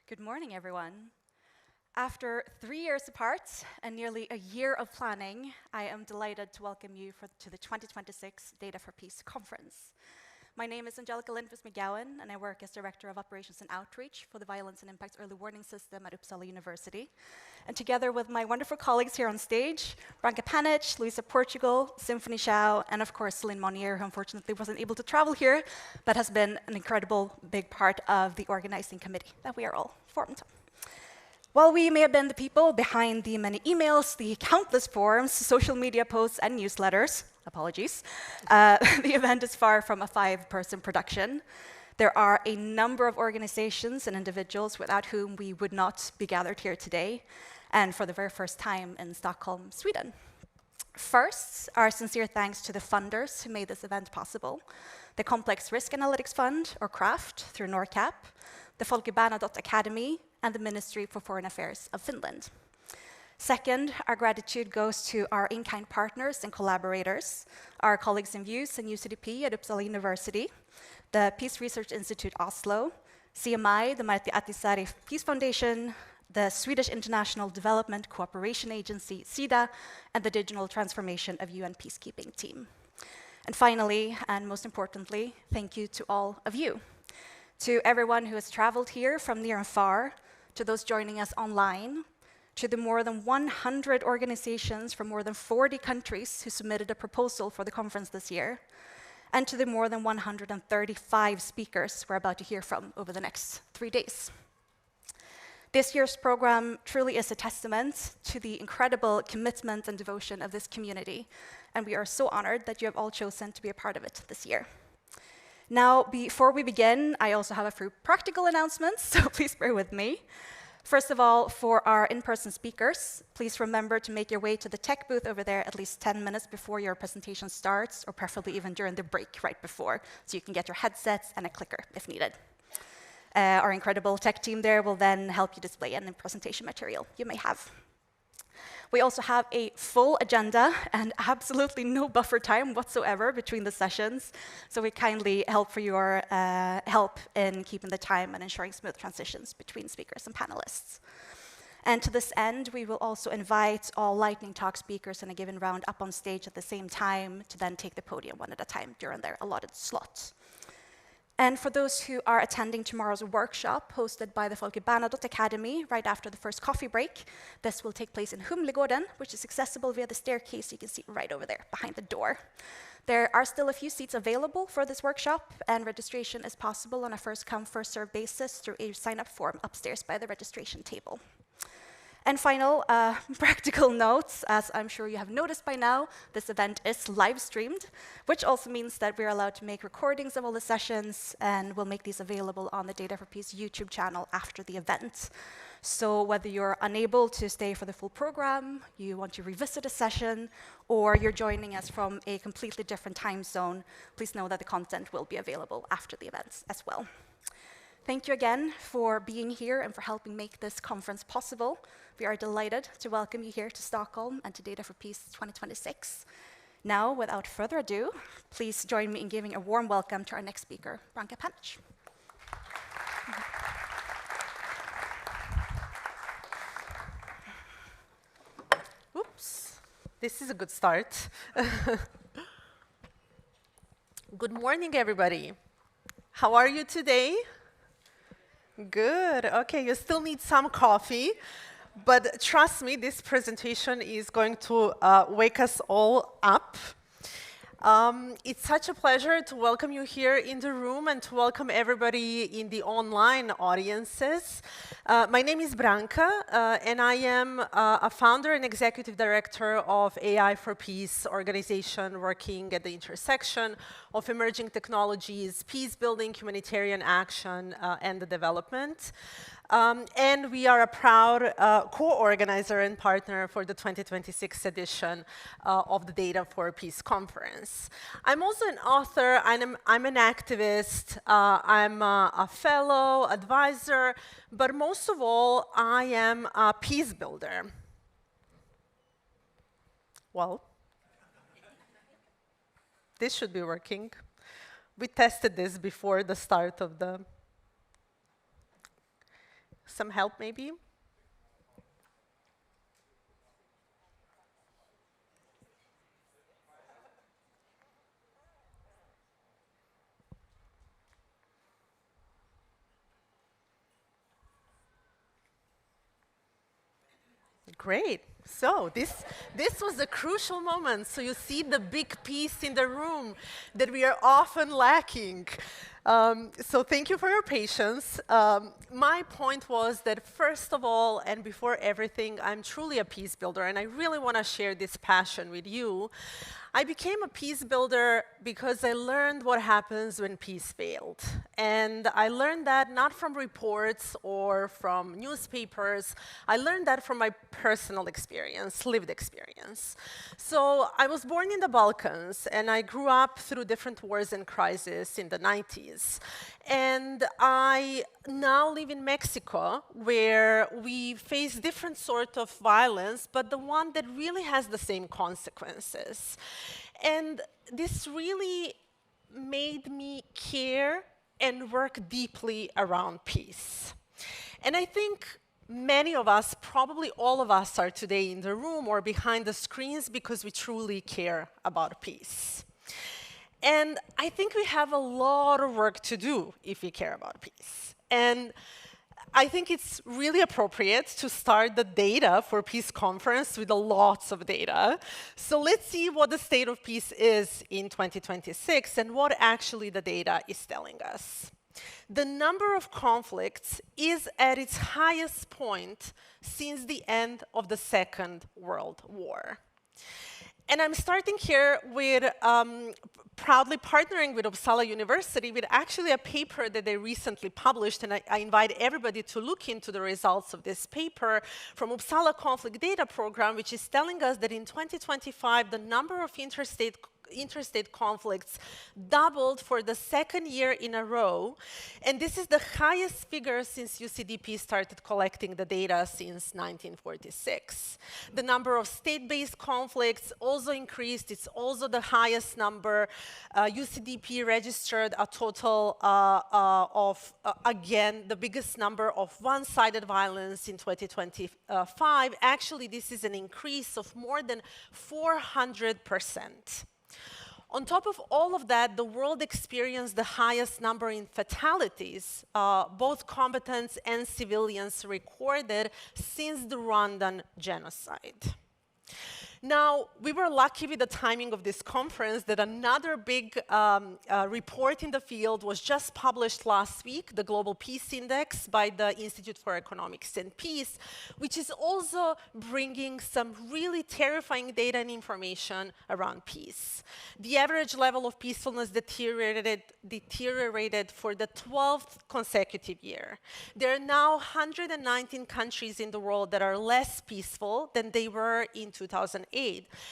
Good morning, everyone. After 3 years apart and nearly a year of planning, I am delighted to welcome you to the 2026 Data for Peace conference. My name is Angelica Lindqvist McGowan, and I work as Director of Operations and Outreach for the Violence and Impact Early Warning System at Uppsala University. And together with my wonderful colleagues here on stage, Branka Panic, Luisa Portugal, Symphony Shao, and of course Celine Monnier, who unfortunately wasn't able to travel here, but has been an incredible big part of the organizing committee that we are all formed. While we may have been the people behind the many emails, the countless forums, social media posts, and newsletters, apologies, the event is far from a five-person production. There are a number of organizations and individuals without whom we would not be gathered here today, and for the very first time in Stockholm, Sweden. First, our sincere thanks to the funders who made this event possible: the Complex Risk Analytics Fund, or CRAFT, through NORCAP, the Folke Bernadotte Academy, and the Ministry for Foreign Affairs of Finland. Second, our gratitude goes to our in-kind partners and collaborators, our colleagues in Views and UCDP at Uppsala University, the Peace Research Institute Oslo, CMI, the Martti Ahtisaari Peace Foundation, the Swedish International Development Cooperation Agency, SIDA, and the Digital Transformation of UN Peacekeeping Team. And finally, and most importantly, thank you to all of you. To everyone who has traveled here from near and far, to those joining us online, to the more than 100 organizations from more than 40 countries who submitted a proposal for the conference this year, and to the more than 135 speakers we're about to hear from over the next 3 days. This year's program truly is a testament to the incredible commitment and devotion of this community, and we are so honored that you have all chosen to be a part of it this year. Now, before we begin, I also have a few practical announcements, so please bear with me. First of all, for our in-person speakers, please remember to make your way to the tech booth over there at least 10 minutes before your presentation starts, or preferably even during the break right before, so you can get your headsets and a clicker if needed. Our incredible tech team there will then help you display any presentation material you may have. We also have a full agenda and absolutely no buffer time whatsoever between the sessions, so we kindly help for your help in keeping the time and ensuring smooth transitions between speakers and panelists. And to this end, we will also invite all lightning talk speakers in a given round up on stage at the same time to then take the podium one at a time during their allotted slot. And for those who are attending tomorrow's workshop hosted by the Folke Bernadotte Academy right after the first coffee break, this will take place in Humlegården, which is accessible via the staircase you can see right over there behind the door. There are still a few seats available for this workshop, and registration is possible on a first-come, first-served basis through a sign-up form upstairs by the registration table. And final practical notes, as I'm sure you have noticed by now, this event is live streamed, which also means that we're allowed to make recordings of all the sessions, and we'll make these available on the Data for Peace YouTube channel after the event. So whether you're unable to stay for the full program, you want to revisit a session, or you're joining us from a completely different time zone, please know that the content will be available after the events as well. Thank you again for being here and for helping make this conference possible. We are delighted to welcome you here to Stockholm and to Data for Peace 2026. Now, without further ado, please join me in giving a warm welcome to our next speaker, Branka Panic. Oops, this is a good start. Good morning, everybody. How are you today? Good. Okay, you still need some coffee, but trust me, this presentation is going to wake us all up. It's such a pleasure to welcome you here in the room and to welcome everybody in the online audiences. My name is Branka, and I am a founder and executive director of AI for Peace organization working at the intersection of emerging technologies, peace building, humanitarian action, and the development. And we are a proud co-organizer and partner for the 2026 edition of the Data for Peace conference. I'm also an author, I'm an activist, I'm a fellow, advisor, but most of all, I am a peace builder. Well, this should be working. We tested this before the start of the Some help, maybe? Great. So this was a crucial moment. So you see the big piece in the room that we are often lacking. So thank you for your patience. My point was that first of all, and before everything, I'm truly a peace builder, and I really want to share this passion with you. I became a peace builder because I learned what happens when peace failed. And I learned that not from reports or from newspapers. I learned that from my personal experience, lived experience. So I was born in the Balkans, and I grew up through different wars and crises in the 90s. And I now live in Mexico, where we face different sort of violence, but the one that really has the same consequences. And this really made me care and work deeply around peace. And I think many of us, probably all of us, are today in the room or behind the screens because we truly care about peace. And I think we have a lot of work to do if we care about peace. And I think it's really appropriate to start the data for Peace Conference with lots of data. So let's see what the state of peace is in 2026 and what actually the data is telling us. The number of conflicts is at its highest point since the end of the Second World War. And I'm starting here with proudly partnering with Uppsala University with actually a paper that they recently published, and I invite everybody to look into the results of this paper from Uppsala Conflict Data Program, which is telling us that in 2025, the number of interstate conflicts doubled for the second year in a row. And this is the highest figure since UCDP started collecting the data since 1946. The number of state-based conflicts also increased. It's also the highest number. UCDP registered a total of, again, the biggest number of one-sided violence in 2025. Actually, this is an increase of more than 400%. On top of all of that, the world experienced the highest number in fatalities, both combatants and civilians recorded since the Rwandan genocide. Now, we were lucky with the timing of this conference that another big report in the field was just published last week, the Global Peace Index by the Institute for Economics and Peace, which is also bringing some really terrifying data and information around peace. The average level of peacefulness deteriorated for the 12th consecutive year. There are now 119 countries in the world that are less peaceful than they were in 2008.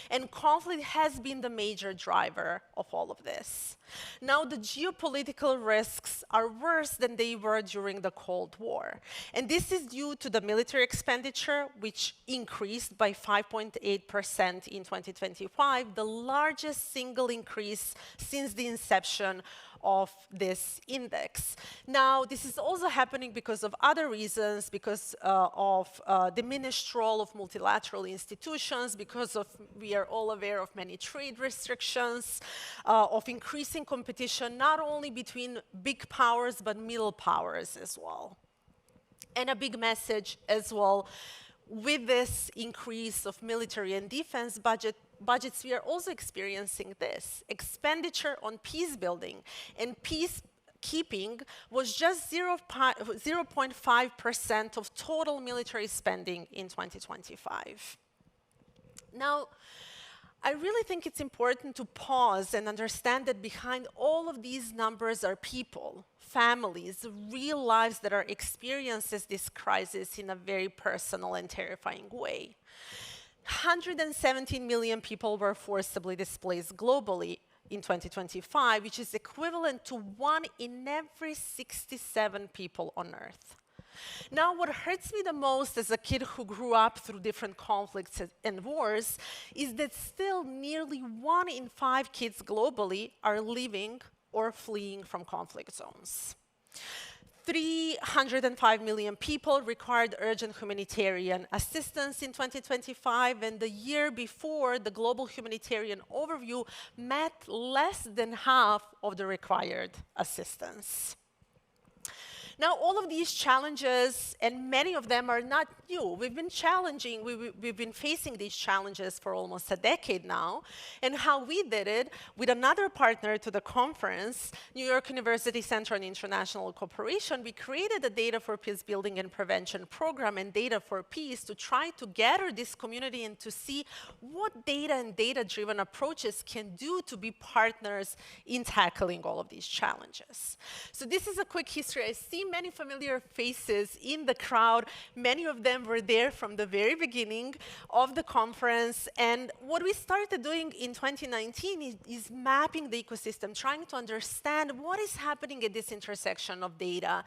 And conflict has been the major driver of all of this. Now, the geopolitical risks are worse than they were during the Cold War. And this is due to the military expenditure, which increased by 5.8% in 2025, the largest single increase since the inception of this index. Now, this is also happening because of other reasons, because of diminished role of multilateral institutions, because of, we are all aware of many trade restrictions, of increasing competition, not only between big powers, but middle powers as well. And a big message as well, with this increase of military and defense budgets, we are also experiencing this. Expenditure on peace building and peacekeeping was just 0.5% of total military spending in 2025. Now, I really think it's important to pause and understand that behind all of these numbers are people, families, real lives that are experiencing this crisis in a very personal and terrifying way. 117 million people were forcibly displaced globally in 2025, which is equivalent to 1 in every 67 people on Earth. Now, what hurts me the most as a kid who grew up through different conflicts and wars is that still nearly 1 in 5 kids globally are living or fleeing from conflict zones. 305 million people required urgent humanitarian assistance in 2025, and the year before, the global humanitarian overview met less than half of the required assistance. Now, all of these challenges, and many of them are not new. We've been facing these challenges for almost a decade now. And how we did it, with another partner to the conference, New York University Center on International Cooperation, we created a Data for Peace Building and Prevention program and Data for Peace to try to gather this community and to see what data and data-driven approaches can do to be partners in tackling all of these challenges. So this is a quick history. I see many familiar faces in the crowd. Many of them were there from the very beginning of the conference. And what we started doing in 2019 is mapping the ecosystem, trying to understand what is happening at this intersection of data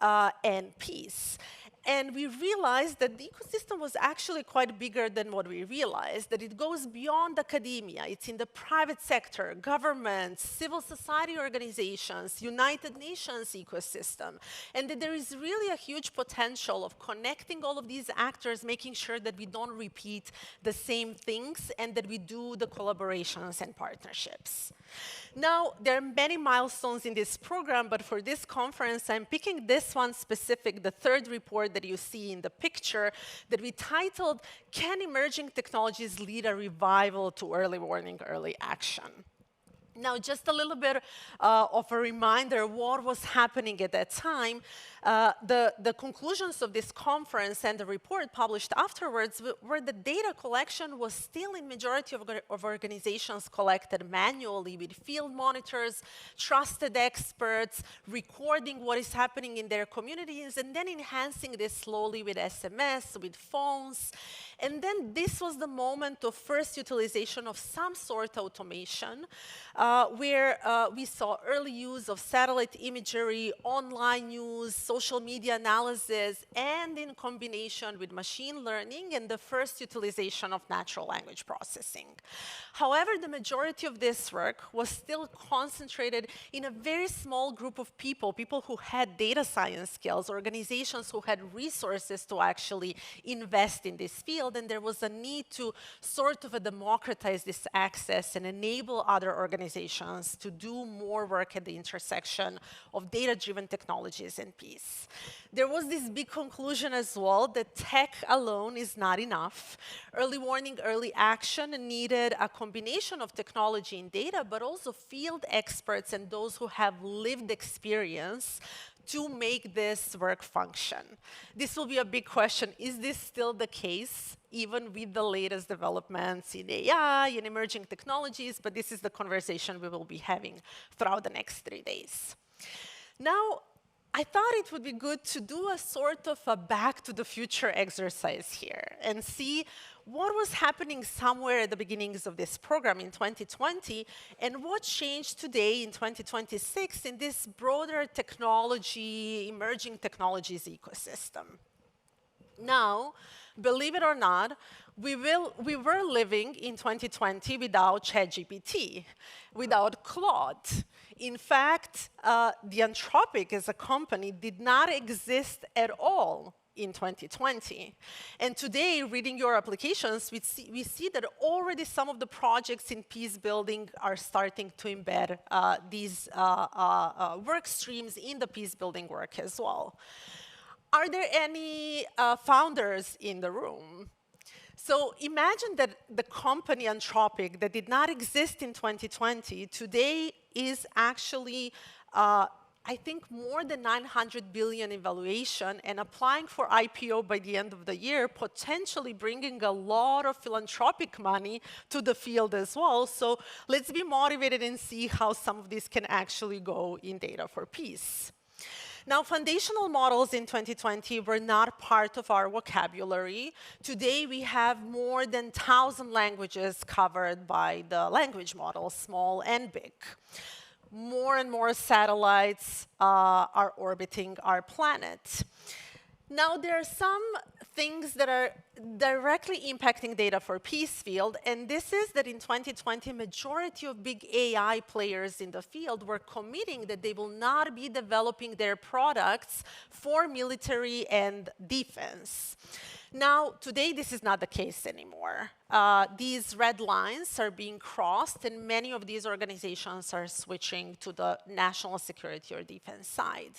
and peace. And we realized that the ecosystem was actually quite bigger than what we realized, that it goes beyond academia. It's in the private sector, governments, civil society organizations, United Nations ecosystem, and that there is really a huge potential of connecting all of these actors, making sure that we don't repeat the same things and that we do the collaborations and partnerships. Now, there are many milestones in this program, but for this conference, I'm picking this one specific, the third report that you see in the picture, that we titled, "Can Emerging Technologies Lead a Revival to Early Warning, Early Action?" Now, just a little bit of a reminder what was happening at that time. The conclusions of this conference and the report published afterwards were that data collection was still in majority of organizations collected manually with field monitors, trusted experts, recording what is happening in their communities, and then enhancing this slowly with SMS, with phones. And then this was the moment of first utilization of some sort of automation, where we saw early use of satellite imagery, online news, social media analysis, and in combination with machine learning and the first utilization of natural language processing. However, the majority of this work was still concentrated in a very small group of people, people who had data science skills, organizations who had resources to actually invest in this field, and there was a need to sort of democratize this access and enable other organizations to do more work at the intersection of data-driven technologies and peace. There was this big conclusion as well that tech alone is not enough. Early warning, early action needed a combination of technology and data, but also field experts and those who have lived experience to make this work function. This will be a big question. Is this still the case, even with the latest developments in AI and emerging technologies? But this is the conversation we will be having throughout the next 3 days. Now, I thought it would be good to do a sort of a back to the future exercise here and see what was happening somewhere at the beginnings of this program in 2020 and what changed today in 2026 in this broader technology, emerging technologies ecosystem. Now, believe it or not, we were living in 2020 without ChatGPT, without Claude. In fact, the Anthropic as a company did not exist at all in 2020. And today, reading your applications, we see that already some of the projects in peace building are starting to embed these work streams in the peace building work as well. Are there any founders in the room? So imagine that the company Anthropic that did not exist in 2020 today is actually, I think, more than 900 billion in valuation and applying for IPO by the end of the year, potentially bringing a lot of philanthropic money to the field as well. So let's be motivated and see how some of this can actually go in data for peace. Now, foundational models in 2020 were not part of our vocabulary. Today, we have more than 1,000 languages covered by the language models, small and big. More and more satellites are orbiting our planet. Now, there are some things that are directly impacting data for peace field, and this is that in 2020, majority of big AI players in the field were committing that they will not be developing their products for military and defense. Now, today, this is not the case anymore. These red lines are being crossed, and many of these organizations are switching to the national security or defense side.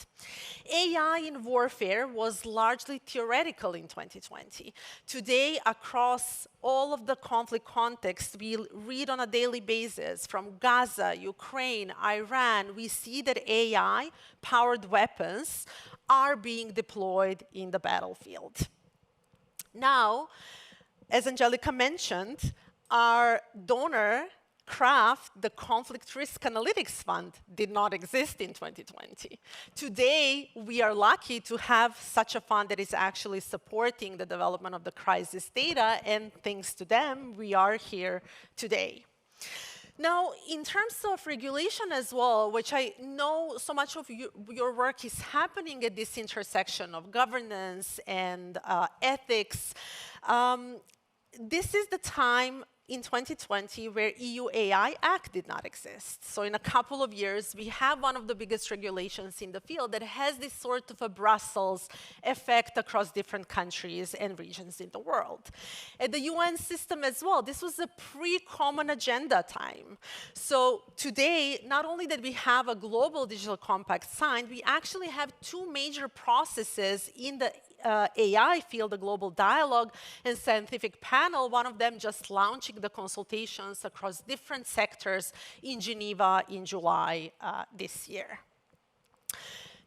AI in warfare was largely theoretical in 2020. Today, across all of the conflict contexts we read on a daily basis, from Gaza, Ukraine, Iran, we see that AI-powered weapons are being deployed in the battlefield. Now, as Angelica mentioned, our donor, CRAFT, the Conflict Risk Analytics Fund, did not exist in 2020. Today, we are lucky to have such a fund that is actually supporting the development of the crisis data, and thanks to them, we are here today. Now, in terms of regulation as well, which I know so much of your work is happening at this intersection of governance and ethics, this is the time in 2020 where EU AI Act did not exist. So in a couple of years, we have one of the biggest regulations in the field that has this sort of a Brussels effect across different countries and regions in the world. At the UN system as well, this was a pre-common agenda time. So today, not only that we have a global digital compact signed, we actually have two major processes in the AI field, the Global Dialogue and Scientific Panel, one of them just launching the consultations across different sectors in Geneva in July this year.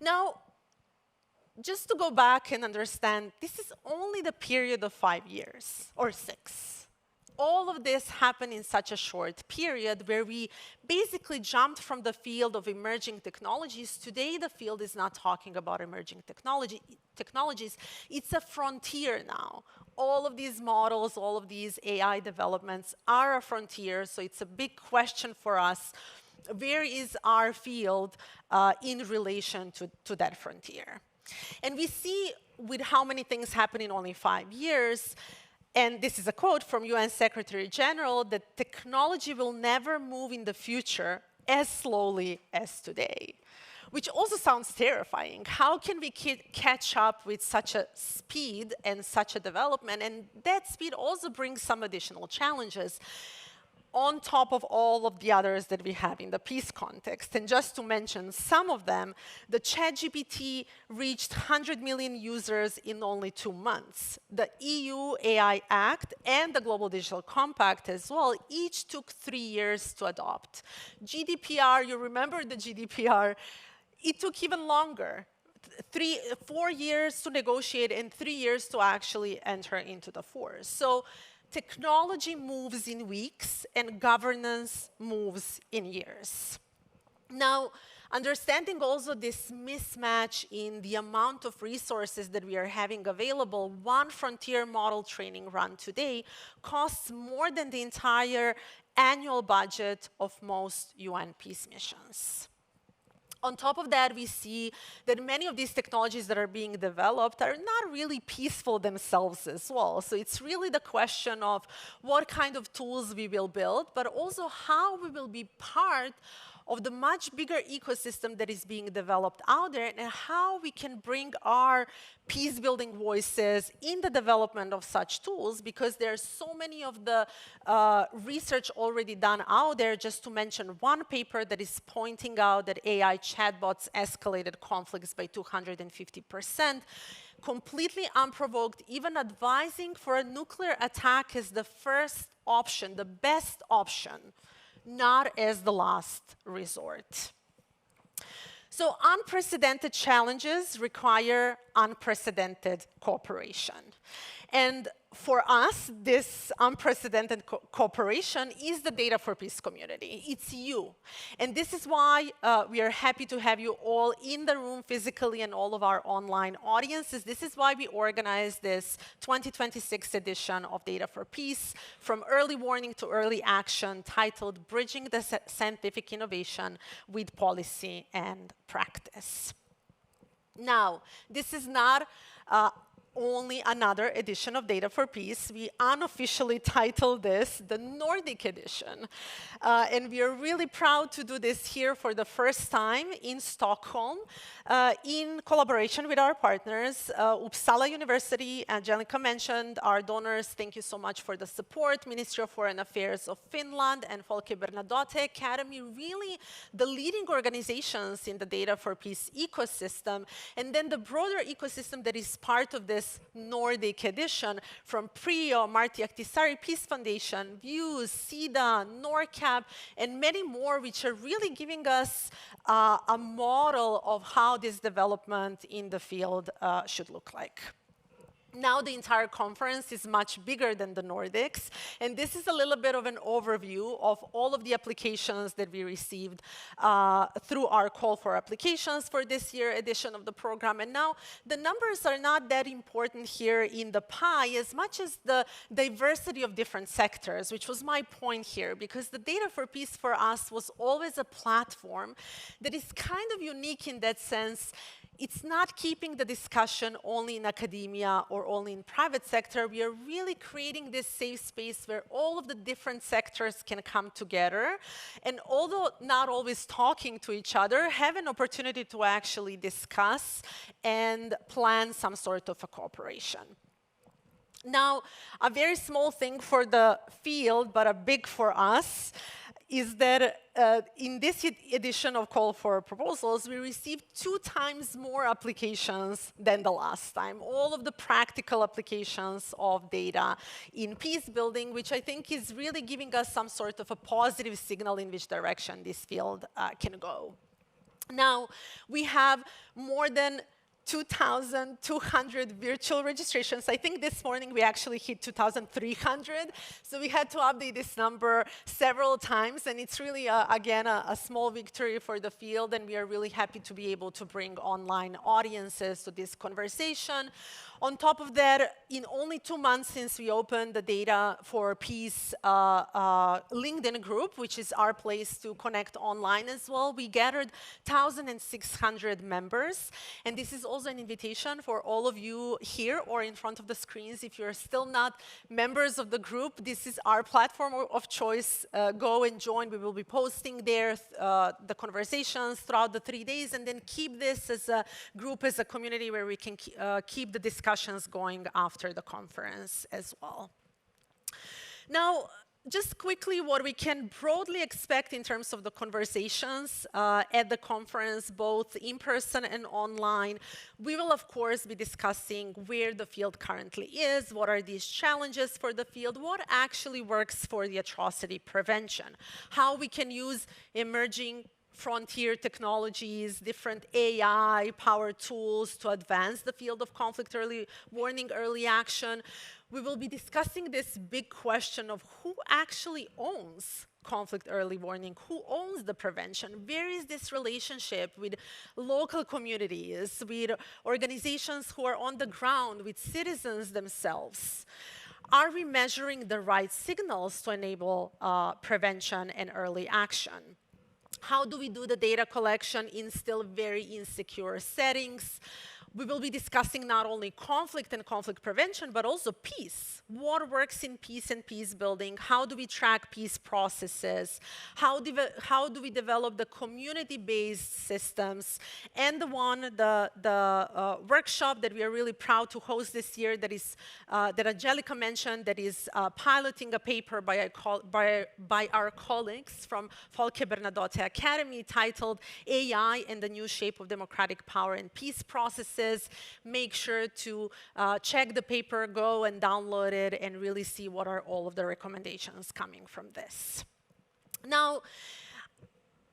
Now, just to go back and understand, this is only the period of 5 years, or 6. All of this happened in such a short period where we basically jumped from the field of emerging technologies. Today, the field is not talking about emerging technologies. It's a frontier now. All of these models, all of these AI developments are a frontier, so it's a big question for us. Where is our field in relation to that frontier? And we see with how many things happen in only 5 years, and this is a quote from UN Secretary General, that technology will never move in the future as slowly as today, which also sounds terrifying. How can we catch up with such a speed and such a development? And that speed also brings some additional challenges on top of all of the others that we have in the peace context. And just to mention some of them, the ChatGPT reached 100 million users in only 2 months. The EU AI Act and the Global Digital Compact as well, each took 3 years to adopt. GDPR, you remember the GDPR, it took even longer. 4 years to negotiate and 3 years to actually enter into the force. So technology moves in weeks and governance moves in years. Now, understanding also this mismatch in the amount of resources that we are having available, one frontier model training run today costs more than the entire annual budget of most UN peace missions. On top of that, we see that many of these technologies that are being developed are not really peaceful themselves as well. So it's really the question of what kind of tools we will build, but also how we will be part of the much bigger ecosystem that is being developed out there, and how we can bring our peace-building voices in the development of such tools, because there's so many of the research already done out there. Just to mention one paper that is pointing out that AI chatbots escalated conflicts by 250%, completely unprovoked, even advising for a nuclear attack is the first option, the best option, not as the last resort. So unprecedented challenges require unprecedented cooperation. And for us, this unprecedented cooperation is the Data for Peace community. It's you. And this is why we are happy to have you all in the room physically and all of our online audiences. This is why we organized this 2026 edition of Data for Peace, from early warning to early action, titled Bridging the Scientific Innovation with Policy and Practice. Now, this is not only another edition of Data for Peace. We unofficially titled this the Nordic edition. And we are really proud to do this here for the first time in Stockholm in collaboration with our partners, Uppsala University. Angelica mentioned our donors. Thank you so much for the support. Ministry of Foreign Affairs of Finland and Folke Bernadotte Academy, really the leading organizations in the Data for Peace ecosystem. And then the broader ecosystem that is part of this Nordic edition, from PRIO, Martti Ahtisaari Peace Foundation, Views, SIDA, NORCAP, and many more, which are really giving us a model of how this development in the field should look like. Now the entire conference is much bigger than the Nordics, and this is a little bit of an overview of all of the applications that we received through our call for applications for this year edition of the program. And now the numbers are not that important here in the pie as much as the diversity of different sectors, which was my point here, because the Data for Peace for us was always a platform that is kind of unique in that sense. It's not keeping the discussion only in academia or only in private sector. We are really creating this safe space where all of the different sectors can come together, and although not always talking to each other, have an opportunity to actually discuss and plan some sort of a cooperation. Now, a very small thing for the field, but a big for us, is that in this edition of Call for Proposals, we received 2 times more applications than the last time. All of the practical applications of data in peace building, which I think is really giving us some sort of a positive signal in which direction this field can go. Now, we have more than 2,200 virtual registrations. I think this morning we actually hit 2,300. So we had to update this number several times. And it's really, again, a small victory for the field. And we are really happy to be able to bring online audiences to this conversation. On top of that, in only 2 months since we opened the Data for Peace LinkedIn group, which is our place to connect online as well, we gathered 1,600 members. And this is also an invitation for all of you here or in front of the screens. If you're still not members of the group, this is our platform of choice. Go and join. We will be posting there the conversations throughout the 3 days, and then keep this as a group, as a community where we can keep the discussions going after the conference as well. Now, just quickly, what we can broadly expect in terms of the conversations at the conference, both in person and online. We will, of course, be discussing where the field currently is, what are these challenges for the field, what actually works for the atrocity prevention, how we can use emerging frontier technologies, different AI-powered tools to advance the field of conflict early warning, early action. We will be discussing this big question of who actually owns conflict early warning, who owns the prevention, where is this relationship with local communities, with organizations who are on the ground, with citizens themselves. Are we measuring the right signals to enable prevention and early action? How do we do the data collection in still very insecure settings? We will be discussing not only conflict and conflict prevention, but also peace. What works in peace and peace building? How do we track peace processes? How do we develop the community-based systems? And the workshop that we are really proud to host this year that Angelica mentioned, that is piloting a paper by our colleagues from Folke Bernadotte Academy titled AI and the New Shape of Democratic Power and Peace Processes. Make sure to check the paper, go and download it, and really see what are all of the recommendations coming from this. Now,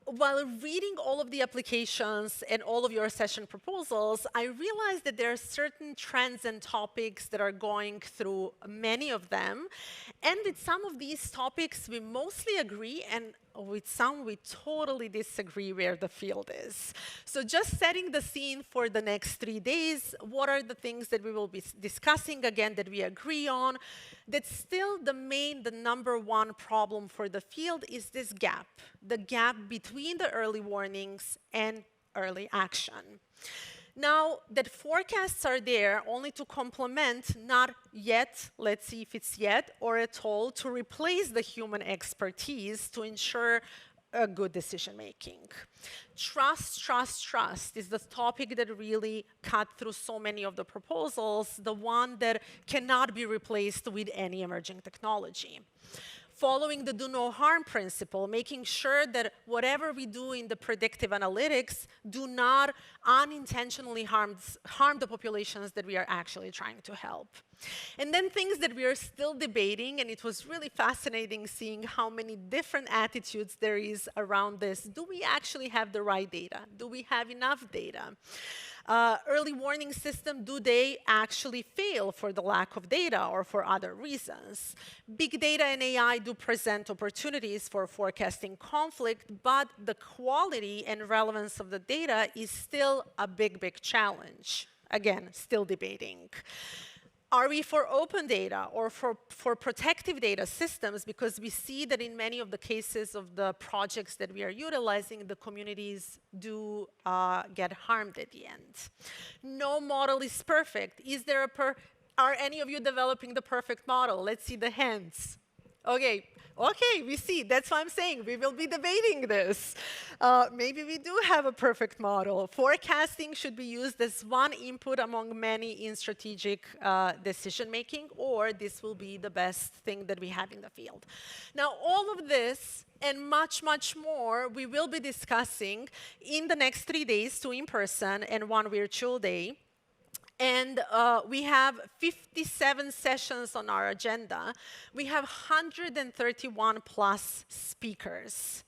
while reading all of the applications and all of your session proposals, I realized that there are certain trends and topics that are going through many of them. And with some of these topics, we mostly agree, and with some, we totally disagree where the field is. So just setting the scene for the next 3 days, what are the things that we will be discussing again that we agree on? That's still the number one problem for the field is this gap, the gap between the early warnings and early action. Now that forecasts are there only to complement, not yet, let's see if it's yet or at all, to replace the human expertise to ensure a good decision making. Trust, trust, trust is the topic that really cut through so many of the proposals, the one that cannot be replaced with any emerging technology. Following the do no harm principle, making sure that whatever we do in the predictive analytics do not unintentionally harm the populations that we are actually trying to help. And then things that we are still debating, and it was really fascinating seeing how many different attitudes there is around this. Do we actually have the right data? Do we have enough data? Early warning system, do they actually fail for the lack of data or for other reasons? Big data and AI do present opportunities for forecasting conflict, but the quality and relevance of the data is still a big, big challenge. Again, still debating. Are we for open data or for protective data systems? Because we see that in many of the cases of the projects that we are utilizing, the communities do get harmed at the end. No model is perfect. Are any of you developing the perfect model? Let's see the hands. Okay, we see. That's what I'm saying. We will be debating this. Maybe we do have a perfect model. Forecasting should be used as one input among many in strategic decision making, or this will be the best thing that we have in the field. Now, all of this and much, much more we will be discussing in the next 3 days, 2 in person and 1 virtual day. And we have 57 sessions on our agenda. We have 131 plus speakers.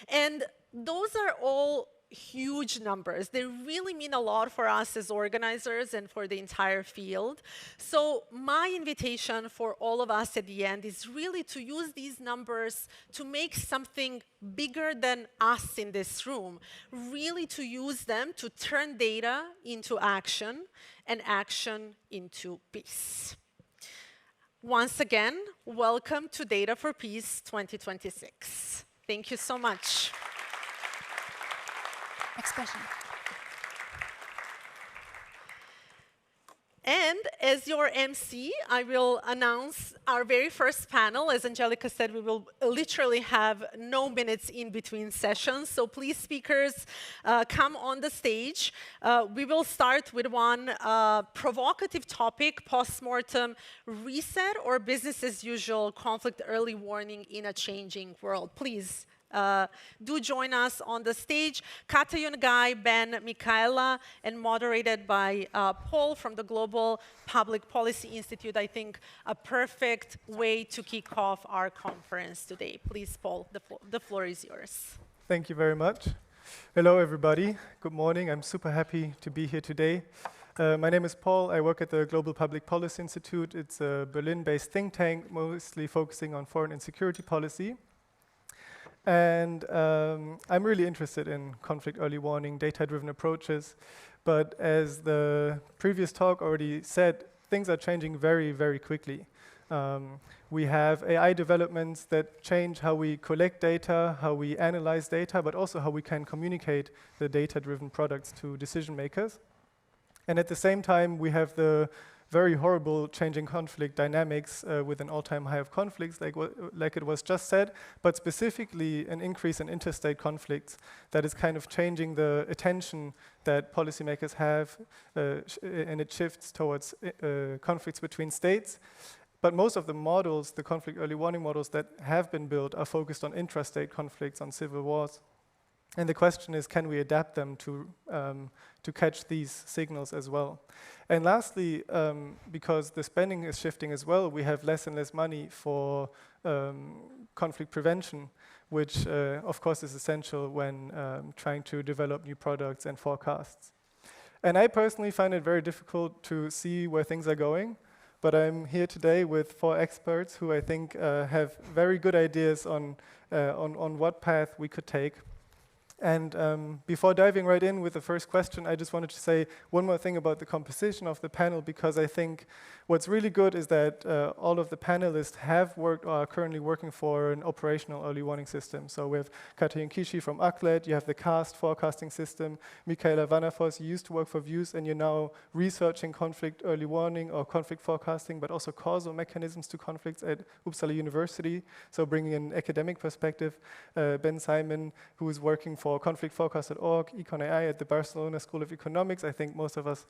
And those are all huge numbers. They really mean a lot for us as organizers and for the entire field. So my invitation for all of us at the end is really to use these numbers to make something bigger than us in this room, really to use them to turn data into action and action into peace. Once again, welcome to Data for Peace 2026. Thank you so much. Next question. And as your MC, I will announce our very first panel. As Angelica said, we will literally have no minutes in between sessions. So please, speakers, come on the stage. We will start with one provocative topic, postmortem reset or business as usual conflict early warning in a changing world. Please. Do join us on the stage. Katayun, Guy, Ben, Michaela, and moderated by Paul from the Global Public Policy Institute. I think a perfect way to kick off our conference today. Please, Paul, the floor is yours. Thank you very much. Hello, everybody. Good morning. I'm super happy to be here today. My name is Paul. I work at the Global Public Policy Institute. It's a Berlin-based think tank, mostly focusing on foreign and security policy. And I'm really interested in conflict early warning, data-driven approaches. But as the previous talk already said, things are changing very, very quickly. We have AI developments that change how we collect data, how we analyze data, but also how we can communicate the data-driven products to decision makers. And at the same time, we have the very horrible changing conflict dynamics with an all-time high of conflicts, like it was just said, but specifically an increase in interstate conflicts that is kind of changing the attention that policymakers have, and it shifts towards conflicts between states. But most of the models, the conflict early warning models that have been built, are focused on intrastate conflicts, on civil wars. And the question is, can we adapt them to catch these signals as well? And lastly, because the spending is shifting as well, we have less and less money for conflict prevention, which of course is essential when trying to develop new products and forecasts. And I personally find it very difficult to see where things are going, but I'm here today with 4 experts who I think have very good ideas on what path we could take. And before diving right in with the first question, I just wanted to say one more thing about the composition of the panel, because I think what's really good is that all of the panelists have worked or are currently working for an operational early warning system. So we have Katja Kishi from ACLED, you have the CAST forecasting system, Michaela Vanafos, you used to work for VUSE, and you're now researching conflict early warning or conflict forecasting, but also causal mechanisms to conflicts at Uppsala University. So bringing an academic perspective, Ben Simon, who is working for conflictforecast.org, EconAI at the Barcelona School of Economics. I think most of us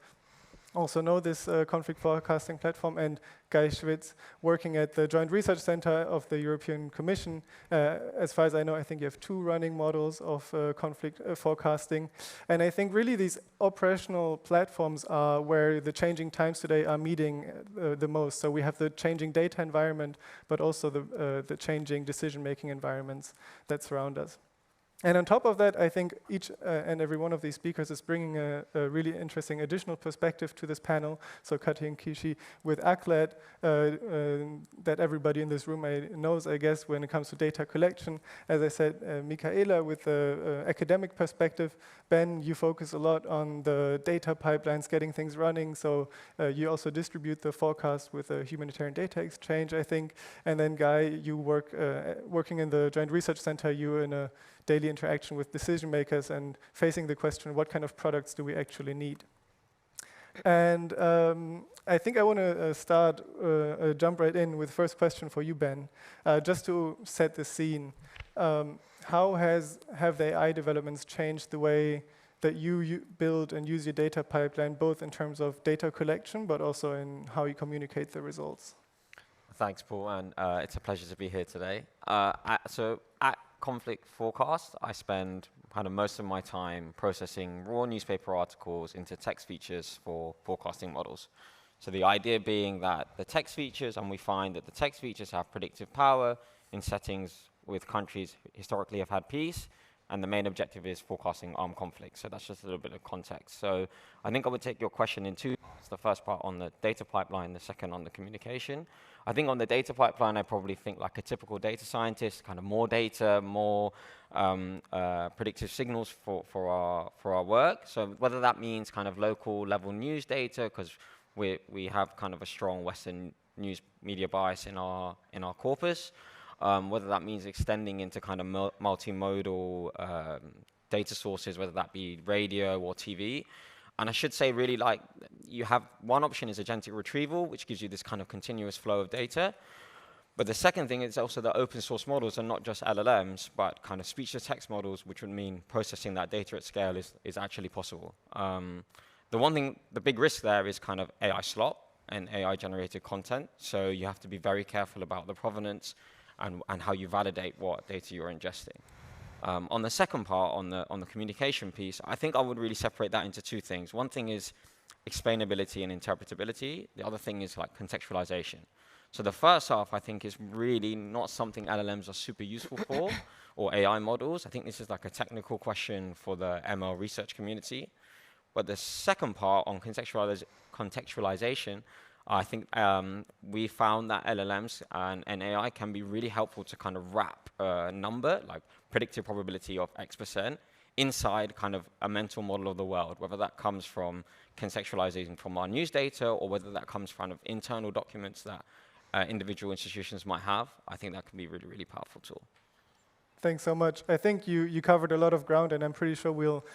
also know this conflict forecasting platform, and Guy Schwitz, working at the Joint Research Center of the European Commission. As far as I know, I think you have 2 running models of conflict forecasting. And I think really these operational platforms are where the changing times today are meeting the most. So we have the changing data environment, but also the changing decision-making environments that surround us. And on top of that, I think each and every one of these speakers is bringing a really interesting additional perspective to this panel. So Katja Kishi with ACLED, that everybody in this room knows, I guess, when it comes to data collection. As I said, Michaela with the academic perspective. Ben, you focus a lot on the data pipelines, getting things running. So you also distribute the forecast with a humanitarian data exchange, I think. And then Guy, you working in the Joint Research Center, you in a daily interaction with decision makers and facing the question, what kind of products do we actually need? And I think I want to jump right in with the first question for you, Ben, just to set the scene. How have the AI developments changed the way that you build and use your data pipeline, both in terms of data collection, but also in how you communicate the results? Thanks, Paul, and it's a pleasure to be here today. So at Conflict Forecast, I spend kind of most of my time processing raw newspaper articles into text features for forecasting models. So the idea being that the text features, and we find that the text features have predictive power in settings with countries historically have had peace, and the main objective is forecasting armed conflict. So that's just a little bit of context. So I think I would take your question in 2 parts. The first part on the data pipeline, the second on the communication. I think on the data pipeline, I probably think like a typical data scientist, kind of more data, more predictive signals for our work. So whether that means kind of local level news data, because we have kind of a strong Western news media bias in our corpus, whether that means extending into kind of multimodal data sources, whether that be radio or TV. And I should say really like you have one option is agentic retrieval, which gives you this kind of continuous flow of data. But the second thing is also that open source models are not just LLMs, but kind of speech to text models, which would mean processing that data at scale is actually possible. The big risk there is kind of AI slop and AI generated content. So you have to be very careful about the provenance and how you validate what data you're ingesting. On the second part, on the communication piece, I think I would really separate that into 2 things. One thing is explainability and interpretability. The other thing is like contextualization. So the first half, I think, is really not something LLMs are super useful for, or AI models. I think this is like a technical question for the ML research community. But the second part on contextualization, I think we found that LLMs and AI can be really helpful to kind of wrap a number, like predictive probability of X%, inside kind of a mental model of the world, whether that comes from contextualizing from our news data or whether that comes from internal documents that individual institutions might have. I think that can be a really, really powerful tool. Thanks so much. I think you covered a lot of ground, and I'm pretty sure we'll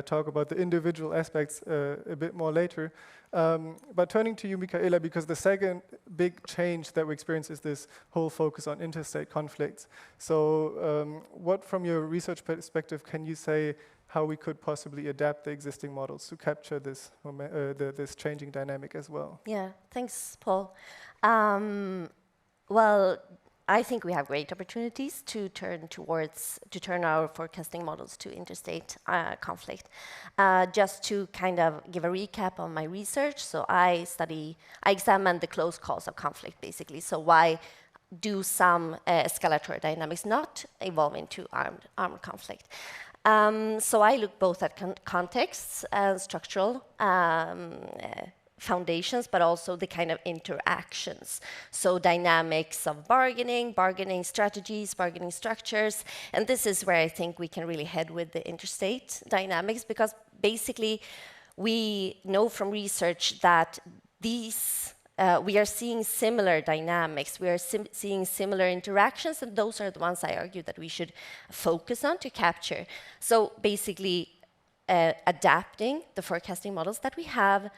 talk about the individual aspects a bit more later. But turning to you, Michaela, because the second big change that we experience is this whole focus on interstate conflicts. So what, from your research perspective, can you say how we could possibly adapt the existing models to capture this, this changing dynamic as well? Yeah, thanks, Paul. Well, I think we have great opportunities to turn our forecasting models to interstate conflict. Just to kind of give a recap on my research, so I examine the close cause of conflict, basically. So why do some escalatory dynamics not evolve into armed conflict? So I look both at contexts and structural foundations, but also the kind of interactions. So dynamics of bargaining, bargaining strategies, bargaining structures. And this is where I think we can really head with the interstate dynamics, because basically we know from research that these we are seeing similar dynamics, we are seeing similar interactions, and those are the ones I argue that we should focus on to capture. So basically, adapting the forecasting models that we have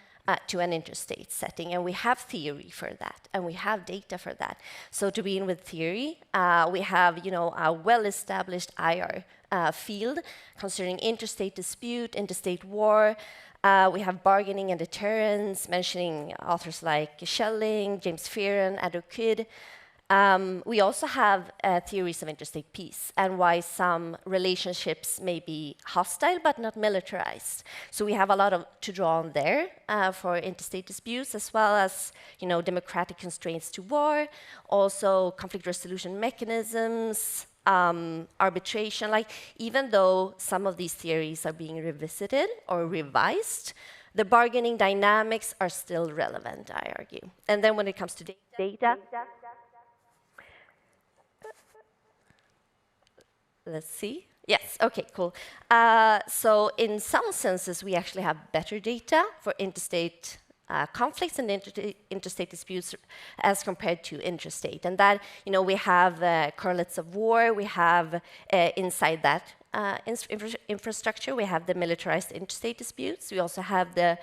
to an interstate setting, and we have theory for that, and we have data for that. So to begin with theory, we have a well-established IR field concerning interstate dispute, interstate war. We have bargaining and deterrence, mentioning authors like Schelling, James Fearon, Andrew Kidd. We also have theories of interstate peace and why some relationships may be hostile but not militarized. So we have a lot to draw on there for interstate disputes, as well as democratic constraints to war, also conflict resolution mechanisms, arbitration. Like, even though some of these theories are being revisited or revised, the bargaining dynamics are still relevant, I argue. And then when it comes to data, let's see. Yes, okay, cool. So in some senses, we actually have better data for interstate conflicts and interstate disputes as compared to intrastate. And that, we have correlates of war, we have inside that infrastructure, we have the militarized interstate disputes, we also have the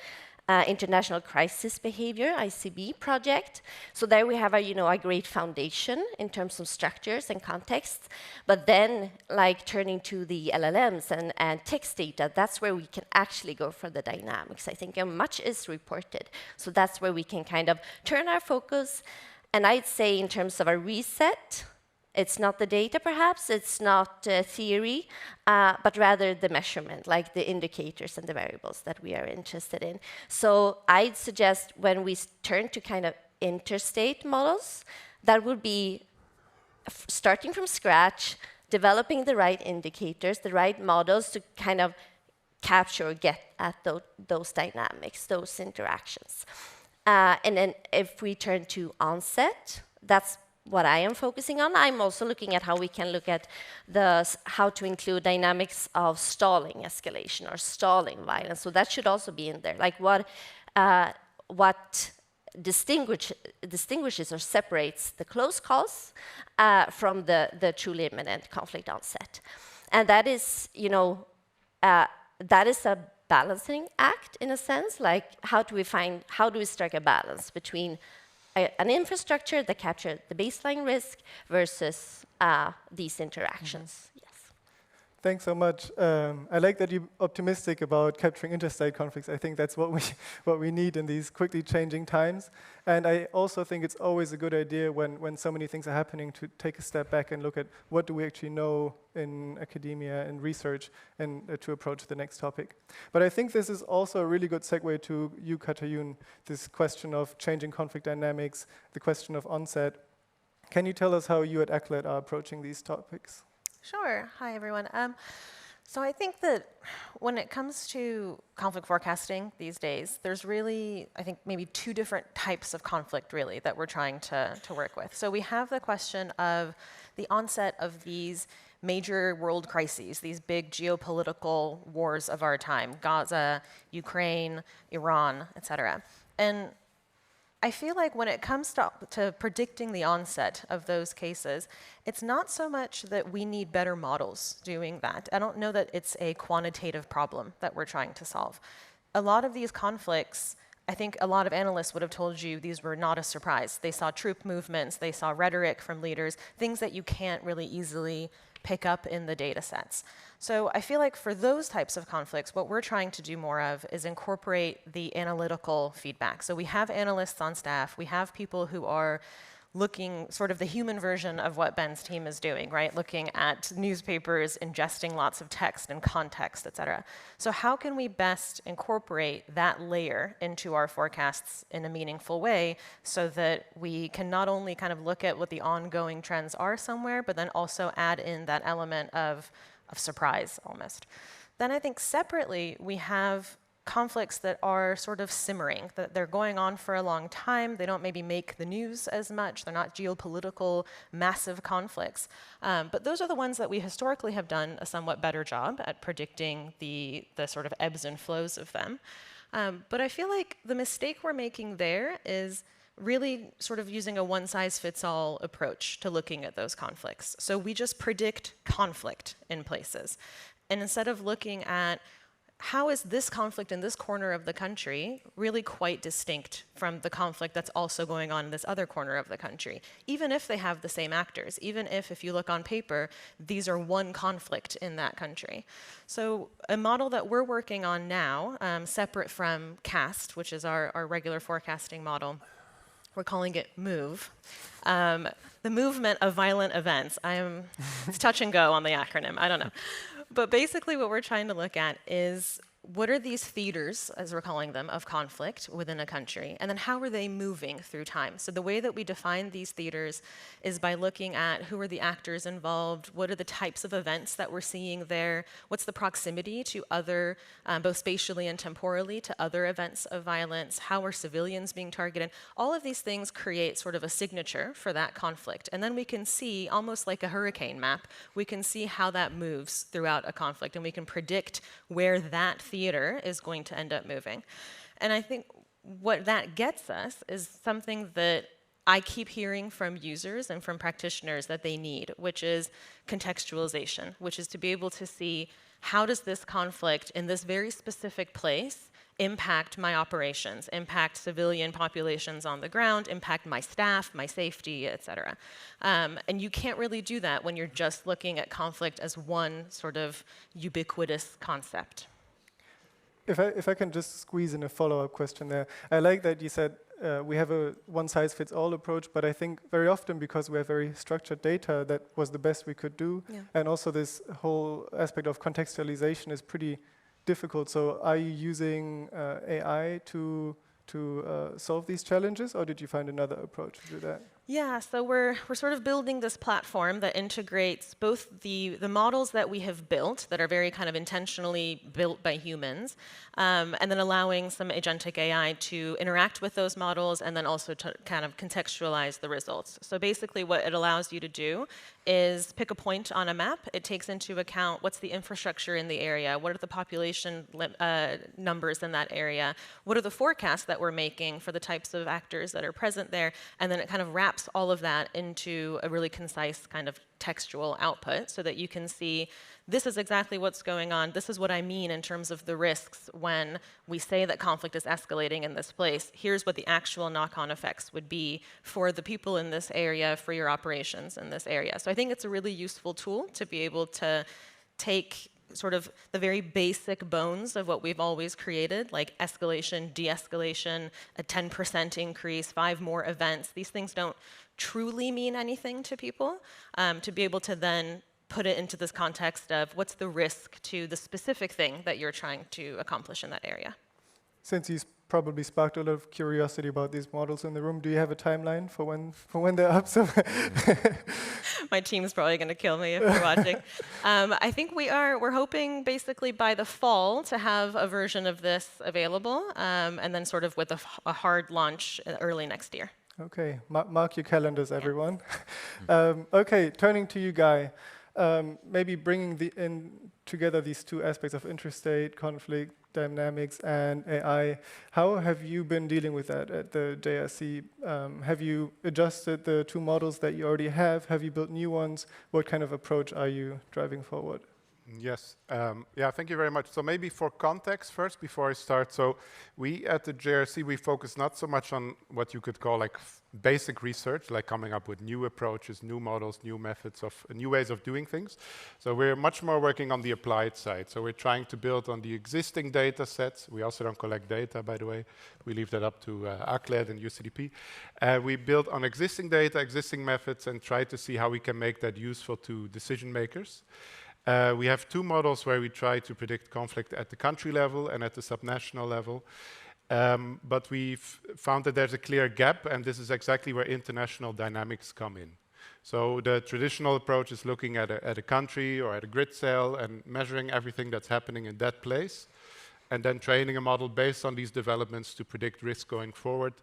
International Crisis Behavior, ICB project. So there we have a great foundation in terms of structures and contexts. But then, like, turning to the LLMs and text data, that's where we can actually go for the dynamics, I think, and much is reported. So that's where we can kind of turn our focus. And I'd say in terms of a reset, it's not the data, perhaps, it's not theory, but rather the measurement, like the indicators and the variables that we are interested in. So I'd suggest when we turn to kind of interstate models, that would be starting from scratch, developing the right indicators, the right models to kind of capture or get at those dynamics, those interactions. And then if we turn to onset, that's what I am focusing on. I'm also looking at how we can look at how to include dynamics of stalling escalation or stalling violence. So that should also be in there. Like what distinguishes or separates the close calls from the truly imminent conflict onset. And that is, that is a balancing act in a sense. Like, how do we strike a balance between an infrastructure that captures the baseline risk versus these interactions. Yes. Thanks so much. I like that you're optimistic about capturing interstate conflicts. I think that's what we need in these quickly changing times. And I also think it's always a good idea when so many things are happening to take a step back and look at what do we actually know in academia and research, and to approach the next topic. But I think this is also a really good segue to you, Katayun, this question of changing conflict dynamics, the question of onset. Can you tell us how you at ACLED are approaching these topics? Sure. Hi, everyone. So I think that when it comes to conflict forecasting these days, there's really, I think, maybe two different types of conflict, really, that we're trying to work with. So we have the question of the onset of these major world crises, these big geopolitical wars of our time, Gaza, Ukraine, Iran, etc. And I feel like when it comes to predicting the onset of those cases, it's not so much that we need better models doing that. I don't know that it's a quantitative problem that we're trying to solve. A lot of these conflicts, I think a lot of analysts would have told you these were not a surprise. They saw troop movements, they saw rhetoric from leaders, things that you can't really easily pick up in the data sets. So I feel like for those types of conflicts, what we're trying to do more of is incorporate the analytical feedback. So we have analysts on staff, we have people who are looking sort of the human version of what Ben's team is doing, right? Looking at newspapers, ingesting lots of text and context, et cetera. So how can we best incorporate that layer into our forecasts in a meaningful way so that we can not only kind of look at what the ongoing trends are somewhere, but then also add in that element of surprise almost. Then I think separately, we have conflicts that are sort of simmering, that they're going on for a long time. They don't maybe make the news as much. They're not geopolitical, massive conflicts. But those are the ones that we historically have done a somewhat better job at predicting the sort of ebbs and flows of them. But I feel like the mistake we're making there is really sort of using a one-size-fits-all approach to looking at those conflicts. So we just predict conflict in places. And instead of looking at how is this conflict in this corner of the country really quite distinct from the conflict that's also going on in this other corner of the country, even if they have the same actors, even if you look on paper, these are one conflict in that country. So a model that we're working on now, separate from CAST, which is our regular forecasting model, we're calling it MOVE, the movement of violent events. It's touch and go on the acronym, I don't know. But basically what we're trying to look at is what are these theaters, as we're calling them, of conflict within a country, and then how are they moving through time? So the way that we define these theaters is by looking at who are the actors involved, what are the types of events that we're seeing there, what's the proximity to other, both spatially and temporally, to other events of violence, how are civilians being targeted. All of these things create sort of a signature for that conflict. And then we can see, almost like a hurricane map, we can see how that moves throughout a conflict, and we can predict where that theater is going to end up moving. And I think what that gets us is something that I keep hearing from users and from practitioners that they need, which is contextualization, which is to be able to see how does this conflict in this very specific place impact my operations, impact civilian populations on the ground, impact my staff, my safety, et cetera. And you can't really do that when you're just looking at conflict as one sort of ubiquitous concept. If I can just squeeze in a follow-up question there. I like that you said we have a one-size-fits-all approach, but I think very often because we have very structured data, that was the best we could do. Yeah. And also this whole aspect of contextualization is pretty difficult. So are you using AI to solve these challenges, or did you find another approach to do that? Yeah, so we're sort of building this platform that integrates both the models that we have built that are very kind of intentionally built by humans, and then allowing some agentic AI to interact with those models and then also to kind of contextualize the results. So basically what it allows you to do is pick a point on a map. It takes into account what's the infrastructure in the area, what are the population numbers in that area, what are the forecasts that we're making for the types of actors that are present there, and then it kind of wraps all of that into a really concise kind of textual output so that you can see this is exactly what's going on. This is what I mean in terms of the risks when we say that conflict is escalating in this place. Here's what the actual knock-on effects would be for the people in this area, for your operations in this area. So I think it's a really useful tool to be able to take sort of the very basic bones of what we've always created, like escalation, de-escalation, a 10% increase, 5 more events. These things don't truly mean anything to people. To be able to then put it into this context of what's the risk to the specific thing that you're trying to accomplish in that area. Since you probably sparked a lot of curiosity about these models in the room, do you have a timeline for when they're up? So my team's probably going to kill me if you're watching. I think we're hoping basically by the fall to have a version of this available, and then sort of with a hard launch early next year. Okay, mark your calendars, everyone. Okay, turning to you, Guy. Maybe bringing together these two aspects of interstate conflict dynamics and AI. How have you been dealing with that at the JRC? Have you adjusted the two models that you already have? Have you built new ones? What kind of approach are you driving forward? Yes, yeah, thank you very much. So maybe for context first, before I start. So we at the JRC, we focus not so much on what you could call like basic research, like coming up with new approaches, new models, new methods of new ways of doing things. So we're much more working on the applied side. So we're trying to build on the existing data sets. We also don't collect data, by the way. We leave that up to ACLED and UCDP. We build on existing data, existing methods, and try to see how we can make that useful to decision makers. We have two models where we try to predict conflict at the country level and at the subnational level. But we've found that there's a clear gap, and this is exactly where international dynamics come in. So the traditional approach is looking at a country or at a grid cell and measuring everything that's happening in that place. and then training a model based on these developments to predict risk going forward.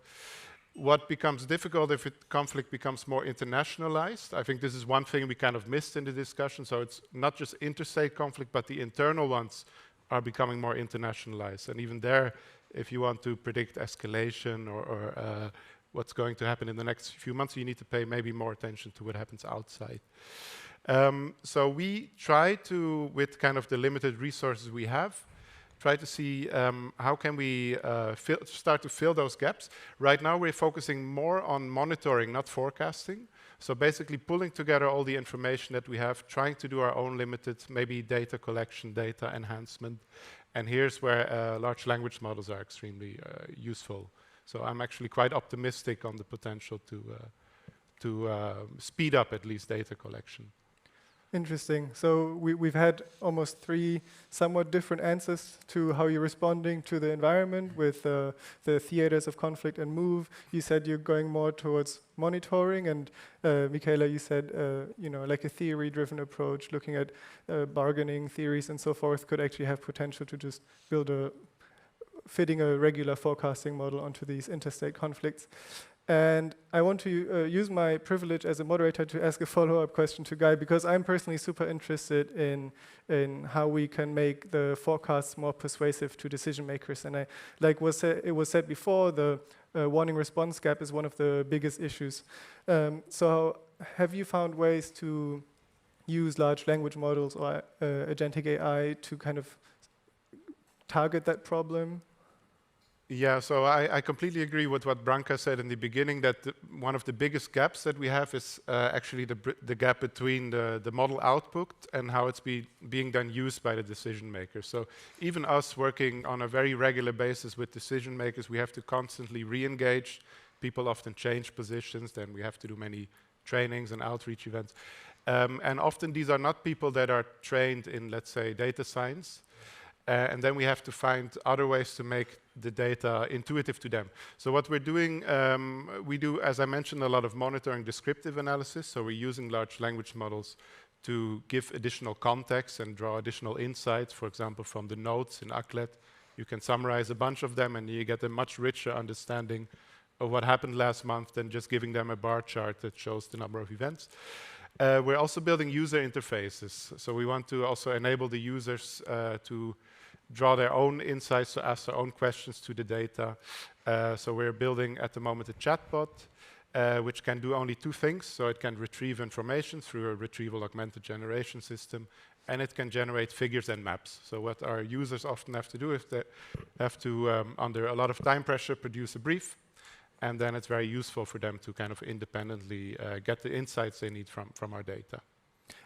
What becomes difficult if conflict becomes more internationalized? I think this is one thing we kind of missed in the discussion. So it's not just interstate conflict, but the internal ones are becoming more internationalized. And even there, if you want to predict escalation or what's going to happen in the next few months, you need to pay maybe more attention to what happens outside. So we try to, with kind of the limited resources we have, try to see how can we start to fill those gaps. Right now we're focusing more on monitoring, not forecasting. So basically pulling together all the information that we have, trying to do our own limited, maybe data collection, data enhancement. And here's where large language models are extremely useful. So I'm actually quite optimistic on the potential to speed up at least data collection. Interesting. So we've had almost 3 somewhat different answers to how you're responding to the environment with the theaters of conflict and move. You said you're going more towards monitoring, and Michaela, you said like a theory-driven approach, looking at bargaining theories and so forth, could actually have potential to just build fitting a regular forecasting model onto these interstate conflicts. And I want to use my privilege as a moderator to ask a follow-up question to Guy, because I'm personally super interested in how we can make the forecasts more persuasive to decision makers. And it was said before, the warning response gap is one of the biggest issues. So have you found ways to use large language models or agentic AI to kind of target that problem? Yeah, so I completely agree with what Branka said in the beginning, that one of the biggest gaps that we have is actually the gap between the model output and how it's being then used by the decision makers. So even us working on a very regular basis with decision makers, we have to constantly re-engage. People often change positions, then we have to do many trainings and outreach events. And often these are not people that are trained in, let's say, data science. And then we have to find other ways to make the data intuitive to them. So what we're doing, we do, as I mentioned, a lot of monitoring descriptive analysis. So we're using large language models to give additional context and draw additional insights. For example, from the notes in ACLED, you can summarize a bunch of them and you get a much richer understanding of what happened last month than just giving them a bar chart that shows the number of events. We're also building user interfaces. So we want to also enable the users to draw their own insights, to ask their own questions to the data. So we're building at the moment a chatbot, which can do only 2 things. So it can retrieve information through a retrieval augmented generation system, and it can generate figures and maps. So what our users often have to do is they have to, under a lot of time pressure, produce a brief. And then it's very useful for them to kind of independently get the insights they need from our data.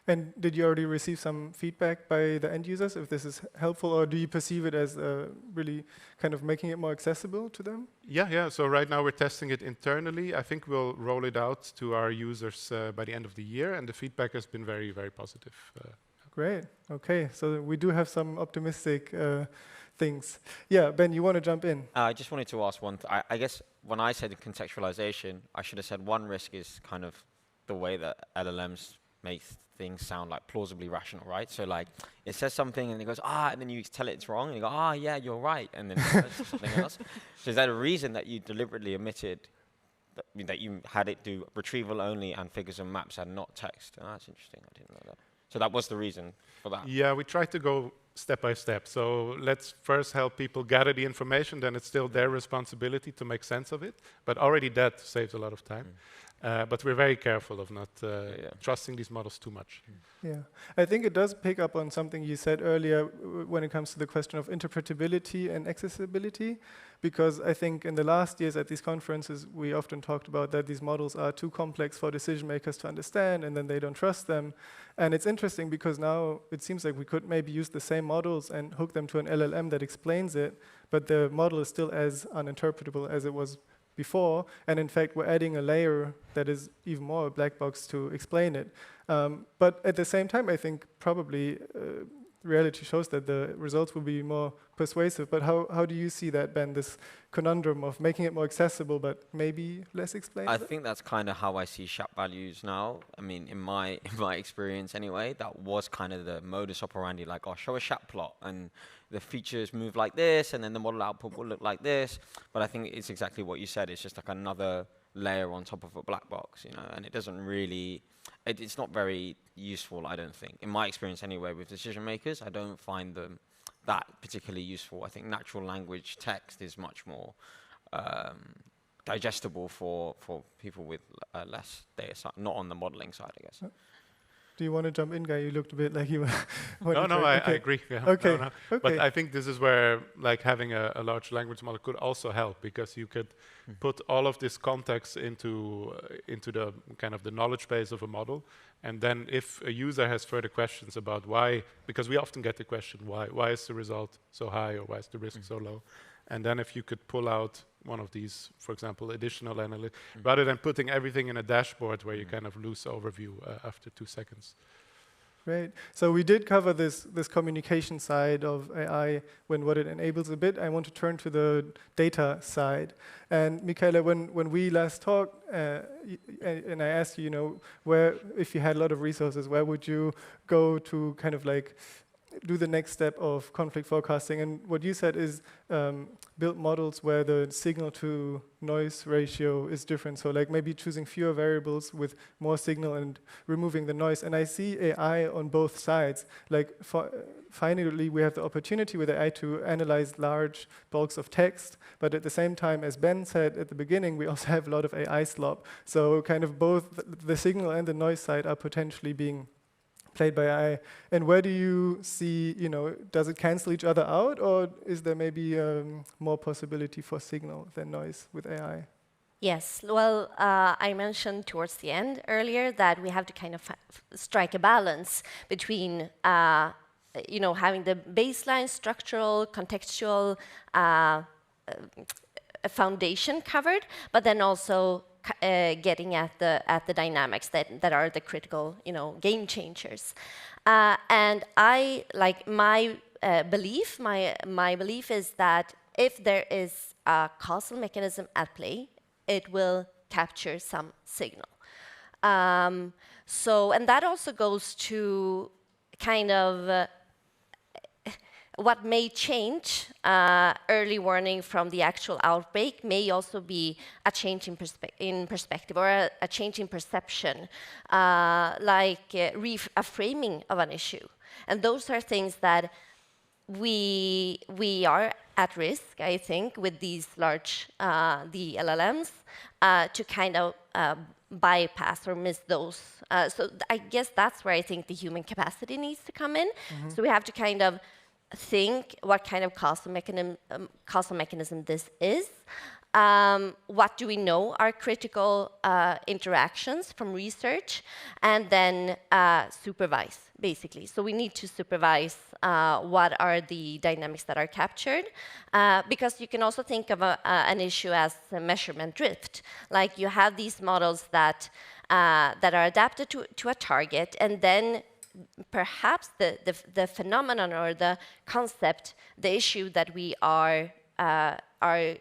And did you already receive some feedback by the end users, if this is helpful, or do you perceive it as really kind of making it more accessible to them? Yeah. So right now we're testing it internally. I think we'll roll it out to our users by the end of the year, and the feedback has been very, very positive. Great. Okay, so we do have some optimistic things. Yeah, Ben, you want to jump in? I just wanted to ask one. I guess when I said contextualization, I should have said one risk is kind of the way that LLMs make things sound like plausibly rational, right? So like it says something and it goes, and then you tell it it's wrong and you go, yeah, you're right, and then it says something else. So is that a reason that you deliberately omitted that you had it do retrieval only and figures and maps and not text? Oh, that's interesting. I didn't know that. So that was the reason for that. Yeah, we try to go step by step. So let's first help people gather the information, then it's still their responsibility to make sense of it. But already that saves a lot of time. But we're very careful of not trusting these models too much. Yeah, I think it does pick up on something you said earlier when it comes to the question of interpretability and accessibility, because I think in the last years at these conferences, we often talked about that these models are too complex for decision makers to understand, and then they don't trust them. And it's interesting because now it seems like we could maybe use the same models and hook them to an LLM that explains it, but the model is still as uninterpretable as it was before, and in fact we're adding a layer that is even more a black box to explain it. But at the same time, I think probably reality shows that the results will be more persuasive. But how do you see that, Ben, this conundrum of making it more accessible but maybe less explainable? I think that's kind of how I see SHAP values now. I mean, in my experience anyway, that was kind of the modus operandi, like, I'll show a SHAP plot and the features move like this and then the model output will look like this. But I think it's exactly what you said. It's just like another layer on top of a black box, you know, and it doesn't really, it's not very useful, I don't think. In my experience anyway with decision makers, I don't find them that particularly useful. I think natural language text is much more digestible for people with less data, not on the modeling side, I guess. Do you want to jump in, Guy? You looked a bit like you were. I agree. Yeah. Okay. No. But I think this is where like having a large language model could also help, because you could put all of this context into the kind of the knowledge base of a model, and then if a user has further questions about why, because we often get the question why is the result so high or why is the risk so low, and then if you could pull out one of these, for example, additional analytics, rather than putting everything in a dashboard where you kind of lose overview after 2 seconds. Great. So we did cover this communication side of AI what it enables a bit. I want to turn to the data side. And Michaela, when we last talked, and I asked you, where, if you had a lot of resources, where would you go to kind of like do the next step of conflict forecasting? And what you said is build models where the signal to noise ratio is different. So like maybe choosing fewer variables with more signal and removing the noise. And I see AI on both sides. Like finally, we have the opportunity with AI to analyze large bulks of text. But at the same time, as Ben said at the beginning, we also have a lot of AI slop. So kind of both the signal and the noise side are potentially being played by AI. And where do you see, does it cancel each other out, or is there maybe more possibility for signal than noise with AI? Yes, well, I mentioned towards the end earlier that we have to kind of strike a balance between, having the baseline structural, contextual foundation covered, but then also getting at the dynamics that are the critical, game changers. And I like my belief. My belief is that if there is a causal mechanism at play, it will capture some signal. And that also goes to kind of what may change. Early warning from the actual outbreak may also be a change in perspective, or a change in perception, like a framing of an issue. And those are things that we are at risk, I think, with these large the LLMs, to kind of bypass or miss those. So I guess that's where I think the human capacity needs to come in. So we have to kind of think what kind of causal mechanism this is. What do we know are critical interactions from research, and then supervise, basically. So we need to supervise what are the dynamics that are captured, because you can also think of an issue as a measurement drift. Like you have these models that are adapted to a target, and then perhaps the phenomenon or the concept, the issue that we are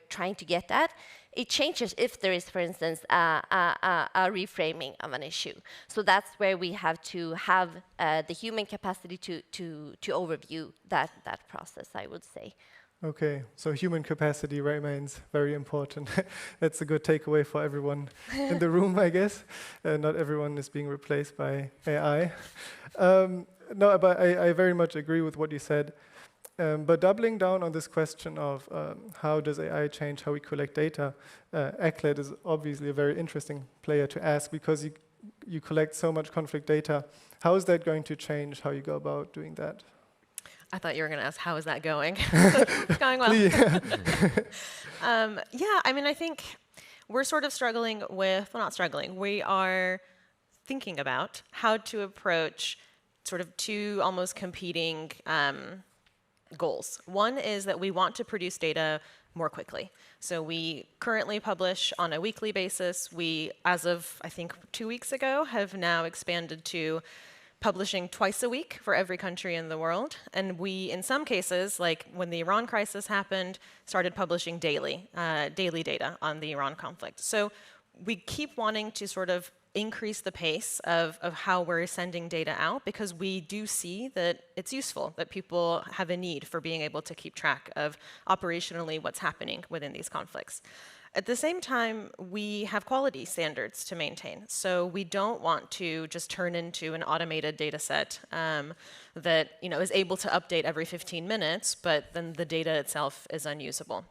trying to get at, it changes if there is, for instance, a reframing of an issue. So that's where we have to have the human capacity to overview that process, I would say. Okay, so human capacity remains very important. That's a good takeaway for everyone in the room, I guess. Not everyone is being replaced by AI. No, but I very much agree with what you said. But doubling down on this question of how does AI change how we collect data, ACLED is obviously a very interesting player to ask, because you collect so much conflict data. How is that going to change how you go about doing that? I thought you were going to ask, how is that going? It's going well. Yeah, I mean, I think we're sort of struggling with, well, not struggling, we are thinking about how to approach sort of two almost competing goals. One is that we want to produce data more quickly. So we currently publish on a weekly basis. We, as of, I think, 2 weeks ago, have now expanded to publishing twice a week for every country in the world. And we, in some cases, like when the Iran crisis happened, started publishing daily data on the Iran conflict. So we keep wanting to sort of increase the pace of how we're sending data out, because we do see that it's useful, that people have a need for being able to keep track of operationally what's happening within these conflicts. At the same time, we have quality standards to maintain. So we don't want to just turn into an automated data set that is able to update every 15 minutes, but then the data itself is unusable.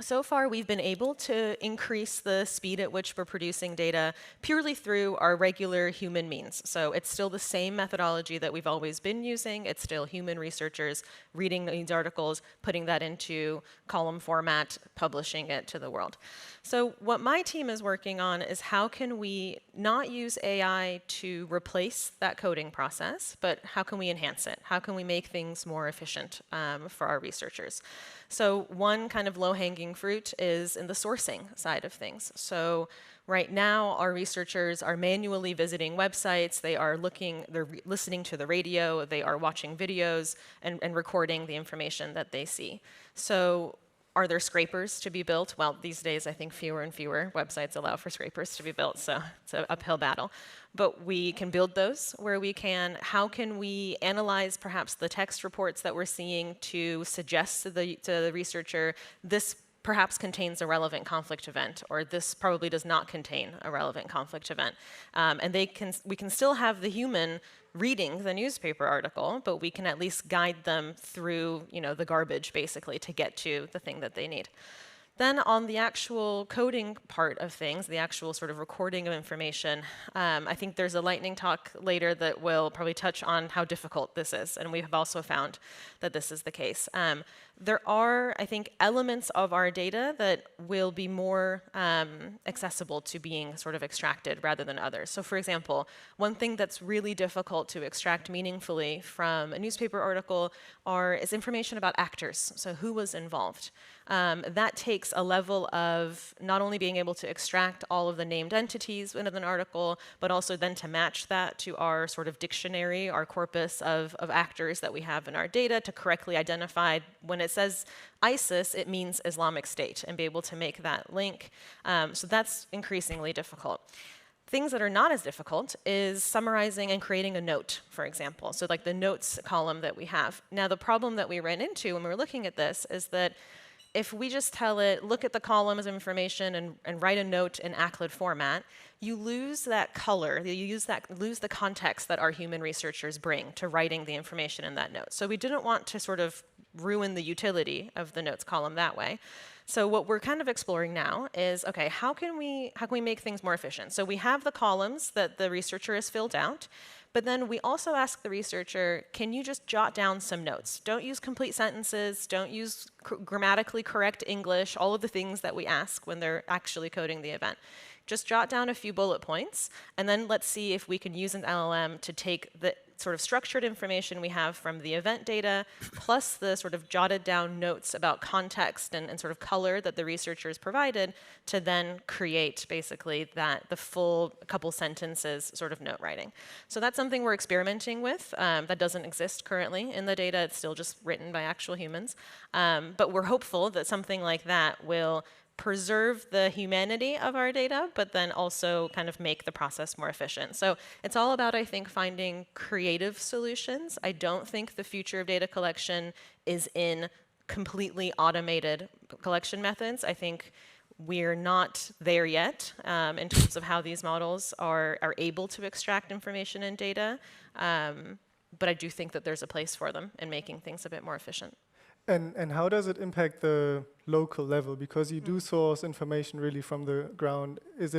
So far, we've been able to increase the speed at which we're producing data purely through our regular human means. So it's still the same methodology that we've always been using. It's still human researchers reading these articles, putting that into column format, publishing it to the world. So what my team is working on is how can we not use AI to replace that coding process, but how can we enhance it? How can we make things more efficient for our researchers? So one kind of low-hanging fruit is in the sourcing side of things. So right now, our researchers are manually visiting websites. They're listening to the radio. They are watching videos and recording the information that they see. So are there scrapers to be built? Well, these days, I think fewer and fewer websites allow for scrapers to be built, so it's an uphill battle. But we can build those where we can. How can we analyze perhaps the text reports that we're seeing to suggest to the researcher, this perhaps contains a relevant conflict event, or this probably does not contain a relevant conflict event. And we can still have the human reading the newspaper article, but we can at least guide them through the garbage, basically, to get to the thing that they need. Then on the actual coding part of things, the actual sort of recording of information, I think there's a lightning talk later that will probably touch on how difficult this is, and we have also found that this is the case. There are, I think, elements of our data that will be more accessible to being sort of extracted rather than others. So for example, one thing that's really difficult to extract meaningfully from a newspaper article is information about actors, so who was involved. That takes a level of not only being able to extract all of the named entities in an article, but also then to match that to our sort of dictionary, our corpus of actors that we have in our data to correctly identify when it says ISIS, it means Islamic State, and be able to make that link. So that's increasingly difficult. Things that are not as difficult is summarizing and creating a note, for example. So like the notes column that we have. Now, the problem that we ran into when we were looking at this is that if we just tell it, look at the columns of information and write a note in ACLID format, you lose that color, you lose the context that our human researchers bring to writing the information in that note. So we didn't want to sort of ruin the utility of the notes column that way. So what we're kind of exploring now is, okay, how can we make things more efficient? So we have the columns that the researcher has filled out, but then we also ask the researcher, can you just jot down some notes? Don't use complete sentences, don't use grammatically correct English, all of the things that we ask when they're actually coding the event. Just jot down a few bullet points, and then let's see if we can use an LLM to take the sort of structured information we have from the event data, plus the sort of jotted down notes about context and sort of color that the researchers provided, to then create basically the full couple sentences sort of note writing. So that's something we're experimenting with. That doesn't exist currently in the data. It's still just written by actual humans. But we're hopeful that something like that will preserve the humanity of our data, but then also kind of make the process more efficient. So it's all about, I think, finding creative solutions. I don't think the future of data collection is in completely automated collection methods. I think we're not there yet in terms of how these models are able to extract information and data, but I do think that there's a place for them in making things a bit more efficient. And how does it impact the local level? Because you do source information really from the ground. Does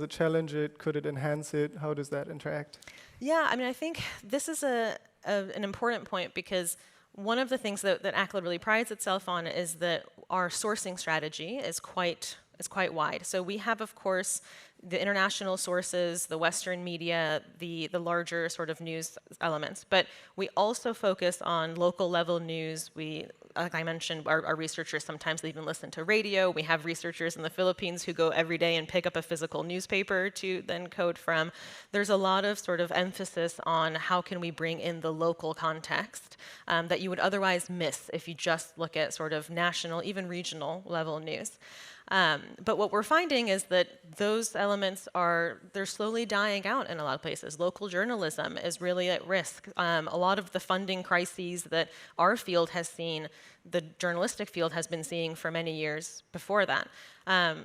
it challenge it? Could it enhance it? How does that interact? Yeah, I mean, I think this is an important point, because one of the things that ACLID really prides itself on is that our sourcing strategy is quite wide. So we have, of course, the international sources, the Western media, the larger sort of news elements. But we also focus on local level news. We, like I mentioned, our researchers sometimes even listen to radio. We have researchers in the Philippines who go every day and pick up a physical newspaper to then code from. There's a lot of sort of emphasis on how can we bring in the local context that you would otherwise miss if you just look at sort of national, even regional level news. But what we're finding is that those elements they're slowly dying out in a lot of places. Local journalism is really at risk. A lot of the funding crises that our field has seen, the journalistic field has been seeing for many years before that.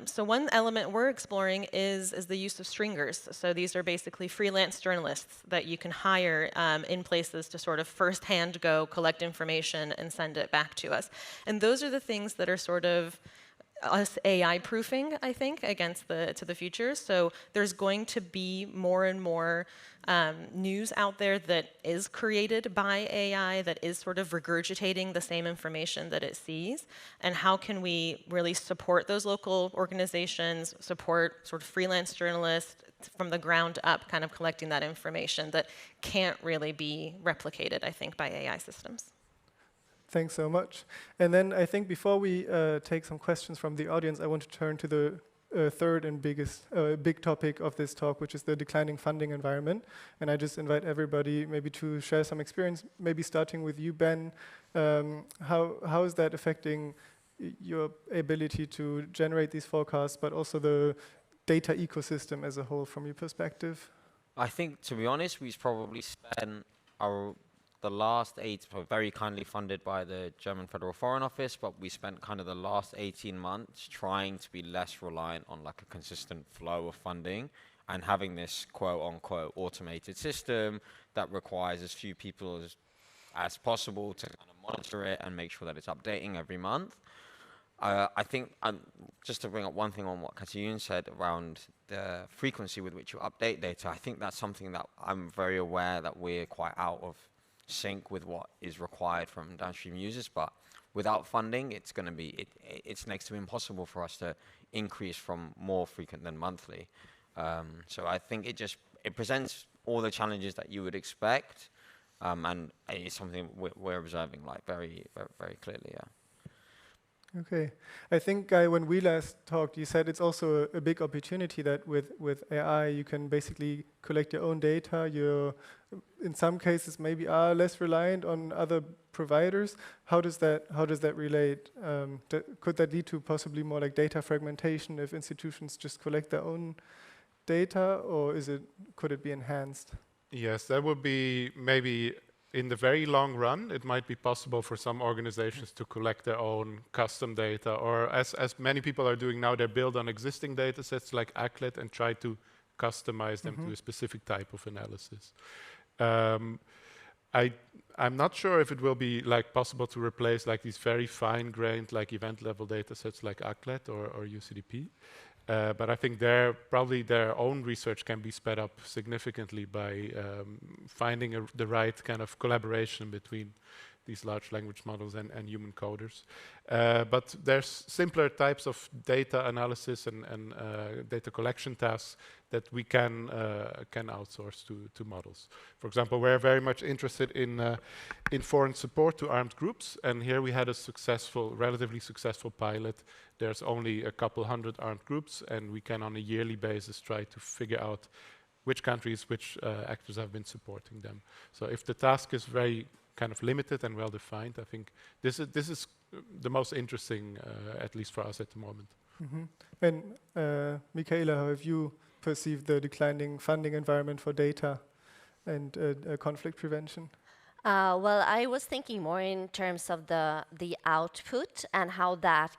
So one element we're exploring is the use of stringers. So these are basically freelance journalists that you can hire in places to sort of firsthand go collect information and send it back to us. And those are the things that are sort of us AI proofing, I think, against the future. So there's going to be more and more news out there that is created by AI, that is sort of regurgitating the same information that it sees. And how can we really support those local organizations, support sort of freelance journalists from the ground up, kind of collecting that information that can't really be replicated, I think, by AI systems. Thanks so much. And then I think before we take some questions from the audience, I want to turn to the third and biggest big topic of this talk, which is the declining funding environment. And I just invite everybody maybe to share some experience, maybe starting with you, Ben. How is that affecting your ability to generate these forecasts, but also the data ecosystem as a whole from your perspective? I think, to be honest, we've probably spent the last very kindly funded by the German Federal Foreign Office, but we spent kind of the last 18 months trying to be less reliant on like a consistent flow of funding and having this quote-unquote automated system that requires as few people as possible to kind of monitor it and make sure that it's updating every month. I think, just to bring up one thing on what Kata-Yoon said around the frequency with which you update data, I think that's something that I'm very aware that we're quite out of sync with what is required from downstream users, but without funding, it's going to be it's next to impossible for us to increase from more frequent than monthly. So I think it presents all the challenges that you would expect, and it's something we're observing like very, very, very clearly. Yeah. Okay. I think, Guy, when we last talked, you said it's also a big opportunity that with AI, you can basically collect your own data. You, in some cases, maybe are less reliant on other providers. How does that relate? Could that lead to possibly more like data fragmentation if institutions just collect their own data, or could it be enhanced? Yes, that would be maybe in the very long run. It might be possible for some organizations to collect their own custom data, or as many people are doing now, they build on existing data sets like ACLED and try to customize them to a specific type of analysis. I'm not sure if it will be like possible to replace like these very fine-grained like event-level data sets like ACLED or UCDP. But I think probably their own research can be sped up significantly by finding the right kind of collaboration between these large language models and human coders. But there's simpler types of data analysis and data collection tasks that we can outsource to models. For example, we're very much interested in foreign support to armed groups, and here we had a relatively successful pilot. There's only a couple hundred armed groups, and we can on a yearly basis try to figure out which countries, which actors have been supporting them. So if the task is very kind of limited and well-defined, I think this is the most interesting, at least for us at the moment. And Michaela, how have you perceived the declining funding environment for data and conflict prevention? Well, I was thinking more in terms of the output and how that,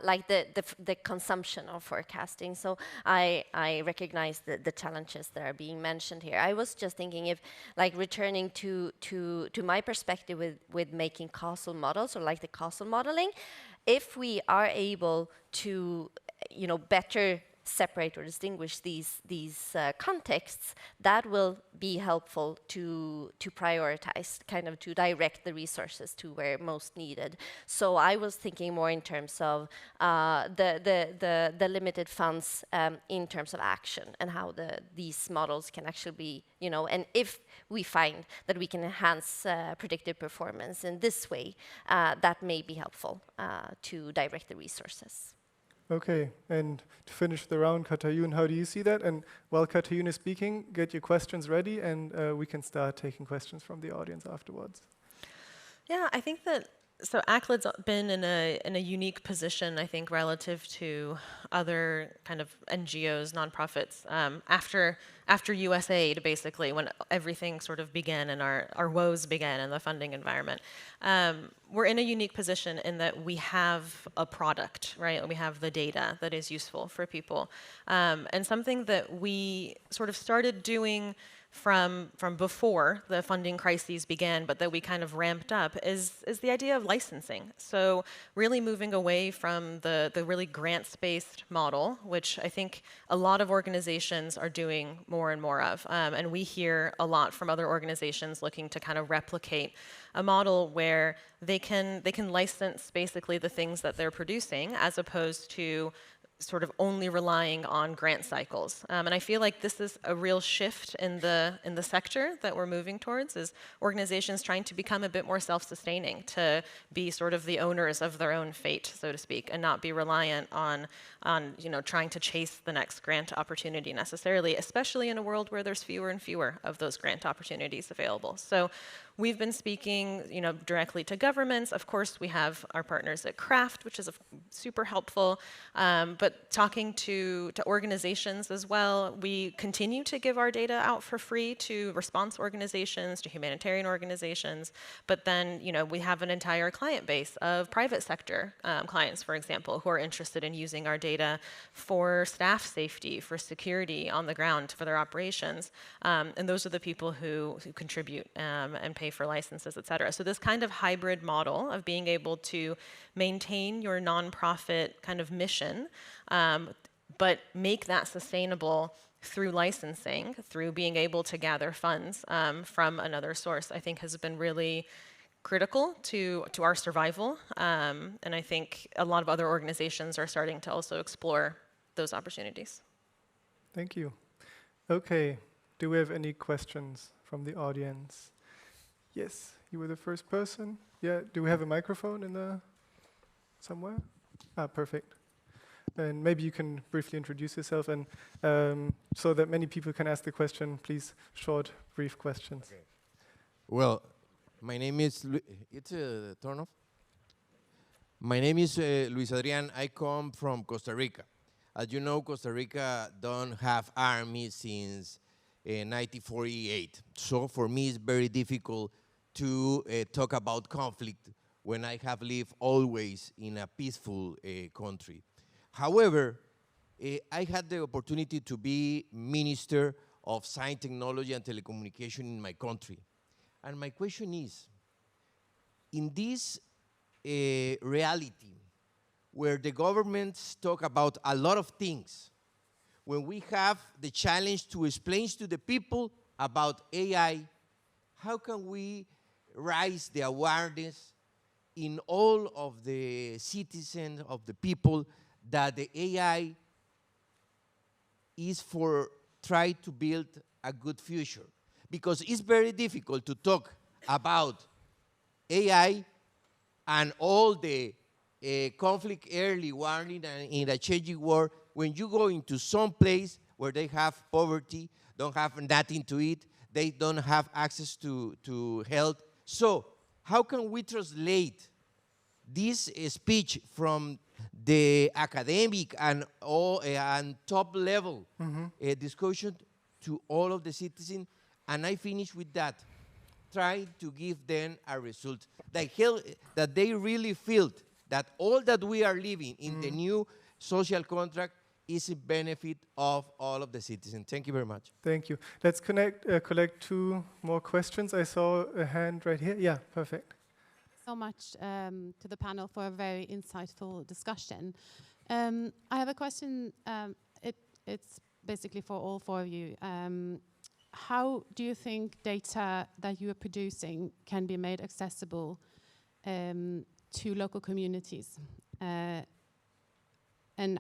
like the consumption of forecasting. So I recognize the challenges that are being mentioned here. I was just thinking if, like, returning to my perspective with making causal models, or like the causal modeling, if we are able to, better separate or distinguish these contexts, that will be helpful to prioritize, kind of to direct the resources to where most needed. So I was thinking more in terms of the limited funds in terms of action and how these models can actually be, and if we find that we can enhance predictive performance in this way, that may be helpful to direct the resources. Okay, and to finish the round, Katayun, how do you see that? And while Katayun is speaking, get your questions ready, and we can start taking questions from the audience afterwards. Yeah, I think that, so ACLED's been in a unique position, I think, relative to other kind of NGOs, nonprofits, after USAID, basically, when everything sort of began and our woes began in the funding environment. We're in a unique position in that we have a product, right? We have the data that is useful for people. And something that we sort of started doing from before the funding crises began, but that we kind of ramped up, is the idea of licensing. So really moving away from the really grants-based model, which I think a lot of organizations are doing more and more of. And we hear a lot from other organizations looking to kind of replicate a model where they can license basically the things that they're producing, as opposed to sort of only relying on grant cycles. And I feel like this is a real shift in the sector that we're moving towards, is organizations trying to become a bit more self-sustaining, to be sort of the owners of their own fate, so to speak, and not be reliant on trying to chase the next grant opportunity necessarily, especially in a world where there's fewer and fewer of those grant opportunities available. So we've been speaking, directly to governments. Of course, we have our partners at CRAFT, which is super helpful. But talking to organizations as well, we continue to give our data out for free to response organizations, to humanitarian organizations. But then, we have an entire client base of private sector clients, for example, who are interested in using our data for staff safety, for security on the ground, for their operations. And those are the people who contribute and pay for licenses, et cetera. So this kind of hybrid model of being able to maintain your nonprofit kind of mission, but make that sustainable through licensing, through being able to gather funds from another source, I think has been really critical to our survival. And I think a lot of other organizations are starting to also explore those opportunities. Thank you. Okay, do we have any questions from the audience? Yes, you were the first person. Yeah, do we have a microphone in the somewhere? Ah, perfect. And maybe you can briefly introduce yourself, and so that many people can ask the question, please, short, brief questions. Okay. Well, my name is, it's a turn off? My name is Luis Adrian. I come from Costa Rica. As you know, Costa Rica don't have army since 1948. So for me, it's very difficult to talk about conflict when I have lived always in a peaceful country. However, I had the opportunity to be Minister of Science, Technology, and Telecommunication in my country. And my question is, in this reality, where the governments talk about a lot of things, when we have the challenge to explain to the people about AI, how can we raise the awareness in all of the citizens, of the people, that the AI is for try to build a good future? Because it's very difficult to talk about AI and all the conflict early warning and in a changing world when you go into some place where they have poverty, don't have nothing to eat, they don't have access to health. So how can we translate this speech from the academic and top level discussion to all of the citizens? And I finish with that. Try to give them a result that they really feel that all that we are living in the new social contract is a benefit of all of the citizens. Thank you very much. Thank you. Let's collect two more questions. I saw a hand right here. Yeah, perfect. So much to the panel for a very insightful discussion. I have a question. It it's basically for all four of you. How do you think data that you are producing can be made accessible to local communities and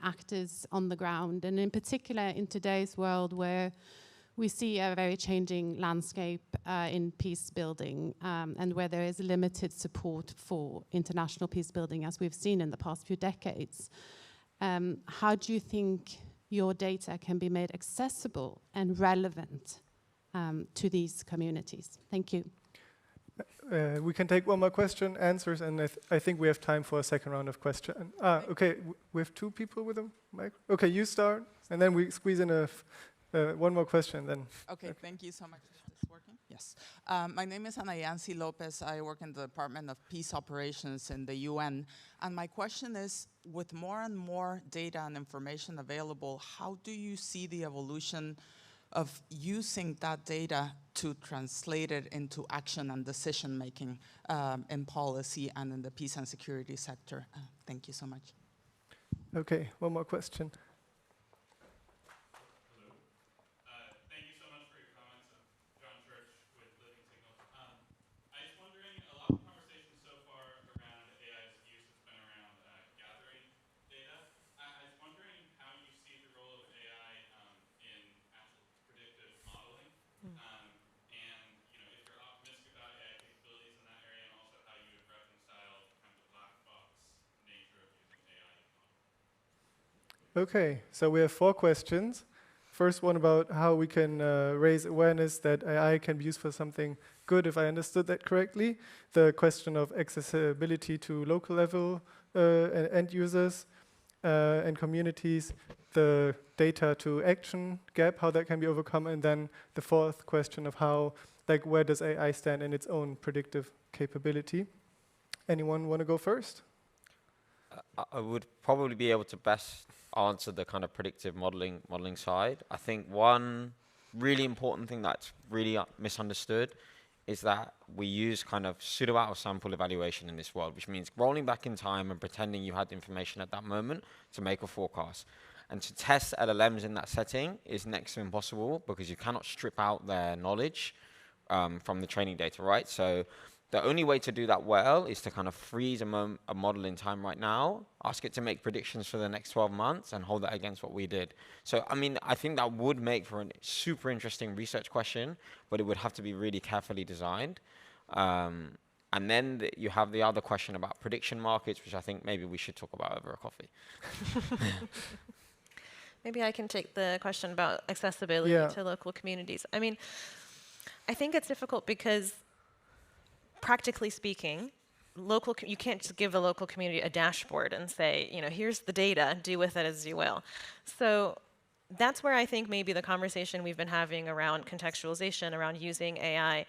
actors on the ground? And in particular, in today's world where we see a very changing landscape in peace building and where there is limited support for international peace building, as we've seen in the past few decades. How do you think your data can be made accessible and relevant to these communities? Thank you. We can take one more question, answers, and I think we have time for a second round of questions. Okay, we have two people with a mic. Okay, you start, and then we squeeze in one more question. Then. Okay, thank you so much. Is this working? Yes. My name is Ana Yancy Lopez. I work in the Department of Peace Operations in the UN. And my question is, with more and more data and information available, how do you see the evolution of using that data to translate it into action and decision making in policy and in the peace and security sector? Thank you so much. Okay, one more question. Okay, so we have 4 questions. First one about how we can raise awareness that AI can be used for something good, if I understood that correctly. The question of accessibility to local level end users and communities. The data to action gap, how that can be overcome. And then the 4th question of how, like, where does AI stand in its own predictive capability? Anyone want to go first? I would probably be able to best answer the kind of predictive modeling side. I think one really important thing that's really misunderstood is that we use kind of pseudo out of sample evaluation in this world, which means rolling back in time and pretending you had the information at that moment to make a forecast. And to test LLMs in that setting is next to impossible because you cannot strip out their knowledge from the training data, right? So the only way to do that well is to kind of freeze a model in time right now, ask it to make predictions for the next 12 months and hold that against what we did. So, I mean, I think that would make for a super interesting research question, but it would have to be really carefully designed. And then you have the other question about prediction markets, which I think maybe we should talk about over a coffee. Maybe I can take the question about accessibility to local communities. I mean, I think it's difficult because practically speaking, you can't just give a local community a dashboard and say, you know, here's the data, do with it as you will. So that's where I think maybe the conversation we've been having around contextualization, around using AI,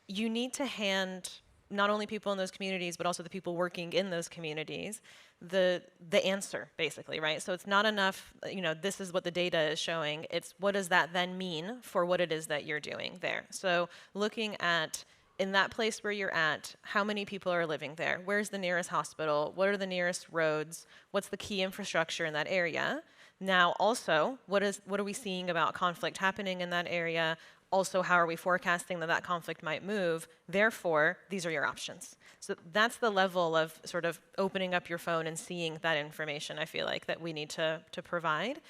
you need to hand not only people in those communities, but also the people working in those communities, the answer, basically, right? So it's not enough, you know, this is what the data is showing. It's what does that then mean for what it is that you're doing there? So looking at, in that place where you're at, how many people are living there? Where's the nearest hospital? What are the nearest roads? What's the key infrastructure in that area? Now, also, what are we seeing about conflict happening in that area? Also, how are we forecasting that that conflict might move? Therefore, these are your options. So that's the level of sort of opening up your phone and seeing that information, I feel like, that we need to provide.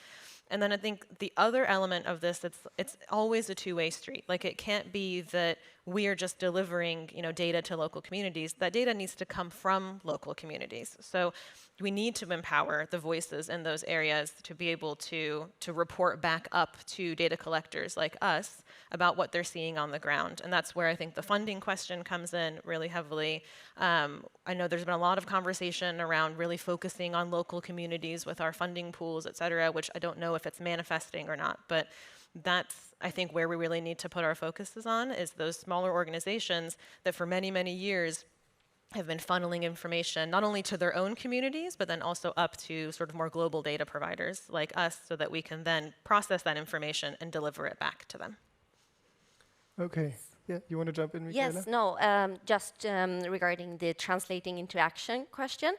And then I think the other element of this, it's always a two-way street. Like, it can't be that we are just delivering, you know, data to local communities. That data needs to come from local communities. So we need to empower the voices in those areas to be able to report back up to data collectors like us about what they're seeing on the ground. And that's where I think the funding question comes in really heavily. I know there's been a lot of conversation around really focusing on local communities with our funding pools, et cetera, which I don't know if it's manifesting or not, but that's, I think, where we really need to put our focuses on, is those smaller organizations that for many, many years have been funneling information not only to their own communities, but then also up to sort of more global data providers like us, so that we can then process that information and deliver it back to them. Okay, Yeah, you want to jump in, Michaela? Yes, no, just regarding the translating into action question.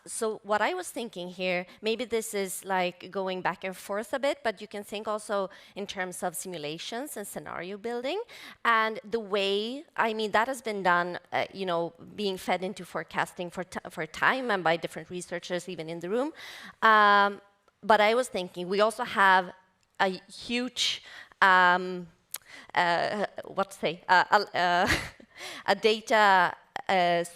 So what I was thinking here, maybe this is like going back and forth a bit, but you can think also in terms of simulations and scenario building. And the way, I mean, that has been done, you know, being fed into forecasting for time and by different researchers even in the room. But I was thinking we also have a huge a data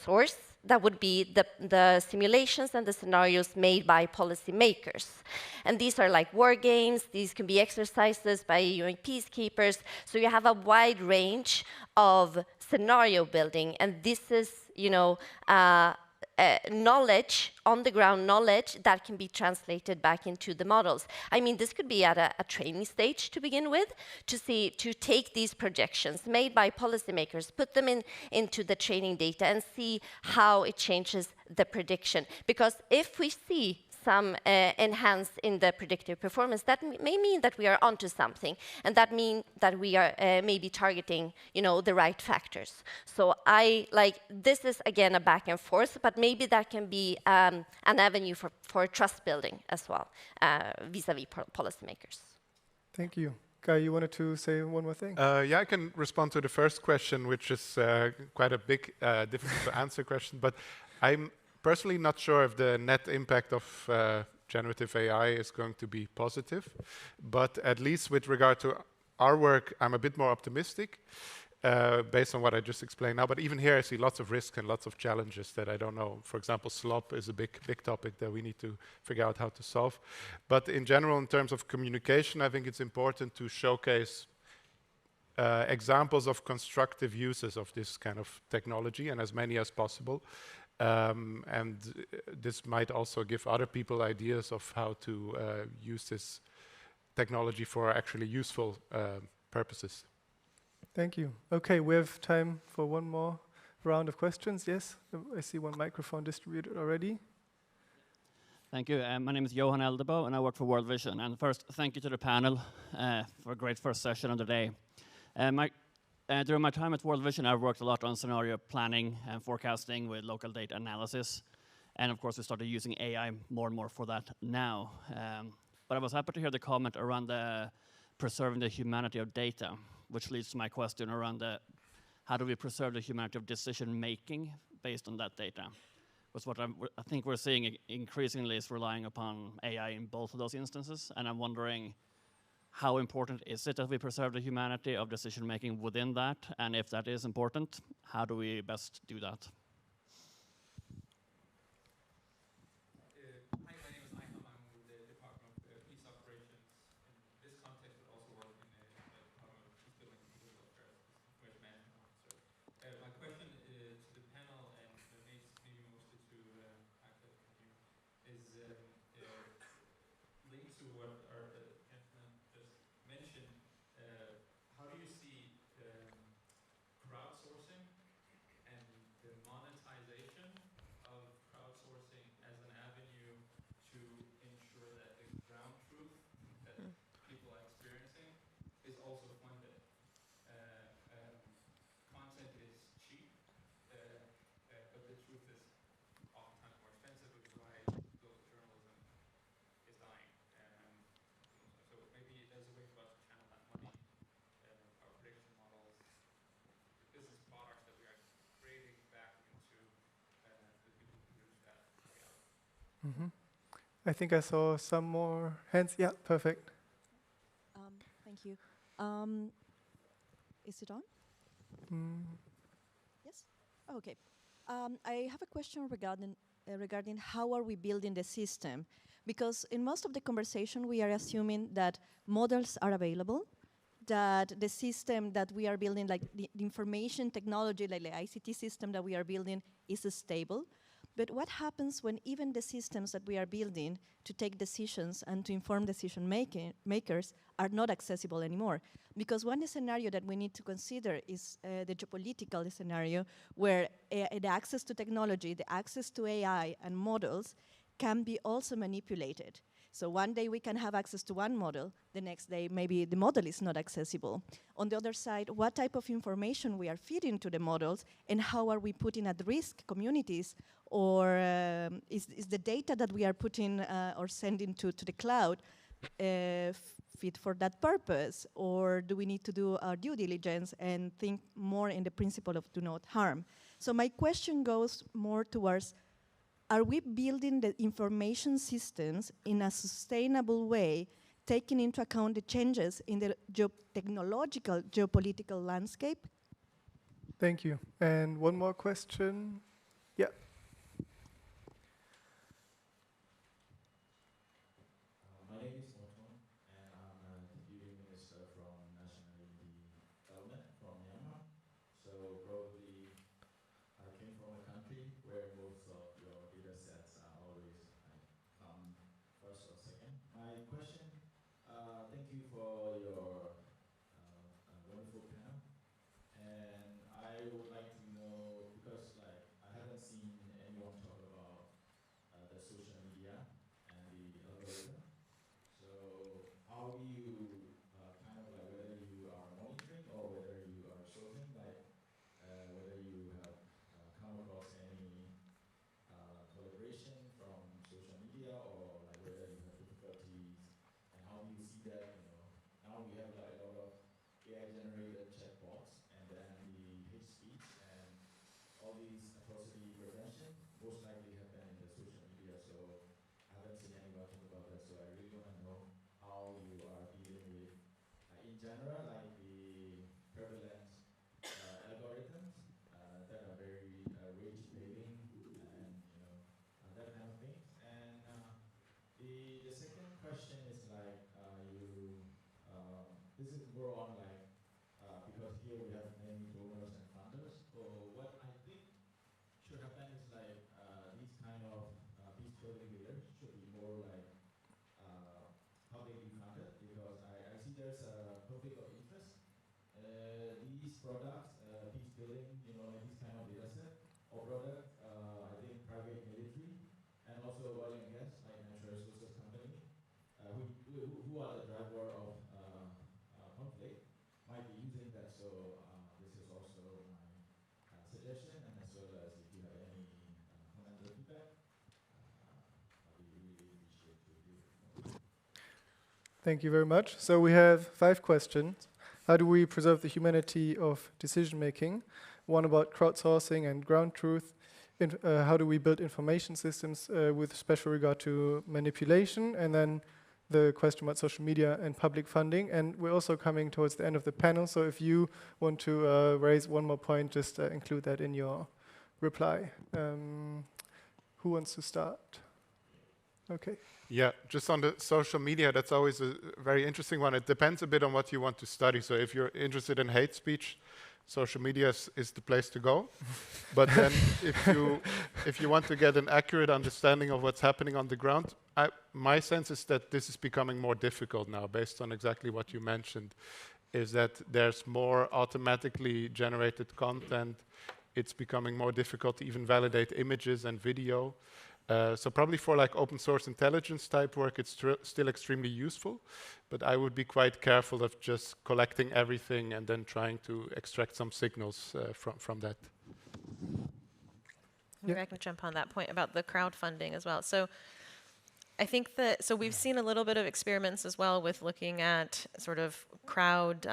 source that would be the simulations and the scenarios made by policymakers. And these are like war games, these can be exercises by UN peacekeepers. So you have a wide range of scenario building, and this is, you know, knowledge, on-the-ground knowledge that can be translated back into the models. I mean, this could be at a training stage to begin with, to take these projections made by policymakers, put them into the training data and see how it changes the prediction. Because if we see some enhance in the predictive performance, that may mean that we are onto something, and that means that we are maybe targeting, you know, the right factors. So this is again a back and forth, but maybe that can be an avenue for trust building as well vis-a-vis policymakers. Thank you. Guy, you wanted to say one more thing? Yeah, I can respond to the first question, which is quite a big, difficult to answer question, but I'm personally not sure if the net impact of generative AI is going to be positive, but at least with regard to our work, I'm a bit more optimistic based on what I just explained now. But even here, I see lots of risks and lots of challenges that I don't know. For example, slop is a big topic that we need to figure out how to solve. But in general, in terms of communication, I think it's important to showcase examples of constructive uses of this kind of technology, and as many as possible. And this might also give other people ideas of how to use this technology for actually useful purposes. Thank you. Okay, we have time for one more round of questions. Yes, I see one microphone distributed already. Thank you. My name is Johan Eldebo, and I work for World Vision. And first, thank you to the panel for a great first session of the day. During my time at World Vision, I've worked a lot on scenario planning and forecasting with local data analysis. And of course, we started using AI more and more for that now. But I was happy to hear the comment around the preserving the humanity of data, which leads to my question around how do we preserve the humanity of decision making based on that data? Because what I think we're seeing increasingly is relying upon AI in both of those instances. And I'm wondering, how important is it that we preserve the humanity of decision-making within that? And if that is important, how do we best do that? Hi, my name is Ayhan. I'm with the Department of Peace Operations in this context, but also work in the Department of Peace Building and Political Affairs, Information Management Officer. My question to the panel, and maybe mostly to Axel, is linked to what our gentleman just mentioned. How do you see crowdsourcing and the monetization of crowdsourcing as an avenue to ensure that the ground truth that people are experiencing is also funded? Content is cheap, but the truth is oftentimes more expensive, which is why journalism is dying. So maybe there's a way for us to channel that money, our prediction models, the business products that we are creating back into the people who produce that reality. I think I saw some more hands. Yeah, perfect. Thank you. Is it on? Yes? Oh, okay. I have a question regarding how are we building the system? Because in most of the conversation, we are assuming that models are available, that the system that we are building, like the information technology, like the ICT system that we are building, is stable. But what happens when even the systems that we are building to take decisions and to inform decision makers are not accessible anymore? Because one scenario that we need to consider is the geopolitical scenario, where the access to technology, the access to AI and models can be also manipulated. So one day we can have access to one model, the next day maybe the model is not accessible. On the other side, what type of information we are feeding to the models and how are we putting at risk communities, or is the data that we are putting or sending to the cloud fit for that purpose, or do we need to do our due diligence and think more in the principle of do not harm? So my question goes more towards, are we building the information systems in a sustainable way, taking into account the changes in the technological, geopolitical landscape? Thank you. And one more question. Yeah. My name is Moton, and I'm a deputy minister from National Unity Government from Myanmar. So probably I came from a country where most of your data sets are always come first or second. My question, thank you for your wonderful panel. And I would like to know, because like I haven't seen anyone talk about the social media and the algorithm. So how do you kind of like, whether you are monitoring or whether you are sorting, like whether you have come across any collaboration from social media, or like whether you have difficulties, and how do you see that, you know, now we have like a lot of AI generated chatbots, and then the hate speech and all these atrocity prevention most likely happen in the social media. So I haven't seen anyone talk about that, so I really want to know how you are dealing with, in general, like the prevalent algorithms that are very rage baiting and you know that kind of things. And the second question is like this is more on like because here we have many donors and funders. So what I think should happen is like these kind of peace building leaders should be more like publicly funded, because I see there's a conflict of interest. These products, peace building, you know, like this kind of data set or product, I think private military and also oil and gas, like natural resources company, who are the driver of conflict, might be using that. So this is also my suggestion, and as well as if you have any comment or feedback, I'd be really appreciate to hear. Thank you very much. So we have 5 questions. How do we preserve the humanity of decision making? One about crowdsourcing and ground truth. How do we build information systems with special regard to manipulation? And then the question about social media and public funding. And we're also coming towards the end of the panel, so if you want to raise one more point, just include that in your reply. Who wants to start? Okay. Yeah, just on the social media, that's always a very interesting one. It depends a bit on what you want to study. So if you're interested in hate speech, social media is the place to go. But then if you want to get an accurate understanding of what's happening on the ground, my sense is that this is becoming more difficult now, based on exactly what you mentioned, is that there's more automatically generated content. It's becoming more difficult to even validate images and video. So probably for like open source intelligence type work, it's still extremely useful, but I would be quite careful of just collecting everything and then trying to extract some signals from that. Maybe I can jump on that point about the crowdfunding as well. So I think that, so we've seen a little bit of experiments as well with looking at sort of crowd,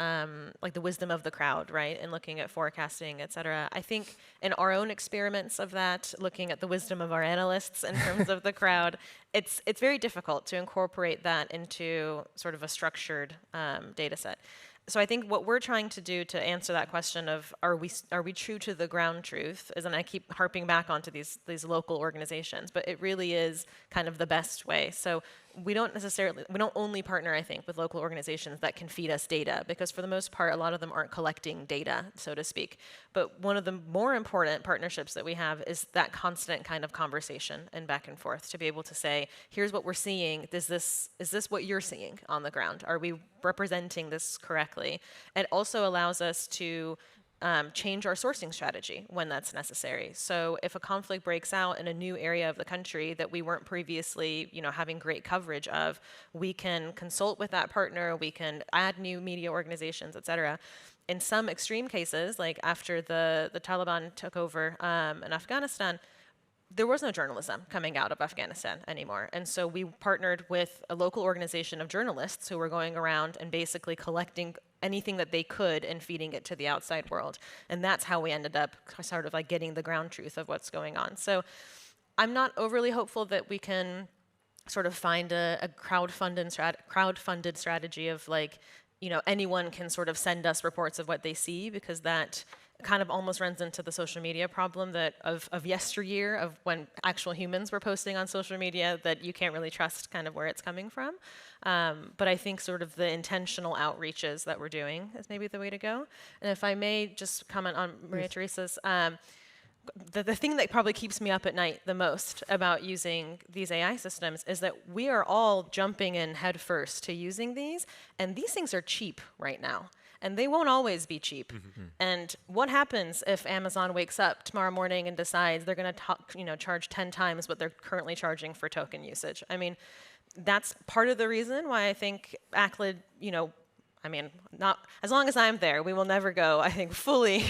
like the wisdom of the crowd, right? And looking at forecasting, et cetera. I think in our own experiments of that, looking at the wisdom of our analysts in terms of the crowd, it's very difficult to incorporate that into sort of a structured data set. So I think what we're trying to do to answer that question of are we true to the ground truth is, and I keep harping back onto these local organizations, but it really is kind of the best way. So we don't only partner, I think, with local organizations that can feed us data, because for the most part, a lot of them aren't collecting data, so to speak. But one of the more important partnerships that we have is that constant kind of conversation and back and forth to be able to say, here's what we're seeing. Is this what you're seeing on the ground? Are we representing this correctly? It also allows us to change our sourcing strategy when that's necessary. So if a conflict breaks out in a new area of the country that we weren't previously, having great coverage of, we can consult with that partner, we can add new media organizations, et cetera. In some extreme cases, like after the Taliban took over in Afghanistan, there was no journalism coming out of Afghanistan anymore. And so we partnered with a local organization of journalists who were going around and basically collecting anything that they could and feeding it to the outside world. And that's how we ended up sort of like getting the ground truth of what's going on. So I'm not overly hopeful that we can sort of find a crowdfunded strategy of like, anyone can sort of send us reports of what they see, because that kind of almost runs into the social media problem that of yesteryear, of when actual humans were posting on social media, that you can't really trust kind of where it's coming from. But I think sort of the intentional outreaches that we're doing is maybe the way to go. And if I may just comment on Maria Teresa's, the thing that probably keeps me up at night the most about using these AI systems is that we are all jumping in headfirst to using these, and these things are cheap right now. And they won't always be cheap. And what happens if Amazon wakes up tomorrow morning and decides they're going to charge 10 times what they're currently charging for token usage? I mean, that's part of the reason why I think ACLED, not as long as I'm there, we will never go, I think, fully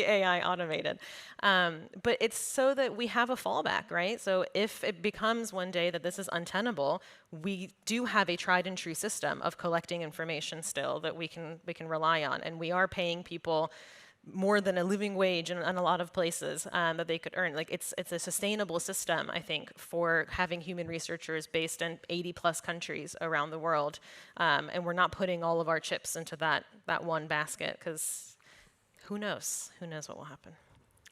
AI automated. But it's so that we have a fallback, right? So if it becomes one day that this is untenable, we do have a tried and true system of collecting information still that we can rely on, and we are paying people more than a living wage in a lot of places that they could earn. Like it's a sustainable system, I think, for having human researchers based in 80+ countries around the world, and we're not putting all of our chips into that one basket, because who knows what will happen.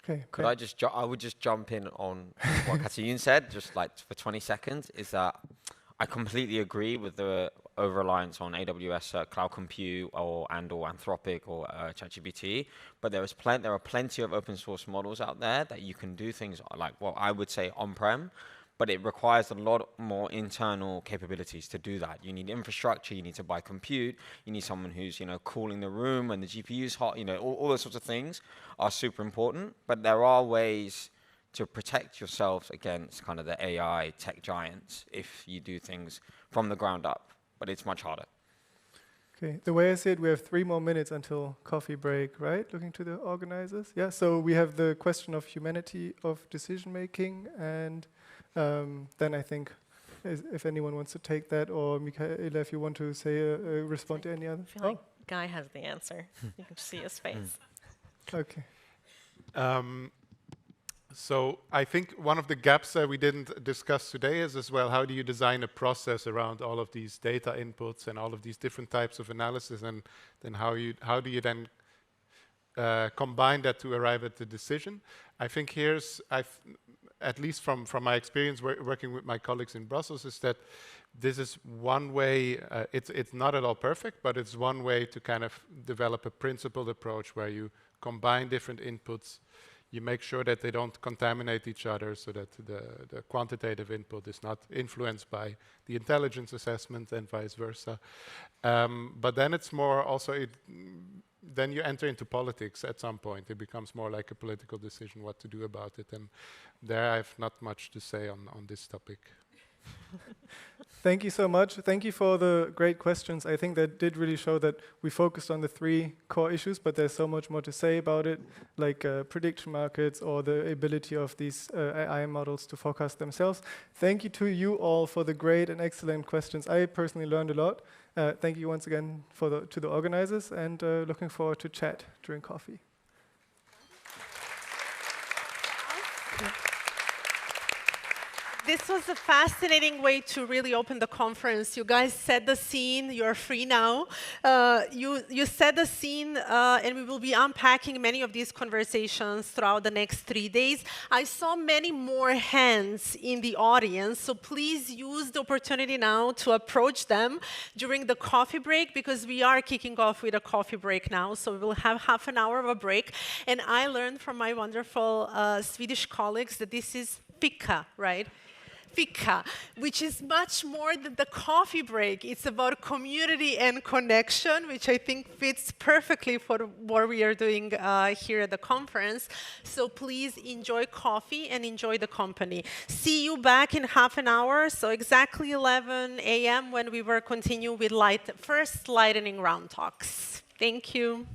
Okay. Could I would just jump in on what Katayoun said, just like for 20 seconds, is that I completely agree with the over-reliance on AWS cloud compute or Anthropic or ChatGPT, but there are plenty of open source models out there that you can do things like what I would say on-prem, but it requires a lot more internal capabilities to do that. You need infrastructure, you need to buy compute, you need someone who's cooling the room when the GPU's hot, all those sorts of things are super important, but there are ways to protect yourselves against kind of the AI tech giants if you do things from the ground up, but it's much harder. Okay, the way I see it, we have 3 more minutes until coffee break, right? Looking to the organizers. Yeah, so we have the question of humanity of decision making, and then I think if anyone wants to take that, or Michaela, if you want to say respond to any other. I feel like Guy has the answer. You can see his face. Okay. So I think one of the gaps that we didn't discuss today is as well, how do you design a process around all of these data inputs and all of these different types of analysis, and then how do you then combine that to arrive at the decision? I think at least from my experience working with my colleagues in Brussels, is that this is one way, it's not at all perfect, but it's one way to kind of develop a principled approach where you combine different inputs. You make sure that they don't contaminate each other, so that the quantitative input is not influenced by the intelligence assessment and vice versa. But then it's more also, then you enter into politics at some point. It becomes more like a political decision what to do about it. And there I have not much to say on this topic. Thank you so much. Thank you for the great questions. I think that did really show that we focused on the 3 core issues, but there's so much more to say about it, like prediction markets or the ability of these AI models to forecast themselves. Thank you to you all for the great and excellent questions. I personally learned a lot. Thank you once again to the organizers, and looking forward to chat during coffee. This was a fascinating way to really open the conference. You guys set the scene. You're free now. You set the scene, and we will be unpacking many of these conversations throughout the next 3 days. I saw many more hands in the audience, so please use the opportunity now to approach them during the coffee break, because we are kicking off with a coffee break now, so we will have half an hour of a break. And I learned from my wonderful Swedish colleagues that this is fika, right? fika, which is much more than the coffee break. It's about community and connection, which I think fits perfectly for what we are doing here at the conference. So please enjoy coffee and enjoy the company. See you back in half an hour, so exactly 11 a.m. when we will continue with first lightning round talks. Thank you.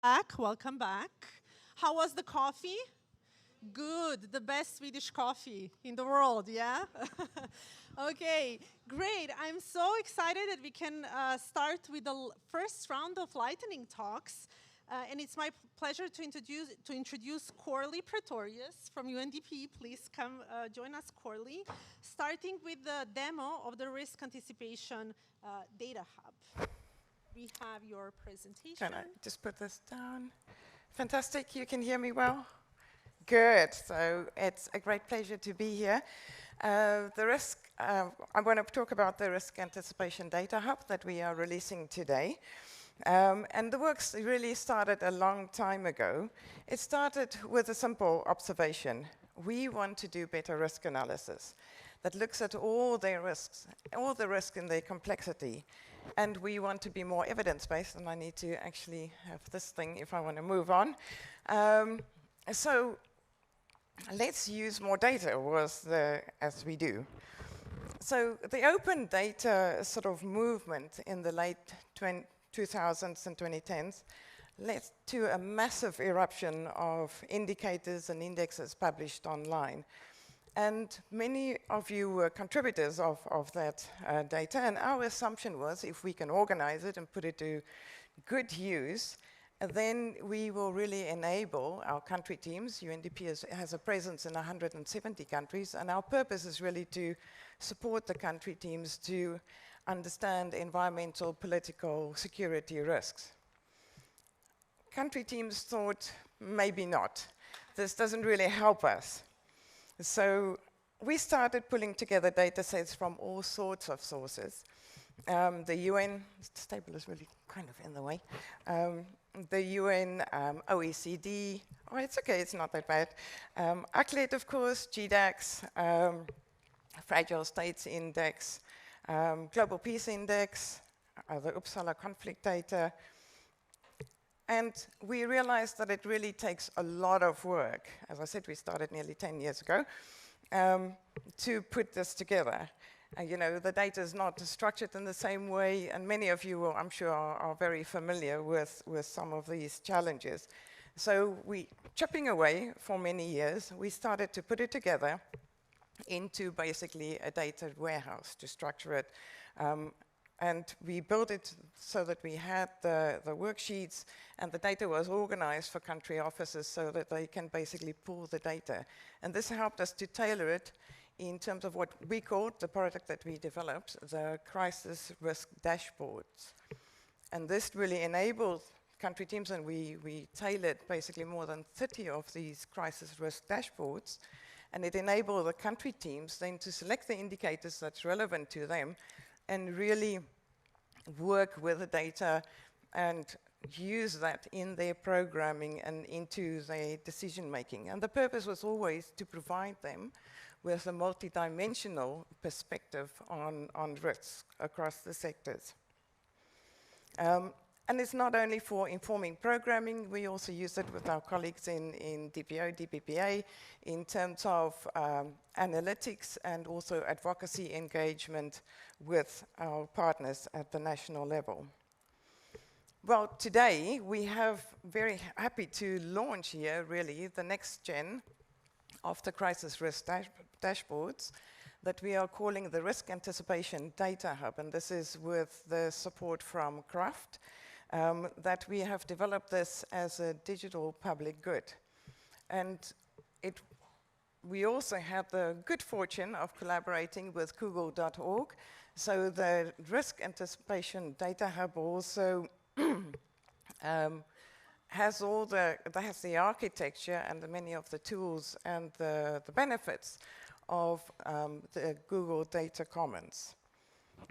Welcome back. How was the coffee? Good, the best Swedish coffee in the world, yeah? Okay, great. I'm so excited that we can start with the first round of lightning talks. And it's my pleasure to introduce Corley Pretorius from UNDP. Please come join us, Corley. Starting with the demo of the Risk Anticipation Data Hub. We have your presentation. Can I just put this down? Fantastic, you can hear me well? Good, so it's a great pleasure to be here. I want to talk about the Risk Anticipation Data Hub that we are releasing today. And the works really started a long time ago. It started with a simple observation. We want to do better risk analysis that looks at all the risks in their complexity. And we want to be more evidence-based, and I need to actually have this thing if I want to move on. So let's use more data, as we do. So the open data sort of movement in the late 2000s and 2010s led to a massive eruption of indicators and indexes published online. And many of you were contributors of that data, and our assumption was if we can organize it and put it to good use, then we will really enable our country teams. UNDP has a presence in 170 countries, and our purpose is really to support the country teams to understand environmental, political, security risks. Country teams thought, maybe not. This doesn't really help us. So we started pulling together data sets from all sorts of sources. The UN, this table is really kind of in the way. The UN, OECD, oh, it's okay, it's not that bad. ACLED, of course, GDAX, Fragile States Index, Global Peace Index, the Uppsala conflict data. And we realized that it really takes a lot of work. As I said, we started nearly 10 years ago to put this together. You know, the data is not structured in the same way, and many of you, I'm sure, are very familiar with some of these challenges. So chipping away for many years, we started to put it together into basically a data warehouse to structure it. And we built it so that we had the worksheets, and the data was organized for country offices so that they can basically pull the data. And this helped us to tailor it in terms of what we called the product that we developed, the crisis risk dashboards. And this really enabled country teams, and we tailored basically more than 30 of these crisis risk dashboards, and it enabled the country teams then to select the indicators that's relevant to them and really work with the data and use that in their programming and into their decision making. And the purpose was always to provide them with a multidimensional perspective on risk across the sectors. And it's not only for informing programming, we also use it with our colleagues in DPO, DPPA, in terms of analytics and also advocacy engagement with our partners at the national level. Well, today we have very happy to launch here really the next gen of the crisis risk dashboards that we are calling the Risk Anticipation Data Hub, and this is with the support from Kraft. That we have developed this as a digital public good. And we also had the good fortune of collaborating with Google.org. So the Risk Anticipation Data Hub also has the architecture and many of the tools and the benefits of the Google Data Commons.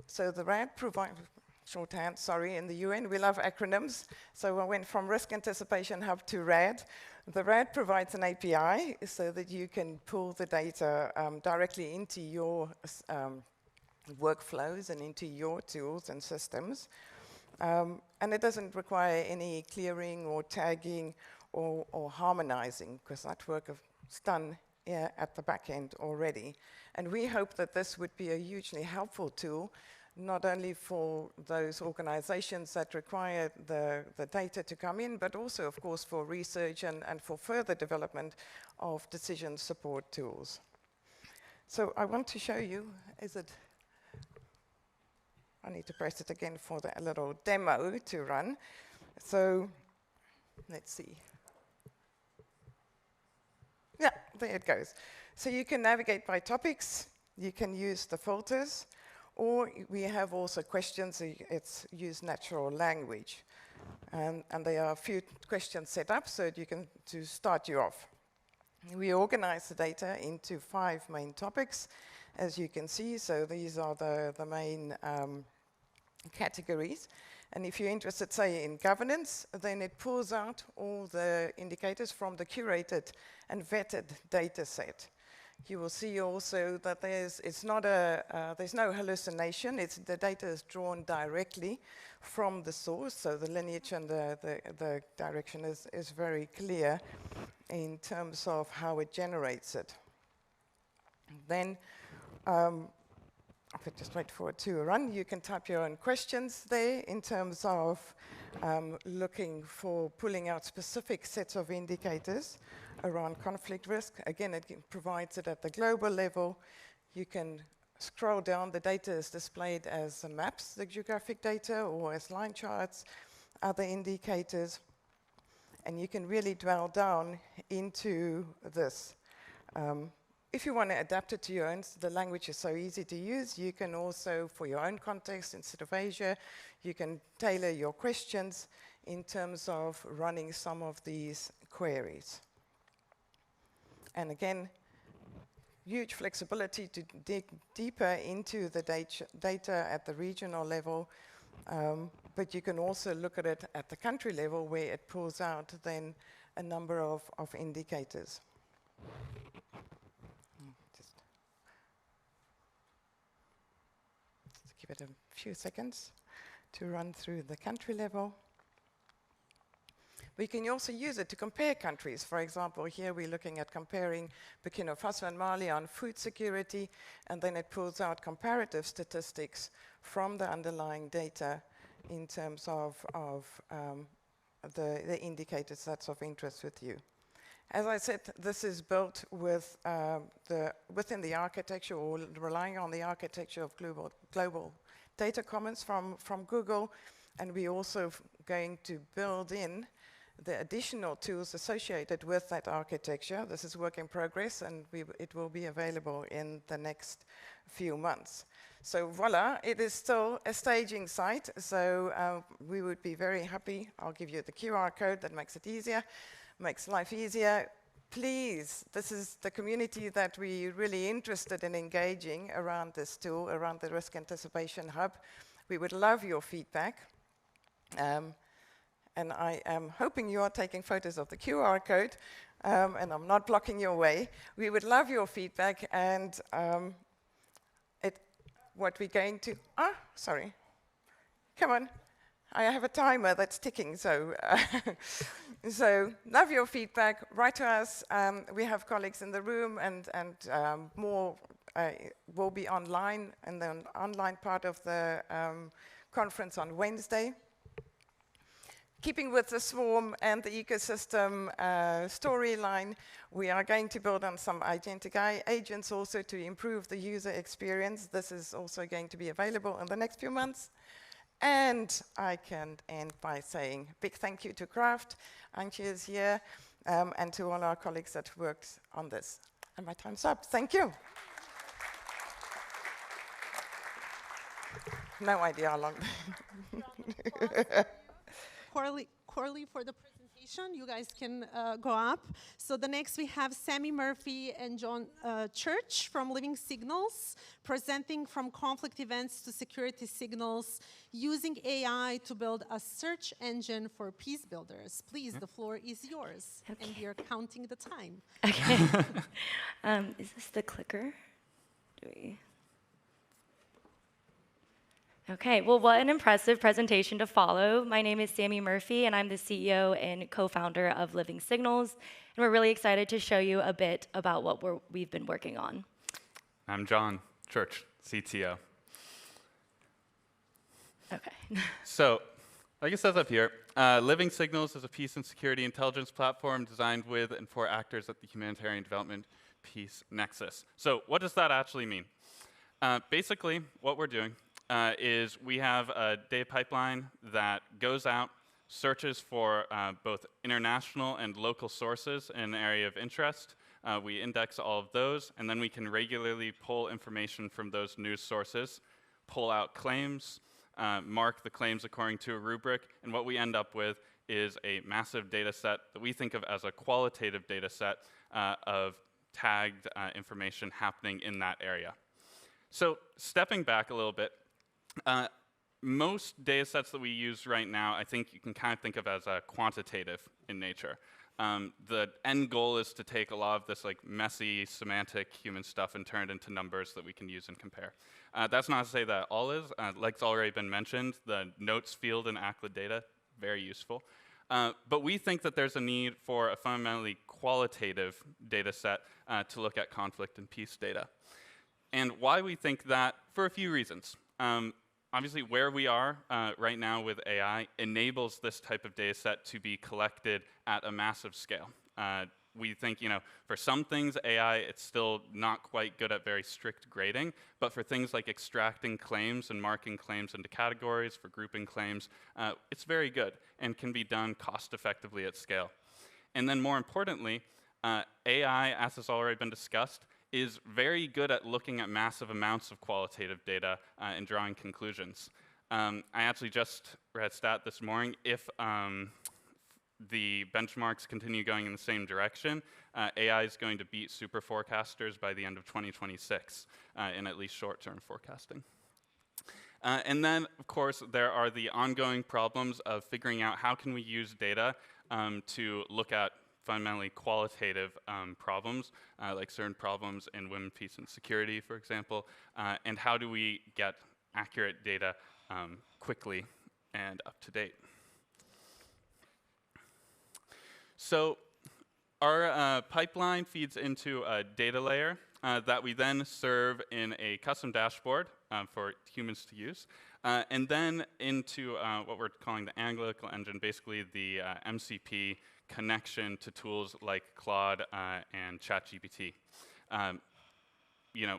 So the RAD provides, shorthand, sorry, in the UN, we love acronyms. So I went from Risk Anticipation Hub to RAD. The RAD provides an API so that you can pull the data directly into your workflows and into your tools and systems. And it doesn't require any clearing or tagging or harmonizing, because that work is done at the back end already. And we hope that this would be a hugely helpful tool not only for those organizations that require the data to come in, but also, of course, for research and for further development of decision support tools. So I want to show you, I need to press it again for the little demo to run. So let's see. Yeah, there it goes. So you can navigate by topics, you can use the filters, or we have also questions. It's use natural language. And there are a few questions set up so that you can to start you off. We organize the data into 5 main topics, as you can see. So these are the main categories. And if you're interested, say, in governance, then it pulls out all the indicators from the curated and vetted data set. You will see also that there's no hallucination. The data is drawn directly from the source, so the lineage and the direction is very clear in terms of how it generates it. Then, if I just wait for it to run, you can type your own questions there in terms of looking for pulling out specific sets of indicators around conflict risk. Again, it provides it at the global level. You can scroll down. The data is displayed as maps, the geographic data, or as line charts, other indicators. And you can really dwell down into this. If you want to adapt it to your own, the language is so easy to use. You can also, for your own context, instead of Asia, you can tailor your questions in terms of running some of these queries. And again, huge flexibility to dig deeper into the data at the regional level, but you can also look at it at the country level where it pulls out then a number of indicators. Just give it a few seconds to run through the country level. We can also use it to compare countries. For example, here we're looking at comparing Burkina Faso and Mali on food security, and then it pulls out comparative statistics from the underlying data in terms of the indicators that's of interest with you. As I said, this is built with within the architecture, or relying on the architecture of global data commons from Google, and we're also going to build in the additional tools associated with that architecture. This is work in progress, and it will be available in the next few months. So voila, it is still a staging site, so we would be very happy. I'll give you the QR code that makes it easier, makes life easier. Please, this is the community that we're really interested in engaging around this tool, around the Risk Anticipation Hub. We would love your feedback. And I am hoping you are taking photos of the QR code, and I'm not blocking your way. We would love your feedback, and what we're going to... sorry. Come on. I have a timer that's ticking, so... so, love your feedback. Write to us. We have colleagues in the room, and more will be online, and the online part of the conference on Wednesday. Keeping with the swarm and the ecosystem storyline, we are going to build on some agentic agents also to improve the user experience. This is also going to be available in the next few months. And I can end by saying big thank you to Craft, Antje is here, and to all our colleagues that worked on this. And my time's up. Thank you. No idea how long. Corley for the presentation. You guys can go up. So the next we have Sammy Murphy and John Church from Living Signals, presenting from conflict events to security signals, using AI to build a search engine for peace builders. Please, the floor is yours. Okay. And we are counting the time. Okay. Is this the clicker? Okay, well, what an impressive presentation to follow. My name is Sammy Murphy, and I'm the CEO and co-founder of Living Signals, and we're really excited to show you a bit about what we've been working on. I'm John Church, CTO. Okay. So, like it says up here, Living Signals is a peace and security intelligence platform designed with and for actors at the humanitarian development peace nexus. So what does that actually mean? Basically, what we're doing is we have a data pipeline that goes out, searches for both international and local sources in an area of interest. We index all of those, and then we can regularly pull information from those news sources, pull out claims, mark the claims according to a rubric, and what we end up with is a massive data set that we think of as a qualitative data set of tagged information happening in that area. So stepping back a little bit, most data sets that we use right now, I think you can kind of think of as quantitative in nature. The end goal is to take a lot of this like messy, semantic human stuff and turn it into numbers that we can use and compare. That's not to say that all is. Like it's already been mentioned, the notes field in ACLA data, very useful. But we think that there's a need for a fundamentally qualitative data set to look at conflict and peace data. And why we think that, for a few reasons. Obviously, where we are right now with AI enables this type of data set to be collected at a massive scale. We think, for some things, AI, it's still not quite good at very strict grading, but for things like extracting claims and marking claims into categories, for grouping claims, it's very good and can be done cost-effectively at scale. And then more importantly, AI, as has already been discussed, is very good at looking at massive amounts of qualitative data and drawing conclusions. I actually just read a stat this morning. If the benchmarks continue going in the same direction, AI is going to beat super forecasters by the end of 2026 in at least short-term forecasting. And then, of course, there are the ongoing problems of figuring out how can we use data to look at fundamentally qualitative problems, like certain problems in women, peace, and security, for example, and how do we get accurate data quickly and up to date. So our pipeline feeds into a data layer that we then serve in a custom dashboard for humans to use, and then into what we're calling the analytical engine, basically the MCP connection to tools like Claude and ChatGPT.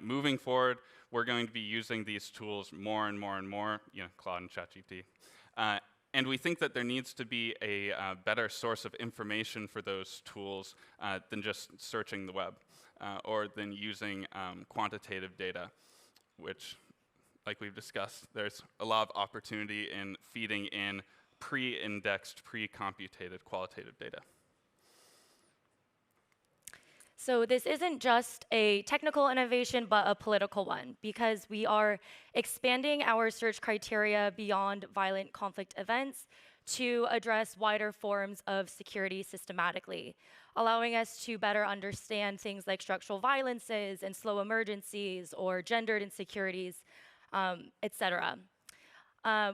Moving forward, we're going to be using these tools more and more and more, Claude and ChatGPT. And we think that there needs to be a better source of information for those tools than just searching the web or than using quantitative data, which, like we've discussed, there's a lot of opportunity in feeding in pre-indexed, pre-computated qualitative data. So this isn't just a technical innovation, but a political one, because we are expanding our search criteria beyond violent conflict events to address wider forms of security systematically, allowing us to better understand things like structural violences and slow emergencies or gendered insecurities, et cetera.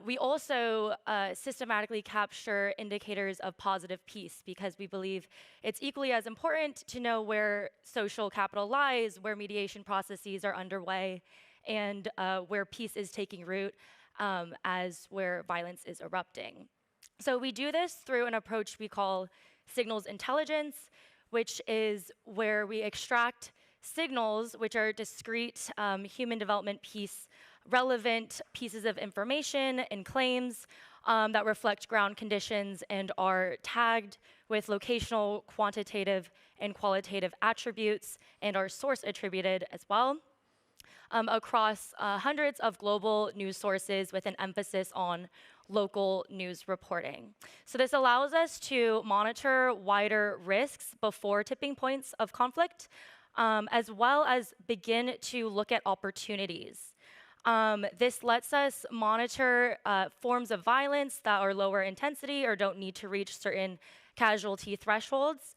We also systematically capture indicators of positive peace because we believe it's equally as important to know where social capital lies, where mediation processes are underway, and where peace is taking root as where violence is erupting. So we do this through an approach we call signals intelligence, which is where we extract signals, which are discrete human development peace relevant pieces of information and claims that reflect ground conditions and are tagged with locational, quantitative, and qualitative attributes and are source attributed as well across hundreds of global news sources with an emphasis on local news reporting. So this allows us to monitor wider risks before tipping points of conflict, as well as begin to look at opportunities. This lets us monitor forms of violence that are lower intensity or don't need to reach certain casualty thresholds.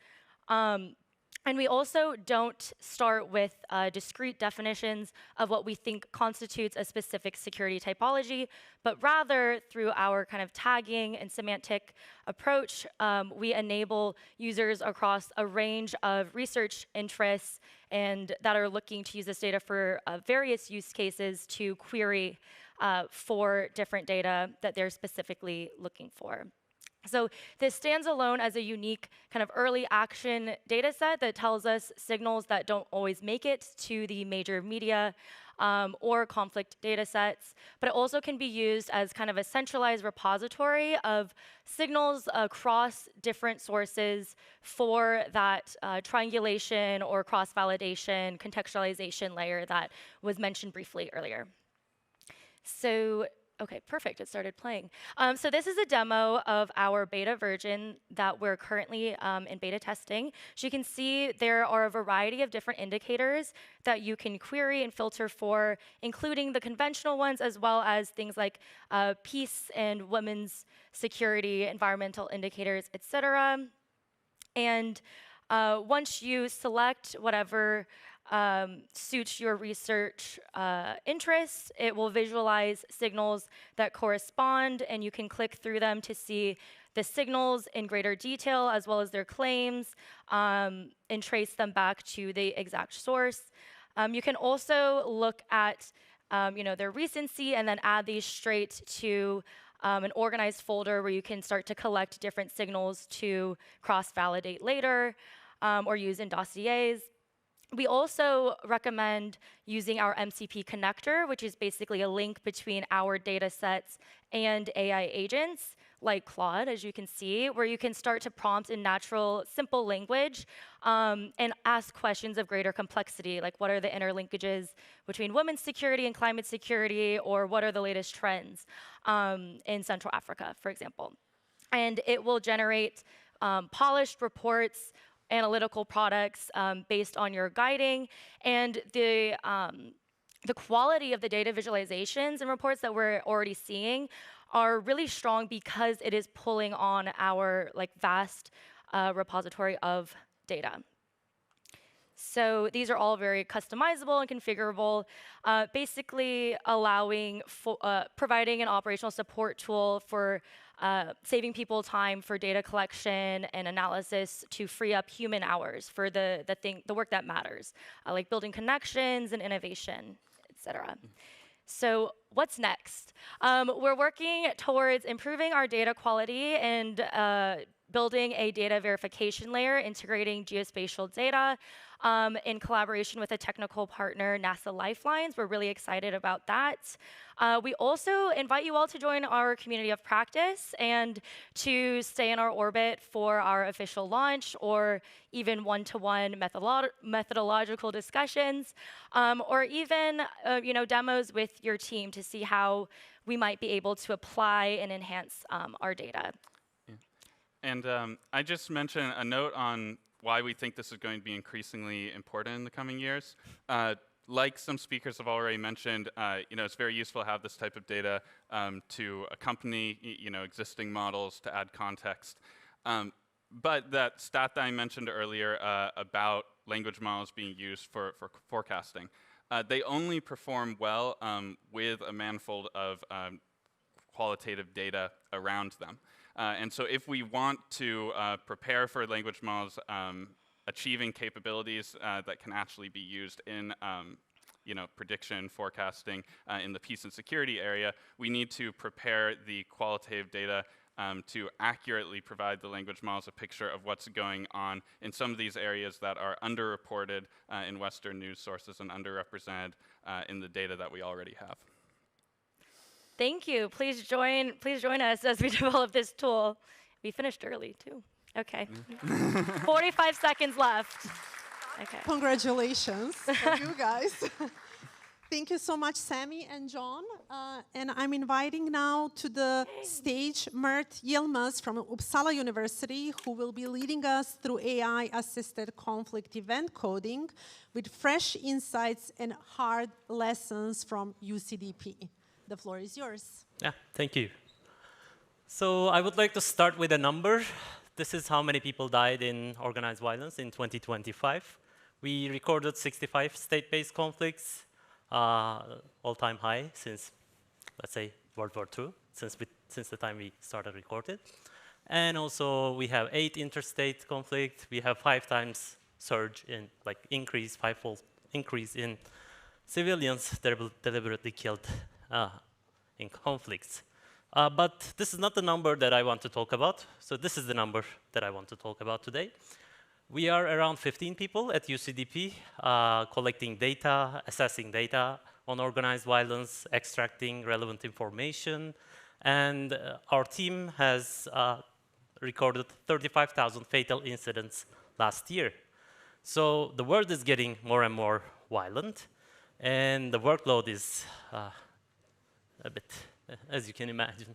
And we also don't start with discrete definitions of what we think constitutes a specific security typology, but rather through our kind of tagging and semantic approach, we enable users across a range of research interests and that are looking to use this data for various use cases to query for different data that they're specifically looking for. So this stands alone as a unique kind of early action data set that tells us signals that don't always make it to the major media or conflict data sets, but it also can be used as kind of a centralized repository of signals across different sources for that triangulation or cross-validation contextualization layer that was mentioned briefly earlier. So, okay, perfect, it started playing. So this is a demo of our beta version that we're currently in beta testing. So you can see there are a variety of different indicators that you can query and filter for, including the conventional ones, as well as things like peace and women's security, environmental indicators, etc. And once you select whatever suits your research interests, it will visualize signals that correspond, and you can click through them to see the signals in greater detail, as well as their claims, and trace them back to the exact source. You can also look at their recency and then add these straight to an organized folder where you can start to collect different signals to cross-validate later or use in dossiers. We also recommend using our MCP connector, which is basically a link between our data sets and AI agents, like Claude, as you can see, where you can start to prompt in natural, simple language and ask questions of greater complexity, like what are the interlinkages between women's security and climate security, or what are the latest trends in Central Africa, for example. And it will generate polished reports, analytical products based on your guiding, and the quality of the data visualizations and reports that we're already seeing are really strong because it is pulling on our vast repository of data. So these are all very customizable and configurable, basically allowing providing an operational support tool for saving people time for data collection and analysis to free up human hours for the work that matters, like building connections and innovation, etc. So what's next? We're working towards improving our data quality and building a data verification layer, integrating geospatial data in collaboration with a technical partner, NASA Lifelines. We're really excited about that. We also invite you all to join our community of practice and to stay in our orbit for our official launch, or even one-to-one methodological discussions, or even demos with your team to see how we might be able to apply and enhance our data. And I just mentioned a note on why we think this is going to be increasingly important in the coming years. Like some speakers have already mentioned, it's very useful to have this type of data to accompany existing models, to add context. But that stat that I mentioned earlier about language models being used for forecasting, they only perform well with a manifold of qualitative data around them. And so if we want to prepare for language models achieving capabilities that can actually be used in prediction, forecasting in the peace and security area, we need to prepare the qualitative data to accurately provide the language models a picture of what's going on in some of these areas that are underreported in Western news sources and underrepresented in the data that we already have. Thank you. Please join us as we develop this tool. We finished early, too. Okay. 45 seconds left. Okay. Congratulations for you guys. Thank you so much, Sammy and John. And I'm inviting now to the stage Mert Yilmaz from Uppsala University, who will be leading us through AI-assisted conflict event coding with fresh insights and hard lessons from UCDP. The floor is yours. Yeah, thank you. So I would like to start with a number. This is how many people died in organized violence in 2025. We recorded 65 state-based conflicts, all-time high since, let's say, World War II, since the time we started recording. And also we have 8 interstate conflicts. We have 5 times surge in, increase, 5-fold increase in civilians deliberately killed in conflicts. But this is not the number that I want to talk about. So this is the number that I want to talk about today. We are around 15 people at UCDP, collecting data, assessing data on organized violence, extracting relevant information. And our team has recorded 35,000 fatal incidents last year. So the world is getting more and more violent, and the workload is a bit, as you can imagine.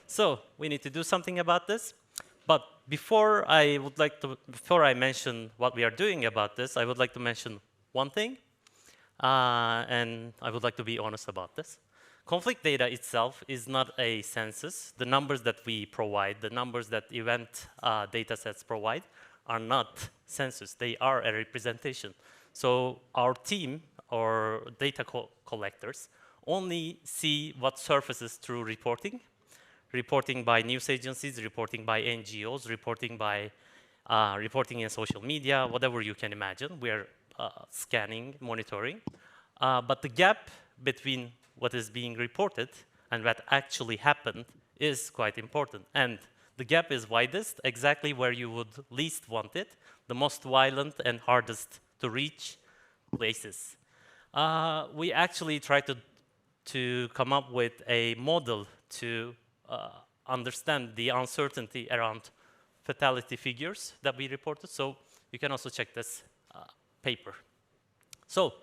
So we need to do something about this. But before I mention what we are doing about this, I would like to mention one thing, and I would like to be honest about this. Conflict data itself is not a census. The numbers that we provide, the numbers that event data sets provide, are not census. They are a representation. So our team, or data collectors, only see what surfaces through reporting by news agencies, reporting by NGOs, reporting in social media, whatever you can imagine. We are scanning, monitoring. But the gap between what is being reported and what actually happened is quite important. And the gap is widest, exactly where you would least want it, the most violent and hardest to reach places. We actually tried to come up with a model to understand the uncertainty around fatality figures that we reported. So you can also check this paper. So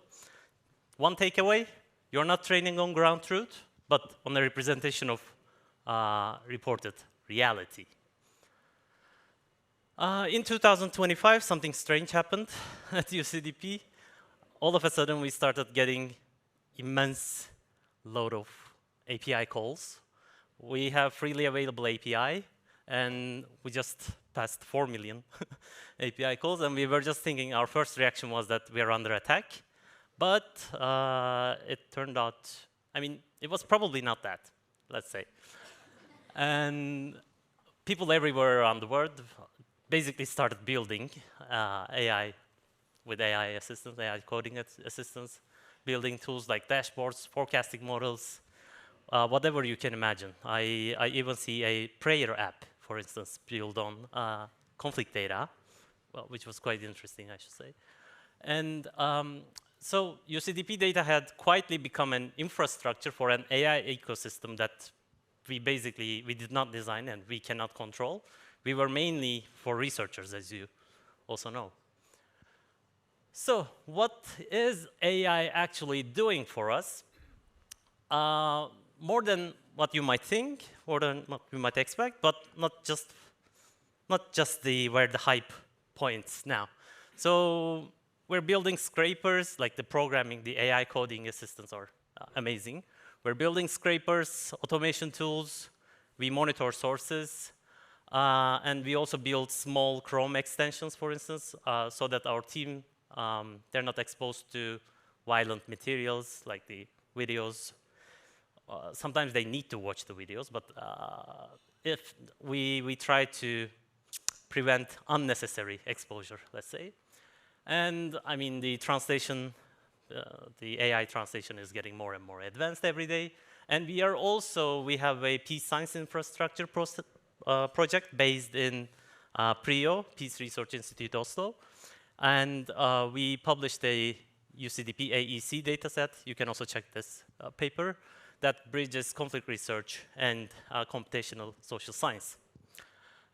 one takeaway, you're not training on ground truth, but on a representation of reported reality. In 2025, something strange happened at UCDP. All of a sudden, we started getting immense load of API calls. We have freely available API, and we just passed 4 million API calls, and we were just thinking, our first reaction was that we are under attack. But it turned out, I mean, it was probably not that, let's say. And people everywhere around the world basically started building AI with AI assistants, AI coding assistants, building tools like dashboards, forecasting models, whatever you can imagine. I even see a prayer app, for instance, built on conflict data, well, which was quite interesting, I should say. And so UCDP data had quietly become an infrastructure for an AI ecosystem that we did not design and we cannot control. We were mainly for researchers, as you also know. So what is AI actually doing for us? More than what you might think, or than what you might expect, but not just where the hype points now. So we're building scrapers, like the AI coding assistants are amazing. We're building scrapers, automation tools, we monitor sources, and we also build small Chrome extensions, for instance, so that our team, they're not exposed to violent materials like the videos. Sometimes they need to watch the videos, but if we try to prevent unnecessary exposure, let's say. And I mean, the translation, the AI translation is getting more and more advanced every day. And we have a peace science infrastructure project based in PRIO, Peace Research Institute Oslo. And we published a UCDP AEC dataset. You can also check this paper that bridges conflict research and computational social science.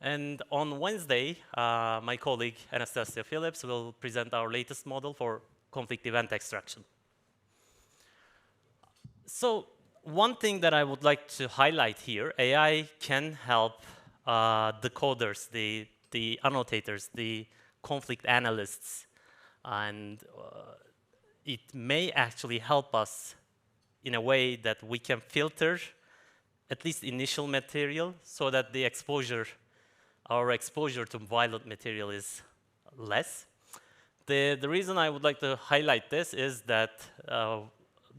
And on Wednesday, my colleague Anastasia Phillips will present our latest model for conflict event extraction. So one thing that I would like to highlight here, AI can help the coders, the annotators, the conflict analysts, and it may actually help us in a way that we can filter at least initial material so that our exposure to violent material is less. The reason I would like to highlight this is that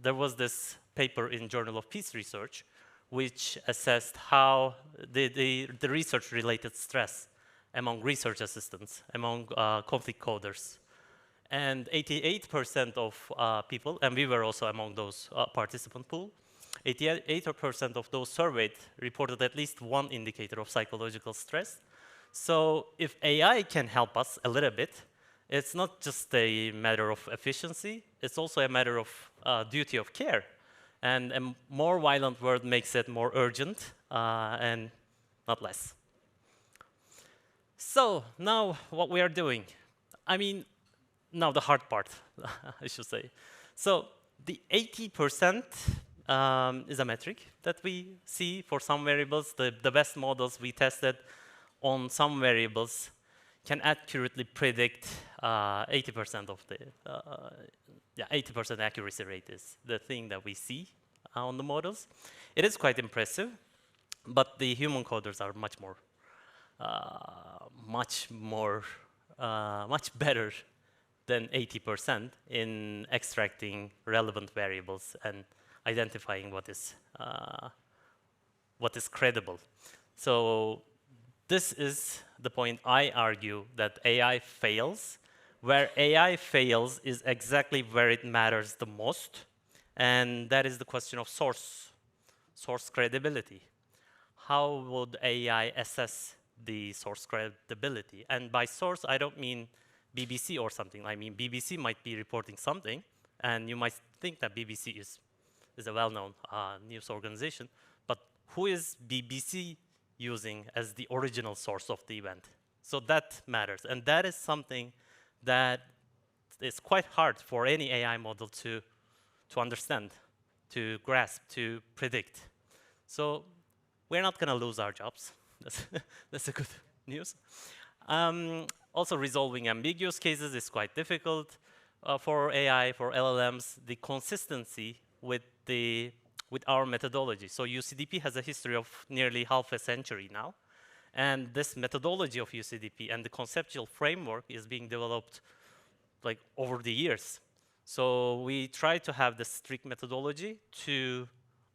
there was this paper in Journal of Peace Research which assessed how the research-related stress among research assistants, among conflict coders. And 88% of people, and we were also among those participant pool, 88% of those surveyed reported at least one indicator of psychological stress. So if AI can help us a little bit, it's not just a matter of efficiency, it's also a matter of duty of care. And a more violent world makes it more urgent and not less. So now what we are doing, I mean, now the hard part, I should say. So the 80% is a metric that we see for some variables. The best models we tested on some variables can accurately predict 80% of the, 80% accuracy rate is the thing that we see on the models. It is quite impressive, but the human coders are much better than 80% in extracting relevant variables and identifying what is credible. So this is the point I argue that AI fails. Where AI fails is exactly where it matters the most, and that is the question of source credibility. How would AI assess the source credibility? And by source, I don't mean BBC or something. I mean, BBC might be reporting something, and you might think that BBC is a well-known news organization, but who is BBC using as the original source of the event? So that matters, and that is something that is quite hard for any AI model to understand, to grasp, to predict. So we're not going to lose our jobs. That's a good news. Also, resolving ambiguous cases is quite difficult for AI, for LLMs. The consistency with our methodology. So UCDP has a history of nearly half a century now. And this methodology of UCDP and the conceptual framework is being developed like over the years. So we try to have the strict methodology to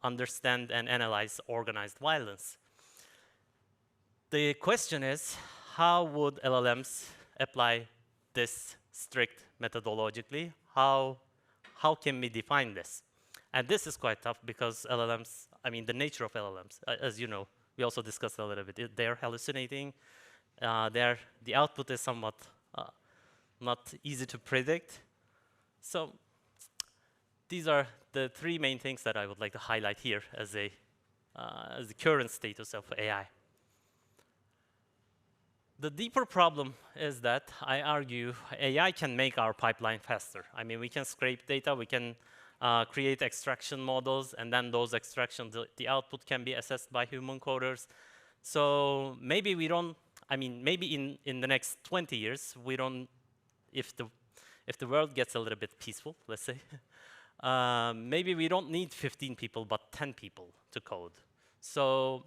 understand and analyze organized violence. The question is, how would LLMs apply this strict methodologically? How can we define this? And this is quite tough because LLMs, I mean, the nature of LLMs, as you know, we also discussed a little bit. They're hallucinating. The output is somewhat not easy to predict. So these are the three main things that I would like to highlight here as the current status of AI. The deeper problem is that I argue AI can make our pipeline faster. I mean, we can scrape data, we can create extraction models, and then those extractions, the output can be assessed by human coders. So maybe we don't, I mean, maybe in the next 20 years, we don't, if the world gets a little bit peaceful, let's say, maybe we don't need 15 people, but 10 people to code. So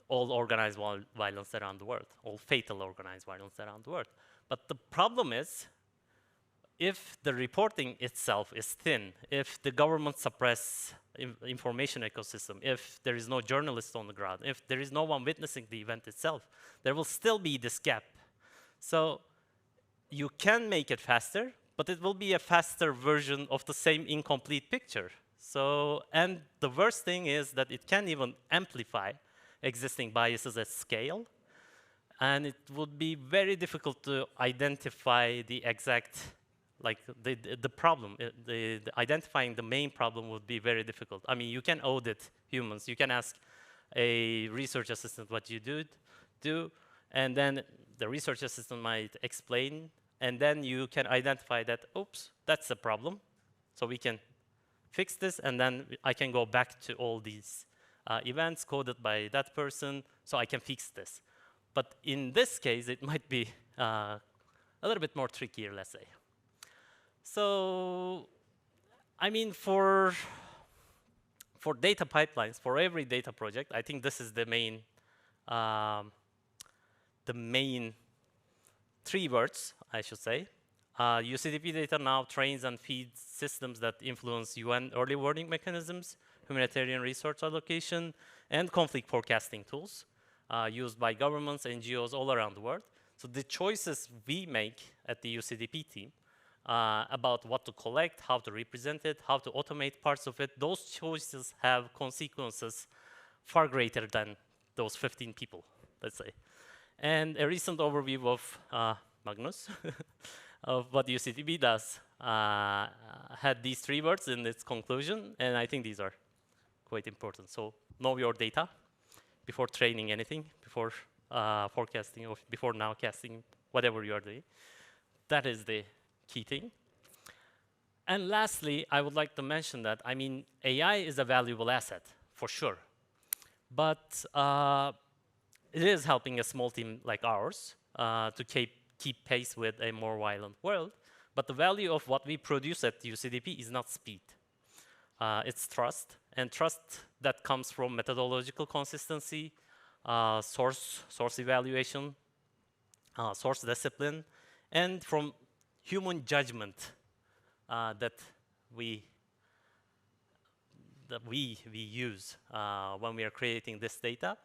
all organized violence around the world, all fatal organized violence around the world. But the problem is, if the reporting itself is thin, if the government suppress information ecosystem, if there is no journalist on the ground, if there is no one witnessing the event itself, there will still be this gap. So you can make it faster, but it will be a faster version of the same incomplete picture. So, and the worst thing is that it can even amplify existing biases at scale. And it would be very difficult to identify the exact, like the problem. Identifying the main problem would be very difficult. I mean, you can audit humans. You can ask a research assistant what you do, and then the research assistant might explain, and then you can identify that, oops, that's a problem. So we can fix this, and then I can go back to all these events coded by that person, so I can fix this. But in this case, it might be a little bit more trickier, let's say. So, I mean, for data pipelines, for every data project, I think this is the main three words, I should say. UCDP data now trains and feeds systems that influence UN early warning mechanisms, humanitarian resource allocation, and conflict forecasting tools used by governments, NGOs all around the world. So the choices we make at the UCDP team about what to collect, how to represent it, how to automate parts of it. Those choices have consequences far greater than those 15 people, let's say. And a recent overview of Magnus, of what UCDB does, had these 3 words in its conclusion, and I think these are quite important. So know your data before training anything, before forecasting, or before nowcasting, whatever you are doing. That is the key thing. And lastly, I would like to mention that, I mean, AI is a valuable asset, for sure. But it is helping a small team like ours to keep pace with a more violent world. But the value of what we produce at UCDP is not speed. It's trust, and trust that comes from methodological consistency, source evaluation, source discipline, and from human judgment that we use when we are creating this data.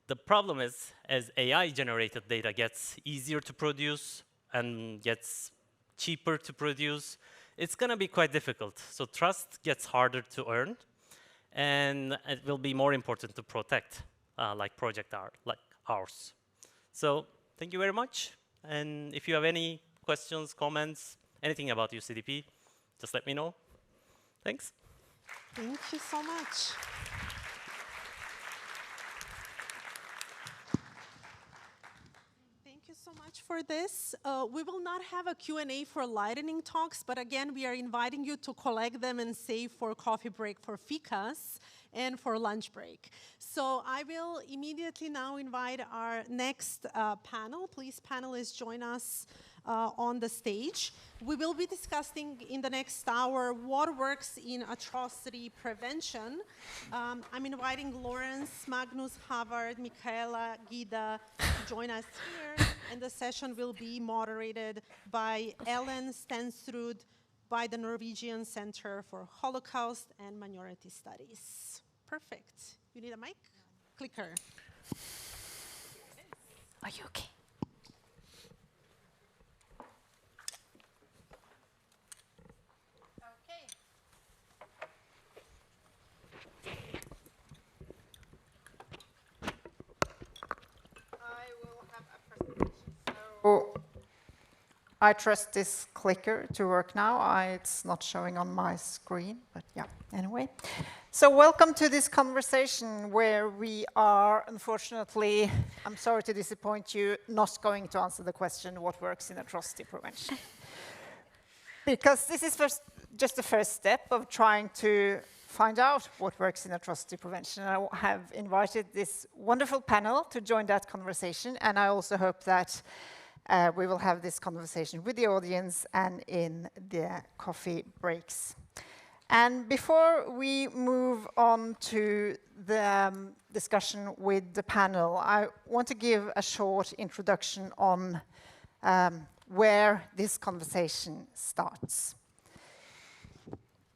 The problem is, as AI-generated data gets easier to produce and gets cheaper to produce, it's going to be quite difficult. So trust gets harder to earn, and it will be more important to protect, like like ours. So thank you very much. And if you have any questions, comments, anything about UCDP, just let me know. Thanks. Thank you so much. Thank you so much for this. We will not have a Q&A for lightning talks, but again, we are inviting you to collect them and save for coffee break for ficas and for lunch break. So I will immediately now invite our next panel. Please, panelists, join us on the stage. We will be discussing in the next hour what works in atrocity prevention. I'm inviting Lawrence, Magnus, Havard, Michaela, Gida to join us here, and the session will be moderated by Ellen Stensrud by the Norwegian Center for Holocaust and Minority Studies. Perfect. You need a mic? Clicker. Are you okay? I trust this clicker to work now. It's not showing on my screen, but yeah, anyway. So welcome to this conversation where we are, unfortunately, I'm sorry to disappoint you, not going to answer the question, what works in atrocity prevention? Because this is just the first step of trying to find out what works in atrocity prevention. I have invited this wonderful panel to join that conversation, and I also hope that we will have this conversation with the audience and in the coffee breaks. And before we move on to the discussion with the panel, I want to give a short introduction on where this conversation starts.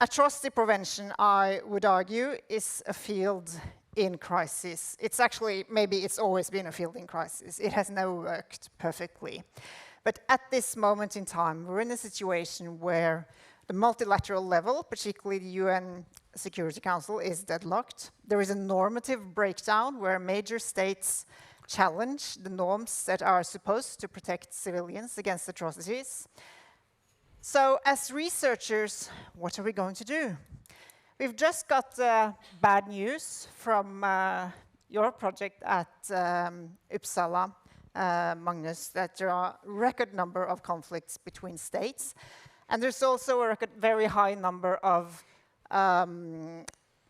Atrocity prevention, I would argue, is a field in crisis. It's actually, maybe it's always been a field in crisis. It has never worked perfectly. But at this moment in time, we're in a situation where the multilateral level, particularly the UN Security Council, is deadlocked. There is a normative breakdown where major states challenge the norms that are supposed to protect civilians against atrocities. So as researchers, what are we going to do? We've just got bad news from your project at Uppsala, Magnus, that there are a record number of conflicts between states. And there's also a very high number of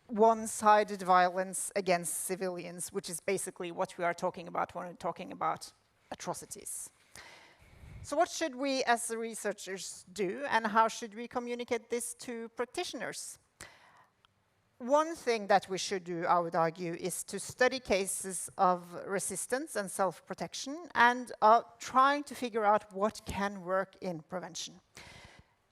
one-sided violence against civilians, which is basically what we are talking about when we're talking about atrocities. So what should we as the researchers do, and how should we communicate this to practitioners? One thing that we should do, I would argue, is to study cases of resistance and self-protection and trying to figure out what can work in prevention.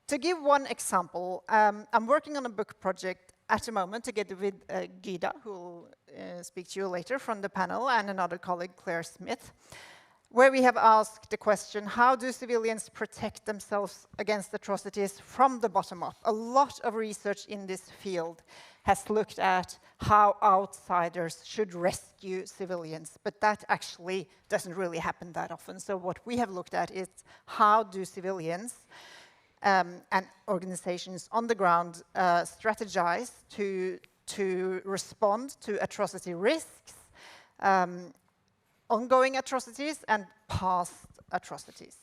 To give one example, I'm working on a book project at the moment together with Gida, who will speak to you later from the panel, and another colleague, Claire Smith, where we have asked the question, how do civilians protect themselves against atrocities from the bottom up? A lot of research in this field has looked at how outsiders should rescue civilians, but that actually doesn't really happen that often. So what we have looked at is how do civilians and organizations on the ground strategize to respond to atrocity risks, ongoing atrocities and past atrocities.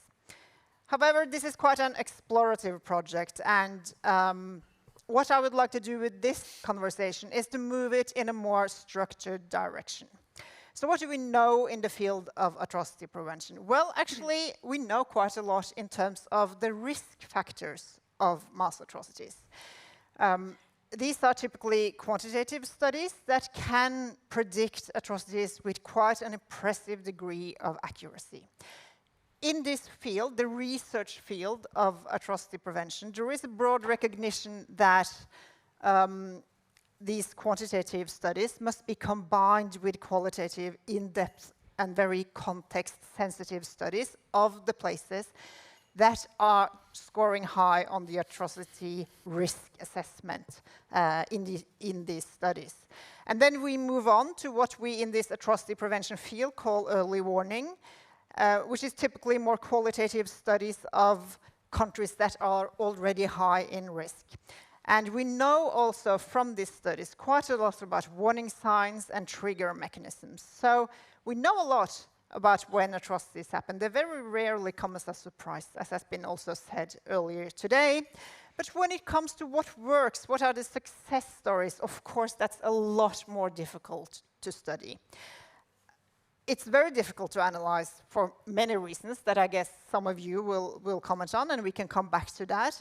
However, this is quite an explorative project, and what I would like to do with this conversation is to move it in a more structured direction. So what do we know in the field of atrocity prevention? Well, actually, we know quite a lot in terms of the risk factors of mass atrocities. These are typically quantitative studies that can predict atrocities with quite an impressive degree of accuracy. In this field, the research field of atrocity prevention, there is a broad recognition that these quantitative studies must be combined with qualitative, in-depth, and very context-sensitive studies of the places that are scoring high on the atrocity risk assessment in these studies. And then we move on to what we in this atrocity prevention field call early warning, which is typically more qualitative studies of countries that are already high in risk. And we know also from these studies quite a lot about warning signs and trigger mechanisms. So we know a lot about when atrocities happen. They very rarely come as a surprise, as has been also said earlier today. But when it comes to what works, what are the success stories, of course, that's a lot more difficult to study. It's very difficult to analyze for many reasons that I guess some of you will comment on, and we can come back to that.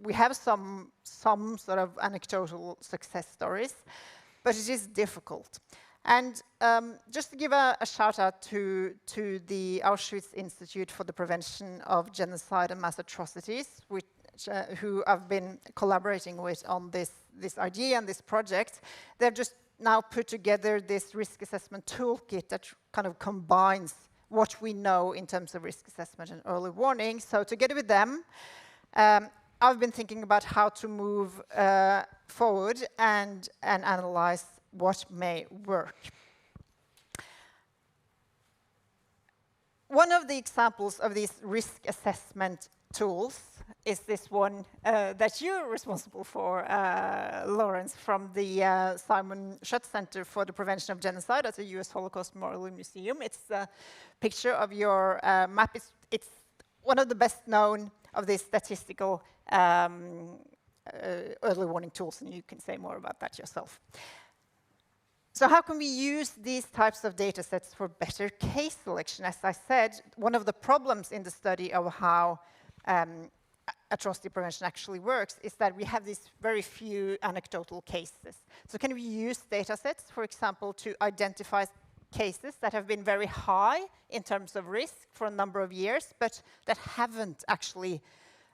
We have some sort of anecdotal success stories, but it is difficult. And just to give a shout out to the Auschwitz Institute for the Prevention of Genocide and Mass Atrocities, who I've been collaborating with on this idea and this project. They've just now put together this risk assessment toolkit that kind of combines what we know in terms of risk assessment and early warning. So together with them, I've been thinking about how to move forward and analyze what may work. One of the examples of these risk assessment tools is this one that you're responsible for, Lawrence, from the Simon Schutz Center for the Prevention of Genocide at the US Holocaust Memorial Museum. It's a picture of your map. It's one of the best known of these statistical early warning tools, and you can say more about that yourself. So how can we use these types of data sets for better case selection? As I said, one of the problems in the study of how atrocity prevention actually works is that we have these very few anecdotal cases. So can we use data sets, for example, to identify cases that have been very high in terms of risk for a number of years, but that haven't actually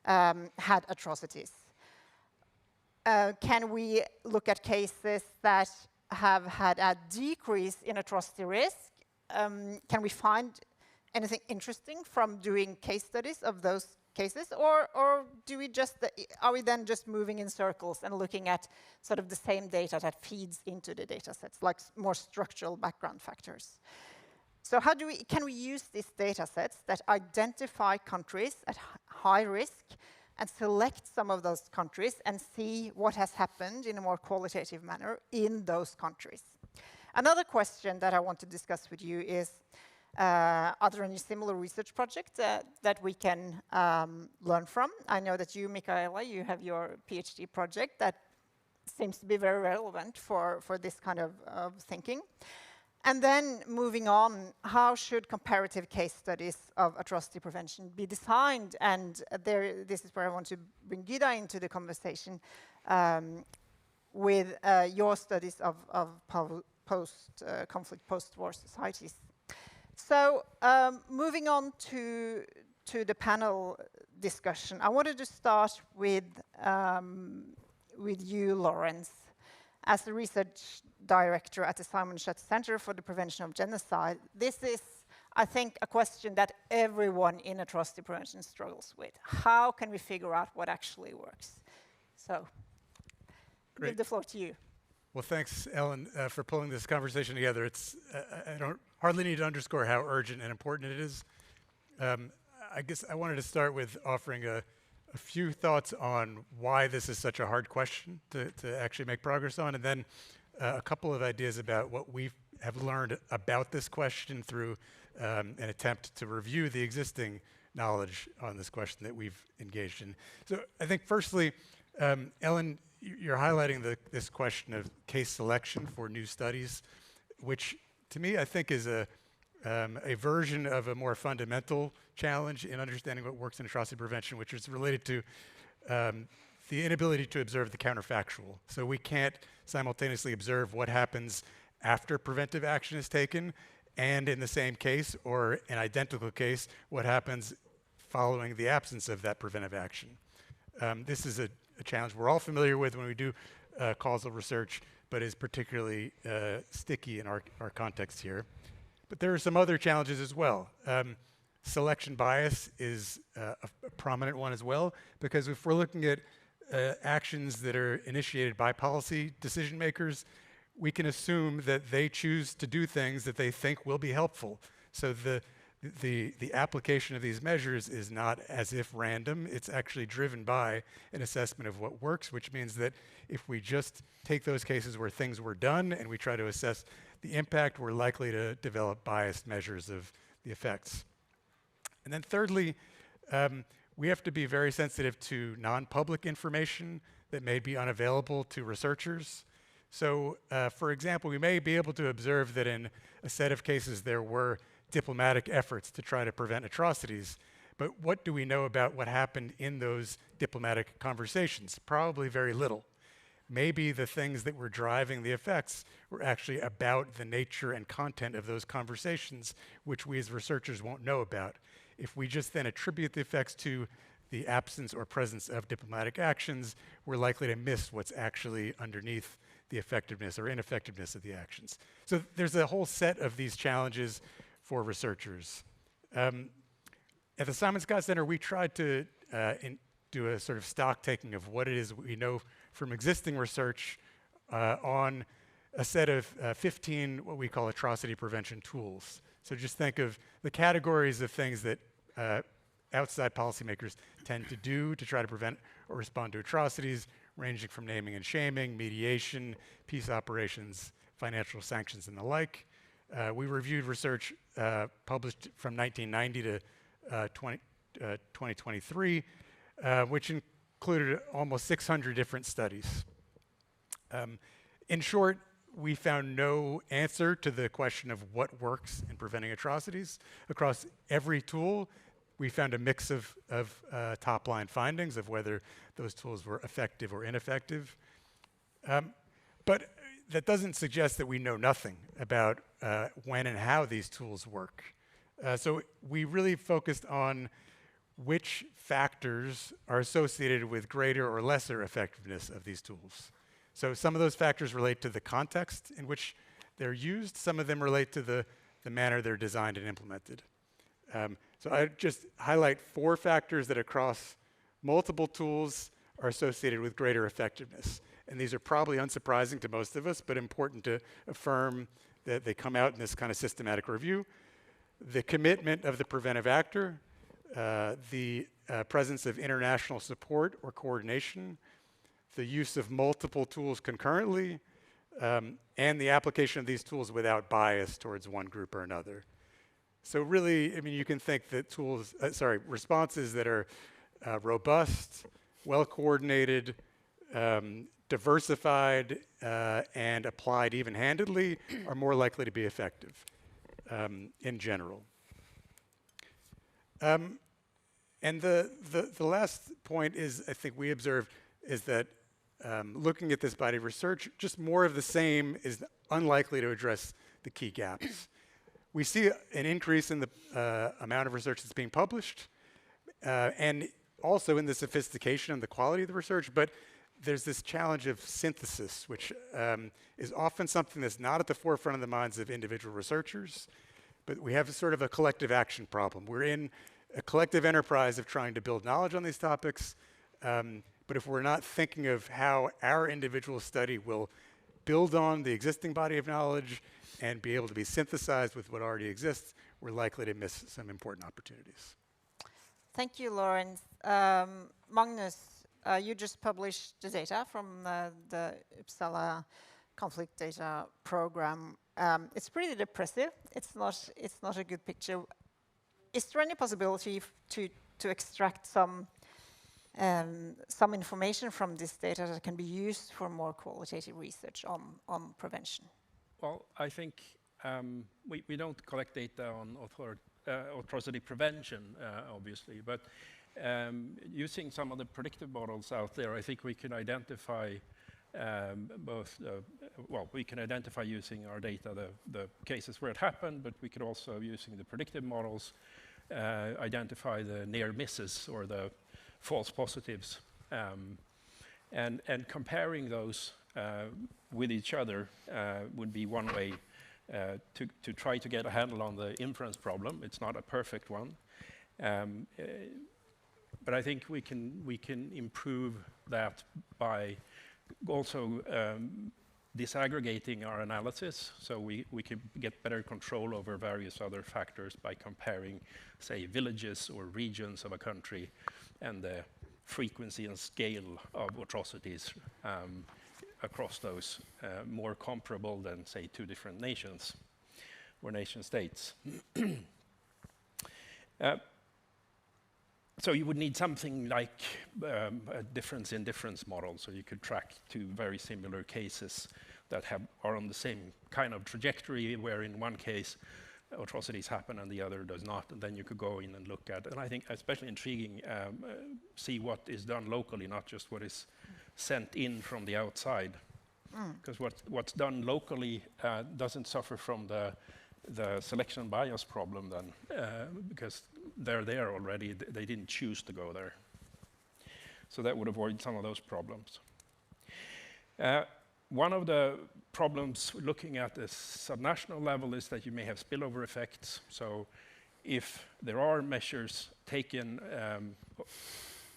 had atrocities? Can we look at cases that have had a decrease in atrocity risk? Can we find anything interesting from doing case studies of those cases, or do we are we then just moving in circles and looking at sort of the same data that feeds into the data sets, like more structural background factors? So can we use these data sets that identify countries at high risk and select some of those countries and see what has happened in a more qualitative manner in those countries? Another question that I want to discuss with you is, are there any similar research projects that we can learn from? I know that you, Michaela, you have your PhD project that seems to be very relevant for this kind of thinking. And then moving on, how should comparative case studies of atrocity prevention be designed? And this is where I want to bring Gyda into the conversation with your studies of post-conflict, post-war societies. So moving on to the panel discussion, I wanted to start with you, Lawrence, as the research director at the Simon Schutz Center for the Prevention of Genocide. This is, I think, a question that everyone in atrocity prevention struggles with. How can we figure out what actually works? So, give the floor to you. Well, thanks, Ellen, for pulling this conversation together. It's I don't hardly need to underscore how urgent and important it is. I guess I wanted to start with offering a few thoughts on why this is such a hard question to actually make progress on, and then a couple of ideas about what we have learned about this question through an attempt to review the existing knowledge on this question that we've engaged in. So I think firstly, Ellen, you're highlighting this question of case selection for new studies, which to me I think is a version of a more fundamental challenge in understanding what works in atrocity prevention, which is related to the inability to observe the counterfactual. So we can't simultaneously observe what happens after preventive action is taken, and in the same case, or an identical case, what happens following the absence of that preventive action. This is a challenge we're all familiar with when we do causal research, but is particularly sticky in our context here. But there are some other challenges as well. Selection bias is a prominent one as well, because if we're looking at actions that are initiated by policy decision makers, we can assume that they choose to do things that they think will be helpful. So the application of these measures is not as if random. It's actually driven by an assessment of what works, which means that if we just take those cases where things were done and we try to assess the impact, we're likely to develop biased measures of the effects. And then thirdly, we have to be very sensitive to non-public information that may be unavailable to researchers. So, for example, we may be able to observe that in a set of cases there were diplomatic efforts to try to prevent atrocities, but what do we know about what happened in those diplomatic conversations? Probably very little. Maybe the things that were driving the effects were actually about the nature and content of those conversations, which we as researchers won't know about. If we just then attribute the effects to the absence or presence of diplomatic actions, we're likely to miss what's actually underneath the effectiveness or ineffectiveness of the actions. So there's a whole set of these challenges for researchers. At the Simon Skjodt Center, we tried to do a sort of stock taking of what it is we know from existing research on a set of 15 what we call atrocity prevention tools. So just think of the categories of things that outside policymakers tend to do to try to prevent or respond to atrocities, ranging from naming and shaming, mediation, peace operations, financial sanctions, and the like. We reviewed research published from 1990 to 2023, which included almost 600 different studies. In short, we found no answer to the question of what works in preventing atrocities. Across every tool, we found a mix of top-line findings of whether those tools were effective or ineffective. But that doesn't suggest that we know nothing about when and how these tools work. So we really focused on which factors are associated with greater or lesser effectiveness of these tools. So some of those factors relate to the context in which they're used. Some of them relate to the manner they're designed and implemented. So I just highlight 4 factors that across multiple tools are associated with greater effectiveness. And these are probably unsurprising to most of us, but important to affirm that they come out in this kind of systematic review. The commitment of the preventive actor, the presence of international support or coordination, the use of multiple tools concurrently, and the application of these tools without bias towards one group or another. So really, I mean, you can think that tools, responses that are robust, well-coordinated, diversified, and applied even-handedly are more likely to be effective in general. And the last point is, I think we observed, is that looking at this body of research, just more of the same is unlikely to address the key gaps. We see an increase in the amount of research that's being published, and also in the sophistication and the quality of the research, but there's this challenge of synthesis, which is often something that's not at the forefront of the minds of individual researchers, but we have sort of a collective action problem. We're in a collective enterprise of trying to build knowledge on these topics, but if we're not thinking of how our individual study will build on the existing body of knowledge and be able to be synthesized with what already exists, we're likely to miss some important opportunities. Thank you, Lawrence. Magnus, you just published the data from the Uppsala conflict data program. It's pretty depressive. It's not a good picture. Is there any possibility to extract some information from this data that can be used for more qualitative research on prevention? Well, I think we don't collect data on atrocity prevention, obviously, but using some of the predictive models out there, I think we can identify we can identify using our data the cases where it happened, but we could also, using the predictive models, identify the near misses or the false positives. And comparing those with each other would be one way to try to get a handle on the inference problem. It's not a perfect one. But I think we can improve that by also disaggregating our analysis, so we can get better control over various other factors by comparing, say, villages or regions of a country and the frequency and scale of atrocities across those, more comparable than, say, two different nations or nation states. So you would need something like a difference in difference model, so you could track two very similar cases that are on the same kind of trajectory, where in one case atrocities happen and the other does not, and then you could go in and look at it. And I think especially intriguing, see what is done locally, not just what is sent in from the outside. Because what's done locally doesn't suffer from the selection bias problem then, because they're there already, they didn't choose to go there. So that would avoid some of those problems. One of the problems looking at the subnational level is that you may have spillover effects. So if there are measures taken,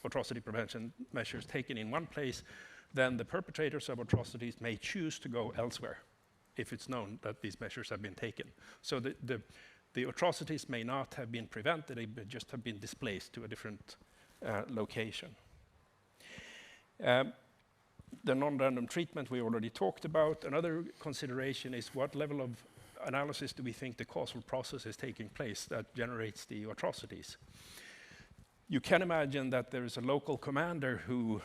atrocity prevention measures taken in one place, then the perpetrators of atrocities may choose to go elsewhere if it's known that these measures have been taken. So the atrocities may not have been prevented, they may just have been displaced to a different location. The non-random treatment we already talked about. Another consideration is what level of analysis do we think the causal process is taking place that generates the atrocities. You can imagine that there is a local commander who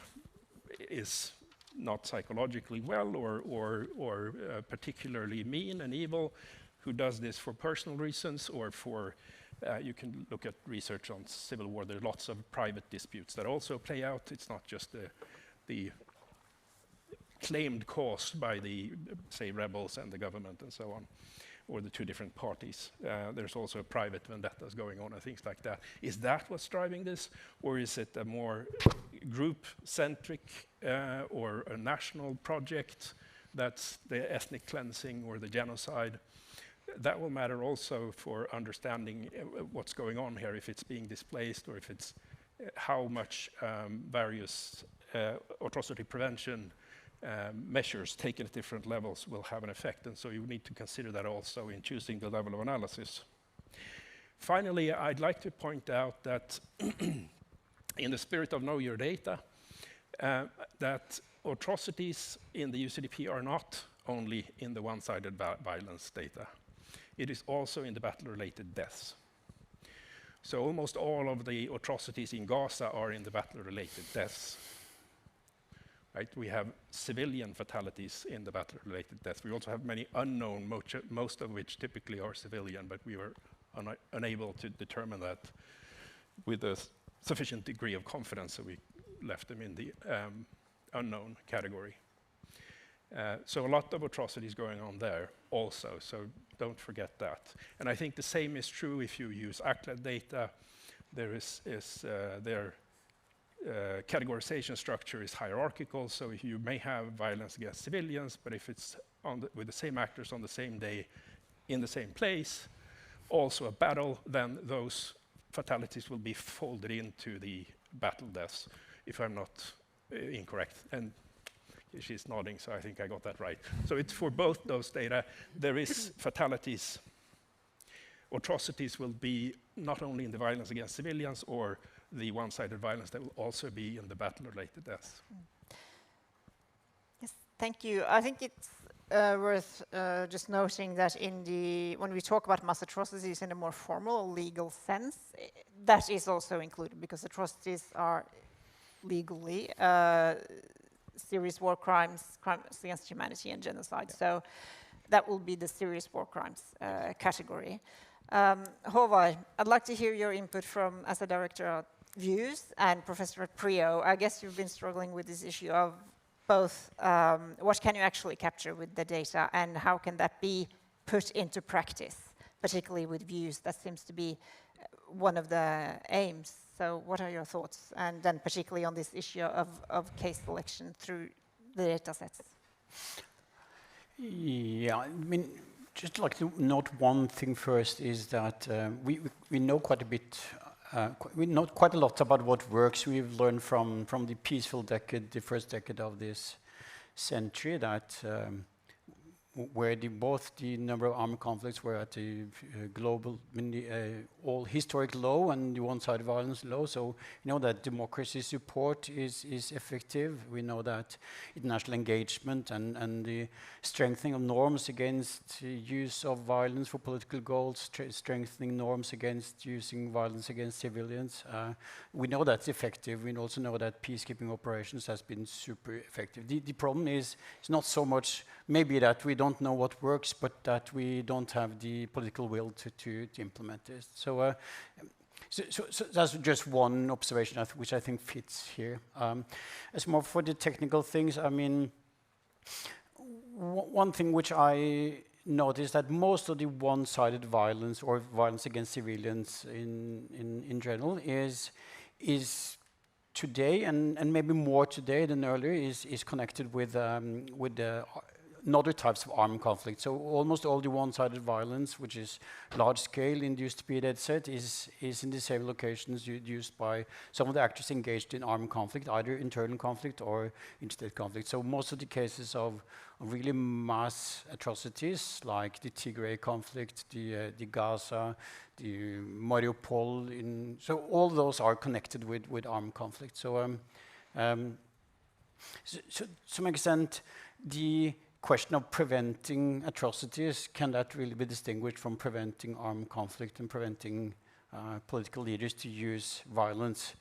is not psychologically well or particularly mean and evil, who does this for personal reasons or for, you can look at research on civil war, there are lots of private disputes that also play out. It's not just the claimed cause by the, say, rebels and the government and so on, or the two different parties. There's also private vendettas going on and things like that. Is that what's driving this? Or is it a more group-centric or a national project that's the ethnic cleansing or the genocide? That will matter also for understanding what's going on here, if it's being displaced or if it's how much various atrocity prevention measures taken at different levels will have an effect, and so you need to consider that also in choosing the level of analysis. Finally, I'd like to point out that in the spirit of know your data, that atrocities in the UCDP are not only in the one-sided violence data. It is also in the battle-related deaths. So almost all of the atrocities in Gaza are in the battle-related deaths. Right? We have civilian fatalities in the battle-related deaths. We also have many unknown, most of which typically are civilian, but we were unable to determine that with a sufficient degree of confidence, so we left them in the unknown category. So a lot of atrocities going on there also, so don't forget that. And I think the same is true if you use ACLED data. There is their categorization structure is hierarchical, so you may have violence against civilians, but if it's with the same actors on the same day in the same place, also a battle, then those fatalities will be folded into the battle deaths, if I'm not incorrect. And she's nodding, so I think I got that right. So it's for both those data, there is fatalities. Atrocities will be not only in the violence against civilians or the one-sided violence, that will also be in the battle-related deaths. Yes, thank you. I think it's worth just noting that when we talk about mass atrocities in a more formal legal sense, that is also included, because atrocities are legally serious war crimes, crimes against humanity and genocide. Yeah. So that will be the serious war crimes category. Håvard, I'd like to hear your input as a director at Views and professor at PRIO. I guess you've been struggling with this issue of both what can you actually capture with the data and how can that be put into practice, particularly with Views. That seems to be one of the aims. So what are your thoughts? And then particularly on this issue of case selection through the data sets. Yeah, I mean, just like to note one thing first is that we know quite a bit, we know quite a lot about what works. We've learned from the peaceful decade, the first decade of this century, that where both the number of armed conflicts were at a global, all historic low and the one-sided violence low. So you know that democracy support is effective. We know that international engagement and the strengthening of norms against use of violence for political goals, strengthening norms against using violence against civilians. We know that's effective. We also know that peacekeeping operations has been super effective. The problem is it's not so much maybe that we don't know what works, but that we don't have the political will to implement this. So, so that's just one observation which I think fits here. As more for the technical things, I mean, one thing which I noticed that most of the one-sided violence or violence against civilians in general is today, and maybe more today than earlier, is connected with other types of armed conflict. So almost all the one-sided violence, which is large-scale induced PDD set, is in the same locations used by some of the actors engaged in armed conflict, either internal conflict or interstate conflict. So most of the cases of really mass atrocities, like the Tigray conflict, the Gaza, the Mariupol, so all those are connected with armed conflict. So, so to some extent, the question of preventing atrocities, can that really be distinguished from preventing armed conflict and preventing political leaders to use violence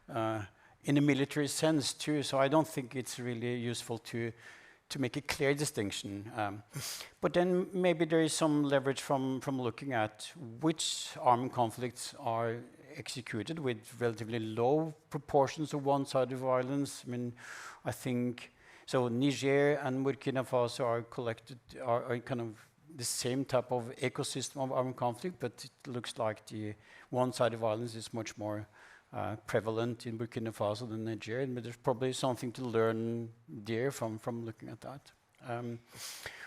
in a military sense too? So I don't think it's really useful to make a clear distinction. But then maybe there is some leverage from looking at which armed conflicts are executed with relatively low proportions of one-sided violence. I mean, I think so Niger and Burkina Faso are kind of the same type of ecosystem of armed conflict, but it looks like the one-sided violence is much more prevalent in Burkina Faso than Niger, but there's probably something to learn there from looking at that.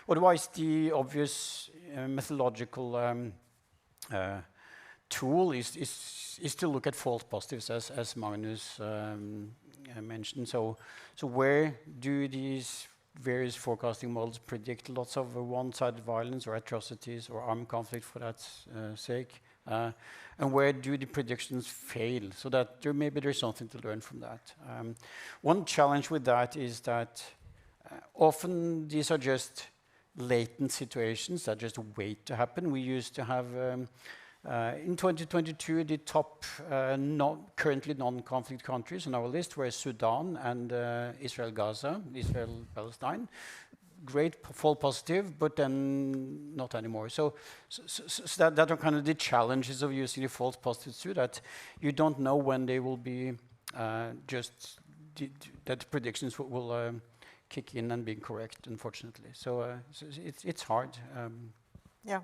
Otherwise, the obvious methodological tool is to look at false positives, as Magnus mentioned. So where do these various forecasting models predict lots of one-sided violence or atrocities or armed conflict for that sake? And where do the predictions fail? So that maybe there's something to learn from that. One challenge with that is that often these are just latent situations that just wait to happen. We used to have in 2022, the top currently non-conflict countries on our list were Sudan and Israel-Gaza, Israel-Palestine. Great, fall positive, but then not anymore. So that are kind of the challenges of using the false positives too, that you don't know when they will be that predictions will kick in and be correct, unfortunately. So it's hard. Yeah.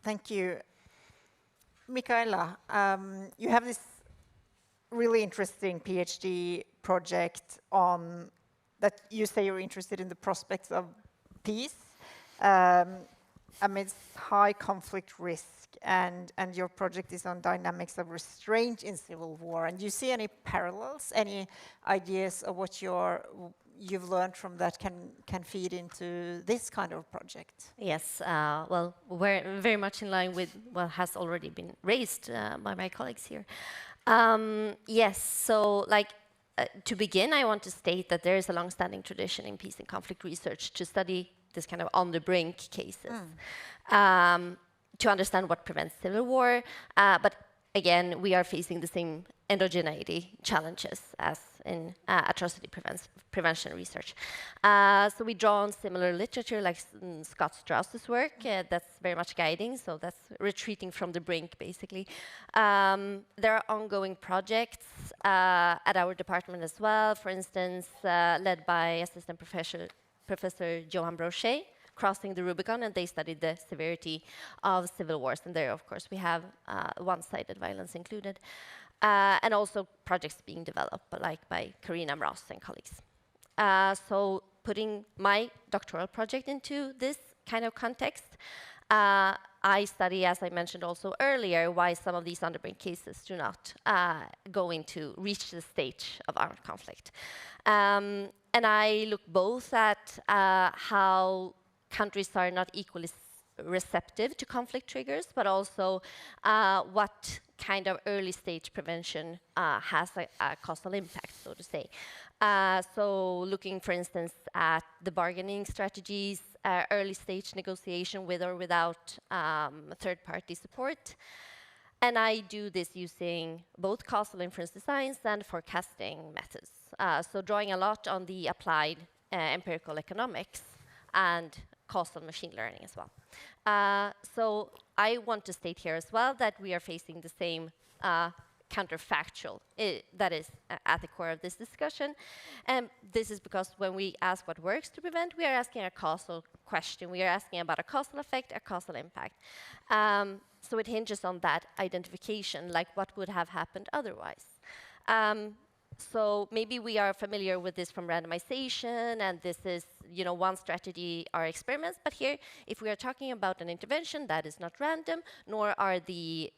Thank you. Michaela, you have this really interesting PhD project on that you say you're interested in the prospects of peace. amidst high conflict risk, and your project is on dynamics of restraint in civil war. And do you see any parallels, any ideas of what you've learned from that can feed into this kind of project? Yes, well, we're very much in line with what has already been raised by my colleagues here. Yes, so to begin, I want to state that there is a long-standing tradition in peace and conflict research to study this kind of on-the-brink cases, to understand what prevents civil war. But again, we are facing the same endogeneity challenges as in atrocity prevention research. So we draw on similar literature like Scott Strauss's work. That's very much guiding, so that's retreating from the brink, basically. There are ongoing projects at our department as well, for instance, led by Assistant Professor Johan Brochet, Crossing the Rubicon, and they studied the severity of civil wars. And there, of course, we have one-sided violence included. And also projects being developed, like by Karina Mraz and colleagues. So putting my doctoral project into this kind of context, I study, as I mentioned also earlier, why some of these on-the-brink cases do not reach the stage of armed conflict. And I look both at how countries are not equally receptive to conflict triggers, but also what kind of early stage prevention has a causal impact, so to say. So looking, for instance, at the bargaining strategies, early stage negotiation with or without third-party support. And I do this using both causal inference designs and forecasting methods. So drawing a lot on the applied empirical economics and causal machine learning as well. So I want to state here as well that we are facing the same counterfactual that is at the core of this discussion. And this is because when we ask what works to prevent, we are asking a causal question. We are asking about a causal effect, a causal impact. So it hinges on that identification, like what would have happened otherwise. So maybe we are familiar with this from randomization, and this is, one strategy are experiments. But here, if we are talking about an intervention, that is not random, nor are the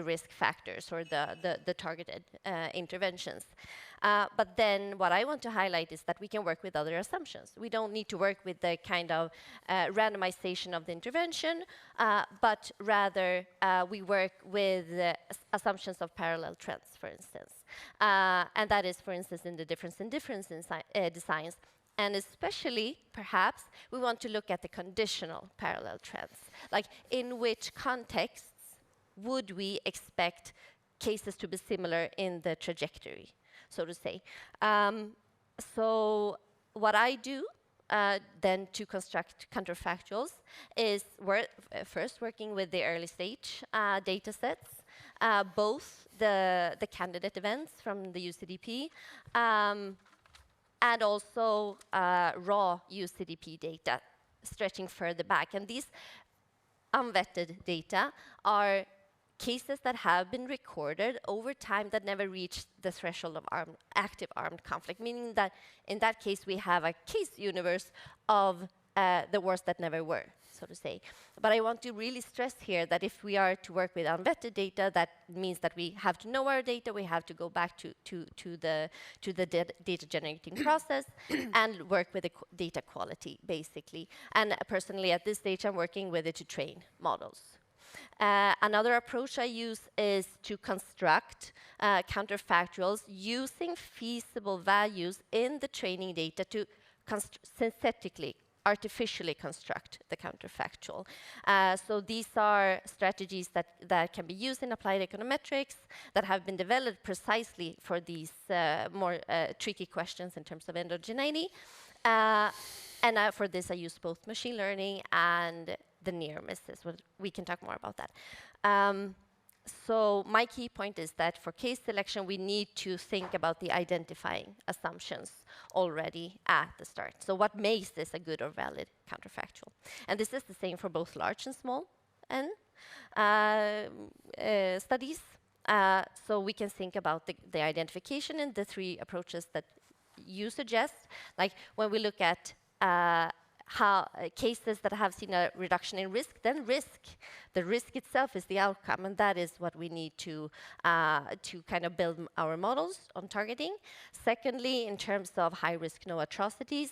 risk factors or the targeted interventions. But then what I want to highlight is that we can work with other assumptions. We don't need to work with the kind of randomization of the intervention, but rather we work with assumptions of parallel trends, for instance. And that is, for instance, in the difference in designs. And especially, perhaps, we want to look at the conditional parallel trends. Like, in which contexts would we expect cases to be similar in the trajectory, so to say. So what I do then to construct counterfactuals is first working with the early stage data sets, both the candidate events from the UCDP and also raw UCDP data stretching further back. And these unvetted data are cases that have been recorded over time that never reached the threshold of active armed conflict, meaning that in that case we have a case universe of the wars that never were, so to say. But I want to really stress here that if we are to work with unvetted data, that means that we have to know our data, we have to go back to the data generating process and work with the data quality, basically. And personally, at this stage, I'm working with it to train models. Another approach I use is to construct counterfactuals using feasible values in the training data to synthetically, artificially construct the counterfactual. So these are strategies that can be used in applied econometrics that have been developed precisely for these more tricky questions in terms of endogeneity. And for this, I use both machine learning and the near misses. We can talk more about that. So my key point is that for case selection, we need to think about the identifying assumptions already at the start. So what makes this a good or valid counterfactual? And this is the same for both large and small N studies. So we can think about the identification in the three approaches that you suggest. Like when we look at cases that have seen a reduction in risk, then the risk itself is the outcome, and that is what we need to kind of build our models on targeting. Secondly, in terms of high risk, no atrocities,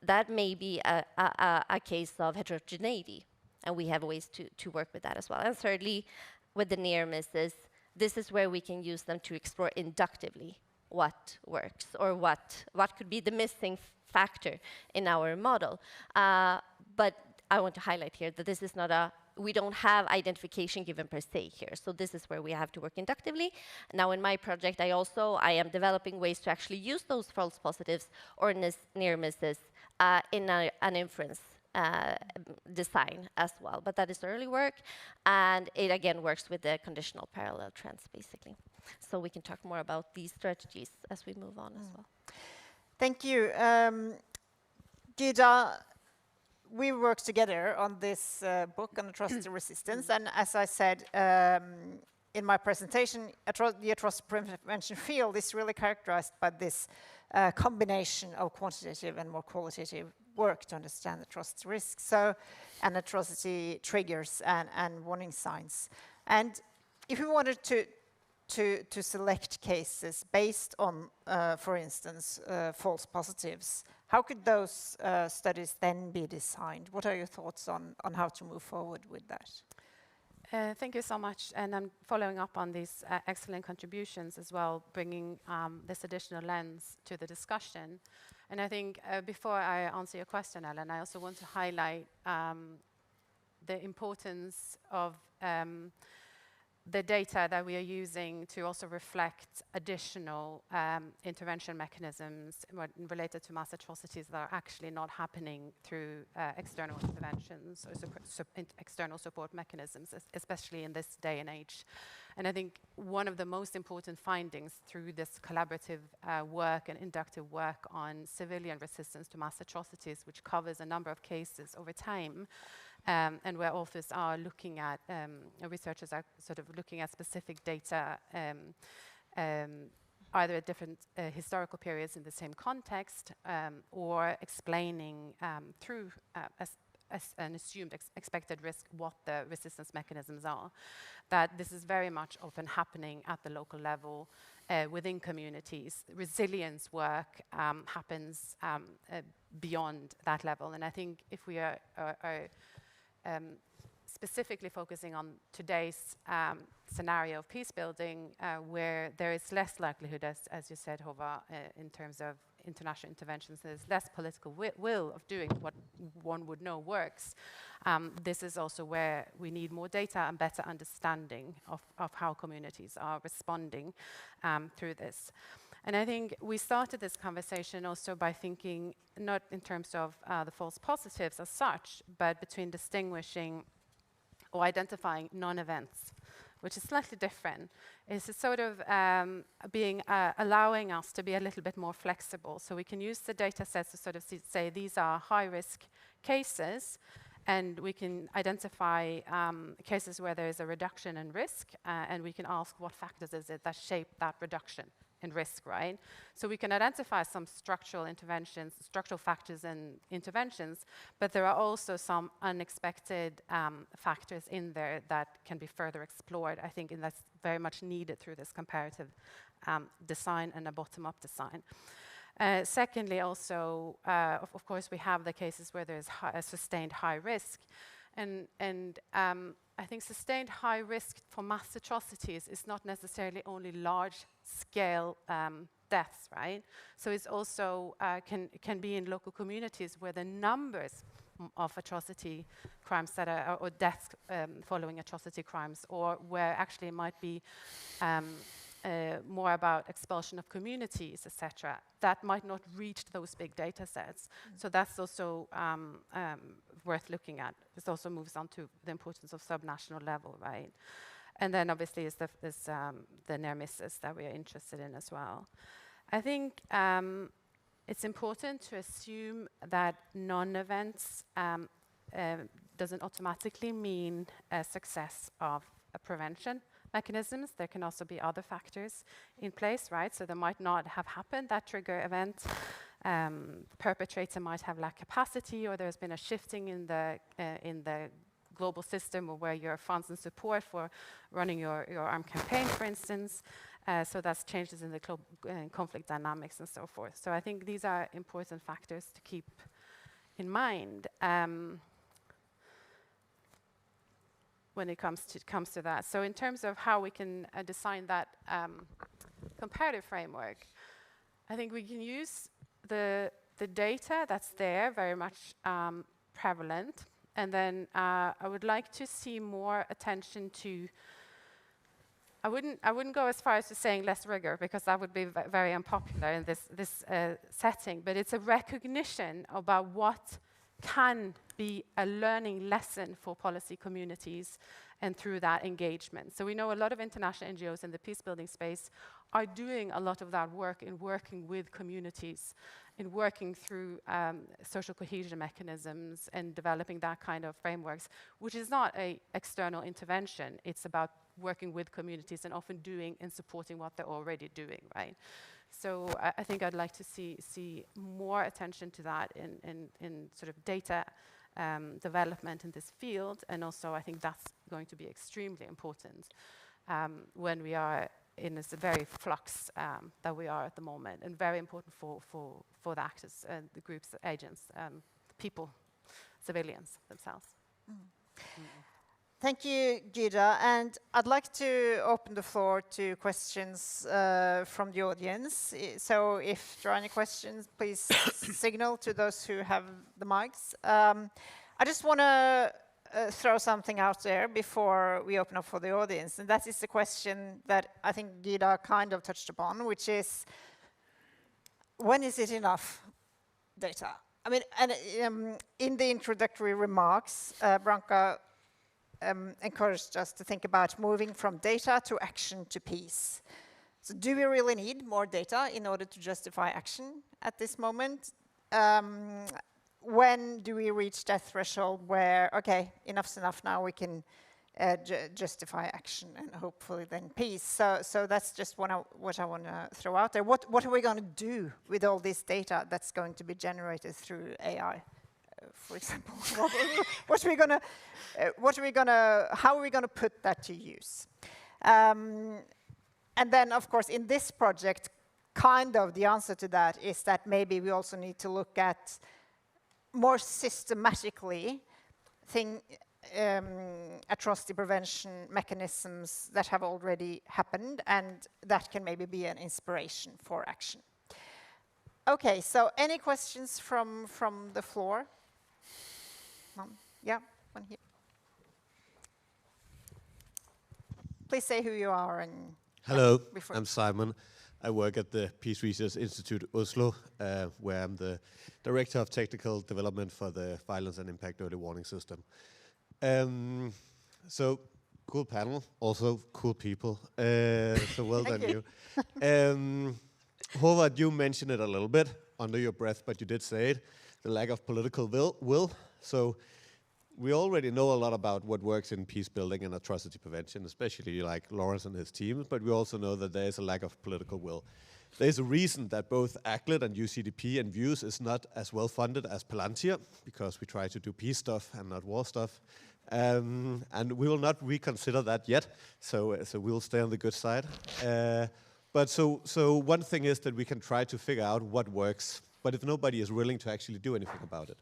that may be a case of heterogeneity, and we have ways to work with that as well. And thirdly, with the near misses, this is where we can use them to explore inductively what works or what could be the missing factor in our model. But I want to highlight here that this is not we don't have identification given per se here. So this is where we have to work inductively. Now in my project, I am developing ways to actually use those false positives or near misses in an inference design as well. But that is early work, and it again works with the conditional parallel trends, basically. So we can talk more about these strategies as we move on as well. Thank you. Gyda, we worked together on this book on atrocity resistance, and as I said in my presentation, the atrocity prevention field is really characterized by this combination of quantitative and more qualitative work to understand atrocity risks, and atrocity triggers and warning signs. And if we wanted to select cases based on, for instance, false positives, how could those studies then be designed? What are your thoughts on how to move forward with that? Thank you so much. And I'm following up on these excellent contributions as well, bringing this additional lens to the discussion. And I think before I answer your question, Ellen, I also want to highlight the importance of the data that we are using to also reflect additional intervention mechanisms related to mass atrocities that are actually not happening through external interventions or external support mechanisms, especially in this day and age. And I think one of the most important findings through this collaborative work and inductive work on civilian resistance to mass atrocities, which covers a number of cases over time, and where authors are looking at, researchers are sort of looking at specific data, either at different historical periods in the same context, or explaining through as an assumed expected risk what the resistance mechanisms are, that this is very much often happening at the local level within communities. Resilience work happens beyond that level. And I think if we are specifically focusing on today's scenario of peace building, where there is less likelihood, as you said, Hova, in terms of international interventions, there's less political will of doing what one would know works. This is also where we need more data and better understanding of how communities are responding through this. And I think we started this conversation also by thinking not in terms of the false positives as such, but between distinguishing or identifying non-events, which is slightly different. It's a sort of allowing us to be a little bit more flexible. So we can use the data sets to sort of say these are high-risk cases, and we can identify cases where there is a reduction in risk, and we can ask what factors is it that shape that reduction in risk, right? So we can identify some structural interventions, structural factors and interventions, but there are also some unexpected factors in there that can be further explored, I think, and that's very much needed through this comparative design and a bottom-up design. Secondly, also, of course, we have the cases where there's a sustained high risk, and I think sustained high risk for mass atrocities is not necessarily only large-scale deaths, right? So it's also can be in local communities where the numbers of atrocity crimes that are, or deaths following atrocity crimes, or where actually it might be more about expulsion of communities, etc., that might not reach those big data sets. So that's also worth looking at. This also moves on to the importance of subnational level, right? And then obviously is the near misses that we are interested in as well. I think it's important to assume that non-events doesn't automatically mean a success of a prevention mechanisms. There can also be other factors in place, right? So there might not have happened, that trigger event, perpetrator might have lacked capacity, or there's been a shifting in the global system, or where your funds and support for running your armed campaign, for instance. So that's changes in the conflict dynamics and so forth. So I think these are important factors to keep in mind when it comes to that. So in terms of how we can design that comparative framework, I think we can use the data that's there, very much prevalent, and then I would like to see more attention to. I wouldn't go as far as to saying less rigor, because that would be very unpopular in this setting. But it's a recognition about what can be a learning lesson for policy communities, and through that engagement. So we know a lot of international NGOs in the peace building space are doing a lot of that work in working with communities, in working through social cohesion mechanisms and developing that kind of frameworks, which is not an external intervention. It's about working with communities and often doing and supporting what they're already doing, right? So I think I'd like to see more attention to that in sort of data development in this field, and also I think that's going to be extremely important when we are in this very flux that we are at the moment, and very important for the actors, the groups, the agents, people, civilians themselves. Thank you, Gyda. And I'd like to open the floor to questions from the audience. So if there are any questions, please signal to those who have the mics. I just want to throw something out there before we open up for the audience. And that is the question that I think Gyda kind of touched upon, which is, when is it enough data? I mean, and in the introductory remarks, Branka encouraged us to think about moving from data to action to peace. So do we really need more data in order to justify action at this moment? When do we reach that threshold where, okay, enough's enough now, we can justify action and hopefully then peace? So that's just what I want to throw out there. What are we going to do with all this data that's going to be generated through AI? For example, how are we gonna put that to use? And then, of course, in this project, kind of the answer to that is that maybe we also need to look at more systematically atrocity prevention mechanisms that have already happened, and that can maybe be an inspiration for action. Okay, so any questions from the floor? Yeah, one here. Please say who you are and... Hello, I'm Simon. I work at the Peace Research Institute Oslo, where I'm the Director of Technical Development for the Violence and Impact Early Warning System. So, cool panel, also cool people. So well done you. Håvard, you mentioned it a little bit under your breath, but you did say it, the lack of political will. So we already know a lot about what works in peace building and atrocity prevention, especially like Lawrence and his team, but we also know that there is a lack of political will. There's a reason that both ACLED and UCDP and VIEWS is not as well funded as Palantir, because we try to do peace stuff and not war stuff. And we will not reconsider that yet, so we'll stay on the good side. But so one thing is that we can try to figure out what works, but if nobody is willing to actually do anything about it,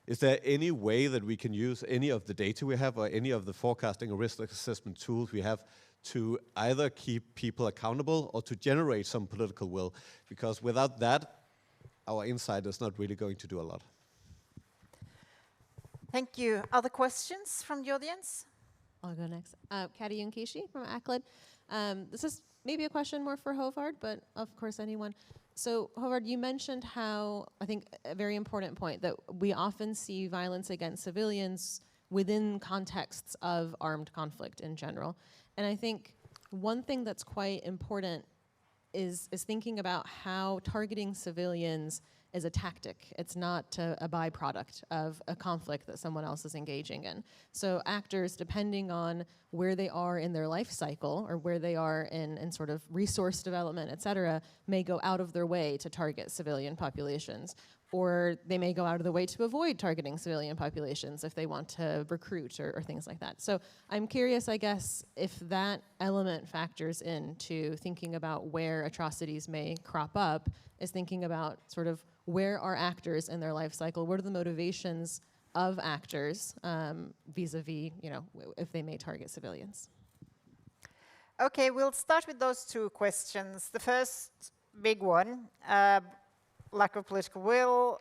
is there any way that we can use any of the data we have or any of the forecasting or risk assessment tools we have to either keep people accountable or to generate some political will? Because without that, our insight is not really going to do a lot. Thank you. Other questions from the audience? I'll go next. Kati Yunkishi from ACLED. This is maybe a question more for Håvard, but of course anyone. So Håvard, you mentioned how, I think a very important point, that we often see violence against civilians within contexts of armed conflict in general. And I think one thing that's quite important is thinking about how targeting civilians is a tactic. It's not a byproduct of a conflict that someone else is engaging in. So actors, depending on where they are in their life cycle or where they are in sort of resource development, et cetera, may go out of their way to target civilian populations. Or they may go out of the way to avoid targeting civilian populations if they want to recruit or things like that. So I'm curious, I guess, if that element factors into thinking about where atrocities may crop up, is thinking about sort of where are actors in their life cycle, what are the motivations of actors vis-a-vis, if they may target civilians. Okay, we'll start with those two questions. The first big one, lack of political will.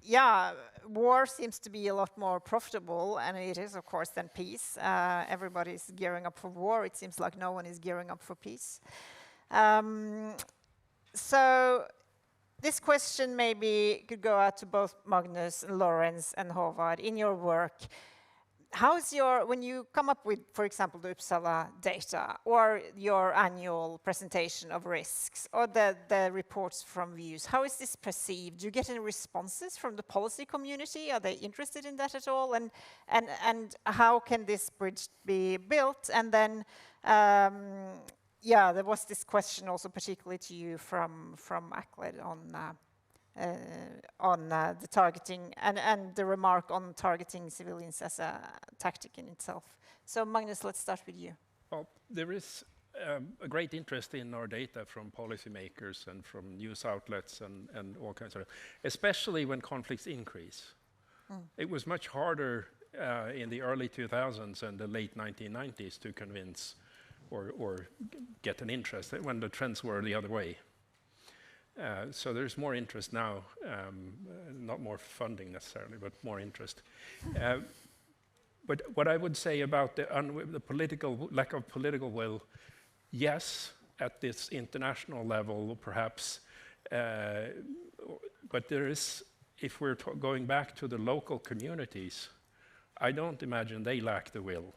Yeah, war seems to be a lot more profitable, and it is, of course, than peace. Everybody's gearing up for war. It seems like no one is gearing up for peace. So this question maybe could go out to both Magnus, Lawrence, and Håvard in your work. How's when you come up with, for example, the Uppsala data or your annual presentation of risks or the reports from views, how is this perceived? Do you get any responses from the policy community? Are they interested in that at all? And how can this bridge be built? And then, yeah, there was this question also particularly to you from ACLED on the targeting and the remark on targeting civilians as a tactic in itself. So Magnus, let's start with you. Well, there is a great interest in our data from policymakers and from news outlets and all kinds of, especially when conflicts increase. It was much harder in the early 2000s and the late 1990s to convince or get an interest when the trends were the other way. So there's more interest now, not more funding necessarily, but more interest. But what I would say about the lack of political will, yes, at this international level, perhaps, but there is, if we're going back to the local communities, I don't imagine they lack the will.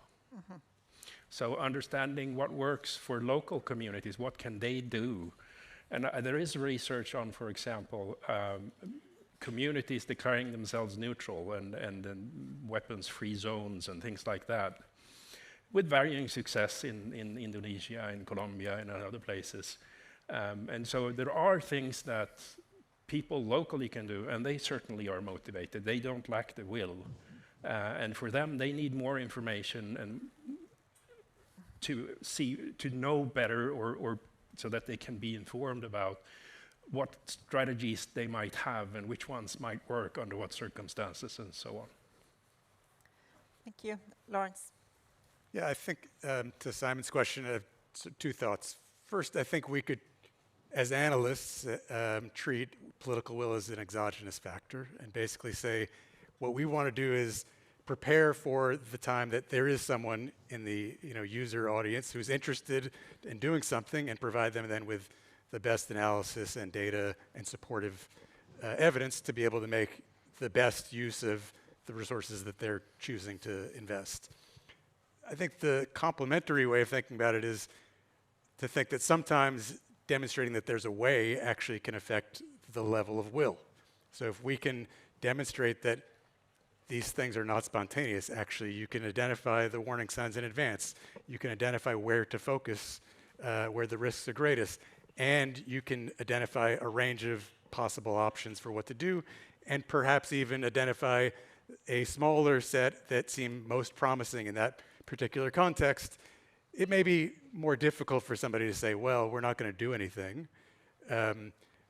So understanding what works for local communities, what can they do? And there is research on, for example, communities declaring themselves neutral and weapons-free zones and things like that, with varying success in Indonesia, in Colombia, and in other places. And so there are things that people locally can do, and they certainly are motivated. They don't lack the will. And for them, they need more information and to know better or so that they can be informed about what strategies they might have and which ones might work under what circumstances and so on. Thank you. Lawrence? Yeah, I think to Simon's question, I have two thoughts. First, I think we could, as analysts, treat political will as an exogenous factor and basically say what we want to do is prepare for the time that there is someone in the user audience who's interested in doing something and provide them then with the best analysis and data and supportive evidence to be able to make the best use of the resources that they're choosing to invest. I think the complementary way of thinking about it is to think that sometimes demonstrating that there's a way actually can affect the level of will. So if we can demonstrate that these things are not spontaneous, actually, you can identify the warning signs in advance. You can identify where to focus, where the risks are greatest, and you can identify a range of possible options for what to do, and perhaps even identify a smaller set that seem most promising in that particular context. It may be more difficult for somebody to say, well, we're not going to do anything,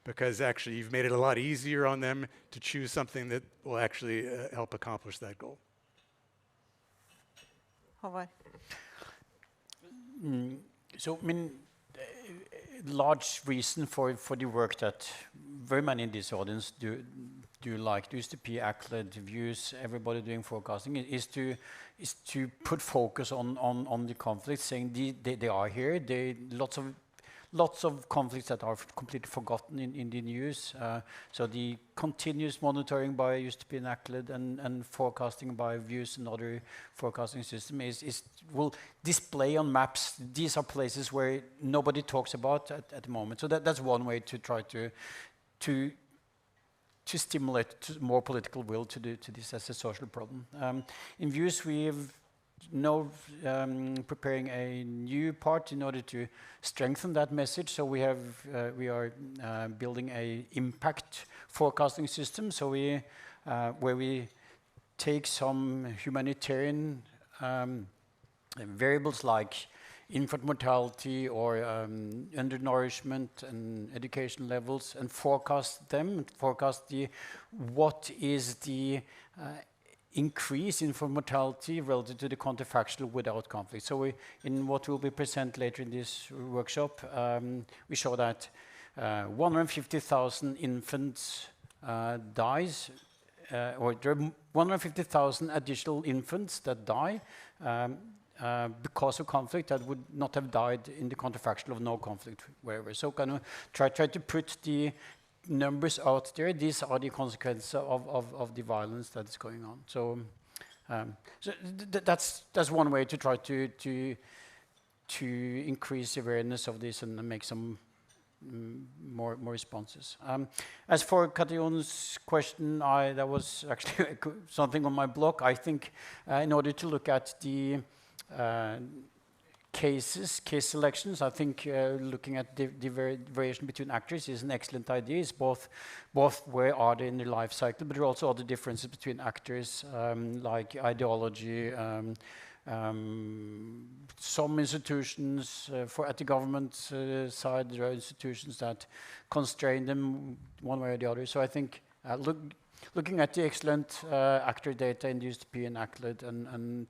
because actually you've made it a lot easier on them to choose something that will actually help accomplish that goal. Håvard? So, I mean, large reason for the work that very many in this audience do like USDP, ACLED, Views, everybody doing forecasting is to put focus on the conflicts, saying they are here. Lots of conflicts that are completely forgotten in the news. So the continuous monitoring by USDP and ACLED and forecasting by Views and other forecasting systems will display on maps. These are places where nobody talks about at the moment. So that's one way to try to to stimulate more political will to this as a social problem. In Views, we have now preparing a new part in order to strengthen that message. So we are building a impact forecasting system. So where we take some humanitarian variables like infant mortality or undernourishment and education levels and forecast them, forecast what is the increase in infant mortality relative to the counterfactual without conflict. So in what will be presented later in this workshop, we show that 150,000 infants dies, or there are 150,000 additional infants that die because of conflict that would not have died in the counterfactual of no conflict wherever. So kind of try to put the numbers out there. These are the consequences of the violence that is going on. So, that's one way to try to increase awareness of this and make some more responses. As for Kation's question, that was actually something on my blog. I think in order to look at the case selections, I think looking at the variation between actors is an excellent idea. It's both where are they in the life cycle, but there are also other differences between actors, like ideology. Some institutions, at the government side, there are institutions that constrain them one way or the other. So I think looking at the excellent actor data in USDP and ACLED and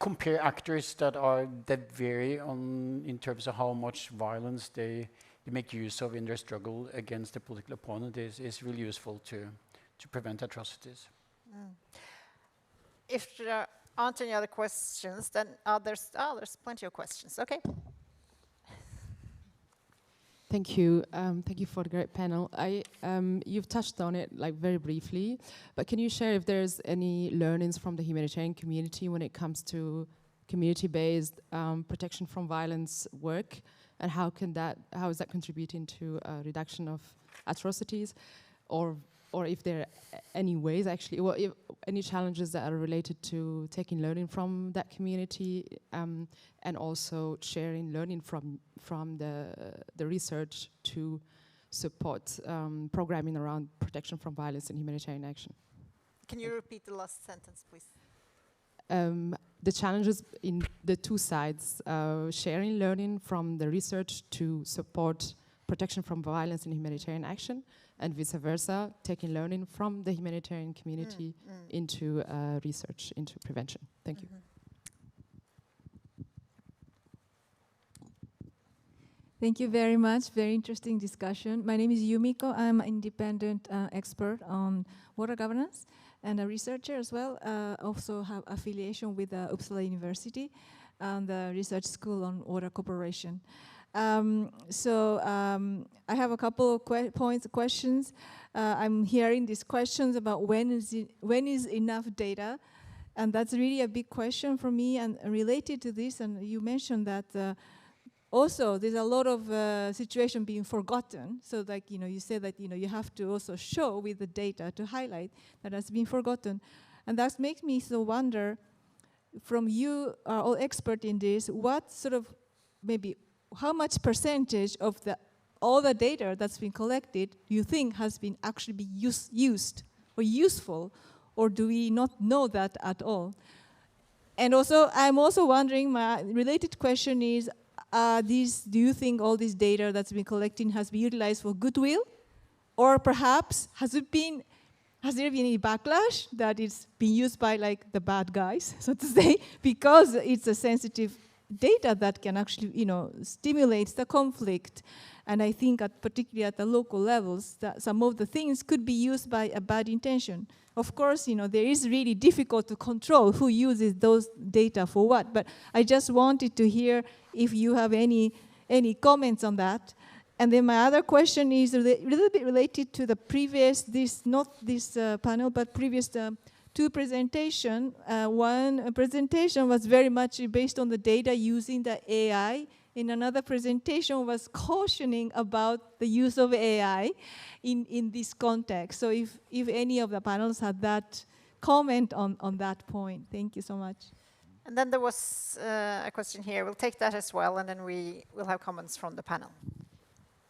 compare actors that vary in terms of how much violence they make use of in their struggle against a political opponent is really useful to prevent atrocities. If there aren't any other questions, then there's plenty of questions. Okay. Thank you. Thank you for the great panel. You've touched on it like very briefly, but can you share if there's any learnings from the humanitarian community when it comes to community-based protection from violence work, and how is that contributing to reduction of atrocities, or if there are any ways actually, or if any challenges that are related to taking learning from that community and also sharing learning from the research to support programming around protection from violence and humanitarian action. Can you repeat the last sentence, please? The challenges in the two sides, sharing learning from the research to support protection from violence and humanitarian action, and vice versa, taking learning from the humanitarian community into research, into prevention. Thank you. Thank you very much. Very interesting discussion. My name is Yumiko. I'm an independent expert on water governance and a researcher as well. Also have affiliation with Uppsala University and the Research School on Water Cooperation. I have a couple of questions. I'm hearing these questions about when is enough data, and that's really a big question for me. And related to this, and you mentioned that also there's a lot of situation being forgotten. So like, you say that, you have to also show with the data to highlight that has been forgotten. And that makes me so wonder, from you are all expert in this, what sort of maybe how much percentage of all the data that's been collected do you think has been actually be used or useful, or do we not know that at all? And also, I'm also wondering, my related question is, do you think all this data that's been collected has been utilized for goodwill? Or perhaps, has there been any backlash that it's been used by like the bad guys, so to say, because it's a sensitive data that can actually, stimulate the conflict? And I think particularly at the local levels, that some of the things could be used by a bad intention. Of course, there is really difficult to control who uses those data for what, but I just wanted to hear if you have any comments on that. And then my other question is a little bit related to the previous, not this panel, but previous two presentations. One presentation was very much based on the data using the AI in another presentation was cautioning about the use of AI in this context. So if any of the panels had that comment on that point. Thank you so much. And then there was a question here. We'll take that as well, and then we will have comments from the panel.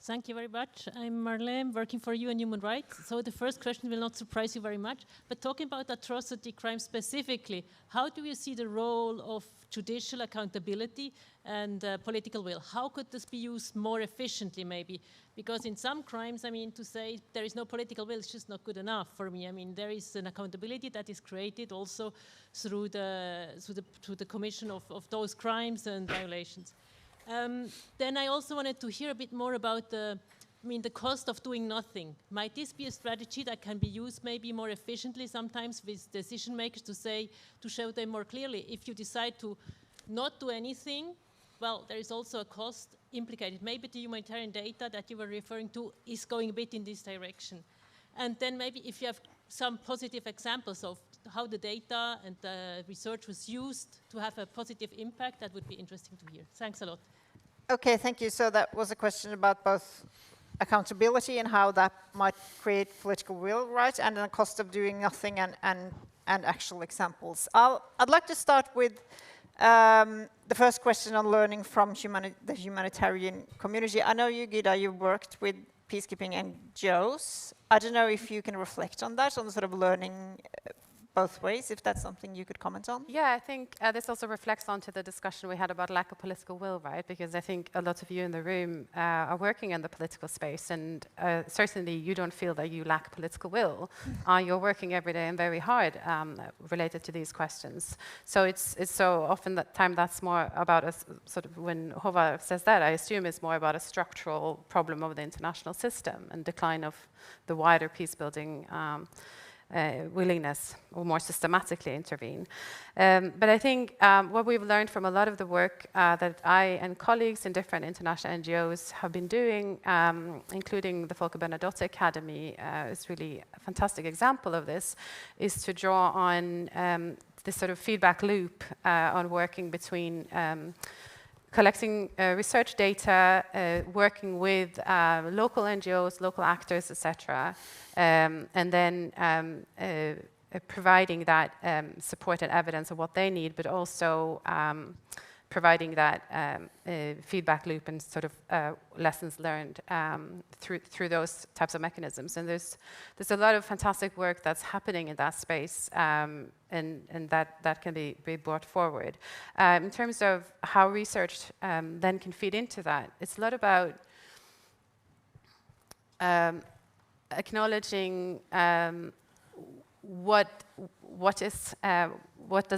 Thank you very much. I'm Marlene, working for UN Human Rights. So the first question will not surprise you very much, but talking about atrocity crime specifically, how do you see the role of judicial accountability and political will? How could this be used more efficiently, maybe? Because in some crimes, I mean, to say there is no political will is just not good enough for me. I mean, there is an accountability that is created also through the commission of those crimes and violations. Then I also wanted to hear a bit more about the cost of doing nothing. Might this be a strategy that can be used maybe more efficiently sometimes with decision makers to show them more clearly, if you decide to not do anything, well, there is also a cost implicated. Maybe the humanitarian data that you were referring to is going a bit in this direction. And then maybe if you have some positive examples of how the data and the research was used to have a positive impact, that would be interesting to hear. Thanks a lot. Okay, thank you. So that was a question about both accountability and how that might create political will, right? And the cost of doing nothing and actual examples. I'd like to start with the first question on learning from the humanitarian community. I know you, Gida, you worked with peacekeeping NGOs. I don't know if you can reflect on that, on the sort of learning both ways, if that's something you could comment on. Yeah, I think this also reflects onto the discussion we had about lack of political will, right? Because I think a lot of you in the room are working in the political space, and certainly you don't feel that you lack political will. You're working every day and very hard related to these questions. So it's so often that time that's more about a sort of, when Håvard says that, I assume it's more about a structural problem of the international system and decline of the wider peace building willingness or more systematically intervene. But I think what we've learned from a lot of the work that I and colleagues in different international NGOs have been doing, including the Folke Bernadotte Academy, is really a fantastic example of this, is to draw on this sort of feedback loop on working between collecting research data, working with local NGOs, local actors, etc., and then providing that support and evidence of what they need, but also providing that feedback loop and sort of lessons learned through those types of mechanisms. And there's a lot of fantastic work that's happening in that space, and that can be brought forward. In terms of how research then can feed into that, it's a lot about acknowledging what does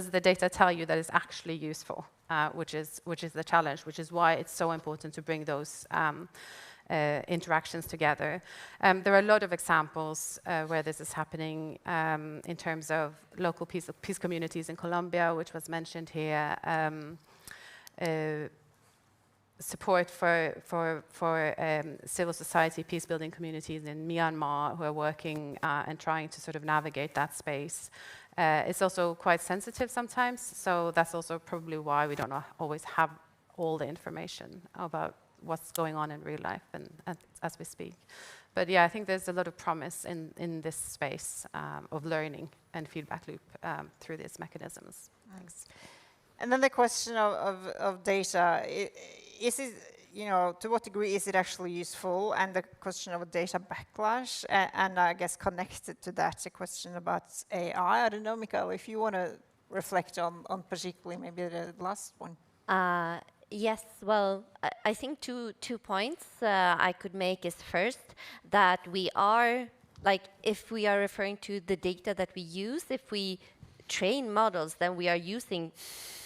the data tell you that is actually useful. Which is the challenge, which is why it's so important to bring those interactions together. There are a lot of examples where this is happening in terms of local peace communities in Colombia, which was mentioned here. Support for civil society peace building communities in Myanmar who are working and trying to sort of navigate that space. It's also quite sensitive sometimes, so that's also probably why we don't always have all the information about what's going on in real life and as we speak. But yeah, I think there's a lot of promise in this space of learning and feedback loop through these mechanisms. Thanks. And then the question of data, is it, to what degree is it actually useful? And the question of data backlash, and I guess connected to that, a question about AI. I don't know, Mikael, if you want to reflect on particularly maybe the last one. Yes, well, I think two points I could make is first that we are, if we are referring to the data that we use, if we train models, then we are using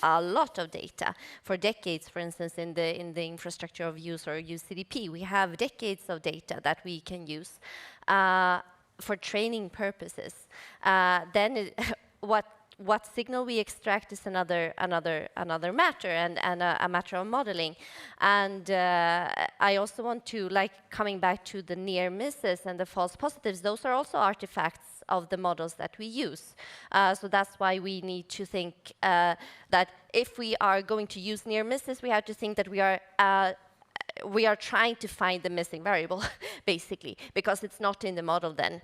a lot of data for decades. For instance, in the infrastructure of use or UCDP, we have decades of data that we can use for training purposes. Then what what signal we extract is another matter, and a matter of modeling. And I also want to, like, coming back to the near misses and the false positives, those are also artifacts of the models that we use. So that's why we need to think that if we are going to use near misses, we have to think that we are trying to find the missing variable, basically, because it's not in the model then,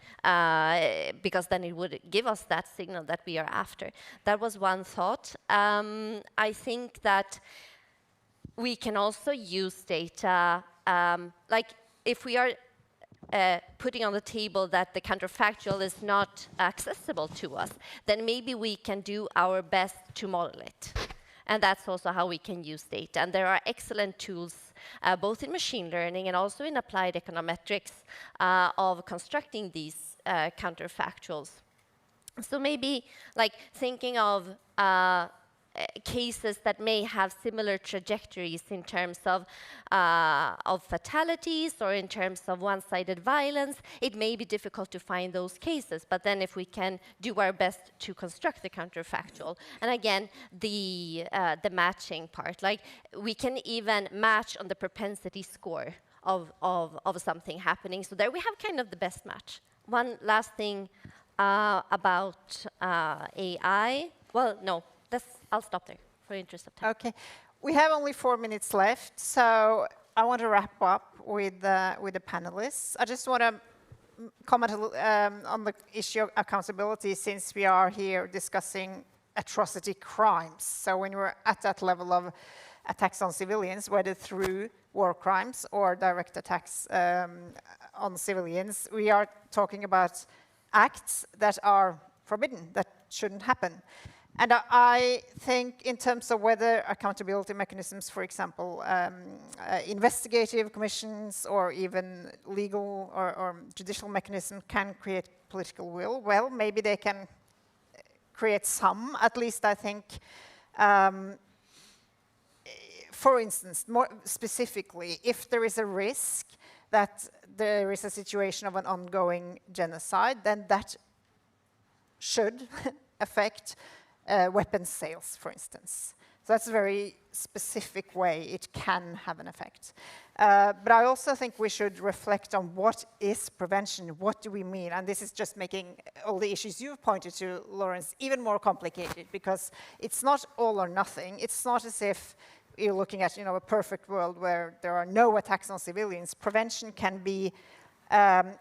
because then it would give us that signal that we are after. That was one thought. I think that we can also use data, like if we are putting on the table that the counterfactual is not accessible to us, then maybe we can do our best to model it. And that's also how we can use data. And there are excellent tools, both in machine learning and also in applied econometrics, of constructing these counterfactuals. So maybe like thinking of cases that may have similar trajectories in terms of fatalities or in terms of one-sided violence. It may be difficult to find those cases, but then if we can do our best to construct the counterfactual, and again, the matching part, like we can even match on the propensity score of something happening. So there we have kind of the best match. One last thing about AI. Well, no. I'll stop there for the interest of time. Okay, we have only 4 minutes left, so I want to wrap up with the panelists. I just want to comment on the issue of accountability, since we are here discussing atrocity crimes. So when we're at that level of attacks on civilians, whether through war crimes or direct attacks on civilians, we are talking about acts that are forbidden, that shouldn't happen. And I think in terms of whether accountability mechanisms, for example, investigative commissions or even legal or judicial mechanisms can create political will, well, maybe they can create some, at least I think. For instance, more specifically, if there is a risk that there is a situation of an ongoing genocide, then that should affect weapons sales, for instance. So that's a very specific way it can have an effect. But I also think we should reflect on what is prevention, what do we mean? And this is just making all the issues you've pointed to, Lawrence, even more complicated, because it's not all or nothing. It's not as if you're looking at, a perfect world where there are no attacks on civilians. Prevention can be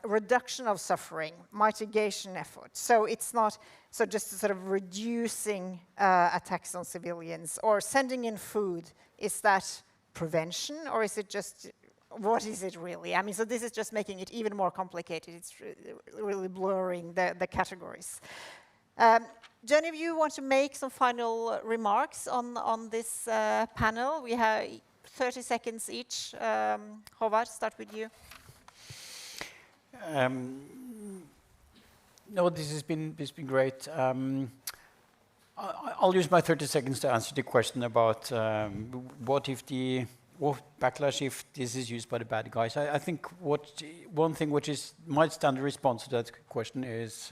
reduction of suffering, mitigation efforts. So it's not just sort of reducing attacks on civilians or sending in food. Is that prevention, or is it just, what is it really? I mean, so this is just making it even more complicated. It's really blurring the categories. Jenny, you want to make some final remarks on this panel? We have 30 seconds each. Håvard, start with you. No, this has been great. I'll use my 30 seconds to answer the question about what backlash if this is used by the bad guys. I think one thing which is my standard response to that question is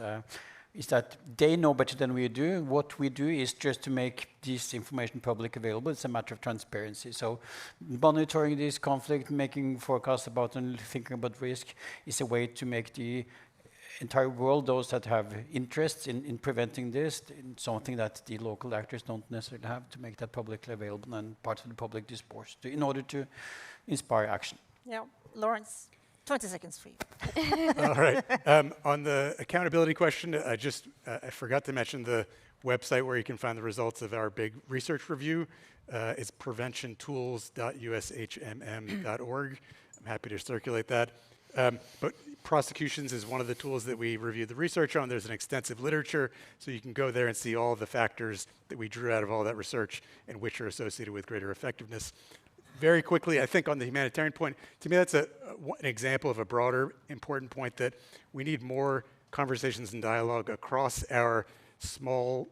that they know better than we do. What we do is just to make this information public available. It's a matter of transparency. So monitoring this conflict, making forecasts about and thinking about risk is a way to make the entire world, those that have interests in preventing this, something that the local actors don't necessarily have, to make that publicly available and part of the public discourse in order to inspire action. Yeah, Lawrence. 20 seconds for you. All right. On the accountability question, I forgot to mention the website where you can find the results of our big research review. It's preventiontools.ushmm.org. I'm happy to circulate that. But prosecutions is one of the tools that we reviewed the research on. There's an extensive literature, so you can go there and see all the factors that we drew out of all that research and which are associated with greater effectiveness. Very quickly, I think on the humanitarian point, to me that's an example of a broader, important point that we need more conversations and dialogue across our small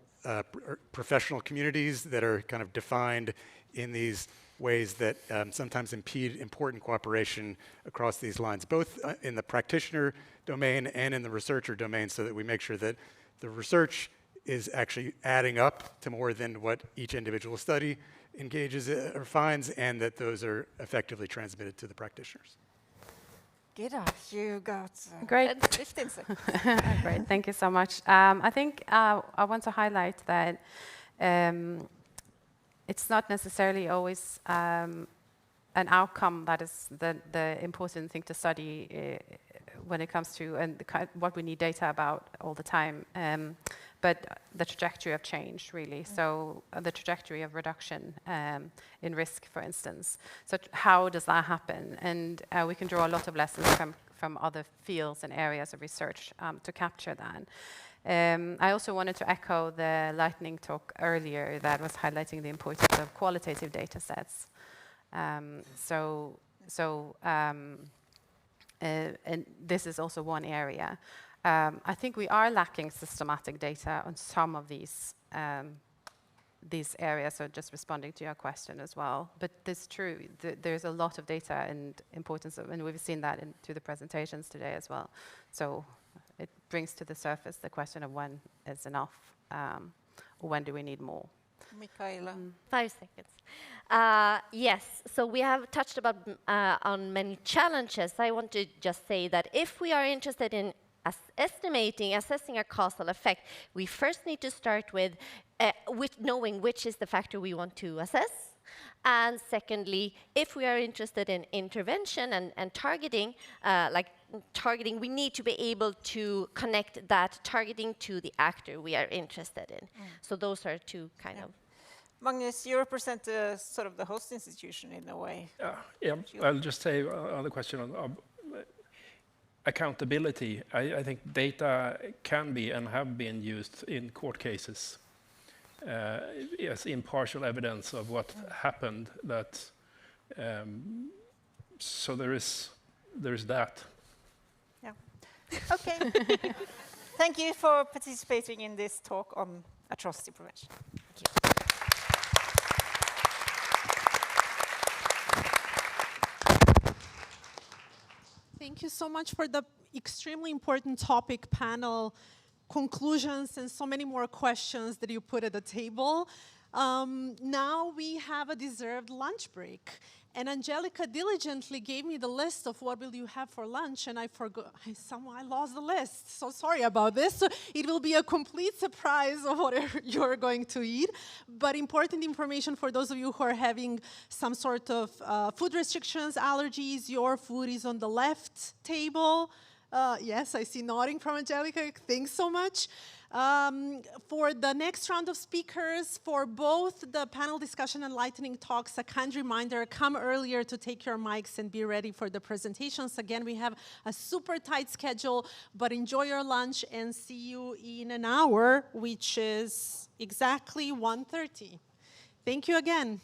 professional communities that are kind of defined in these ways that sometimes impede important cooperation across these lines, both in the practitioner domain and in the researcher domain, so that we make sure that the research is actually adding up to more than what each individual study engages or finds, and that those are effectively transmitted to the practitioners. Gita, you got Great. 15 seconds. Great, thank you so much. I think I want to highlight that it's not necessarily always an outcome that is the important thing to study when it comes to what we need data about all the time. But the trajectory of change, really. So the trajectory of reduction in risk, for instance. So how does that happen? And we can draw a lot of lessons from other fields and areas of research to capture that. I also wanted to echo the lightning talk earlier that was highlighting the importance of qualitative data sets. And this is also one area. I think we are lacking systematic data on some of these areas, so just responding to your question as well. But it's true, there's a lot of data and importance, and we've seen that through the presentations today as well. So it brings to the surface the question of when is enough, or when do we need more? Mikaela. 5 seconds. Yes, so we have touched on many challenges. I want to just say that if we are interested in assessing a causal effect, we first need to start with knowing which is the factor we want to assess. And secondly, if we are interested in intervention and targeting, we need to be able to connect that targeting to the actor we are interested in. So those are two kind of. Magnus, you represent sort of the host institution in a way. Yeah, I'll just say on the question of accountability. I think data can be and have been used in court cases as impartial evidence of what happened. That so there is that. Yeah. Okay. Thank you for participating in this talk on atrocity prevention. Thank you. Thank you so much for the extremely important topic panel conclusions and so many more questions that you put at the table. Now we have a deserved lunch break. And Angelica diligently gave me the list of what will you have for lunch, and I forgot. I lost the list. So sorry about this. So it will be a complete surprise of whatever you're going to eat. But important information for those of you who are having some sort of food restrictions, allergies. Your food is on the left table. Yes, I see nodding from Angelica. Thanks so much. For the next round of speakers, for both the panel discussion and lightning talks, a kind reminder, come earlier to take your mics and be ready for the presentations. Again, we have a super tight schedule, but enjoy your lunch and see you in an hour, which is exactly 1:30. Thank you again.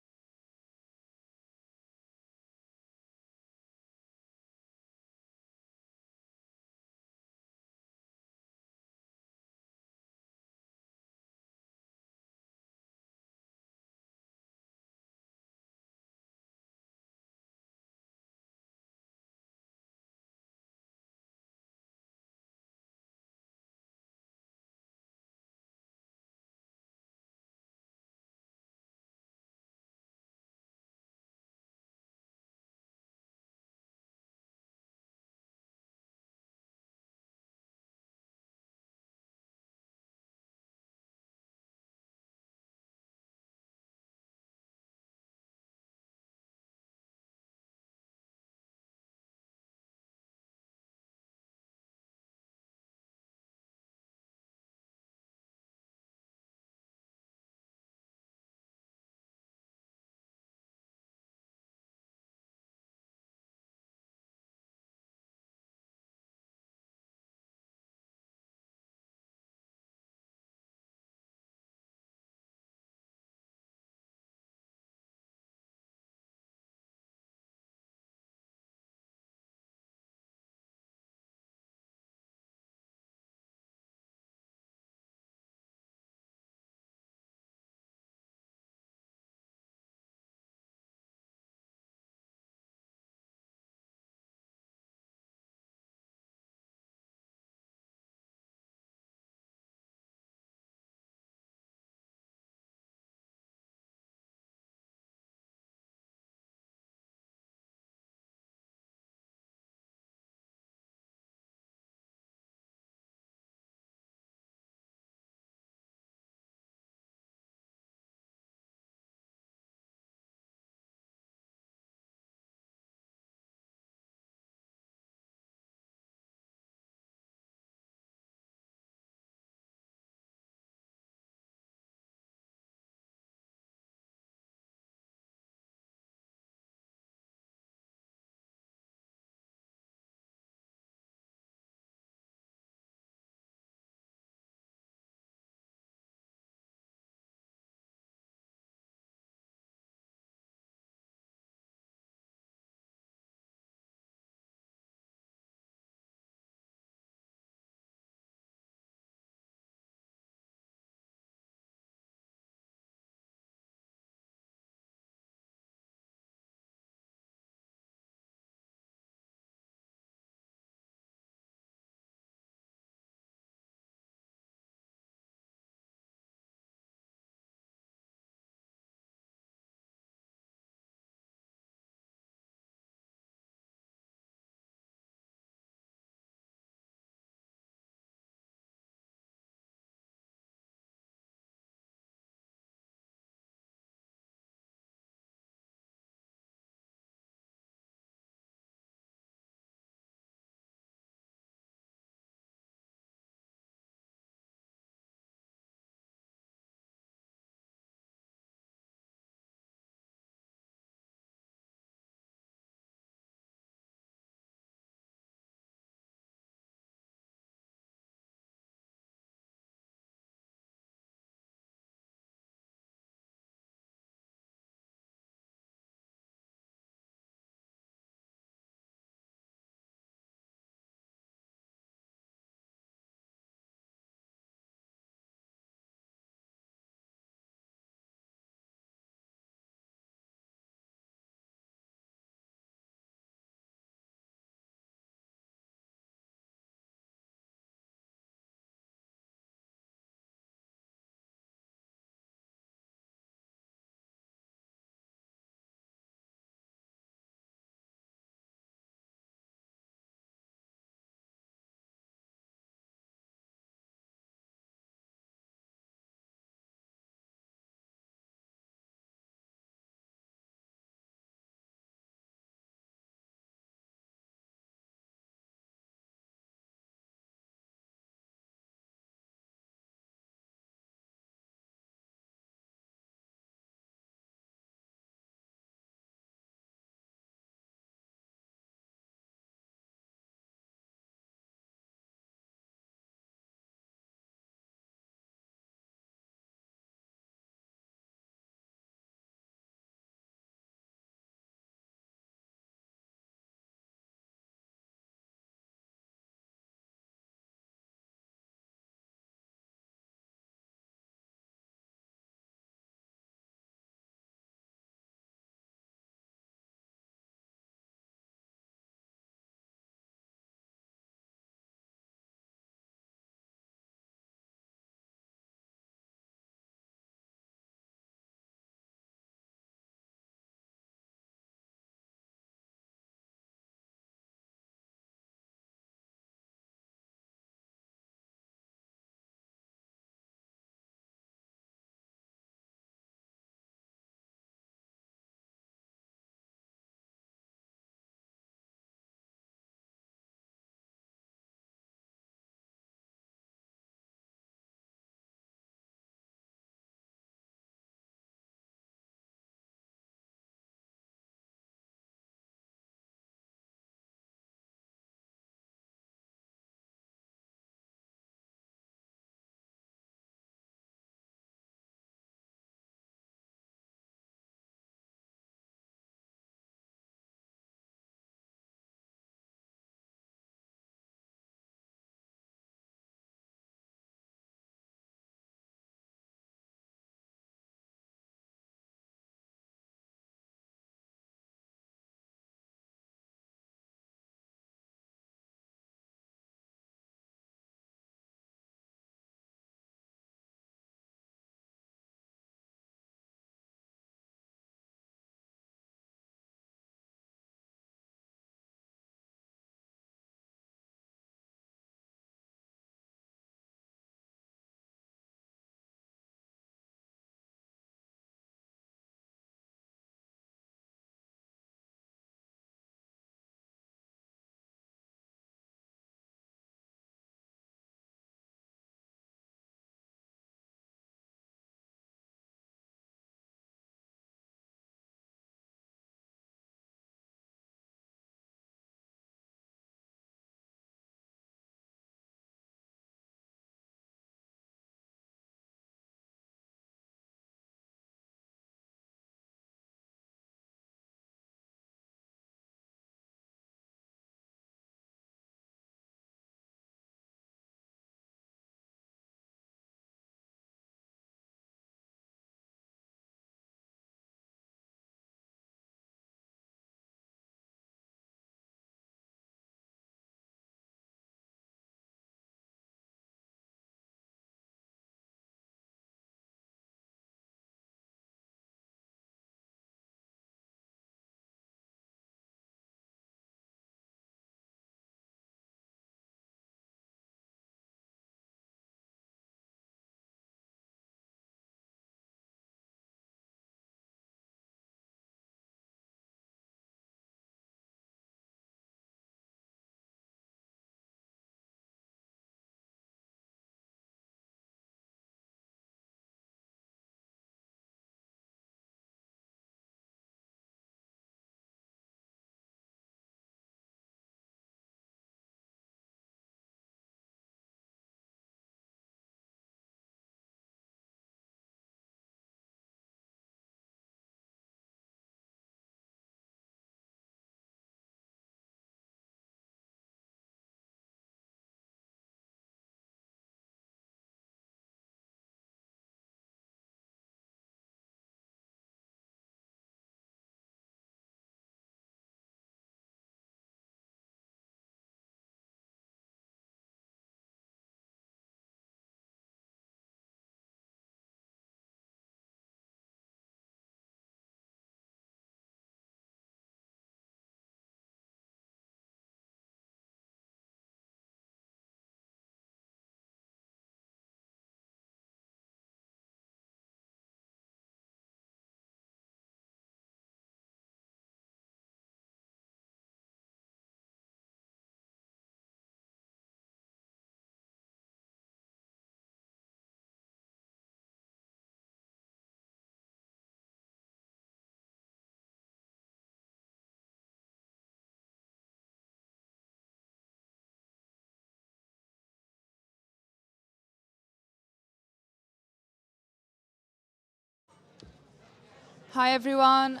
Hi, everyone.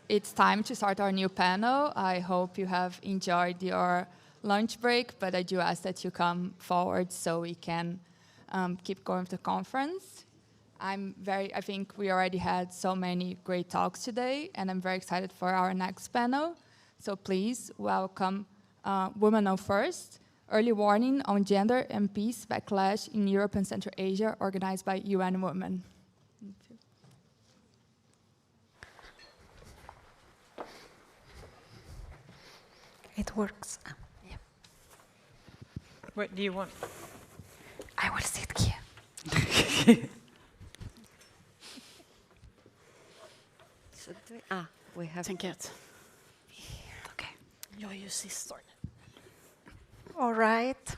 It's time to start our new panel. I hope you have enjoyed your lunch break, but I do ask that you come forward so we can keep going with the conference. I think we already had so many great talks today, and I'm very excited for our next panel. So please welcome Women Know First, Early Warning on Gender and Peace Backlash in Europe and Central Asia, organized by UN Women. It works. Yeah. What do you want? I will sit here. We have. Thank you. Okay. Jag är ju sist. All right.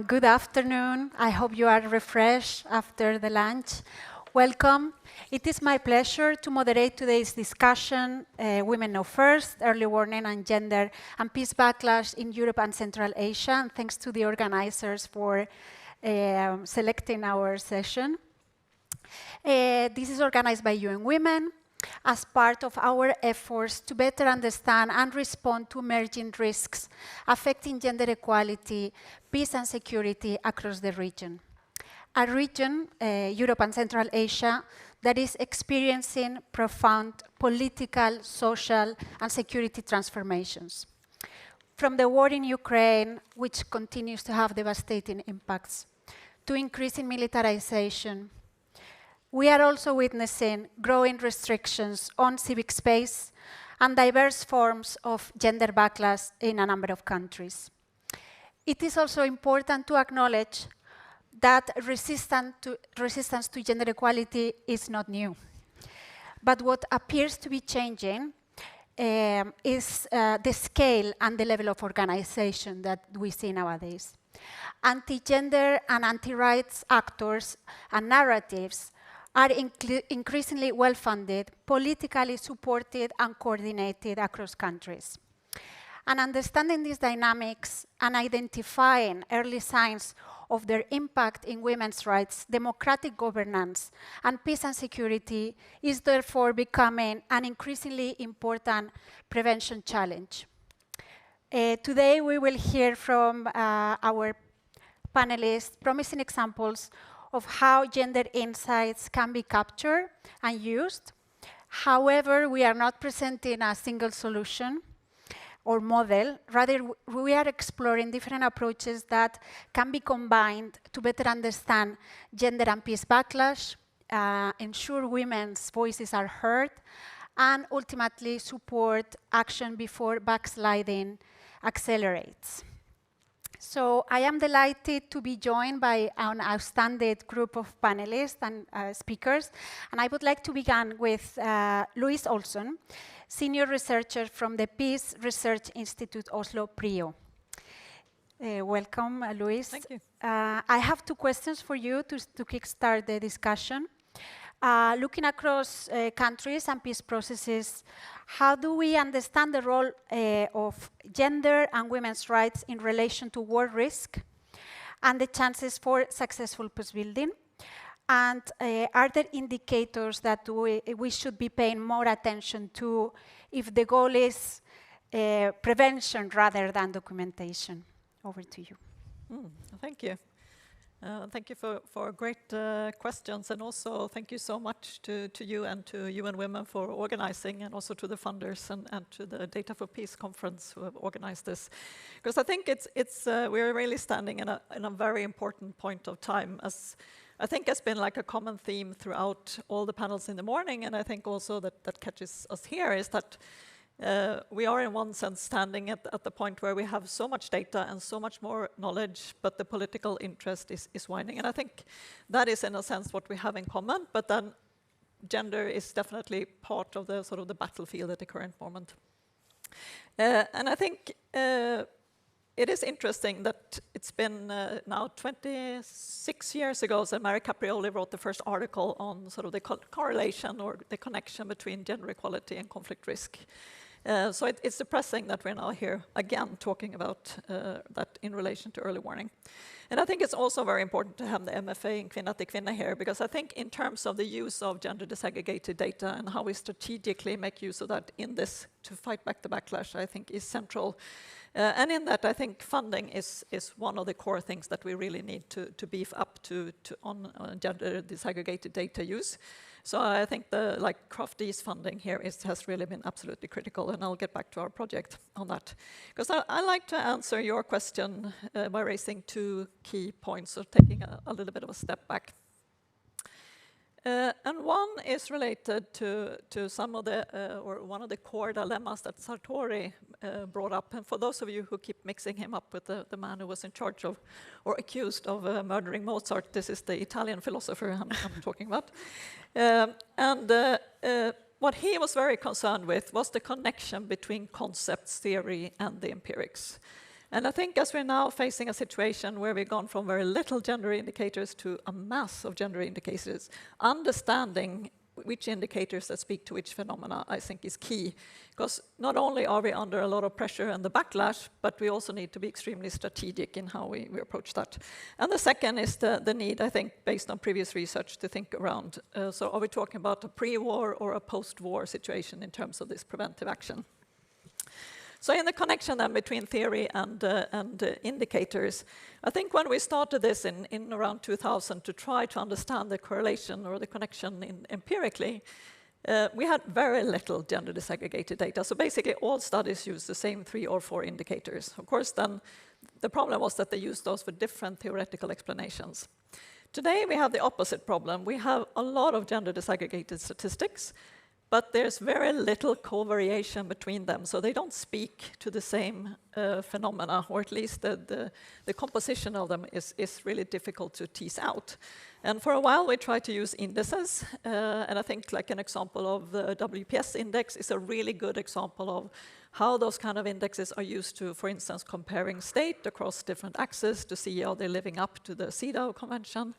Good afternoon. I hope you are refreshed after the lunch. Welcome. It is my pleasure to moderate today's discussion, Women Know First, Early Warning on Gender and Peace Backlash in Europe and Central Asia. And thanks to the organizers for selecting our session. This is organized by UN Women as part of our efforts to better understand and respond to emerging risks affecting gender equality, peace and security across the region. A region, Europe and Central Asia, that is experiencing profound political, social, and security transformations. From the war in Ukraine, which continues to have devastating impacts, to increasing militarization, we are also witnessing growing restrictions on civic space and diverse forms of gender backlash in a number of countries. It is also important to acknowledge that resistance to gender equality is not new. But what appears to be changing is the scale and the level of organization that we see nowadays. Anti-gender and anti-rights actors and narratives are increasingly well-funded, politically supported and coordinated across countries. And understanding these dynamics and identifying early signs of their impact in women's rights, democratic governance, and peace and security is therefore becoming an increasingly important prevention challenge. Today we will hear from our panelists promising examples of how gender insights can be captured and used. However, we are not presenting a single solution or model. Rather, we are exploring different approaches that can be combined to better understand gender and peace backlash, ensure women's voices are heard, and ultimately support action before backsliding accelerates. So I am delighted to be joined by an outstanding group of panelists and speakers. And I would like to begin with Louise Olsson, senior researcher from the Peace Research Institute Oslo PRIO. Welcome, Louise. Thank you. I have two questions for you to kickstart the discussion. Looking across countries and peace processes, how do we understand the role of gender and women's rights in relation to war risk and the chances for successful peace building? And are there indicators that we should be paying more attention to if the goal is prevention rather than documentation? Over to you. Thank you. Thank you for great questions, and also thank you so much to you and to UN Women for organizing, and also to the funders and to the Data for Peace conference who have organized this. Because I think we're really standing in a very important point of time, as I think has been like a common theme throughout all the panels in the morning, and I think also that catches us here is that we are in one sense standing at the point where we have so much data and so much more knowledge, but the political interest is waning. And I think that is in a sense what we have in common, but then gender is definitely part of the sort of the battlefield at the current moment. And I think it is interesting that it's been now 26 years ago that Mary Caprioli wrote the first article on sort of the correlation or the connection between gender equality and conflict risk. So it's depressing that we're now here again talking about that in relation to early warning. And I think it's also very important to have the MFA in Kvinna till Kvinna here, because I think in terms of the use of gender disaggregated data and how we strategically make use of that in this to fight back the backlash, I think is central. And in that, I think funding is one of the core things that we really need to beef up on gender disaggregated data use. So I think the CRAFT-D's funding here has really been absolutely critical, and I'll get back to our project on that. Because I like to answer your question by raising 2 key points, or taking a little bit of a step back. And one is related to some of the, or one of the core dilemmas that Sartori brought up. And for those of you who keep mixing him up with the man who was in charge of, or accused of murdering Mozart, this is the Italian philosopher I'm talking about. What he was very concerned with was the connection between concepts, theory, and the empirics. And I think as we're now facing a situation where we've gone from very little gender indicators to a mass of gender indicators, understanding which indicators that speak to which phenomena, I think, is key. Because not only are we under a lot of pressure and the backlash, but we also need to be extremely strategic in how we approach that. And the second is the need, I think, based on previous research, to think around, so are we talking about a pre-war or a post-war situation in terms of this preventive action? So in the connection then between theory and indicators, I think when we started this in around 2000 to try to understand the correlation or the connection empirically, we had very little gender disaggregated data. So basically all studies use the same 3 or 4 indicators. Of course, then the problem was that they used those for different theoretical explanations. Today we have the opposite problem. We have a lot of gender disaggregated statistics, but there's very little covariation between them, so they don't speak to the same phenomena, or at least the composition of them is really difficult to tease out. And for a while we tried to use indices, and I think like an example of the WPS index is a really good example of how those kind of indexes are used to, for instance, comparing state across different axes to see how they're living up to the CEDAW convention.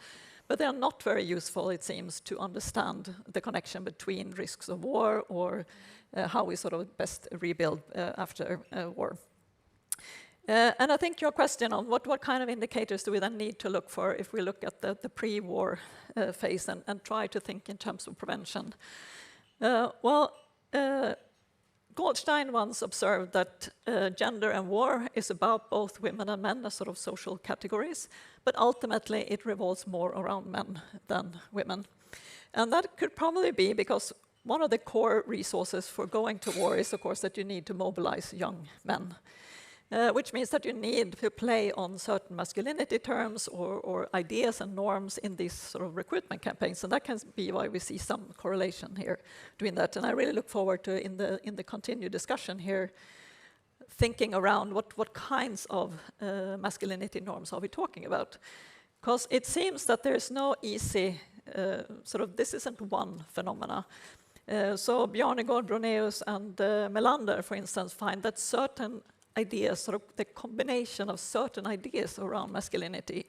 But they are not very useful, it seems, to understand the connection between risks of war or how we sort of best rebuild after war. And I think your question on what kind of indicators do we then need to look for if we look at the pre-war phase and try to think in terms of prevention. Goldstein once observed that gender and war is about both women and men as sort of social categories, but ultimately it revolves more around men than women. And that could probably be because one of the core resources for going to war is, of course, that you need to mobilize young men. Which means that you need to play on certain masculinity terms or ideas and norms in these sort of recruitment campaigns, and that can be why we see some correlation here between that. And I really look forward to, in the continued discussion here, thinking around what kinds of masculinity norms are we talking about? Because it seems that there's no easy, this isn't one phenomena. So Bjarnegård, Broneus, and Melander, for instance, find that certain ideas, sort of the combination of certain ideas around masculinity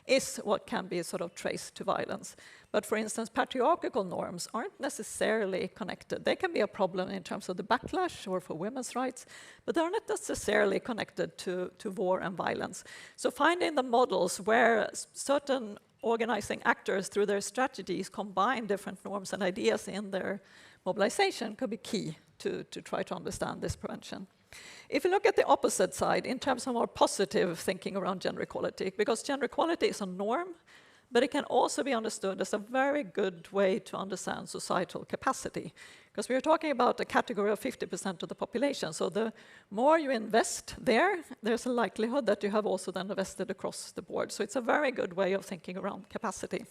is what can be sort of traced to violence. But for instance, patriarchal norms aren't necessarily connected. They can be a problem in terms of the backlash or for women's rights, but they're not necessarily connected to war and violence. So finding the models where certain organizing actors through their strategies combine different norms and ideas in their mobilization could be key to try to understand this prevention. If you look at the opposite side, in terms of more positive thinking around gender equality, because gender equality is a norm, but it can also be understood as a very good way to understand societal capacity. Because we are talking about a category of 50% of the population, so the more you invest there's a likelihood that you have also then invested across the board. So it's a very good way of thinking around capacity.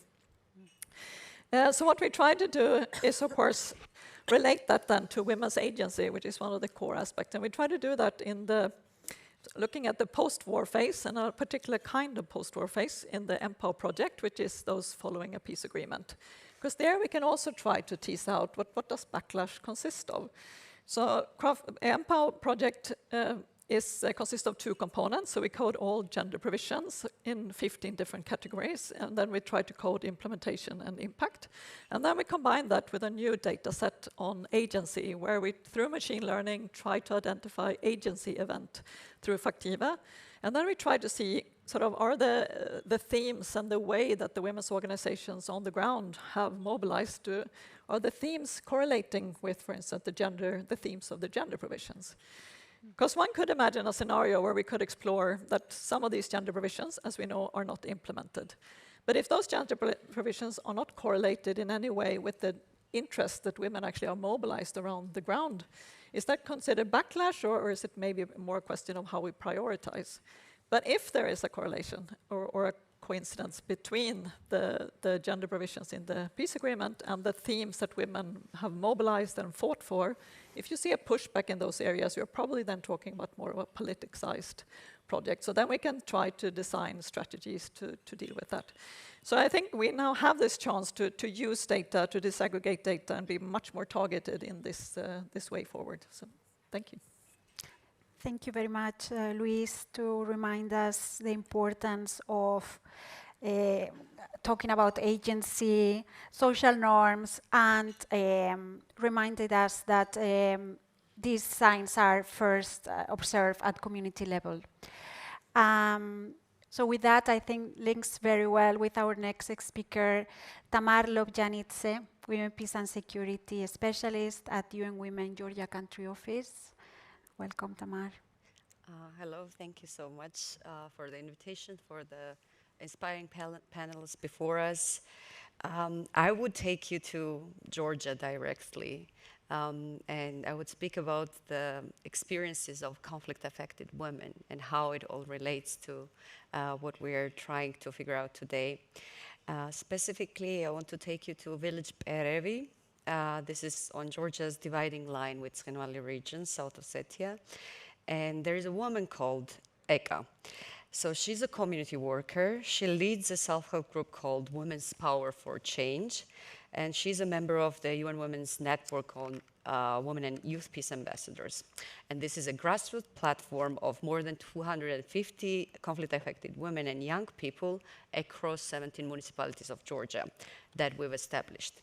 So what we try to do is, of course, relate that then to women's agency, which is one of the core aspects. And we try to do that in looking at the post-war phase, and a particular kind of post-war phase in the MPOW project, which is those following a peace agreement. Because there we can also try to tease out what does backlash consist of. So MPOW project consists of 2 components. So we code all gender provisions in 15 different categories, and then we try to code implementation and impact. And then we combine that with a new data set on agency, where we, through machine learning, try to identify agency event through Factiva. And then we try to see sort of are the themes and the way that the women's organizations on the ground have mobilized, are the themes correlating with, for instance, the themes of the gender provisions. Because one could imagine a scenario where we could explore that some of these gender provisions, as we know, are not implemented. But if those gender provisions are not correlated in any way with the interest that women actually are mobilized around the ground, is that considered backlash, or is it maybe more a question of how we prioritize? But if there is a correlation or a coincidence between the gender provisions in the peace agreement and the themes that women have mobilized and fought for, if you see a pushback in those areas, you're probably then talking about more of a politicized project. So then we can try to design strategies to deal with that. So I think we now have this chance to use data, to disaggregate data, and be much more targeted in this way forward. So thank you. Thank you very much, Luis, to remind us the importance of talking about agency, social norms, and reminded us that these signs are first observed at community level. So with that, I think links very well with our next speaker, Tamar Lobjanidze, Women, Peace and Security Specialist at UN Women Georgia Country Office. Welcome, Tamar. Hello, thank you so much for the invitation, for the inspiring panelists before us. I would take you to Georgia directly, and I would speak about the experiences of conflict-affected women and how it all relates to what we are trying to figure out today. Specifically, I want to take you to village Perevi. This is on Georgia's dividing line with Tkhenvali region, South Ossetia. And there is a woman called Eka. So she's a community worker. She leads a self-help group called Women's Power for Change. And she's a member of the UN Women's Network on Women and Youth Peace Ambassadors. And this is a grassroots platform of more than 250 conflict-affected women and young people across 17 municipalities of Georgia that we've established.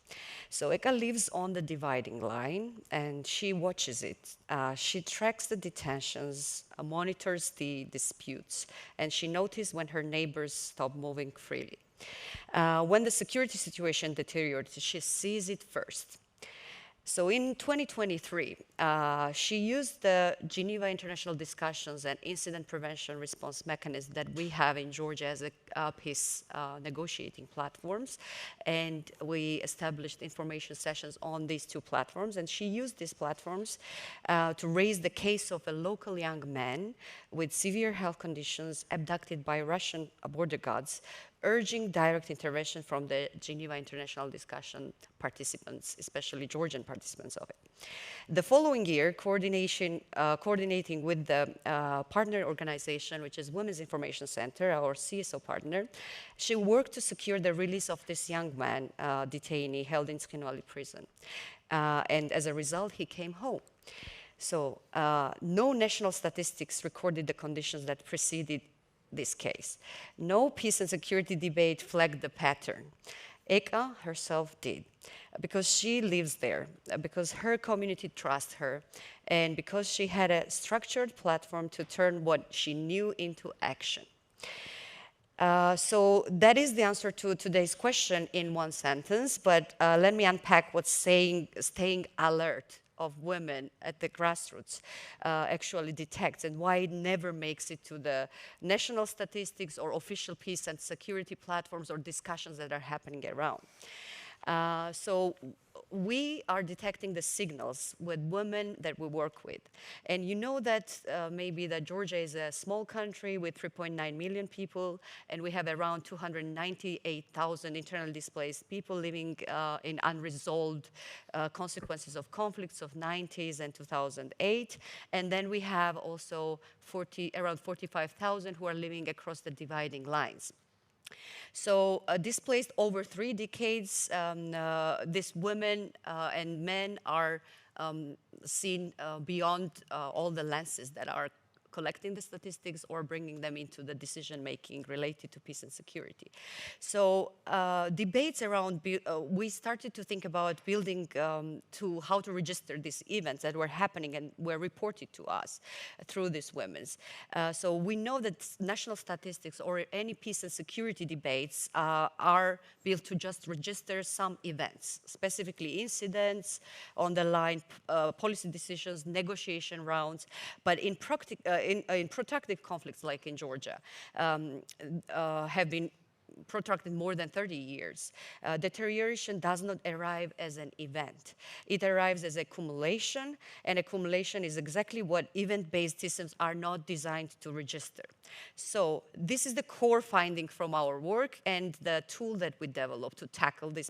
So Eka lives on the dividing line, and she watches it. She tracks the detentions, monitors the disputes, and she notices when her neighbors stop moving freely. When the security situation deteriorates, she sees it first. So in 2023, she used the Geneva International Discussions and Incident Prevention Response Mechanism that we have in Georgia as a peace negotiating platforms. And we established information sessions on these 2 platforms. And she used these platforms to raise the case of a local young man with severe health conditions abducted by Russian border guards, urging direct intervention from the Geneva International Discussion participants, especially Georgian participants of it. The following year, coordinating with the partner organization, which is Women's Information Center, our CSO partner, she worked to secure the release of this young man, detainee, held in Tkhenvali prison. And as a result, he came home. So no national statistics recorded the conditions that preceded this case. No peace and security debate flagged the pattern. Eka herself did, because she lives there, because her community trusts her, and because she had a structured platform to turn what she knew into action. So that is the answer to today's question in one sentence, but let me unpack what staying alert of women at the grassroots actually detects, and why it never makes it to the national statistics or official peace and security platforms or discussions that are happening around. So we are detecting the signals with women that we work with. And you know that maybe that Georgia is a small country with 3.9 million people, and we have around 298,000 internally displaced people living in unresolved consequences of conflicts of 90s and 2008. And then we have also around 45,000 who are living across the dividing lines. So displaced over 3 decades, these women and men are seen beyond all the lenses that are collecting the statistics or bringing them into the decision making related to peace and security. So debates around, we started to think about building to how to register these events that were happening and were reported to us through these women's. So we know that national statistics or any peace and security debates are built to just register some events, specifically incidents, on the line, policy decisions, negotiation rounds. But in protracted conflicts like in Georgia have been protracted more than 30 years. Deterioration does not arrive as an event. It arrives as accumulation, and accumulation is exactly what event-based systems are not designed to register. So this is the core finding from our work and the tool that we developed to tackle this,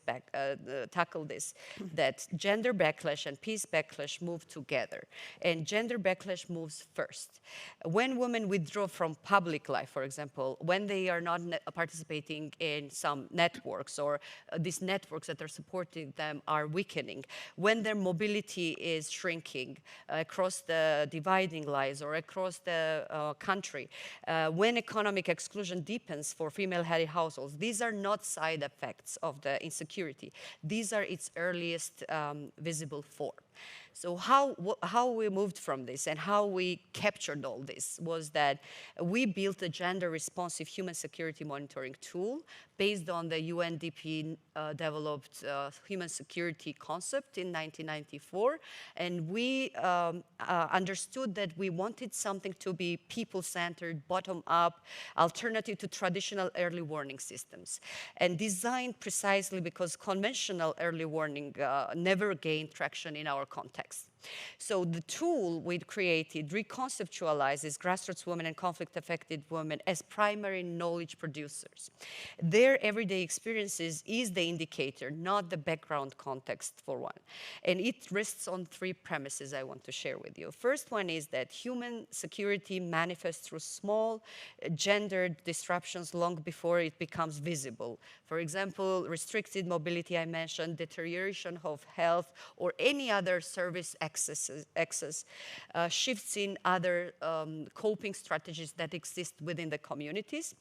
that gender backlash and peace backlash move together. And gender backlash moves first. When women withdraw from public life, for example, when they are not participating in some networks, or these networks that are supporting them are weakening, when their mobility is shrinking across the dividing lines or across the country, when economic exclusion deepens for female-headed households, these are not side effects of the insecurity. These are its earliest visible form. So how we moved from this and how we captured all this was that we built a gender-responsive human security monitoring tool based on the UNDP developed human security concept in 1994. And we understood that we wanted something to be people-centered, bottom-up, alternative to traditional early warning systems, and designed precisely because conventional early warning never gained traction in our context. So the tool we created reconceptualizes grassroots women and conflict-affected women as primary knowledge producers. Their everyday experiences is the indicator, not the background context for one. And it rests on three premises I want to share with you. First one is that human security manifests through small gendered disruptions long before it becomes visible. For example, restricted mobility I mentioned, deterioration of health, or any other service access, shifts in other coping strategies that exist within the communities.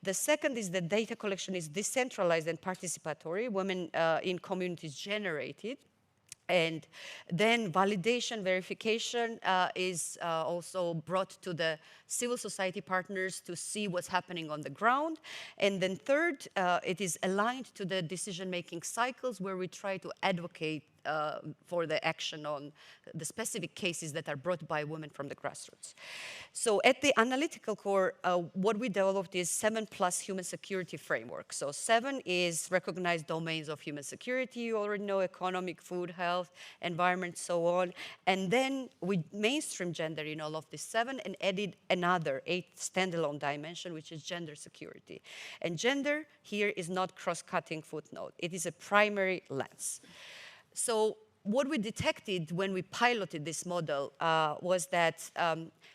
The second is that data collection is decentralized and participatory. Women in communities generate it. And then validation, verification is also brought to the civil society partners to see what's happening on the ground. And then third, it is aligned to the decision-making cycles where we try to advocate for the action on the specific cases that are brought by women from the grassroots. So at the analytical core, what we developed is 7+ human security framework. So 7 is recognized domains of human security. You already know: economic, food, health, environment, so on. And then we mainstream gender in all of these 7 and added another 8 standalone dimension, which is gender security. And gender here is not cross-cutting footnote. It is a primary lens. So what we detected when we piloted this model was that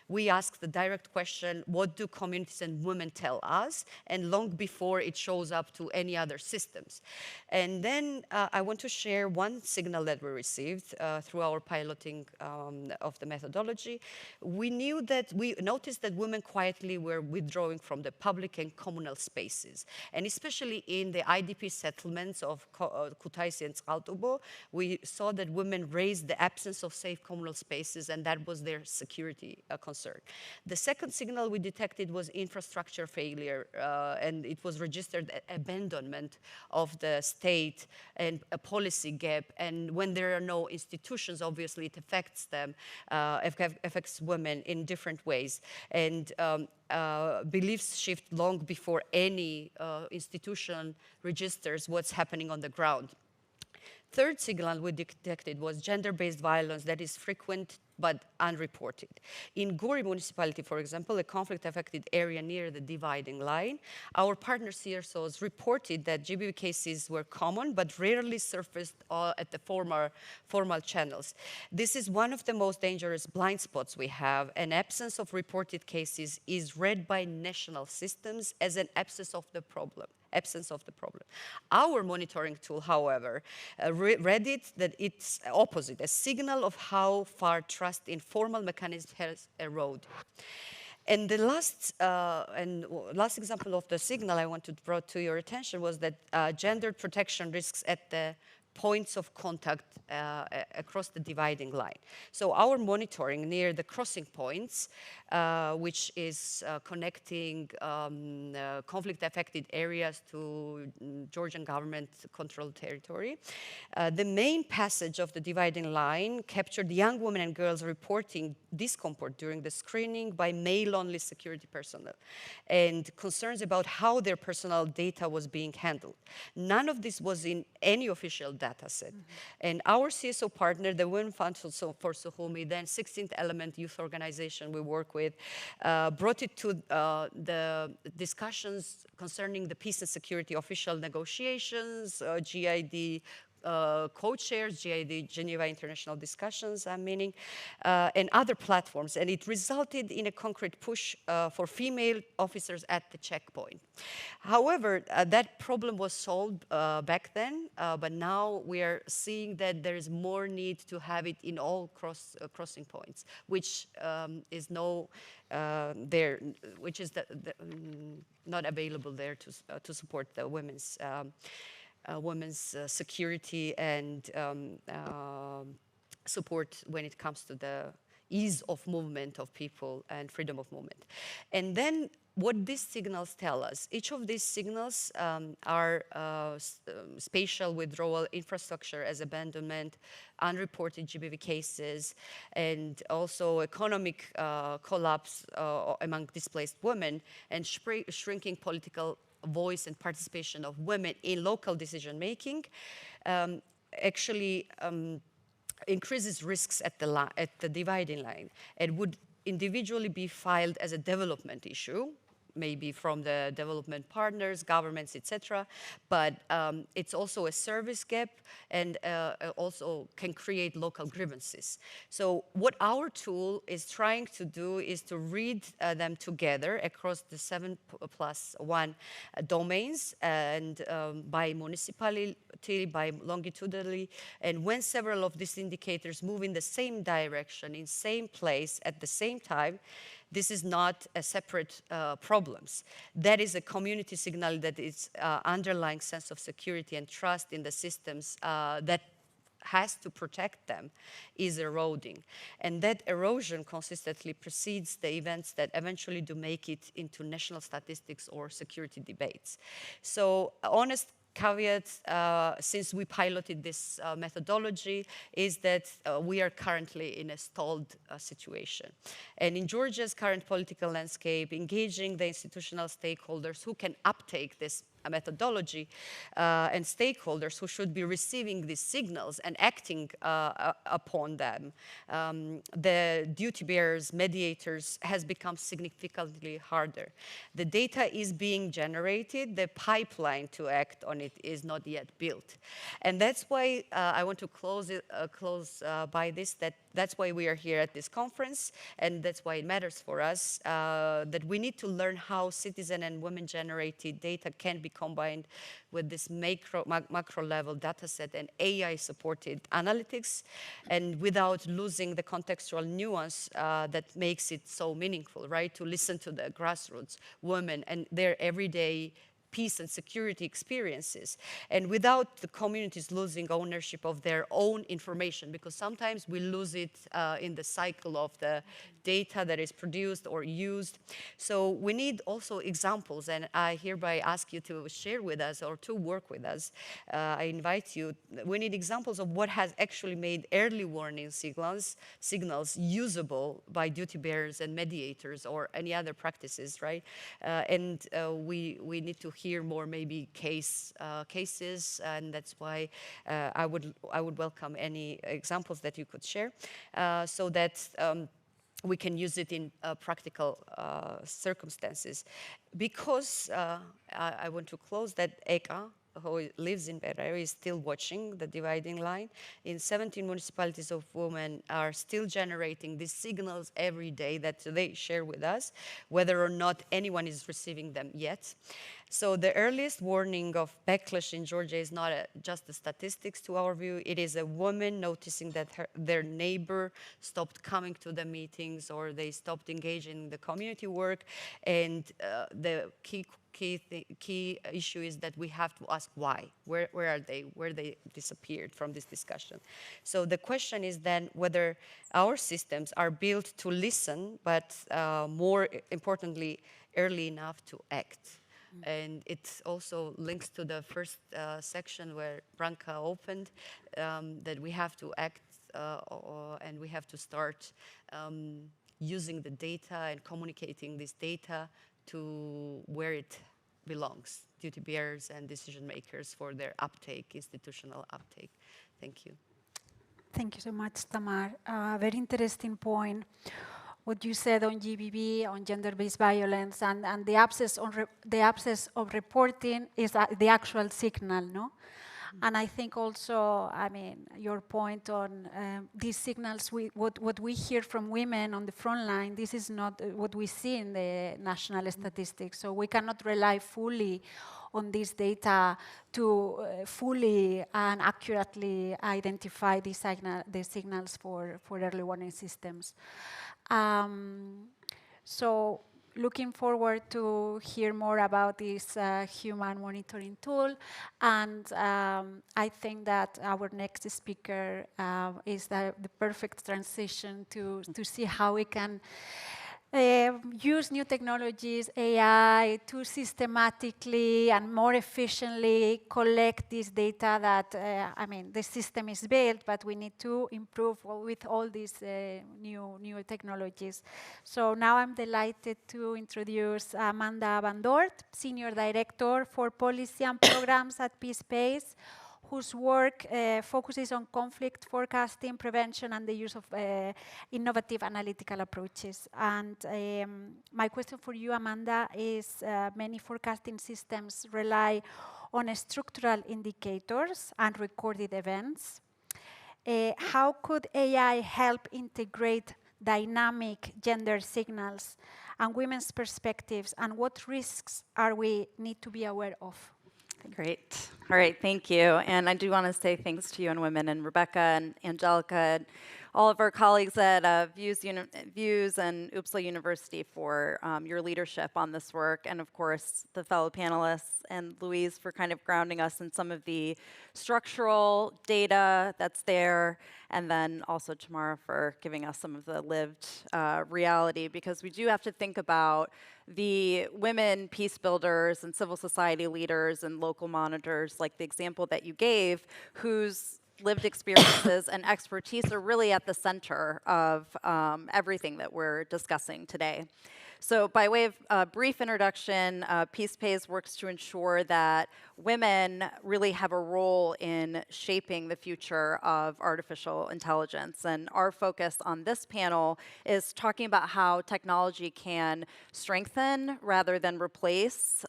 we asked the direct question, what do communities and women tell us? And long before it shows up to any other systems. And then I want to share one signal that we received through our piloting of the methodology. We noticed that women quietly were withdrawing from the public and communal spaces. And especially in the IDP settlements of Kutaisi and Tskaltubo, we saw that women raised the absence of safe communal spaces, and that was their security concern. The second signal we detected was infrastructure failure, and it was registered abandonment of the state and a policy gap. And when there are no institutions, obviously it affects them, affects women in different ways. And beliefs shift long before any institution registers what's happening on the ground. Third signal we detected was gender-based violence that is frequent but unreported. In Gori municipality, for example, a conflict-affected area near the dividing line, our partner CSOs reported that GBV cases were common but rarely surfaced at the formal channels. This is one of the most dangerous blind spots we have. An absence of reported cases is read by national systems as an absence of the problem. absence of the problem. Our monitoring tool, however, read it that it's opposite, a signal of how far trust in formal mechanisms has eroded. And the last example of the signal I want to draw to your attention was that gendered protection risks at the points of contact across the dividing line. So our monitoring near the crossing points, which is connecting conflict-affected areas to Georgian government-controlled territory. The main passage of the dividing line captured young women and girls reporting discomfort during the screening by male-only security personnel and concerns about how their personal data was being handled. None of this was in any official data set. And our CSO partner, the Women Fund for Sukhumi, then 16th Element Youth Organization we work with, brought it to the discussions concerning the peace and security official negotiations, GID co-chairs, GID, Geneva International Discussions, meaning, and other platforms. And it resulted in a concrete push for female officers at the checkpoint. However, that problem was solved back then, but now we are seeing that there is more need to have it in all crossing points, which is which is not available there to support the women's security and support when it comes to the ease of movement of people and freedom of movement. And then what these signals tell us, each of these signals are spatial withdrawal, infrastructure as abandonment, unreported GBV cases, and also economic collapse among displaced women, and shrinking political voice and participation of women in local decision-making actually increases risks at the dividing line and would individually be filed as a development issue, maybe from the development partners, governments, etc. But it's also a service gap and also can create local grievances. So what our tool is trying to do is to read them together across the 7+1 domains and by municipality, by longitudinally. And when several of these indicators move in the same direction, in same place at the same time, this is not a separate problems. That is a community signal that is underlying sense of security and trust in the systems that has to protect them is eroding. And that erosion consistently precedes the events that eventually do make it into national statistics or security debates. So honest caveat, since we piloted this methodology, is that we are currently in a stalled situation. And in Georgia's current political landscape, engaging the institutional stakeholders who can uptake this methodology and stakeholders who should be receiving these signals and acting upon them, the duty bearers, mediators, has become significantly harder. The data is being generated, the pipeline to act on it is not yet built. And that's why I want to close by this, that's why we are here at this conference, and that's why it matters for us, that we need to learn how citizen and women-generated data can be combined with this macro level data set and AI-supported analytics, and without losing the contextual nuance that makes it so meaningful, right? To listen to the grassroots women and their everyday peace and security experiences, and without the communities losing ownership of their own information, because sometimes we lose it in the cycle of the data that is produced or used. So we need also examples, and I hereby ask you to share with us or to work with us. I invite you. We need examples of what has actually made early warning signals usable by duty bearers and mediators or any other practices, right? And we need to hear more maybe cases, and that's why I would welcome any examples that you could share, so that we can use it in practical circumstances. Because I want to close that ECA who lives in Beira is still watching the dividing line. In 17 municipalities of women are still generating these signals every day that they share with us, whether or not anyone is receiving them yet. So the earliest warning of backlash in Georgia is not just the statistics to our view, it is a woman noticing that their neighbor stopped coming to the meetings or they stopped engaging in the community work. And the key issue is that we have to ask why. Where are they? Where they disappeared from this discussion? So the question is then whether our systems are built to listen, but more importantly, early enough to act. And it also links to the first section where Branka opened, that we have to act and we have to start using the data and communicating this data to where it belongs, duty bearers and decision makers for their uptake, institutional uptake. Thank you. Thank you so much, Tamar. Very interesting point. What you said on GBV, on gender-based violence, and the absence of reporting is the actual signal, no? And I think also, I mean, your point on these signals, what we hear from women on the front line, this is not what we see in the national statistics. So we cannot rely fully on this data to fully and accurately identify the signals for early warning systems. So looking forward to hear more about this human monitoring tool. And I think that our next speaker is the perfect transition to see how we can use new technologies, AI, to systematically and more efficiently collect this data that, I mean, the system is built, but we need to improve with all these new technologies. So now I'm delighted to introduce Amanda Van Dort, Senior Director for Policy and Programs at PeacePace, whose work focuses on conflict forecasting, prevention, and the use of innovative analytical approaches. And my question for you, Amanda, is many forecasting systems rely on structural indicators and recorded events. How could AI help integrate dynamic gender signals and women's perspectives, and what risks are we need to be aware of? Great. All right, thank you. And I do want to say thanks to UN Women and Rebecca and Angelica and all of our colleagues at Views and Uppsala University for your leadership on this work, and of course the fellow panelists and Louise for kind of grounding us in some of the structural data that's there, and then also Tamara for giving us some of the lived reality, because we do have to think about the women peace builders and civil society leaders and local monitors, like the example that you gave, whose lived experiences and expertise are really at the center of everything that we're discussing today. So by way of a brief introduction, PeacePace works to ensure that women really have a role in shaping the future of artificial intelligence. And our focus on this panel is talking about how technology can strengthen rather than replace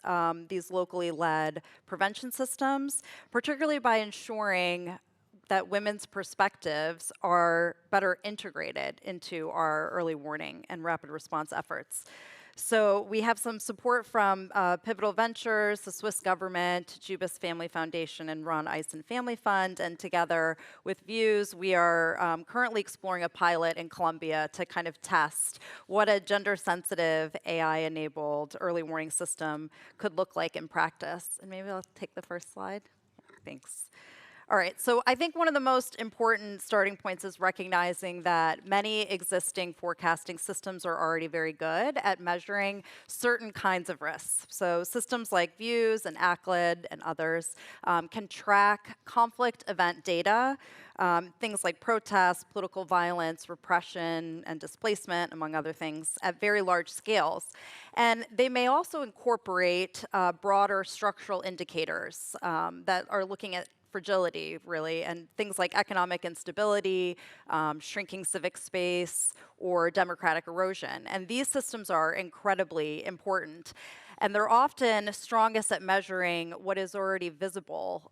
these locally led prevention systems, particularly by ensuring that women's perspectives are better integrated into our early warning and rapid response efforts. So we have some support from Pivotal Ventures, the Swiss government, Jubis Family Foundation, and Ron Eisen Family Fund. And together with Views, we are currently exploring a pilot in Colombia to kind of test what a gender-sensitive, AI-enabled early warning system could look like in practice. And maybe I'll take the first slide. Thanks. All right, so I think one of the most important starting points is recognizing that many existing forecasting systems are already very good at measuring certain kinds of risks. So systems like Views and ACLED and others can track conflict event data, things like protests, political violence, repression, and displacement, among other things, at very large scales. And they may also incorporate broader structural indicators that are looking at fragility, really, and things like economic instability, shrinking civic space, or democratic erosion. And these systems are incredibly important. And they're often strongest at measuring what is already visible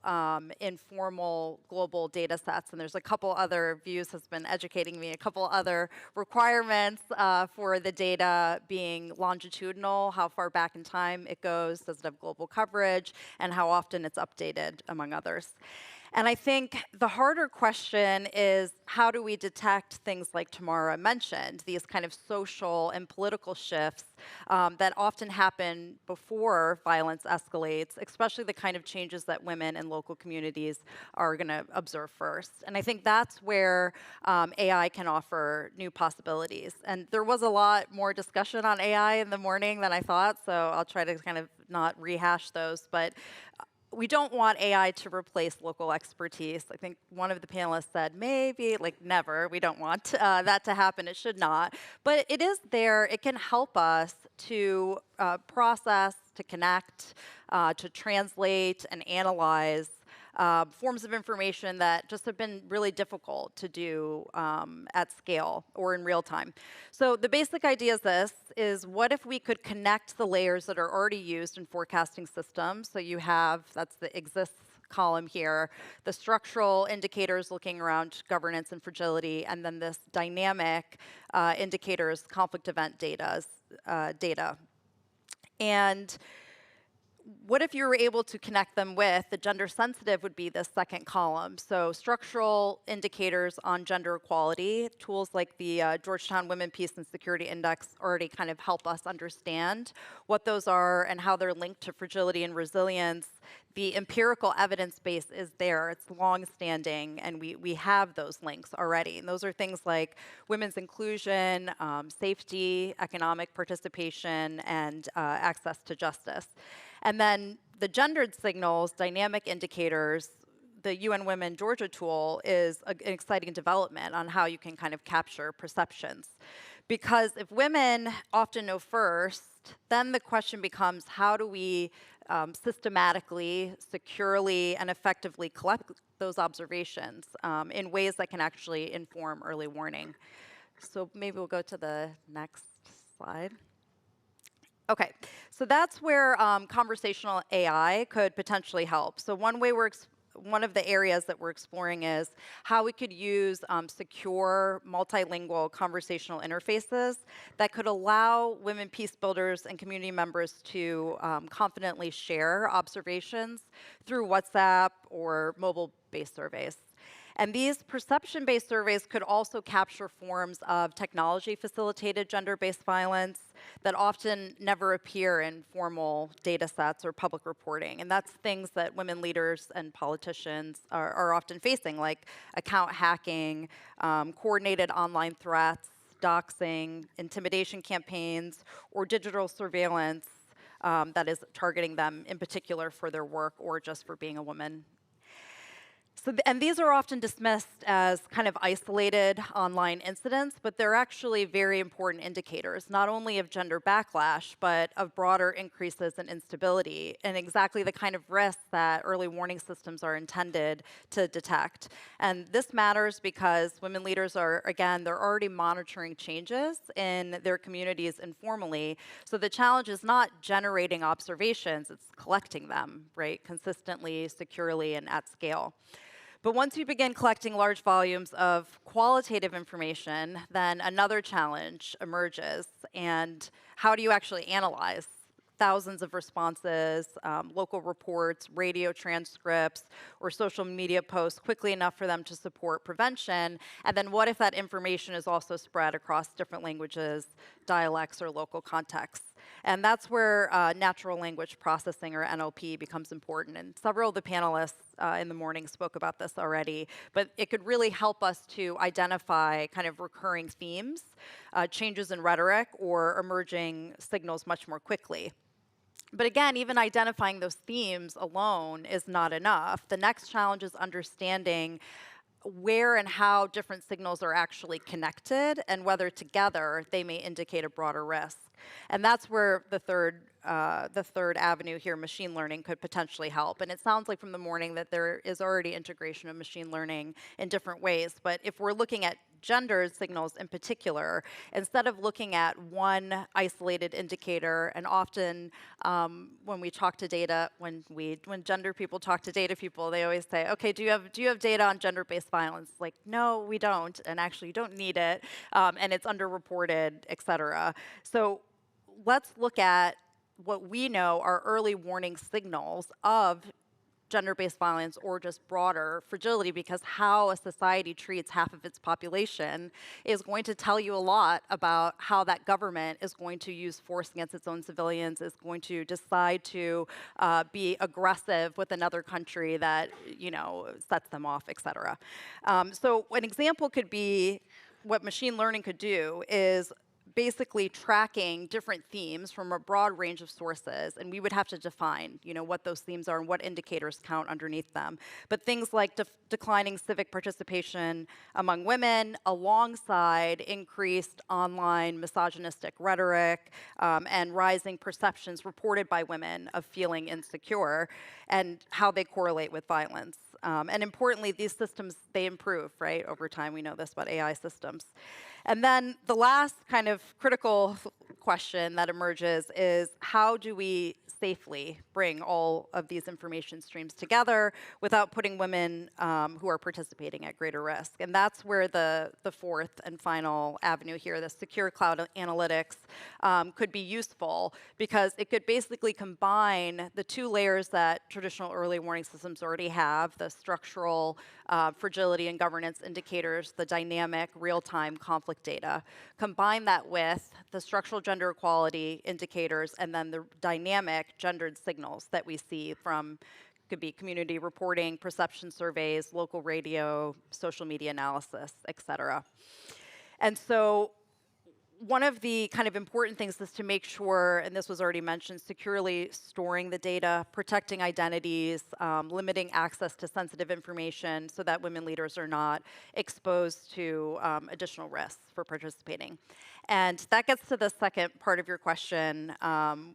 in formal global data sets. And there's a couple other, Views has been educating me, a couple other requirements for the data being longitudinal, how far back in time it goes, does it have global coverage, and how often it's updated, among others. And I think the harder question is, how do we detect things like Tamara mentioned, these kind of social and political shifts that often happen before violence escalates, especially the kind of changes that women and local communities are going to observe first. And I think that's where AI can offer new possibilities. And there was a lot more discussion on AI in the morning than I thought, so I'll try to kind of not rehash those. But we don't want AI to replace local expertise. I think one of the panelists said, maybe, like never, we don't want that to happen, it should not. But it is there, it can help us to process, to connect, to translate and analyze forms of information that just have been really difficult to do at scale or in real time. So the basic idea is this, is what if we could connect the layers that are already used in forecasting systems? So you have, that's the exists column here, the structural indicators looking around governance and fragility, and then this dynamic indicators, conflict event data. And what if you were able to connect them with, the gender sensitive would be the second column. So structural indicators on gender equality, tools like the Georgetown Women, Peace and Security Index already kind of help us understand what those are and how they're linked to fragility and resilience. The empirical evidence base is there, it's long-standing, and we have those links already. And those are things like women's inclusion, safety, economic participation, and access to justice. And then the gendered signals, dynamic indicators, the UN Women Georgia tool is an exciting development on how you can kind of capture perceptions. Because if women often know first, then the question becomes, how do we systematically, securely, and effectively collect those observations in ways that can actually inform early warning? So maybe we'll go to the next slide. Okay, so that's where conversational AI could potentially help. So one of the areas that we're exploring is how we could use secure, multilingual conversational interfaces that could allow women peace builders and community members to confidently share observations through WhatsApp or mobile-based surveys. And these perception-based surveys could also capture forms of technology-facilitated gender-based violence that often never appear in formal data sets or public reporting. And that's things that women leaders and politicians are often facing, like account hacking, coordinated online threats, doxing, intimidation campaigns, or digital surveillance that is targeting them in particular for their work or just for being a woman. So and these are often dismissed as kind of isolated online incidents, but they're actually very important indicators, not only of gender backlash, but of broader increases in instability and exactly the kind of risks that early warning systems are intended to detect. And this matters because women leaders are, again, they're already monitoring changes in their communities informally. So the challenge is not generating observations, it's collecting them, right, consistently, securely, and at scale. But once you begin collecting large volumes of qualitative information, then another challenge emerges. And how do you actually analyze thousands of responses, local reports, radio transcripts, or social media posts quickly enough for them to support prevention? And then what if that information is also spread across different languages, dialects, or local contexts? And that's where natural language processing, or NLP, becomes important. And several of the panelists in the morning spoke about this already. But it could really help us to identify kind of recurring themes, changes in rhetoric, or emerging signals much more quickly. But again, even identifying those themes alone is not enough. The next challenge is understanding where and how different signals are actually connected and whether together they may indicate a broader risk. And that's where the third avenue here, machine learning, could potentially help. And it sounds like from the morning that there is already integration of machine learning in different ways. But if we're looking at gendered signals in particular, instead of looking at one isolated indicator, and often when we talk to data, when gender people talk to data people, they always say, okay, do you have data on gender-based violence? Like, no, we don't, and actually you don't need it, and it's underreported, et cetera. So let's look at what we know are early warning signals of gender-based violence or just broader fragility, because how a society treats half of its population is going to tell you a lot about how that government is going to use force against its own civilians, is going to decide to be aggressive with another country that, you know, sets them off, et cetera. So an example could be what machine learning could do is basically tracking different themes from a broad range of sources, and we would have to define, you know, what those themes are and what indicators count underneath them. But things like declining civic participation among women, alongside increased online misogynistic rhetoric and rising perceptions reported by women of feeling insecure, and how they correlate with violence. And importantly, these systems, they improve, right, over time. We know this about AI systems. And then the last kind of critical question that emerges is, how do we safely bring all of these information streams together without putting women who are participating at greater risk? And that's where the fourth and final avenue here, the secure cloud analytics, could be useful, because it could basically combine the two layers that traditional early warning systems already have, the structural fragility and governance indicators, the dynamic real-time conflict data, combine that with the structural gender equality indicators, and then the dynamic gendered signals that we see from, could be community reporting, perception surveys, local radio, social media analysis, et cetera. And so one of the kind of important things is to make sure, and this was already mentioned, securely storing the data, protecting identities, limiting access to sensitive information so that women leaders are not exposed to additional risks for participating. And that gets to the second part of your question,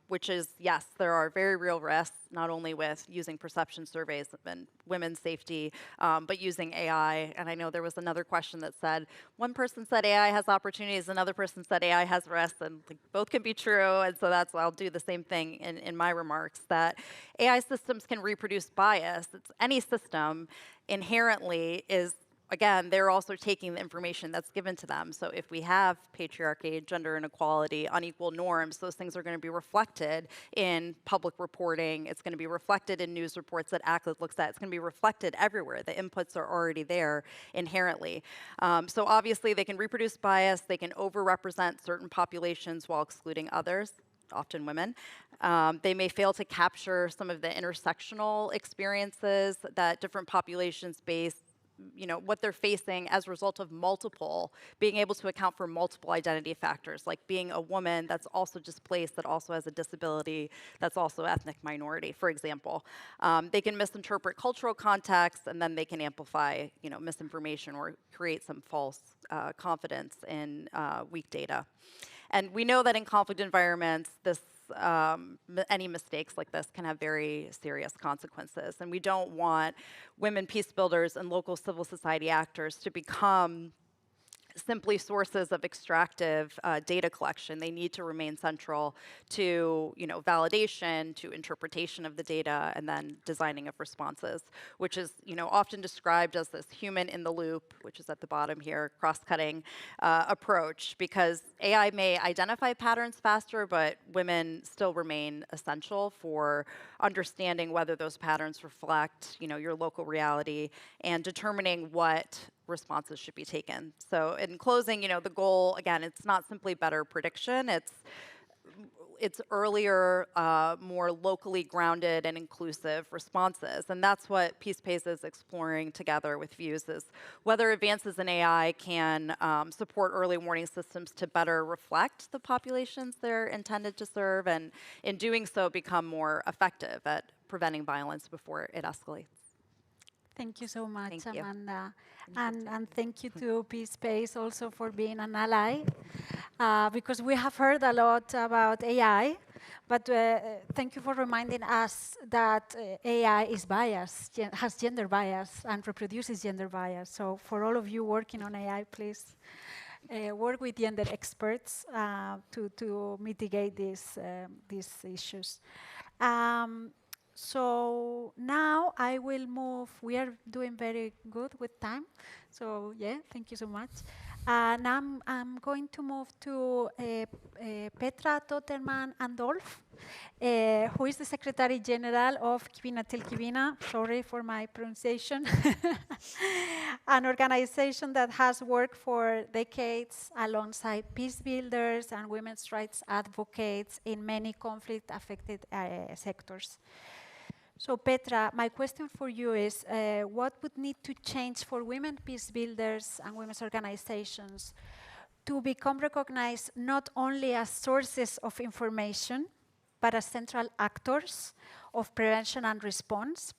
which is, yes, there are very real risks, not only with using perception surveys and women's safety, but using AI. And I know there was another question that said, one person said AI has opportunities, another person said AI has risks, and like, both can be true. And so that's why I'll do the same thing in my remarks, that AI systems can reproduce bias. It's any system inherently is, again, they're also taking the information that's given to them. So if we have patriarchy, gender inequality, unequal norms, those things are going to be reflected in public reporting. It's going to be reflected in news reports that ACLED looks at. It's going to be reflected everywhere. The inputs are already there inherently. So obviously, they can reproduce bias. They can overrepresent certain populations while excluding others, often women. They may fail to capture some of the intersectional experiences that different populations face, you know, what they're facing as a result of being able to account for multiple identity factors, like being a woman that's also displaced, that also has a disability, that's also ethnic minority, for example. They can misinterpret cultural context, and then they can amplify, you know, misinformation or create some false confidence in weak data. And we know that in conflict environments, any mistakes like this can have very serious consequences. And we don't want women peace builders and local civil society actors to become simply sources of extractive data collection. They need to remain central to, you know, validation, to interpretation of the data, and then designing of responses, which is, you know, often described as this human in the loop, which is at the bottom here, cross-cutting approach, because AI may identify patterns faster, but women still remain essential for understanding whether those patterns reflect, you know, your local reality and determining what responses should be taken. So in closing, you know, the goal, again, it's not simply better prediction, it's earlier, more locally grounded and inclusive responses. And that's what PeacePace is exploring together with Views, is whether advances in AI can support early warning systems to better reflect the populations they're intended to serve, and in doing so become more effective at preventing violence before it escalates. Thank you so much, Thank you. Amanda. And thank you to PeacePace also for being an ally. because we have heard a lot about AI, but thank you for reminding us that AI is biased, has gender bias, and reproduces gender bias. So for all of you working on AI, please work with gender experts to mitigate these issues. So now I will move. We are doing very good with time. So yeah, thank you so much. Now I'm going to move to Petra Totterman-Andolf, who is the Secretary General of Kvina till Kvina. Sorry for my pronunciation. An organization that has worked for decades alongside peace builders and women's rights advocates in many conflict-affected sectors. So Petra, my question for you is, what would need to change for women peace builders and women's organizations to become recognized not only as sources of information, but as central actors of prevention and response?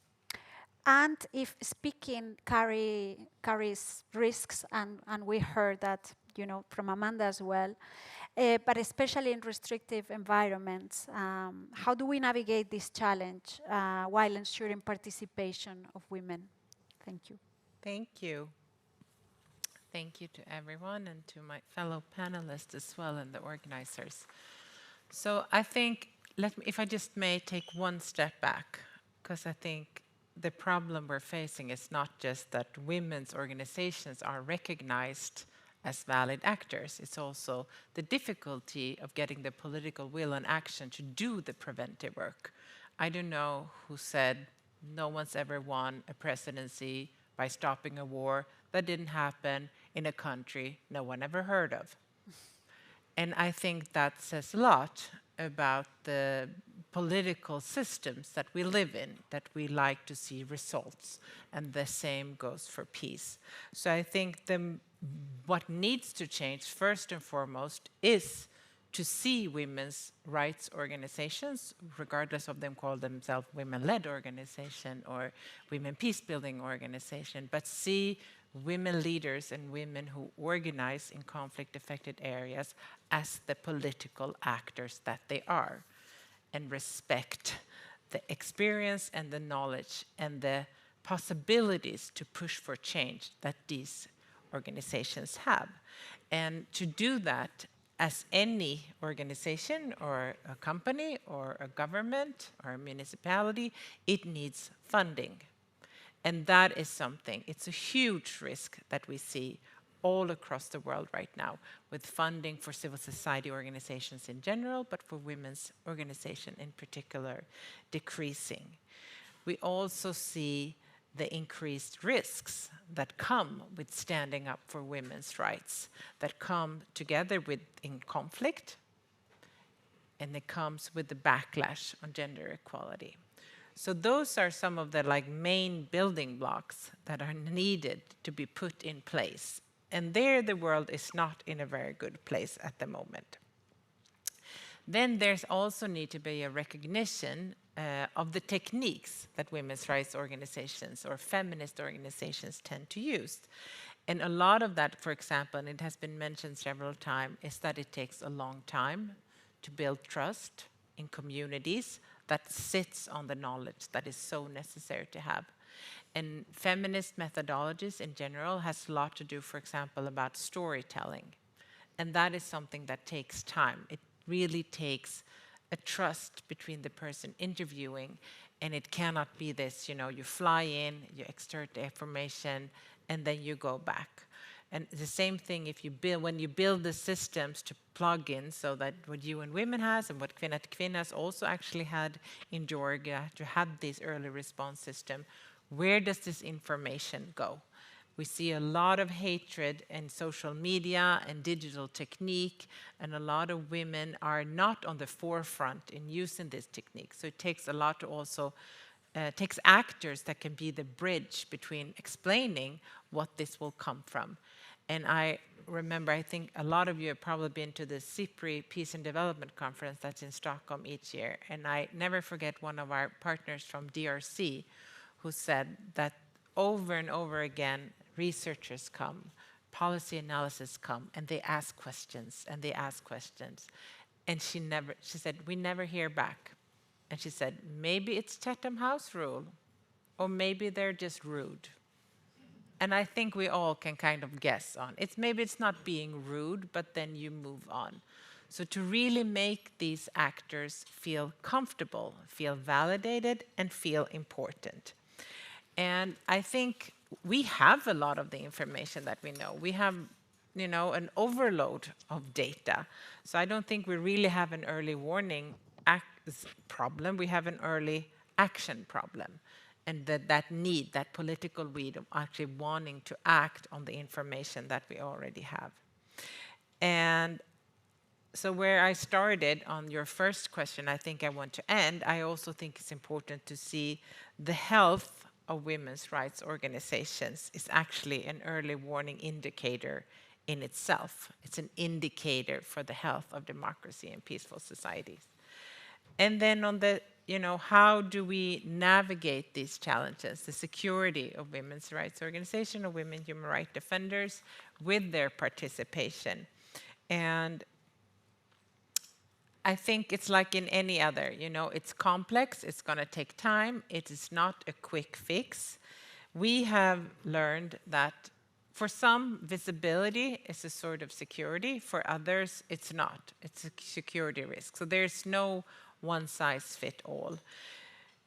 And if speaking carries risks, and we heard that, you know, from Amanda as well, but especially in restrictive environments, how do we navigate this challenge while ensuring participation of women? Thank you. Thank you. Thank you to everyone and to my fellow panelists as well and the organizers. So I think, if I just may take one step back, because I think the problem we're facing is not just that women's organizations are recognized as valid actors. It's also the difficulty of getting the political will and action to do the preventive work. I don't know who said no one's ever won a presidency by stopping a war that didn't happen in a country no one ever heard of. And I think that says a lot about the political systems that we live in, that we like to see results. And the same goes for peace. So I think what needs to change first and foremost is to see women's rights organizations, regardless of them call themselves women-led organization or women peace-building organization, but see women leaders and women who organize in conflict-affected areas as the political actors that they are, and respect the experience and the knowledge and the possibilities to push for change that these organizations have. And to do that, as any organization or a company or a government or a municipality, it needs funding. And that is something, it's a huge risk that we see all across the world right now, with funding for civil society organizations in general, but for women's organization in particular, decreasing. We also see the increased risks that come with standing up for women's rights, that come together with in conflict, and it comes with the backlash on gender equality. So those are some of the main building blocks that are needed to be put in place. And there the world is not in a very good place at the moment. Then there's also need to be a recognition of the techniques that women's rights organizations or feminist organizations tend to use. And a lot of that, for example, and it has been mentioned several times, is that it takes a long time to build trust in communities that sits on the knowledge that is so necessary to have. And feminist methodologies in general has a lot to do, for example, about storytelling. And that is something that takes time. It really takes a trust between the person interviewing, and it cannot be this, you fly in, you extract the information, and then you go back. And the same thing if you when you build the systems to plug in, so that what UN Women has and what Kvinna till Kvinna has also actually had in Georgia to have this early response system, where does this information go? We see a lot of hatred in social media and digital technique, and a lot of women are not on the forefront in using this technique. So it takes a lot to also, takes actors that can be the bridge between explaining what this will come from. And I remember, I think a lot of you have probably been to the CIPRI Peace and Development Conference that's in Stockholm each year. And I never forget one of our partners from DRC who said that over and over again, researchers come, policy analysis come and they ask questions and they ask questions. And she said, we never hear back. And she said, maybe it's Chatham House rule, or maybe they're just rude. And I think we all can kind of guess on. Maybe it's not being rude, but then you move on. So to really make these actors feel comfortable, feel validated, and feel important. And I think we have a lot of the information that we know. We have, an overload of data. So I don't think we really have an early warning problem. We have an early action problem. And that political need of actually wanting to act on the information that we already have. And so where I started on your first question, I think I want to end. I also think it's important to see the health of women's rights organizations is actually an early warning indicator in itself. It's an indicator for the health of democracy and peaceful societies. And then on the, how do we navigate these challenges, the security of women's rights organizations, of women human rights defenders with their participation. And I think it's like in any other, it's complex, it's going to take time, it is not a quick fix. We have learned that for some, visibility is a sort of security, for others, it's not. It's a security risk. So there's no one-size-fits-all.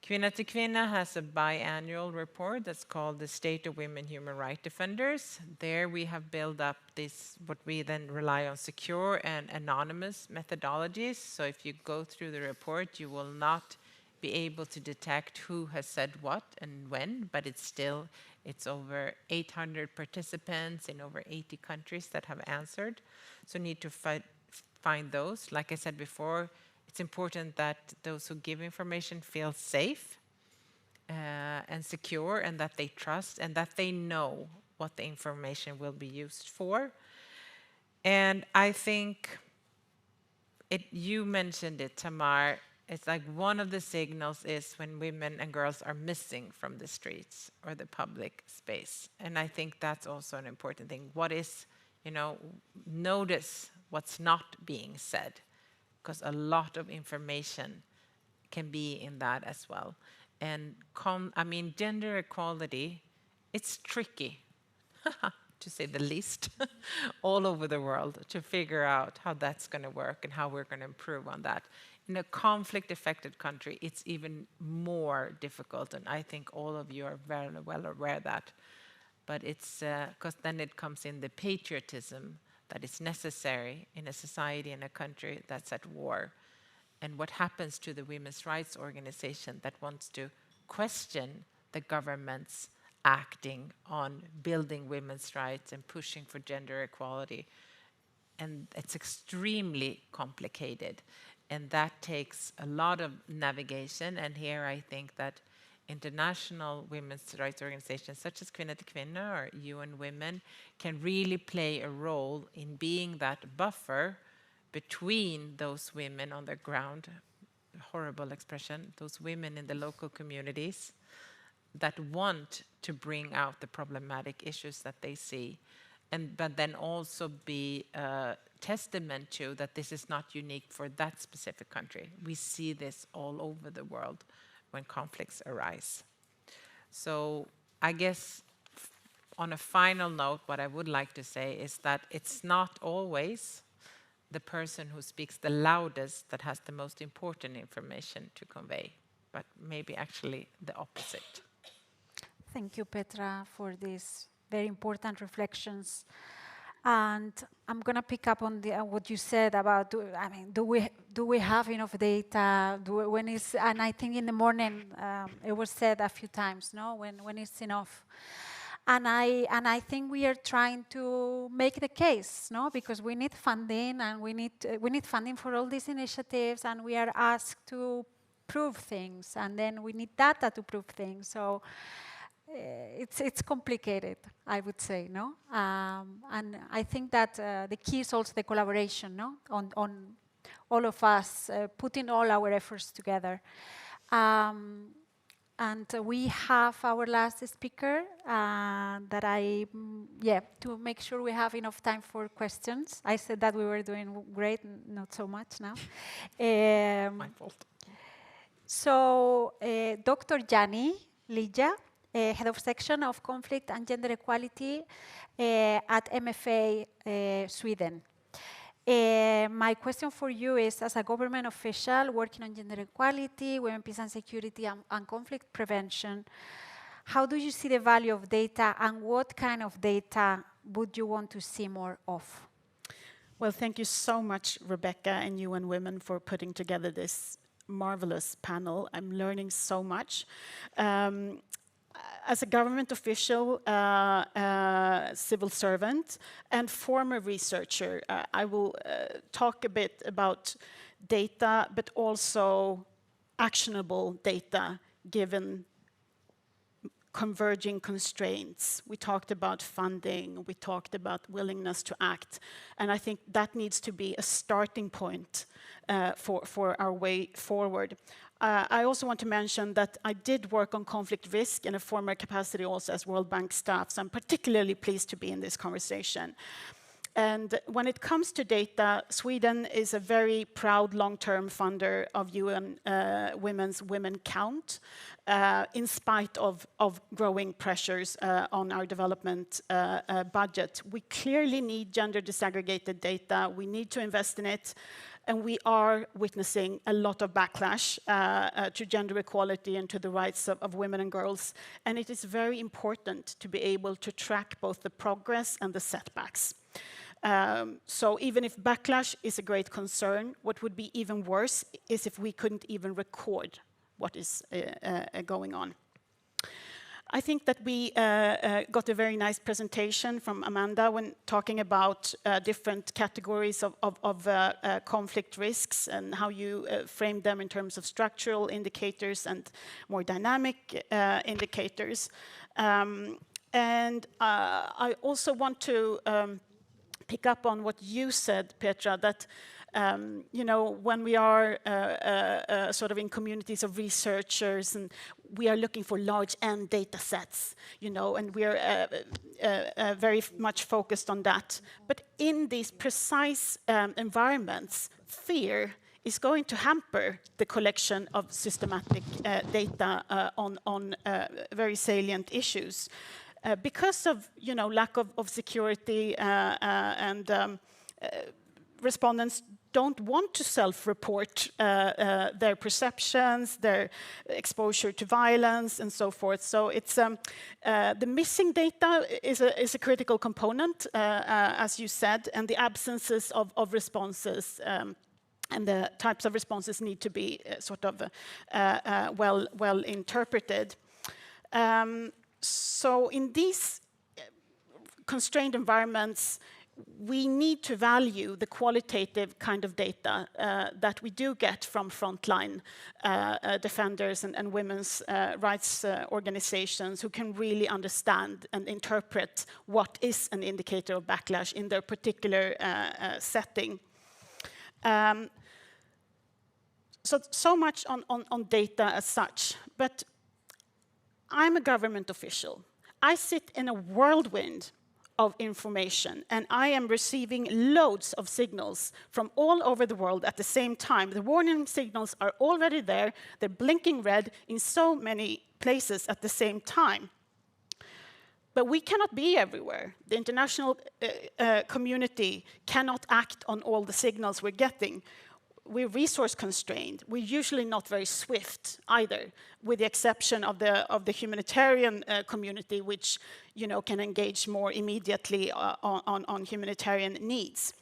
Kvinna till Kvinna has a biannual report that's called the State of Women Human Rights Defenders. There we have built up this, what we then rely on secure and anonymous methodologies. So if you go through the report, you will not be able to detect who has said what and when, but it's over 800 participants in over 80 countries that have answered. So need to find those. Like I said before, it's important that those who give information feel safe and secure, and that they trust and that they know what the information will be used for. And I think you mentioned it, Tamar, it's like one of the signals is when women and girls are missing from the streets or the public space. And I think that's also an important thing. What is, notice what's not being said, because a lot of information can be in that as well. And gender equality, it's tricky, to say the least, all over the world to figure out how that's going to work and how we're going to improve on that. In a conflict-affected country, it's even more difficult, and I think all of you are very well aware of that. But it's because then it comes in the patriotism that is necessary in a society, in a country that's at war. And what happens to the women's rights organization that wants to question the government's acting on building women's rights and pushing for gender equality. And it's extremely complicated. And that takes a lot of navigation. And here I think that international women's rights organizations such as Kvinna till Kvinna or UN Women can really play a role in being that buffer between those women on the ground, horrible expression, those women in the local communities that want to bring out the problematic issues that they see, but then also be a testament to that this is not unique for that specific country. We see this all over the world when conflicts arise. So I guess on a final note, what I would like to say is that it's not always the person who speaks the loudest that has the most important information to convey, but maybe actually the opposite. Thank you, Petra, for these very important reflections. And I'm going to pick up on what you said about, do we have enough data? And I think in the morning it was said a few times, no, when it's enough. And I think we are trying to make the case, no, because we need funding, and we need funding for all these initiatives, and we are asked to prove things, and then we need data to prove things. So it's complicated, I would say, no? And I think that the key is also the collaboration, no? On all of us, putting all our efforts together. And we have our last speaker to make sure we have enough time for questions. I said that we were doing great, not so much now. My fault. So, Dr. Jani Lilja, Head of Section of Conflict and Gender Equality at MFA Sweden. My question for you is, as a government official working on gender equality, women, peace and security, and conflict prevention, how do you see the value of data, and what kind of data would you want to see more of? Well, thank you so much, Rebecca and UN Women, for putting together this marvelous panel. I'm learning so much. As a government official, civil servant, and former researcher, I will talk a bit about data, but also actionable data given converging constraints. We talked about funding, we talked about willingness to act, and I think that needs to be a starting point for our way forward. I also want to mention that I did work on conflict risk in a former capacity also as World Bank staff, so I'm particularly pleased to be in this conversation. And when it comes to data, Sweden is a very proud long-term funder of UN Women's Women Count, in spite of growing pressures on our development budget. We clearly need gender disaggregated data. We need to invest in it. And we are witnessing a lot of backlash to gender equality and to the rights of women and girls. And it is very important to be able to track both the progress and the setbacks. So even if backlash is a great concern, what would be even worse is if we couldn't even record what is going on. I think that we got a very nice presentation from Amanda when talking about different categories of conflict risks and how you frame them in terms of structural indicators and more dynamic indicators. And I also want to pick up on what you said, Petra, that you know, when we are sort of in communities of researchers and we are looking for large N data sets, you know, and we are very much focused on that. But in these precise environments, fear is going to hamper the collection of systematic data on very salient issues. Because of, you know, lack of security and respondents don't want to self-report their perceptions, their exposure to violence, and so forth. So it's the missing data is a critical component, as you said, and the absences of responses and the types of responses need to be sort of well interpreted. So in these constrained environments, we need to value the qualitative kind of data that we do get from frontline defenders and women's rights organizations who can really understand and interpret what is an indicator of backlash in their particular setting. So much on data as such, but I'm a government official. I sit in a whirlwind of information, and I am receiving loads of signals from all over the world at the same time. The warning signals are already there. They're blinking red in so many places at the same time. But we cannot be everywhere. The international community cannot act on all the signals we're getting. We're resource constrained. We're usually not very swift either, with the exception of the humanitarian community, which, you know, can engage more immediately on humanitarian needs.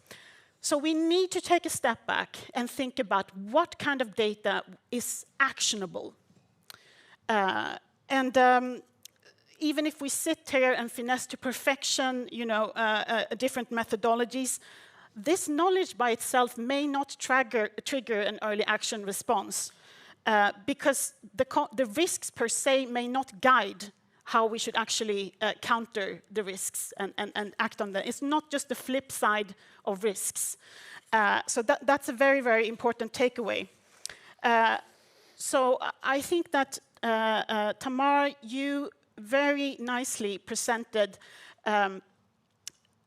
So we need to take a step back and think about what kind of data is actionable. Even if we sit here and finesse to perfection, you know, different methodologies, this knowledge by itself may not trigger an early action response because the risks per se may not guide how we should actually counter the risks and act on them. It's not just the flip side of risks. So that's a very, very important takeaway. So I think that Tamar, you very nicely presented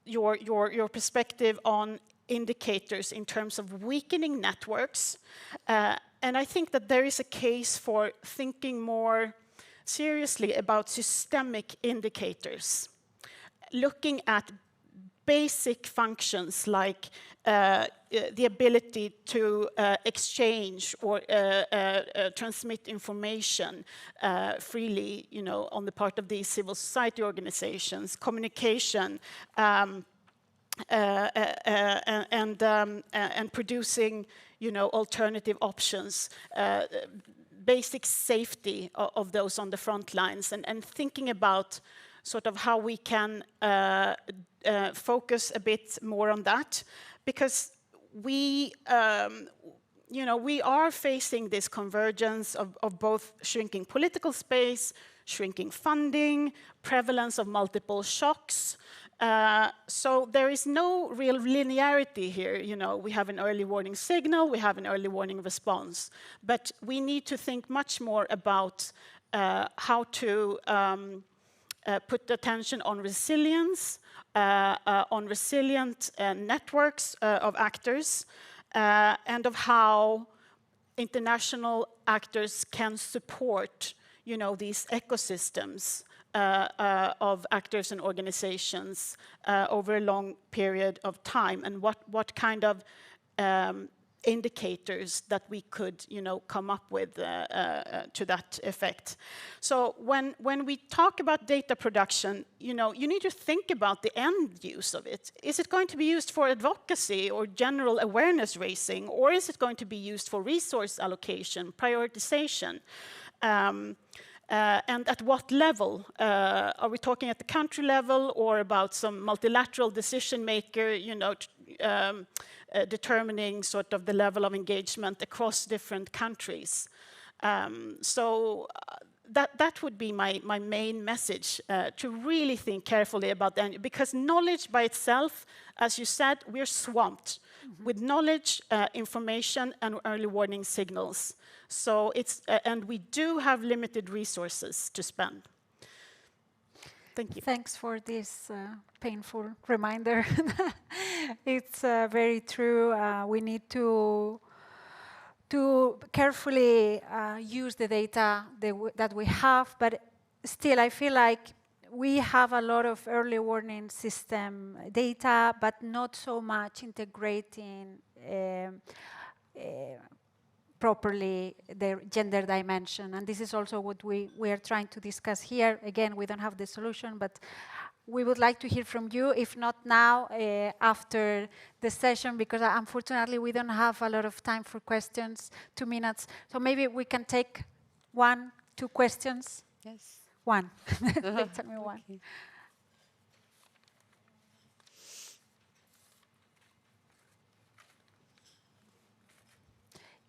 your perspective on indicators in terms of weakening networks. And I think that there is a case for thinking more seriously about systemic indicators, looking at basic functions like the ability to exchange or transmit information freely, on the part of these civil society organizations, communication, and producing, alternative options, basic safety of those on the front lines, and thinking about sort of how we can focus a bit more on that, because we are facing this convergence of both shrinking political space, shrinking funding, prevalence of multiple shocks. So there is no real linearity here. We have an early warning signal, we have an early warning response, but we need to think much more about how to put attention on resilience, on resilient networks of actors, and of how international actors can support, these ecosystems of actors and organizations over a long period of time, and what kind of indicators that we could, come up with to that effect. So when we talk about data production, you need to think about the end use of it. Is it going to be used for advocacy or general awareness raising, or is it going to be used for resource allocation, prioritization? And at what level? Are we talking at the country level or about some multilateral decision maker, determining sort of the level of engagement across different countries? So that would be my main message, to really think carefully about that, because knowledge by itself, as you said, we're swamped with knowledge, information, and early warning signals. So and we do have limited resources to spend. Thank you. Thanks for this painful reminder. It's very true. We need to carefully use the data that we have, but still I feel like we have a lot of early warning system data, but not so much integrating properly the gender dimension. And this is also what we are trying to discuss here. Again, we don't have the solution, but we would like to hear from you, if not now, after the session, because unfortunately we don't have a lot of time for questions, 2 minutes. So maybe we can take 1, 2 questions. Yes. 1. Tell me 1. Okay.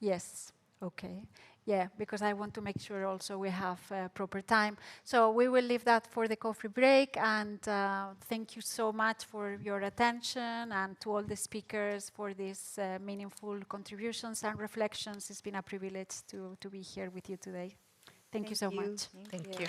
Yes, okay. Yeah, because I want to make sure also we have proper time. So we will leave that for the coffee break, and thank you so much for your attention, and to all the speakers for these meaningful contributions and reflections. It's been a privilege to be here with you today. Thank you so much. Thank you.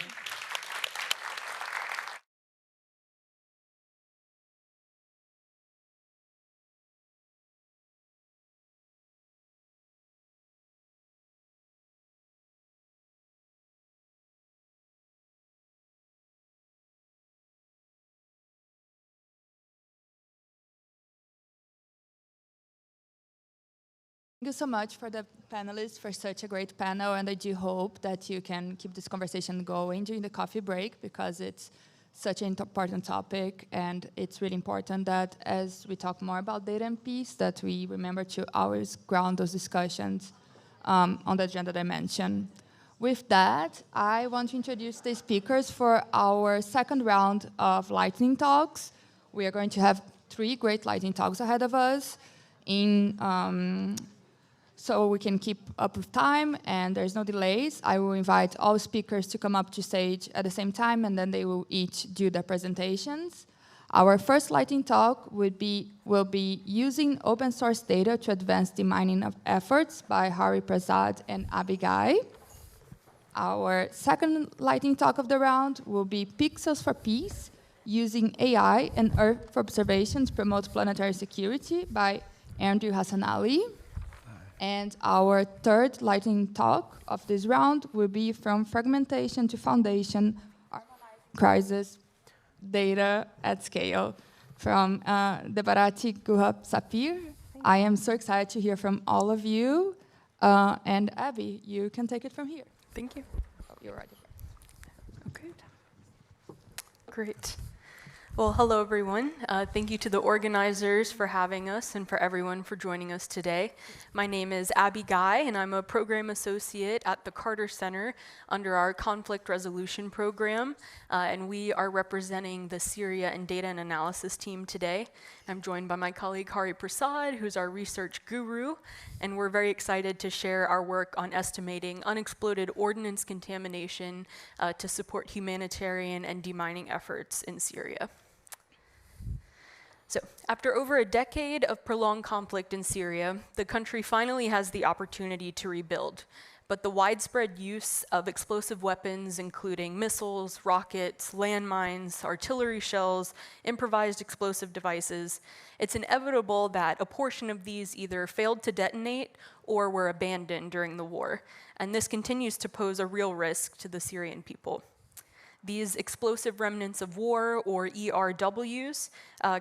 Thank you so much for the panelists for such a great panel, and I do hope that you can keep this conversation going during the coffee break, because it's such an important topic, and it's really important that as we talk more about data and peace, that we remember to always ground those discussions on the gender dimension. With that, I want to introduce the speakers for our second round of lightning talks. We are going to have 3 great lightning talks ahead of us so we can keep up with time and there's no delays. I will invite all speakers to come up to stage at the same time, and then they will each do their presentations. Our first lightning talk will be using open source data to advance the mining of efforts by Hari Prasad and Abhi Ghai. Our second lightning talk of the round will be Pixels for Peace, using AI and Earth observation to promote planetary security by Andrew Hassanali. And our third lightning talk of this round will be From Fragmentation to Foundation, Crisis Data at Scale, from Debarati Guhab Sapir. I am so excited to hear from all of you. And Abby, you can take it from here. Thank you. Oh, you're ready. Okay. Great. Well, hello, everyone. Thank you to the organizers for having us and for everyone for joining us today. My name is Abby Guy, and I'm a program associate at the Carter Center under our conflict resolution program. And we are representing the Syria and data and analysis team today. I'm joined by my colleague Hari Prasad, who's our research guru. And we're very excited to share our work on estimating unexploded ordnance contamination to support humanitarian and demining efforts in Syria. So, after over a decade of prolonged conflict in Syria, the country finally has the opportunity to rebuild. But the widespread use of explosive weapons, including missiles, rockets, landmines, artillery shells, improvised explosive devices, it's inevitable that a portion of these either failed to detonate or were abandoned during the war. And this continues to pose a real risk to the Syrian people. These explosive remnants of war, or ERWs,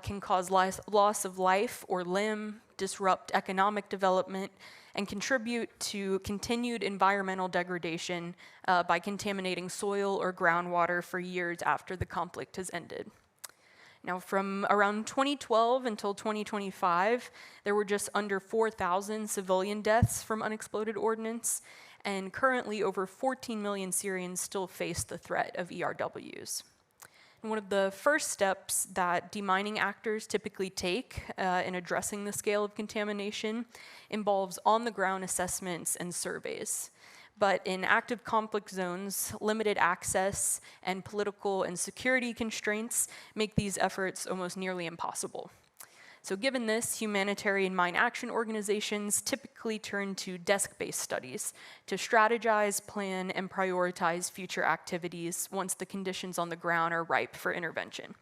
can cause loss of life or limb, disrupt economic development, and contribute to continued environmental degradation by contaminating soil or groundwater for years after the conflict has ended. Now, from around 2012 until 2025, there were just under 4,000 civilian deaths from unexploded ordnance, and currently over 14 million Syrians still face the threat of ERWs. And one of the first steps that demining actors typically take in addressing the scale of contamination involves on-the-ground assessments and surveys. But in active conflict zones, limited access and political and security constraints make these efforts almost nearly impossible. So given this, humanitarian mine action organizations typically turn to desk-based studies to strategize, plan, and prioritize future activities once the conditions on the ground are ripe for intervention.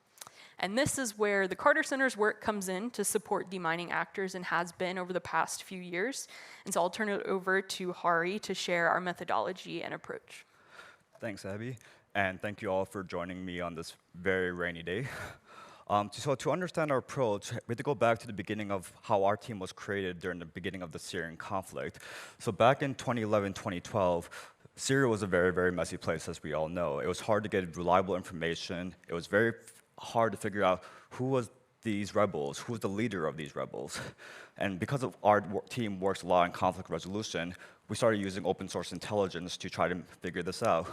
And this is where the Carter Center's work comes in to support demining actors and has been over the past few years. And so I'll turn it over to Hari to share our methodology and approach. Thanks, Abby. And thank you all for joining me on this very rainy day. So to understand our approach, we have to go back to the beginning of how our team was created during the beginning of the Syrian conflict. So back in 2011, 2012, Syria was a very, very messy place, as we all know. It was hard to get reliable information. It was very hard to figure out who was these rebels, who was the leader of these rebels. And because of our team works a lot in conflict resolution, we started using open source intelligence to try to figure this out.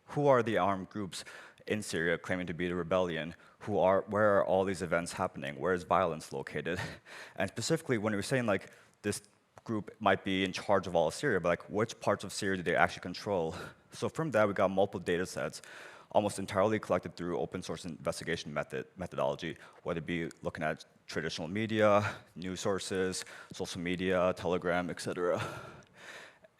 Who are the armed groups in Syria claiming to be the rebellion? Where are all these events happening? Where is violence located? And specifically, when we're saying like this group might be in charge of all of Syria, but like which parts of Syria do they actually control? So from that, we got multiple data sets, almost entirely collected through open source investigation methodology, whether it be looking at traditional media, news sources, social media, Telegram, etc.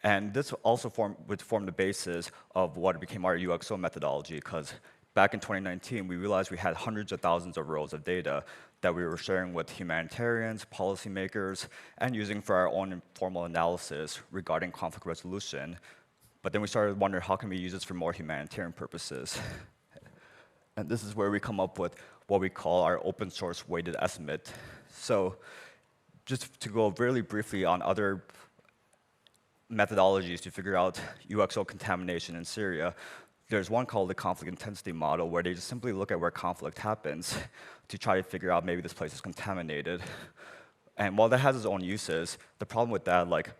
And this also would form the basis of what became our UXO methodology, because back in 2019, we realized we had hundreds of thousands of rows of data that we were sharing with humanitarians, policymakers, and using for our own informal analysis regarding conflict resolution. But then we started wondering, how can we use this for more humanitarian purposes? And this is where we come up with what we call our open source weighted estimate. So just to go really briefly on other methodologies to figure out UXO contamination in Syria, there's one called the conflict intensity model, where they just simply look at where conflict happens to try to figure out maybe this place is contaminated. And while that has its own uses, the problem with that, like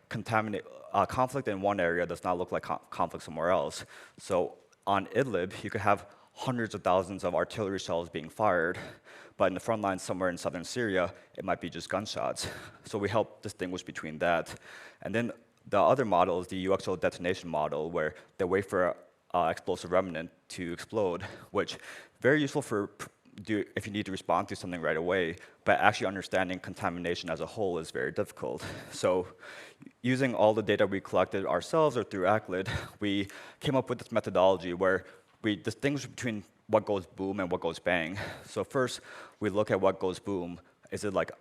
conflict in one area does not look like conflict somewhere else. So on Idlib, you could have hundreds of thousands of artillery shells being fired, but in the front line somewhere in southern Syria, it might be just gunshots. So we help distinguish between that. And then the other model is the UXO detonation model, where they wait for explosive remnant to explode, which very useful for if you need to respond to something right away, but actually understanding contamination as a whole is very difficult. So using all the data we collected ourselves or through ACLID, we came up with this methodology where we distinguish between what goes boom and what goes bang. So first, we look at what goes boom. Is it like,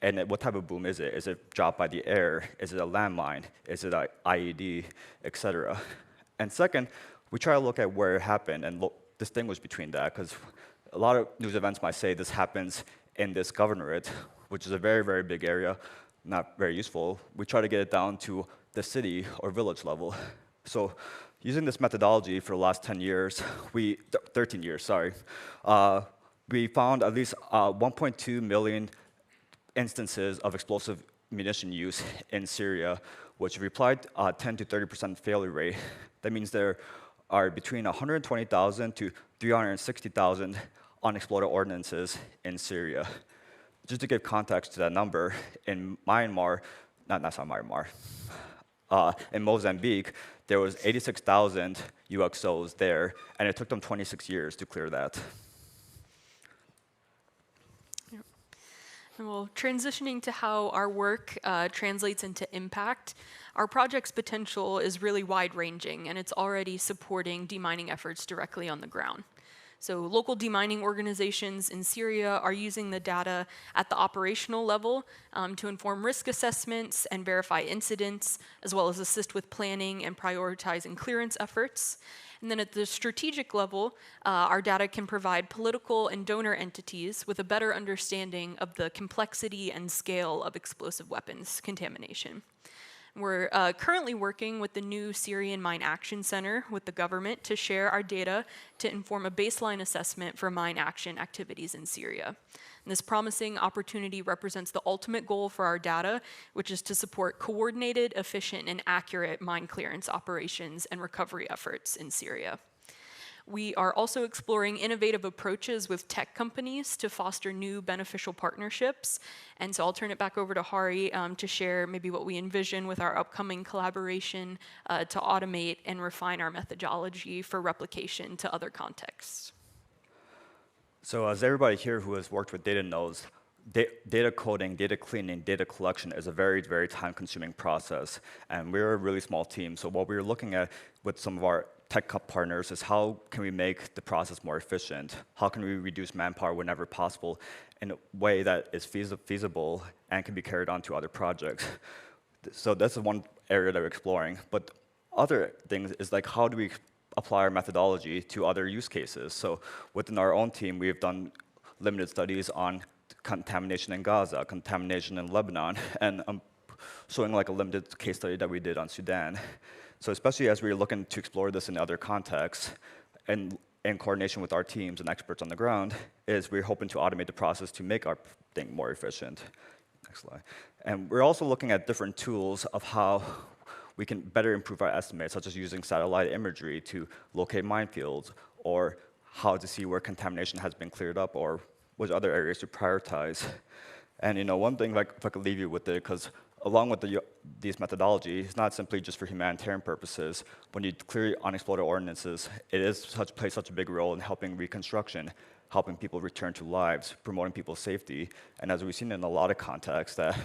and what type of boom is it? Is it dropped by the air? Is it a landmine? Is it an IED, et cetera? And second, we try to look at where it happened and distinguish between that, because a lot of news events might say this happens in this governorate, which is a very, very big area, not very useful. We try to get it down to the city or village level. So using this methodology for the last 10 years, 13 years, sorry, we found at least 1.2 million instances of explosive munition use in Syria, which replied 10 to 30% failure rate. That means there are between 120,000 to 360,000 unexploded ordnances in Syria. Just to give context to that number, in Myanmar, in Mozambique, there was 86,000 UXOs there, and it took them 26 years to clear that. Well, transitioning to how our work translates into impact, our project's potential is really wide-ranging, and it's already supporting demining efforts directly on the ground. So local demining organizations in Syria are using the data at the operational level to inform risk assessments and verify incidents, as well as assist with planning and prioritizing clearance efforts. And then at the strategic level, our data can provide political and donor entities with a better understanding of the complexity and scale of explosive weapons contamination. We're currently working with the new Syrian Mine Action Center with the government to share our data to inform a baseline assessment for mine action activities in Syria. And this promising opportunity represents the ultimate goal for our data, which is to support coordinated, efficient, and accurate mine clearance operations and recovery efforts in Syria. We are also exploring innovative approaches with tech companies to foster new beneficial partnerships. And so I'll turn it back over to Hari to share maybe what we envision with our upcoming collaboration to automate and refine our methodology for replication to other contexts. So as everybody here who has worked with data knows, data coding, data cleaning, data collection is a very, very time-consuming process. And we're a really small team. So what we're looking at with some of our tech partners is how can we make the process more efficient? How can we reduce manpower whenever possible in a way that is feasible and can be carried on to other projects? So that's one area that we're exploring. But other things is like, how do we apply our methodology to other use cases? So within our own team, we've done limited studies on contamination in Gaza, contamination in Lebanon, and I'm showing like a limited case study that we did on Sudan. So especially as we're looking to explore this in other contexts, and in coordination with our teams and experts on the ground, is we're hoping to automate the process to make our thing more efficient. Next slide. And we're also looking at different tools of how we can better improve our estimates, such as using satellite imagery to locate minefields, or how to see where contamination has been cleared up, or which other areas to prioritize. And one thing, like, if I could leave you with it, because along with these methodologies, it's not simply just for humanitarian purposes. When you clear unexploded ordnances, it plays such a big role in helping reconstruction, helping people return to lives, promoting people's safety. And as we've seen in a lot of contexts, that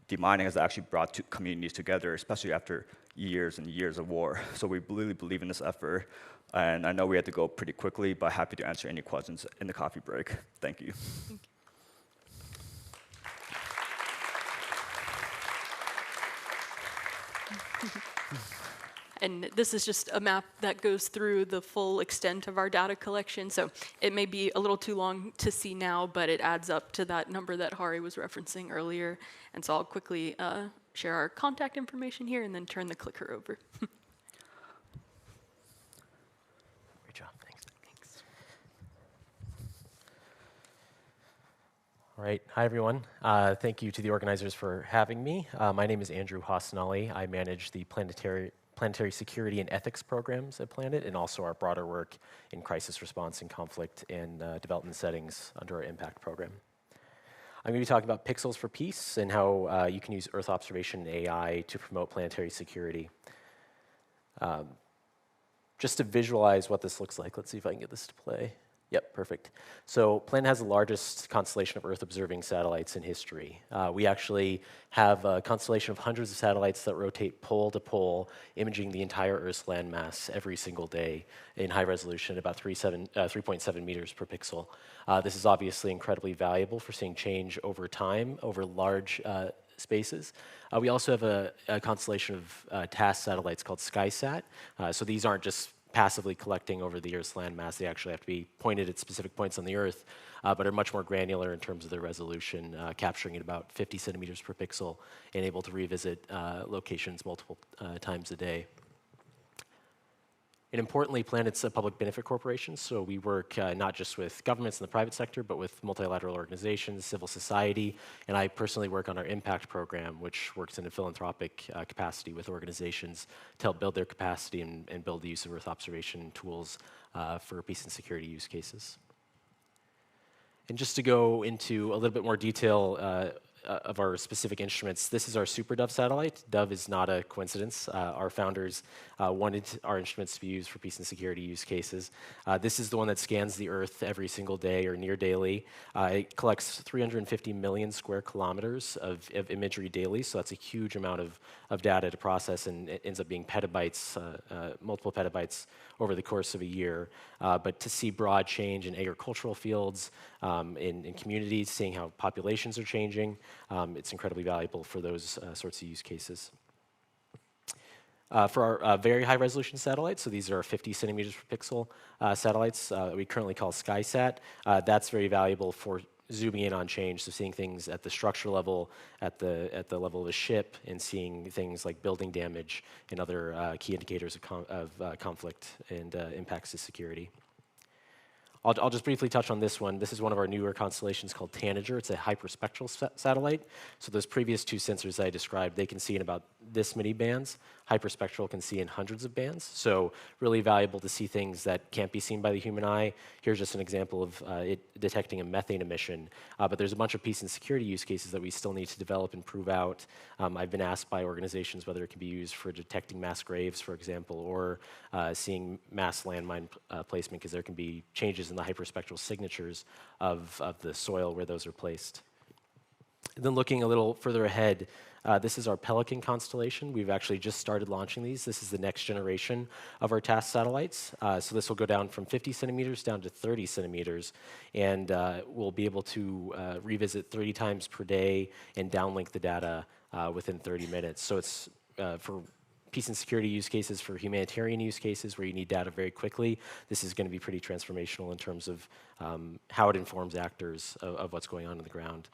demining has actually brought two communities together, especially after years and years of war. So we really believe in this effort. And I know we had to go pretty quickly, but happy to answer any questions in the coffee break. Thank you. Thank you. And this is just a map that goes through the full extent of our data collection. So it may be a little too long to see now, but it adds up to that number that Hari was referencing earlier. And so I'll quickly share our contact information here and then turn the clicker over. Great job, thanks. All right, hi everyone. Thank you to the organizers for having me. My name is Andrew Hosnali. I manage the planetary security and ethics programs at Planet, and also our broader work in crisis response and conflict and development settings under our impact program. I'm going to be talking about Pixels for Peace and how you can use Earth observation and AI to promote planetary security. Just to visualize what this looks like, let's see if I can get this to play. Yep, perfect. So Planet has the largest constellation of Earth-observing satellites in history. We actually have a constellation of hundreds of satellites that rotate pole to pole, imaging the entire Earth's landmass every single day in high resolution, about 3.7 meters per pixel. This is obviously incredibly valuable for seeing change over time, over large spaces. We also have a constellation of task satellites called SkySat. So these aren't just passively collecting over the Earth's landmass. They actually have to be pointed at specific points on the Earth, but are much more granular in terms of their resolution, capturing at about 50 centimeters per pixel and able to revisit locations multiple times a day. And importantly, Planet's a public benefit corporation, so we work not just with governments in the private sector, but with multilateral organizations, civil society, and I personally work on our impact program, which works in a philanthropic capacity with organizations to help build their capacity and build the use of Earth observation tools for peace and security use cases. And just to go into a little bit more detail of our specific instruments, this is our Super Dove satellite. Dove is not a coincidence. Our founders wanted our instruments to be used for peace and security use cases. This is the one that scans the Earth every single day or near daily. It collects 350 million square kilometers of imagery daily, so that's a huge amount of data to process, and it ends up being petabytes, multiple petabytes over the course of a year. But to see broad change in agricultural fields, in communities, seeing how populations are changing, it's incredibly valuable for those sorts of use cases. For our very high resolution satellites, so these are 50 centimeters per pixel satellites we currently call SkySat. That's very valuable for zooming in on change, so seeing things at the structure level, at the level of a ship, and seeing things like building damage and other key indicators of conflict and impacts to security. I'll just briefly touch on this one. This is one of our newer constellations called Tanager. It's a hyperspectral satellite. So those previous two sensors I described, they can see in about this many bands. Hyperspectral can see in hundreds of bands. So really valuable to see things that can't be seen by the human eye. Here's just an example of it detecting a methane emission. But there's a bunch of peace and security use cases that we still need to develop and prove out. I've been asked by organizations whether it can be used for detecting mass graves, for example, or seeing mass landmine placement, because there can be changes in the hyperspectral signatures of the soil where those are placed. And then looking a little further ahead, this is our Pelican constellation. We've actually just started launching these. This is the next generation of our task satellites. So this will go down from 50 centimeters down to 30 centimeters, and we'll be able to revisit 30 times per day and downlink the data within 30 minutes. So it's for peace and security use cases, for humanitarian use cases where you need data very quickly. This is going to be pretty transformational in terms of how it informs actors of what's going on the ground.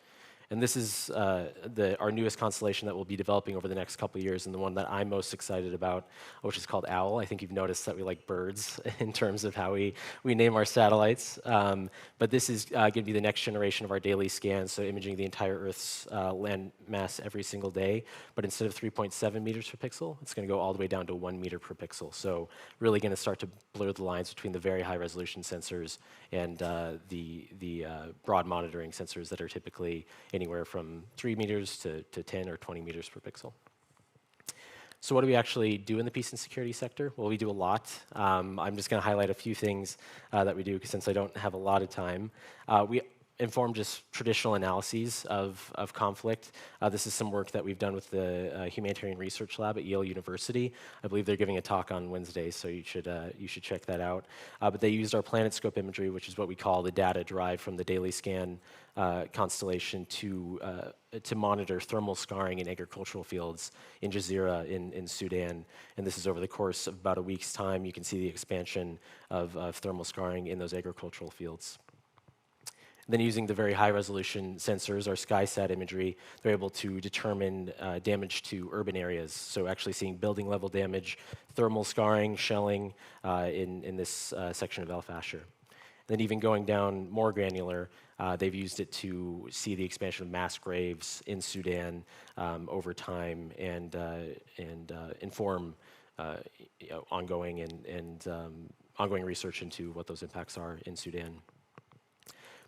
And this is our newest constellation that we'll be developing over the next couple of years, and the one that I'm most excited about, which is called OWL. I think you've noticed that we like birds in terms of how we name our satellites. But this is going to be the next generation of our daily scans, so imaging the entire Earth's land mass every single day. But instead of 3.7 meters per pixel, it's going to go all the way down to 1 meter per pixel. So really going to start to blur the lines between the very high resolution sensors and the broad monitoring sensors that are typically anywhere from 3 meters to 10 or 20 meters per pixel. So what do we actually do in the peace and security sector? Well, we do a lot. I'm just going to highlight a few things that we do, since I don't have a lot of time. We inform just traditional analyses of conflict. This is some work that we've done with the Humanitarian Research Lab at Yale University. I believe they're giving a talk on Wednesday, so you should check that out. But they used our PlanetScope imagery, which is what we call the data derived from the daily scan constellation to monitor thermal scarring in agricultural fields in Jazeera in Sudan. And this is over the course of about a week's time. You can see the expansion of thermal scarring in those agricultural fields. Then using the very high resolution sensors, our SkySat imagery, they're able to determine damage to urban areas. So actually seeing building level damage, thermal scarring, shelling in this section of El Fasher. Then even going down more granular, they've used it to see the expansion of mass graves in Sudan over time and inform ongoing ongoing research into what those impacts are in Sudan.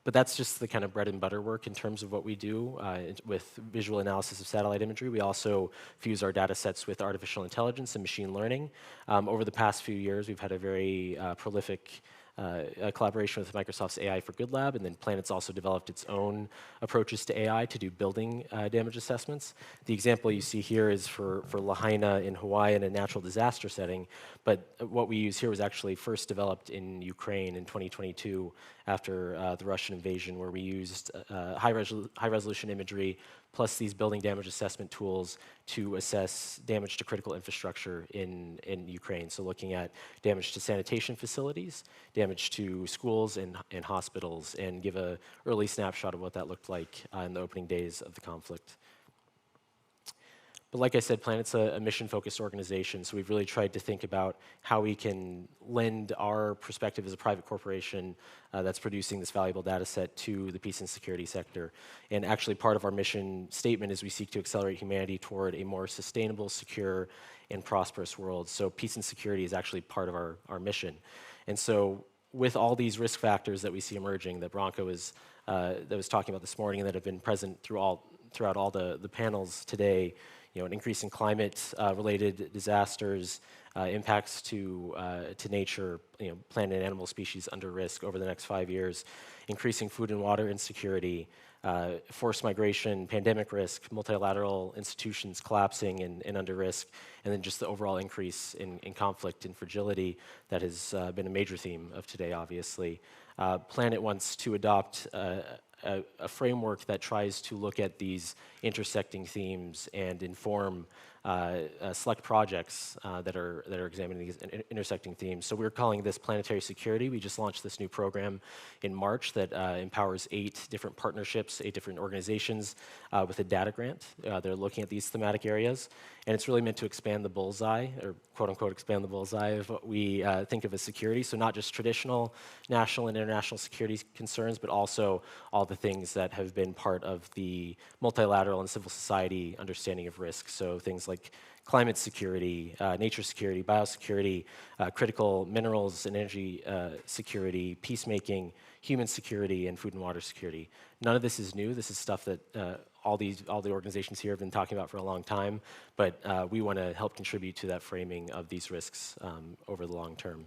But that's just the kind of bread and butter work in terms of what we do with visual analysis of satellite imagery. We also fuse our data sets with artificial intelligence and machine learning. Over the past few years, we've had a very prolific a collaboration with Microsoft's AI for Good Lab, and then Planet's also developed its own approaches to AI to do building damage assessments. The example you see here is for Lahaina in Hawaii in a natural disaster setting, but what we use here was actually first developed in Ukraine in 2022 after the Russian invasion, where we used high-resolution imagery plus these building damage assessment tools to assess damage to critical infrastructure in Ukraine. So looking at damage to sanitation facilities, damage to schools and hospitals, and give an early snapshot of what that looked like in the opening days of the conflict. But like I said, Planet's a mission-focused organization, so we've really tried to think about how we can lend our perspective as a private corporation that's producing this valuable data set to the peace and security sector. And actually part of our mission statement is we seek to accelerate humanity toward a more sustainable, secure, and prosperous world. So peace and security is actually part of our mission. And so with all these risk factors that we see emerging that Branko was talking about this morning and that have been present throughout all the panels today, an increase in climate-related disasters, impacts to nature, plant and animal species under risk over the next 5 years, increasing food and water insecurity, forced migration, pandemic risk, multilateral institutions collapsing and under risk, and then just the overall increase in conflict and fragility that has been a major theme of today, obviously. Planet wants to adopt a framework that tries to look at these intersecting themes and inform select projects that are examining these intersecting themes. So we're calling this Planetary Security. We just launched this new program in March that empowers 8 different partnerships, 8 different organizations with a data grant. They're looking at these thematic areas, and it's really meant to expand the bullseye, or quote unquote expand the bullseye of what we think of as security. So not just traditional national and international security concerns, but also all the things that have been part of the multilateral and civil society understanding of risk. So things like climate security, nature security, biosecurity, critical minerals and energy security, peacemaking, human security, and food and water security. None of this is new. This is stuff that all the organizations here have been talking about for a long time, but we want to help contribute to that framing of these risks over the long term.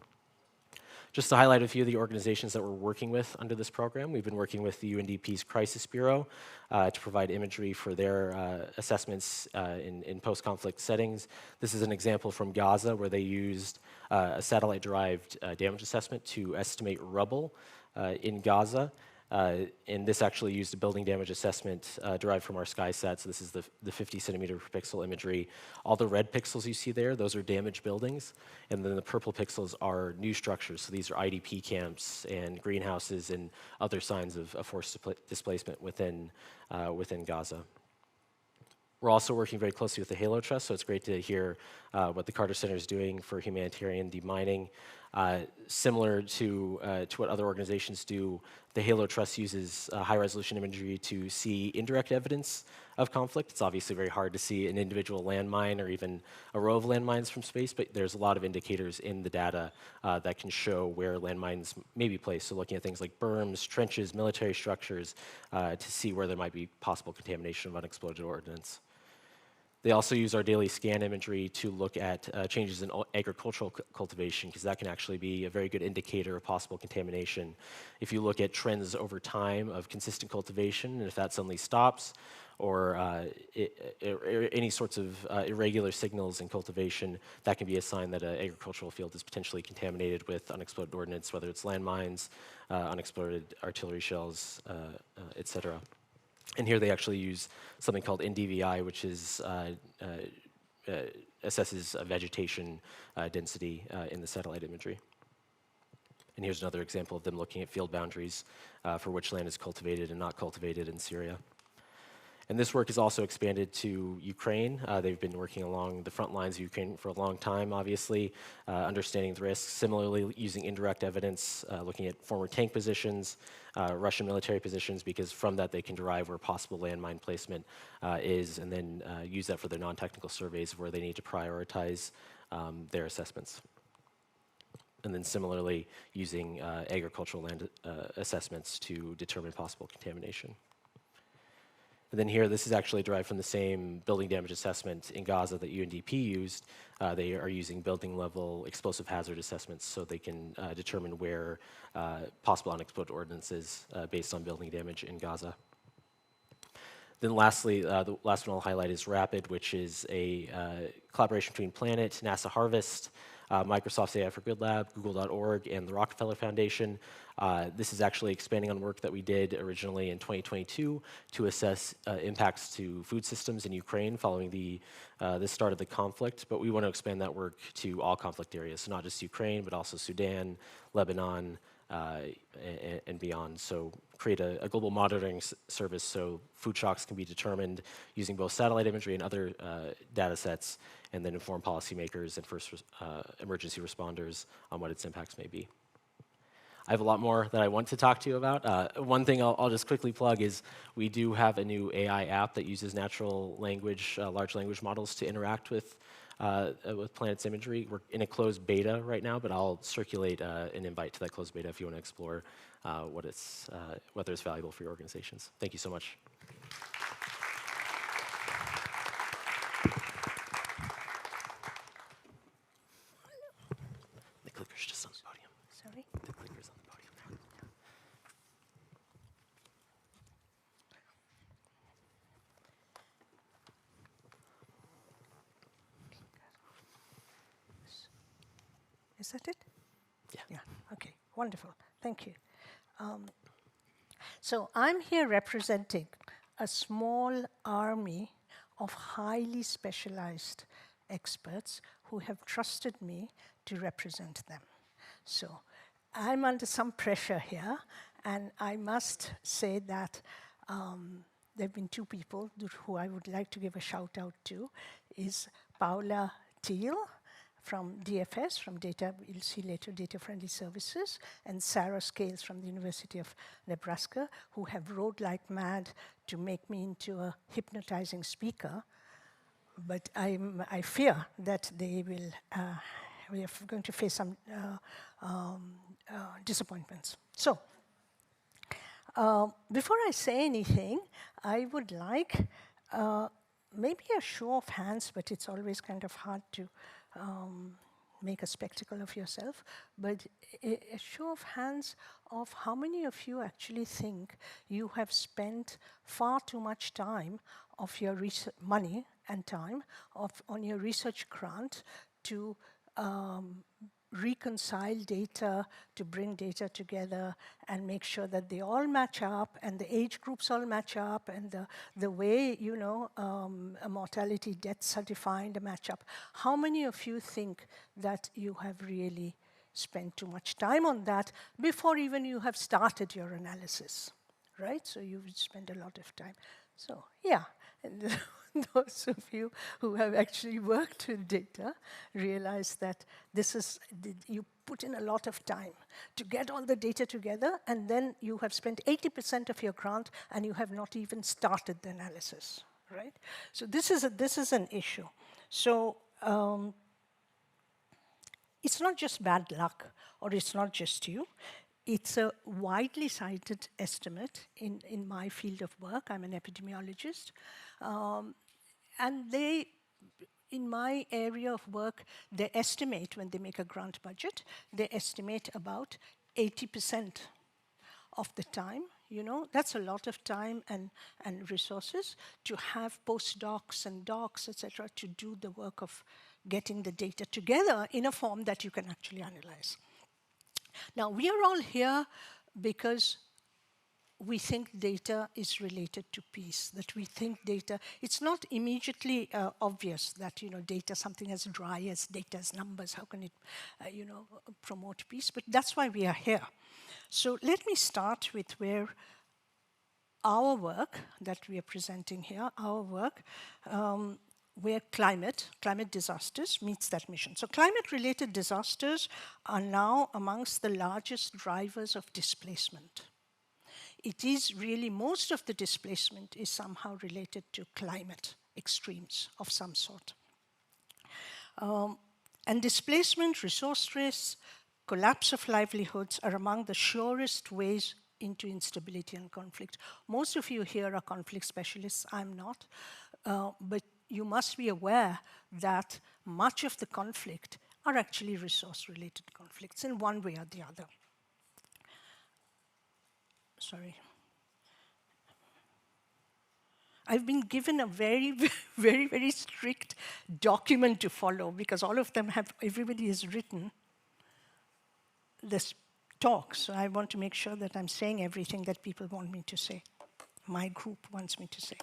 Just to highlight a few of the organizations that we're working with under this program, we've been working with the UNDP's Crisis Bureau to provide imagery for their assessments in post-conflict settings. This is an example from Gaza where they used a satellite-derived damage assessment to estimate rubble in Gaza. And this actually used a building damage assessment derived from our SkySat. So this is the 50 centimeter per pixel imagery. All the red pixels you see there, those are damaged buildings. And then the purple pixels are new structures. So these are IDP camps and greenhouses and other signs of forced displacement within Gaza. We're also working very closely with the Halo Trust, so it's great to hear what the Carter Center is doing for humanitarian demining. Similar to what other organizations do, the Halo Trust uses high-resolution imagery to see indirect evidence of conflict. It's obviously very hard to see an individual landmine or even a row of landmines from space, but there's a lot of indicators in the data that can show where landmines may be placed. So looking at things like berms, trenches, military structures, to see where there might be possible contamination of unexploded ordnance. They also use our daily scan imagery to look at changes in agricultural cultivation, because that can actually be a very good indicator of possible contamination. If you look at trends over time of consistent cultivation, and if that suddenly stops, or any sorts of irregular signals in cultivation, that can be a sign that an agricultural field is potentially contaminated with unexploded ordnance, whether it's landmines, unexploded artillery shells, et cetera. And here they actually use something called NDVI, which is assesses vegetation density in the satellite imagery. And here's another example of them looking at field boundaries for which land is cultivated and not cultivated in Syria. And this work is also expanded to Ukraine. They've been working along the front lines of Ukraine for a long time, obviously, understanding the risks. Similarly, using indirect evidence, looking at former tank positions, Russian military positions, because from that they can derive where possible landmine placement is, and then use that for their non-technical surveys where they need to prioritize their assessments. And then similarly, using agricultural land assessments to determine possible contamination. And then here, this is actually derived from the same building damage assessment in Gaza that UNDP used. They are using building level explosive hazard assessments so they can determine where possible unexploded ordnance is based on building damage in Gaza. Then lastly, the last one I'll highlight is RAPID, which is a collaboration between Planet, NASA Harvest, Microsoft's AI for Good Lab, Google.org, and the Rockefeller Foundation. This is actually expanding on work that we did originally in 2022 to assess impacts to food systems in Ukraine following the start of the conflict. But we want to expand that work to all conflict areas, so not just Ukraine, but also Sudan, Lebanon, and beyond. So create a global monitoring service so food shocks can be determined using both satellite imagery and other data sets, and then inform policymakers and first emergency responders on what its impacts may be. I have a lot more that I want to talk to you about. One thing I'll just quickly plug is we do have a new AI app that uses natural language, large language models to interact with Planet's imagery. We're in a closed beta right now, but I'll circulate an invite to that closed beta if you want to explore whether it's valuable for your organizations. Thank you so much. The clicker's just on the podium. Sorry? The clicker's on the podium there. Is that it? Yeah. Yeah, okay, wonderful, thank you. So I'm here representing a small army of highly specialized experts who have trusted me to represent them. So I'm under some pressure here, and I must say that there have been two people who I would like to give a shout out to, is Paula Thiel from DFS, from Data, you'll see later, Data Friendly Services, and Sarah Scales from the University of Nebraska, who have rode like mad to make me into a hypnotizing speaker. But I fear that they will, we are going to face some disappointments. So, before I say anything, I would like maybe a show of hands, but it's always kind of hard to make a spectacle of yourself, but a show of hands of how many of you actually think you have spent far too much time of your money and time on your research grant to reconcile data, to bring data together and make sure that they all match up and the age groups all match up and the way, you know, mortality deaths are defined match up. How many of you think that you have really spent too much time on that before even you have started your analysis, right? So you would spend a lot of time. So, yeah. And those of you who have actually worked with data realize that this is, you put in a lot of time to get all the data together, and then you have spent 80% of your grant and you have not even started the analysis, right? So this is an issue. So it's not just bad luck, or it's not just you. It's a widely cited estimate in my field of work. I'm an epidemiologist. And they, in my area of work, they estimate, when they make a grant budget, they estimate about 80% of the time. You know, that's a lot of time and resources to have postdocs and docs, etc., to do the work of getting the data together in a form that you can actually analyze. Now, we are all here because we think data is related to peace, that we think data, it's not immediately obvious that, you know, data, something as dry as data as numbers, how can it, you know, promote peace? But that's why we are here. So let me start with where our work that we are presenting here, our work, where climate disasters meets that mission. So climate-related disasters are now amongst the largest drivers of displacement. It is really, most of the displacement is somehow related to climate extremes of some sort. And displacement, resource stress, collapse of livelihoods are among the surest ways into instability and conflict. Most of you here are conflict specialists. I'm not. But you must be aware that much of the conflict are actually resource-related conflicts in one way or the other. Sorry. I've been given a very, very, very strict document to follow because all of them have, everybody has written this talk. So I want to make sure that I'm saying everything that people want me to say. My group wants me to say.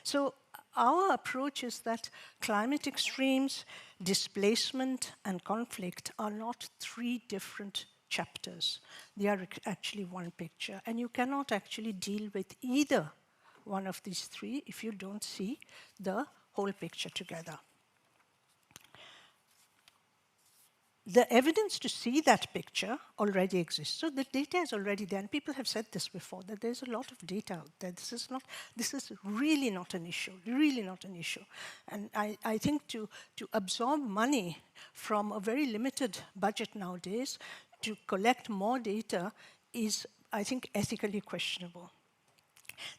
So our approach is that climate extremes, displacement, and conflict are not three different chapters. They are actually one picture. And you cannot actually deal with either one of these three if you don't see the whole picture together. The evidence to see that picture already exists. So the data is already there, and people have said this before, that there's a lot of data out there. This is really not an issue, really not an issue. And I think to absorb money from a very limited budget nowadays to collect more data is, I think, ethically questionable.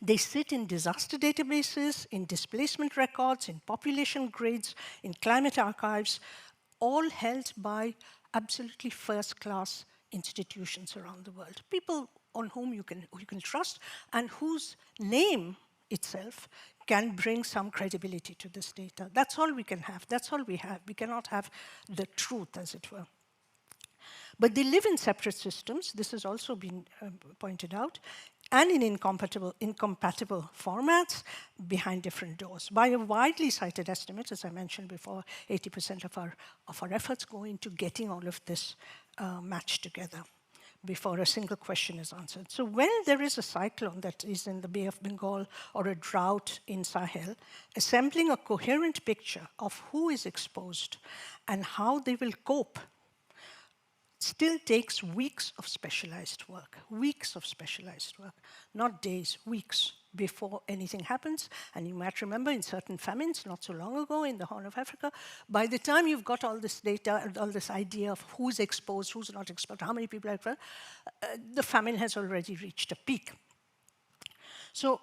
They sit in disaster databases, in displacement records, in population grids, in climate archives, all held by absolutely first-class institutions around the world. People on whom you can trust and whose name itself can bring some credibility to this data. That's all we can have. That's all we have. We cannot have the truth, as it were. But they live in separate systems. This has also been pointed out, and in incompatible formats behind different doors. By a widely cited estimate, as I mentioned before, 80% of our efforts go into getting all of this matched together before a single question is answered. So when there is a cyclone that is in the Bay of Bengal or a drought in Sahel, assembling a coherent picture of who is exposed and how they will cope still takes weeks of specialized work, not days, weeks before anything happens. And you might remember in certain famines not so long ago in the Horn of Africa, by the time you've got all this data and all this idea of who's exposed, who's not exposed, how many people are exposed, the famine has already reached a peak. So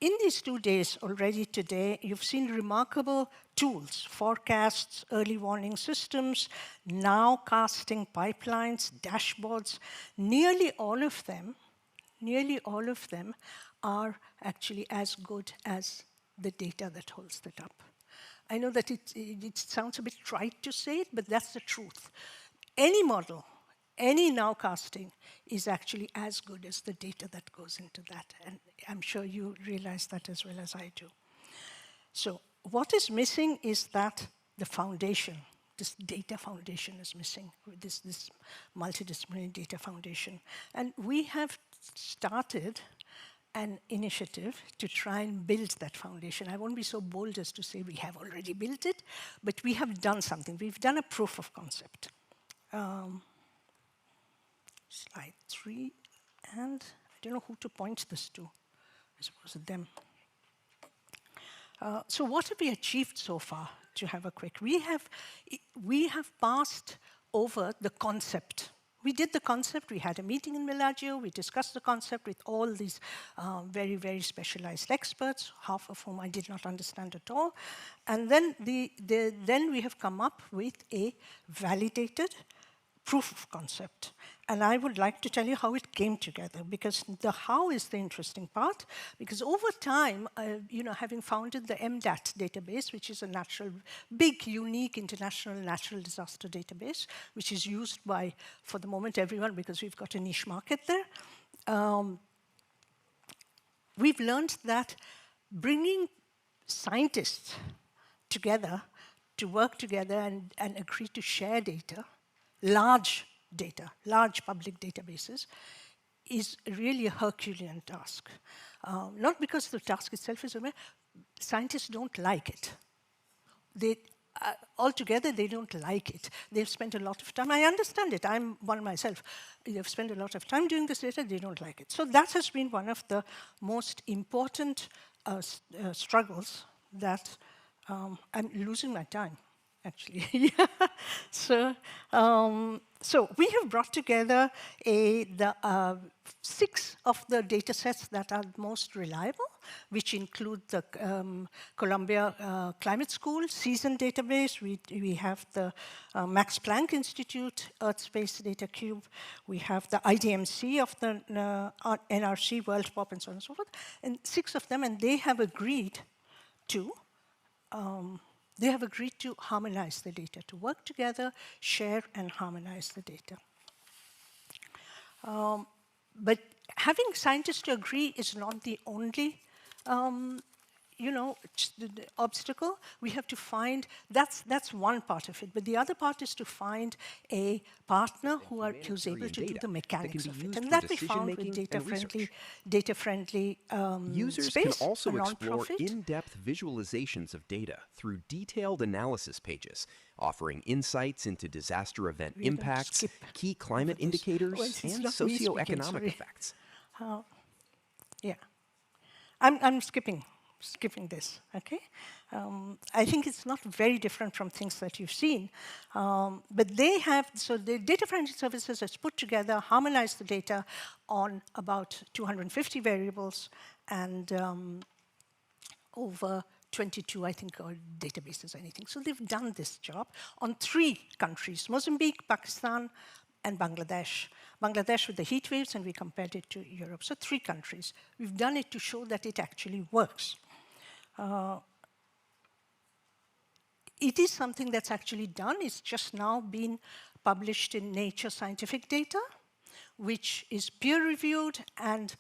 in these 2 days already today, you've seen remarkable tools, forecasts, early warning systems, nowcasting pipelines, dashboards. Nearly all of them are actually as good as the data that holds it up. I know that it sounds a bit trite to say it, but that's the truth. Any model, any nowcasting is actually as good as the data that goes into that. And I'm sure you realize that as well as I do. So what is missing is that the foundation, this data foundation is missing, this multidisciplinary data foundation. And we have started an initiative to try and build that foundation. I won't be so bold as to say we have already built it, but we have done something. We've done a proof of concept. Slide 3, and I don't know who to point this to. I suppose them. So what have we achieved so far, to have a quick? We have passed over the concept. We did the concept, we had a meeting in Bellagio, we discussed the concept with all these very, very specialized experts, half of whom I did not understand at all. And then, then we have come up with a validated proof of concept. And I would like to tell you how it came together, because the how is the interesting part. Because over time, having founded the MDAT database, which is a big, unique international natural disaster database, which is used by, for the moment, everyone, because we've got a niche market there. We've learned that bringing scientists together to work together and agree to share data, large public databases, is really a Herculean task. Not because the task itself is a scientists don't like it. Altogether, they don't like it. They've spent a lot of time. I understand it. I'm one myself. They've spent a lot of time doing this data. They don't like it. So that has been one of the most important struggles that I'm losing my time. actually. Yeah. So we have brought together the 6 of the data sets that are most reliable, which include the Columbia Climate School Season database. We have the Max Planck Institute Earth Space Data Cube. We have the IDMC of the NRC, World Pop, and so on and so forth. And 6 of them, and they have agreed to harmonize the data, to work together, share, and harmonize the data. But having scientists to agree is not the only the obstacle. We have to find, that's one part of it, but the other part is to find a partner who's able to do the mechanics of it. And that we found with data-friendly Users space, can also a explore non-profit. in-depth visualizations of data through detailed analysis pages, offering insights into disaster event We are going to impacts, skip key climate over this. indicators, Oh, it's and not me speaking, socioeconomic sorry. effects. Yeah, I'm skipping this, okay? I think it's not very different from things that you've seen. But they have, so the data-friendly services has put together, harmonized the data on about 250 variables and over 22, I think, or databases or anything. So they've done this job on 3 countries, Mozambique, Pakistan, and Bangladesh. Bangladesh with the heat waves, and we compared it to Europe. So 3 countries. We've done it to show that it actually works. It is something that's actually done. It's just now been published in Nature Scientific Data, which is peer-reviewed, and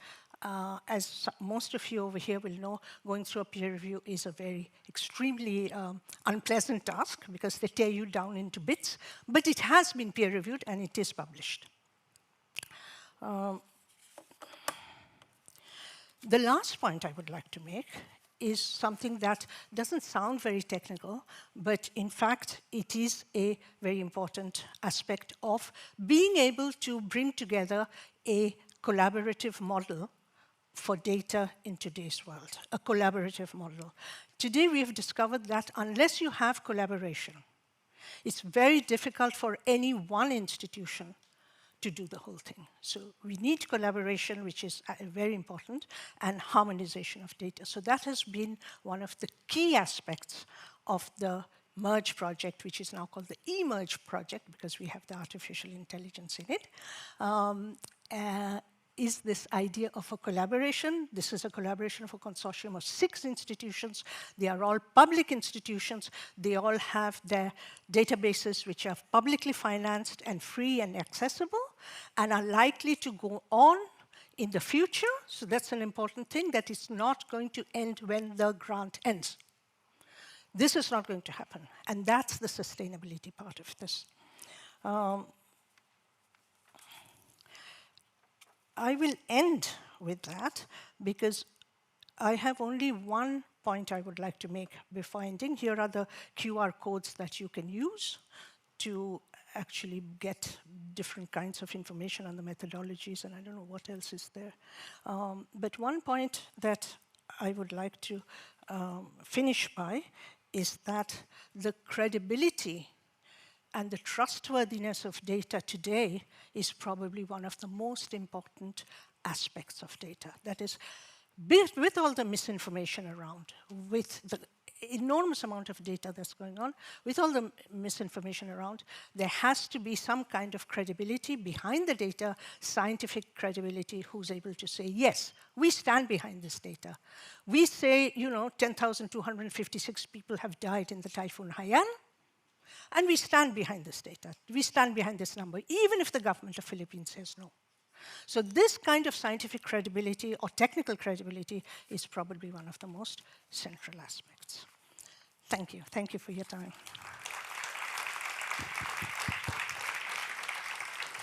as most of you over here will know, going through a peer review is a very extremely unpleasant task because they tear you down into bits, but it has been peer-reviewed and it is published. The last point I would like to make is something that doesn't sound very technical, but in fact, it is a very important aspect of being able to bring together a collaborative model for data in today's world, a collaborative model. Today, we have discovered that unless you have collaboration, it's very difficult for any one institution to do the whole thing. So we need collaboration, which is very important, and harmonization of data. So that has been one of the key aspects of the MERGE project, which is now called the eMERGE project, because we have the artificial intelligence in it, is this idea of a collaboration. This is a collaboration of a consortium of 6 institutions. They are all public institutions. They all have their databases which are publicly financed and free and accessible, and are likely to go on in the future. So that's an important thing, that it's not going to end when the grant ends. This is not going to happen, and that's the sustainability part of this. I will end with that because I have only one point I would like to make before ending. Here are the QR codes that you can use to actually get different kinds of information on the methodologies, and I don't know what else is there. But one point that I would like to finish by is that the credibility and the trustworthiness of data today is probably one of the most important aspects of data. That is, with all the misinformation around, with the enormous amount of data that's going on, with all the misinformation around, there has to be some kind of credibility behind the data, scientific credibility, who's able to say, yes, we stand behind this data. We say, 10,256 people have died in the Typhoon Haiyan, and we stand behind this data. We stand behind this number, even if the government of Philippines says no. So this kind of scientific credibility or technical credibility is probably one of the most central aspects. Thank you. Thank you for your time.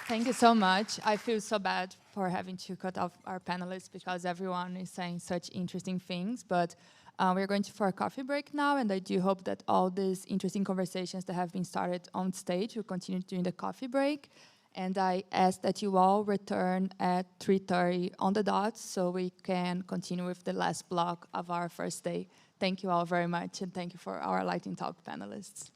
Thank you so much. I feel so bad for having to cut off our panelists because everyone is saying such interesting things, but we're going for a coffee break now, and I do hope that all these interesting conversations that have been started on stage will continue during the coffee break. And I ask that you all return at 3:30 on the dot so we can continue with the last block of our first day. Thank you all very much, and thank you for our Lightning Talk panelists.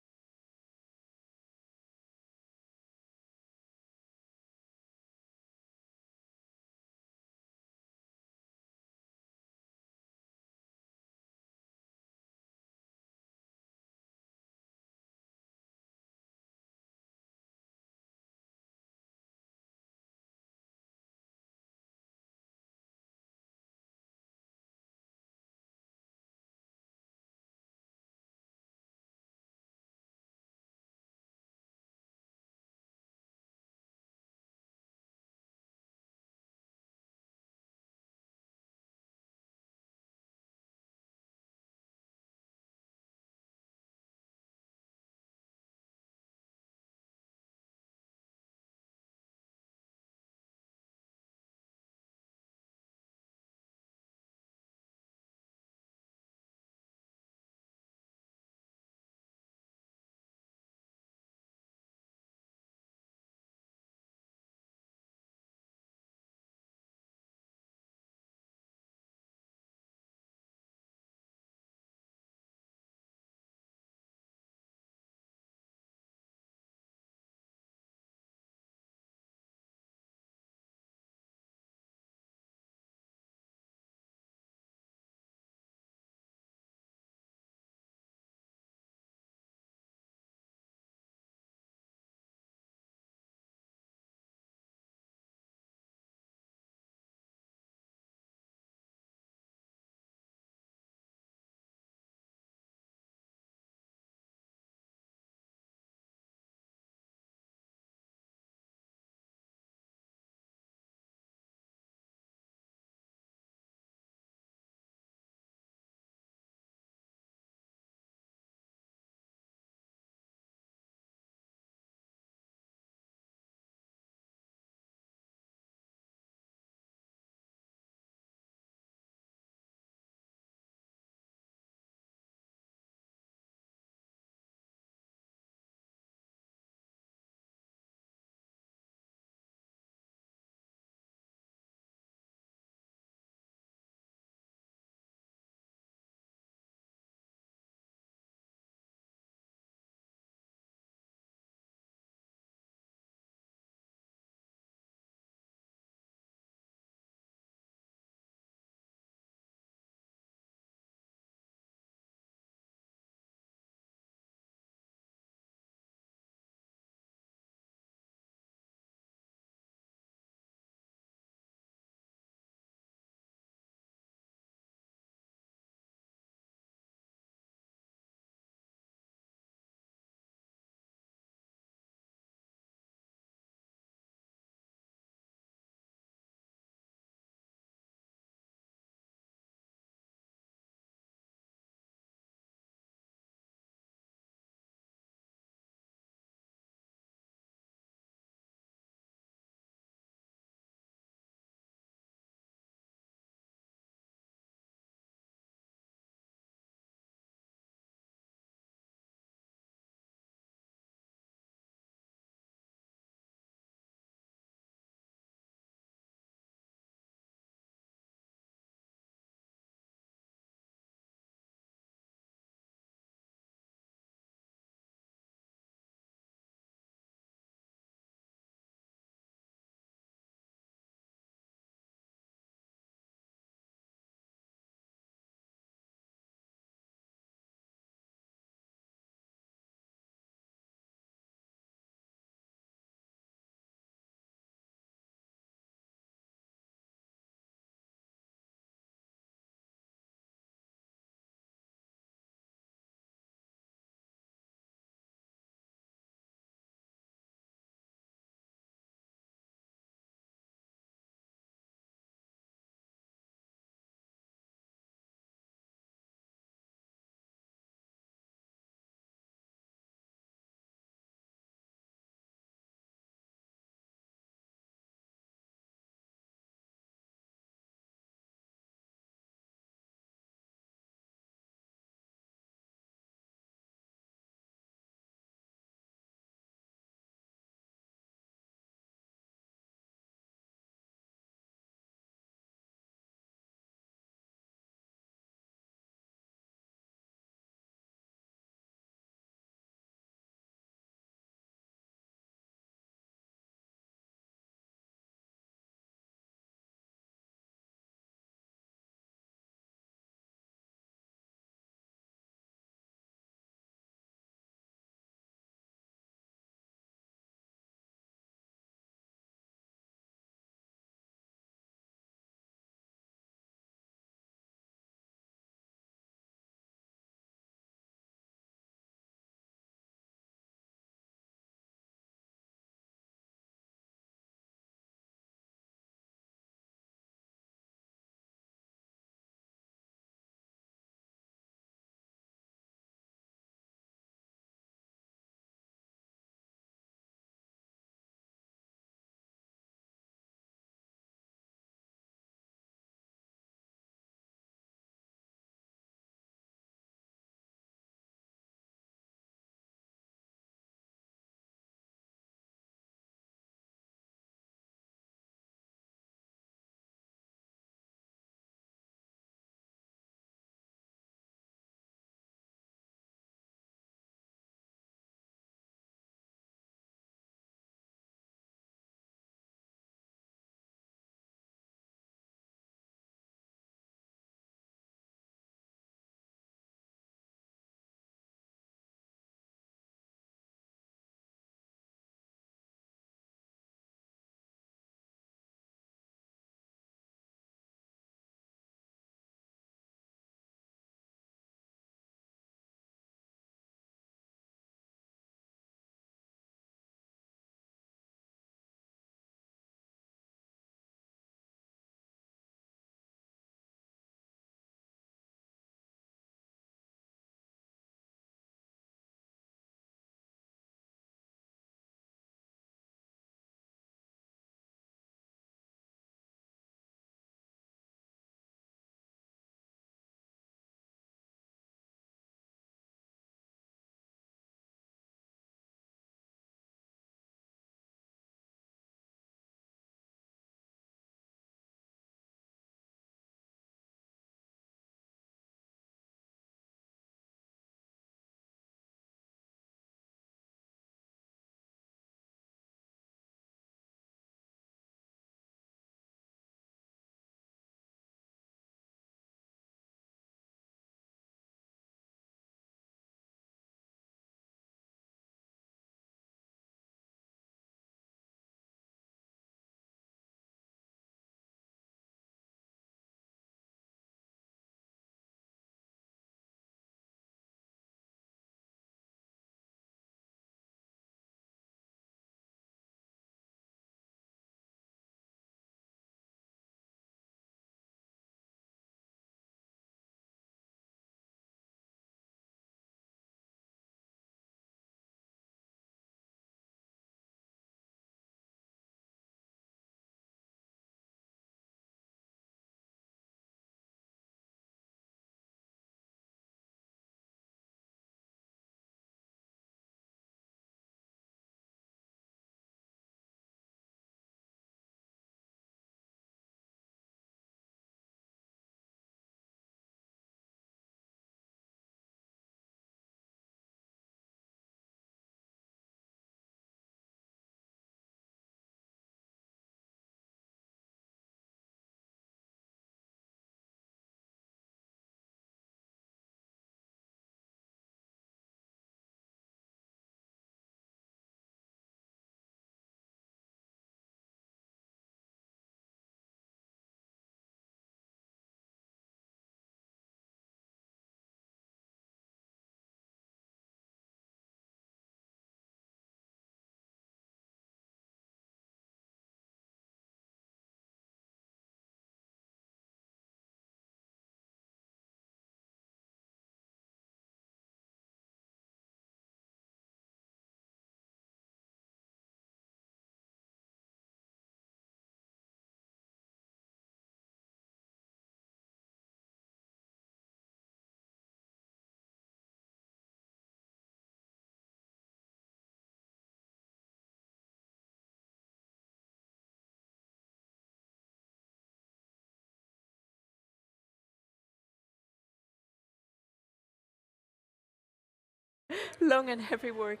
long and heavy work.